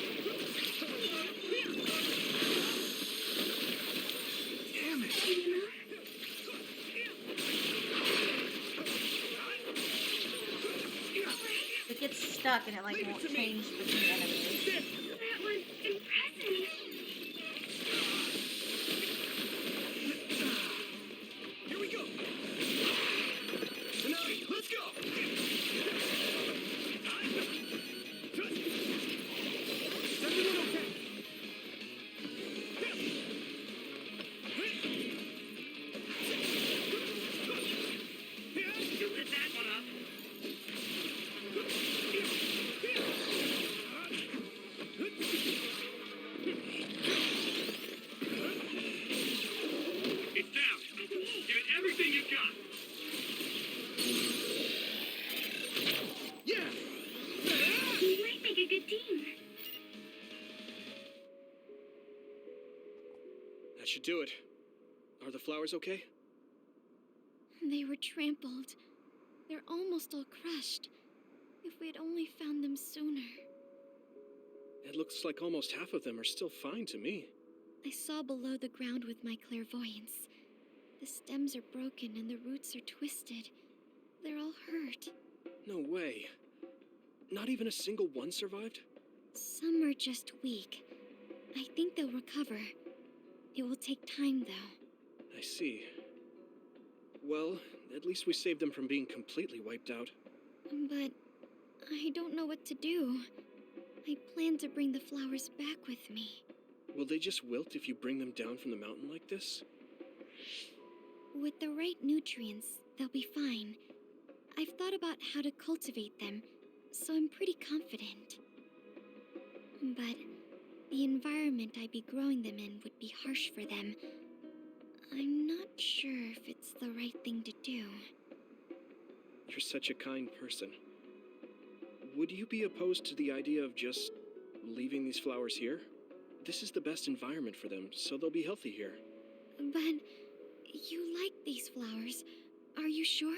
Damn it! It gets stuck and it like won't change between enemies. That was impressive. Here we go! Tonight, let's go! Is everyone okay? You lit that one up. It's down. Give it everything you've got. Yeah! We might make a good team. That should do it. Are the flowers okay? They were trampled. They're almost all crushed. If we had only found them sooner. It looks like almost half of them are still fine to me. I saw below the ground with my clairvoyance. The stems are broken and the roots are twisted. They're all hurt. No way. Not even a single one survived? Some are just weak. I think they'll recover. It will take time, though. I see. Well, at least we saved them from being completely wiped out. But I don't know what to do. I plan to bring the flowers back with me. Will they just wilt if you bring them down from the mountain like this? With the right nutrients, they'll be fine. I've thought about how to cultivate them, so I'm pretty confident. But the environment I'd be growing them in would be harsh for them. I'm not sure if it's the right thing to do. You're such a kind person. Would you be opposed to the idea of just leaving these flowers here? This is the best environment for them, so they'll be healthy here. But you like these flowers, are you sure?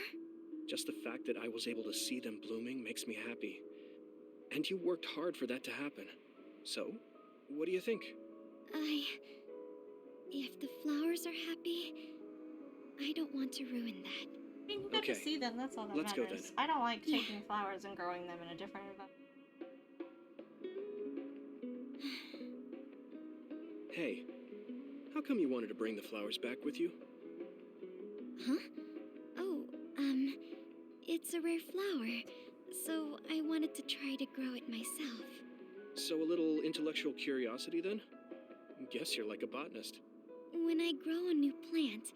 Just the fact that I was able to see them blooming makes me happy. And you worked hard for that to happen. So, what do you think? If the flowers are happy, I don't want to ruin that. I mean, you got to see them, that's all that Let's matters. go then. I don't like taking flowers and growing them in a different environment. Hey, how come you wanted to bring the flowers back with you? Huh? Oh, it's a rare flower, so I wanted to try to grow it myself. So a little intellectual curiosity then? Guess you're like a botanist. When I grow a new plant,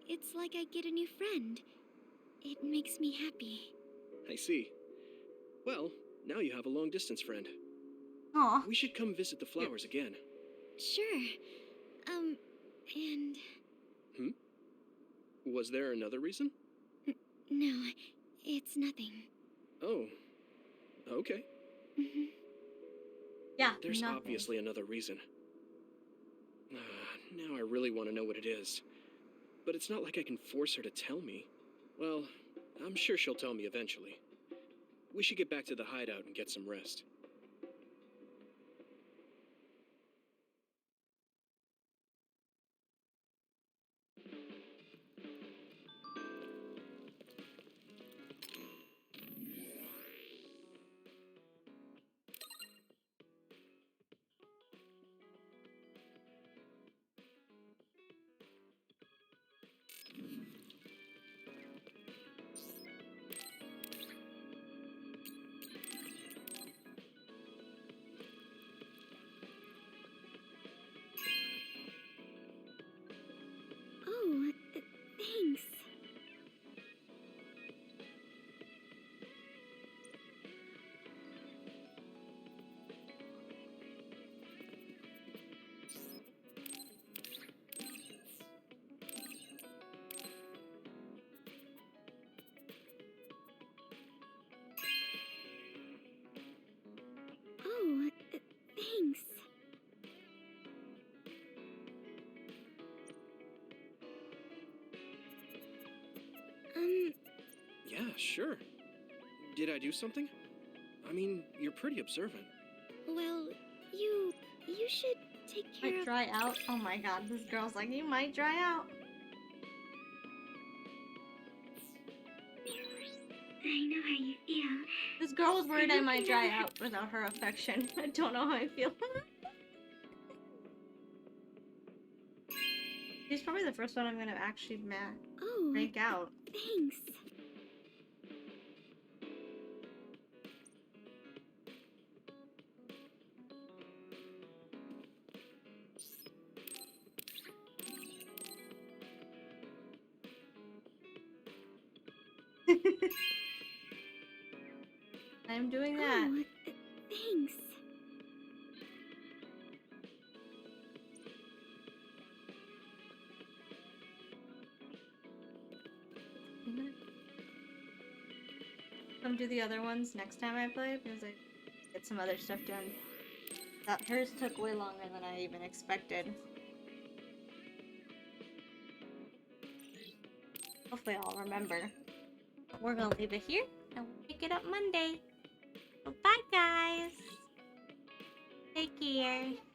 it's like I get a new friend. It makes me happy. I see. Well, now you have a long-distance friend. Aw. We should come visit the flowers again. Sure. And... Was there another reason? No, it's nothing. Oh. Okay. Mm-hmm. Yeah, There's nothing. obviously another reason. Now I really want to know what it is. But it's not like I can force her to tell me. Well, I'm sure she'll tell me eventually. We should get back to the hideout and get some rest. Oh, thanks. Oh, thanks. Yeah, sure. Did I do something? I mean, you're pretty observant. Well, you should take care Might of... dry out. Oh my god, this girl's like, you might dry out. I know how you feel. This girl was worried I might dry out without her affection. I don't know how I feel. She's probably the first one I'm gonna actually make out. Thanks. I'm doing that. Oh, thanks. Come do the other ones next time I play because I get some other stuff done. That hers took way longer than I even expected. Hopefully I'll remember. But we're gonna leave it here and we'll pick it up Monday. So bye guys! Take care.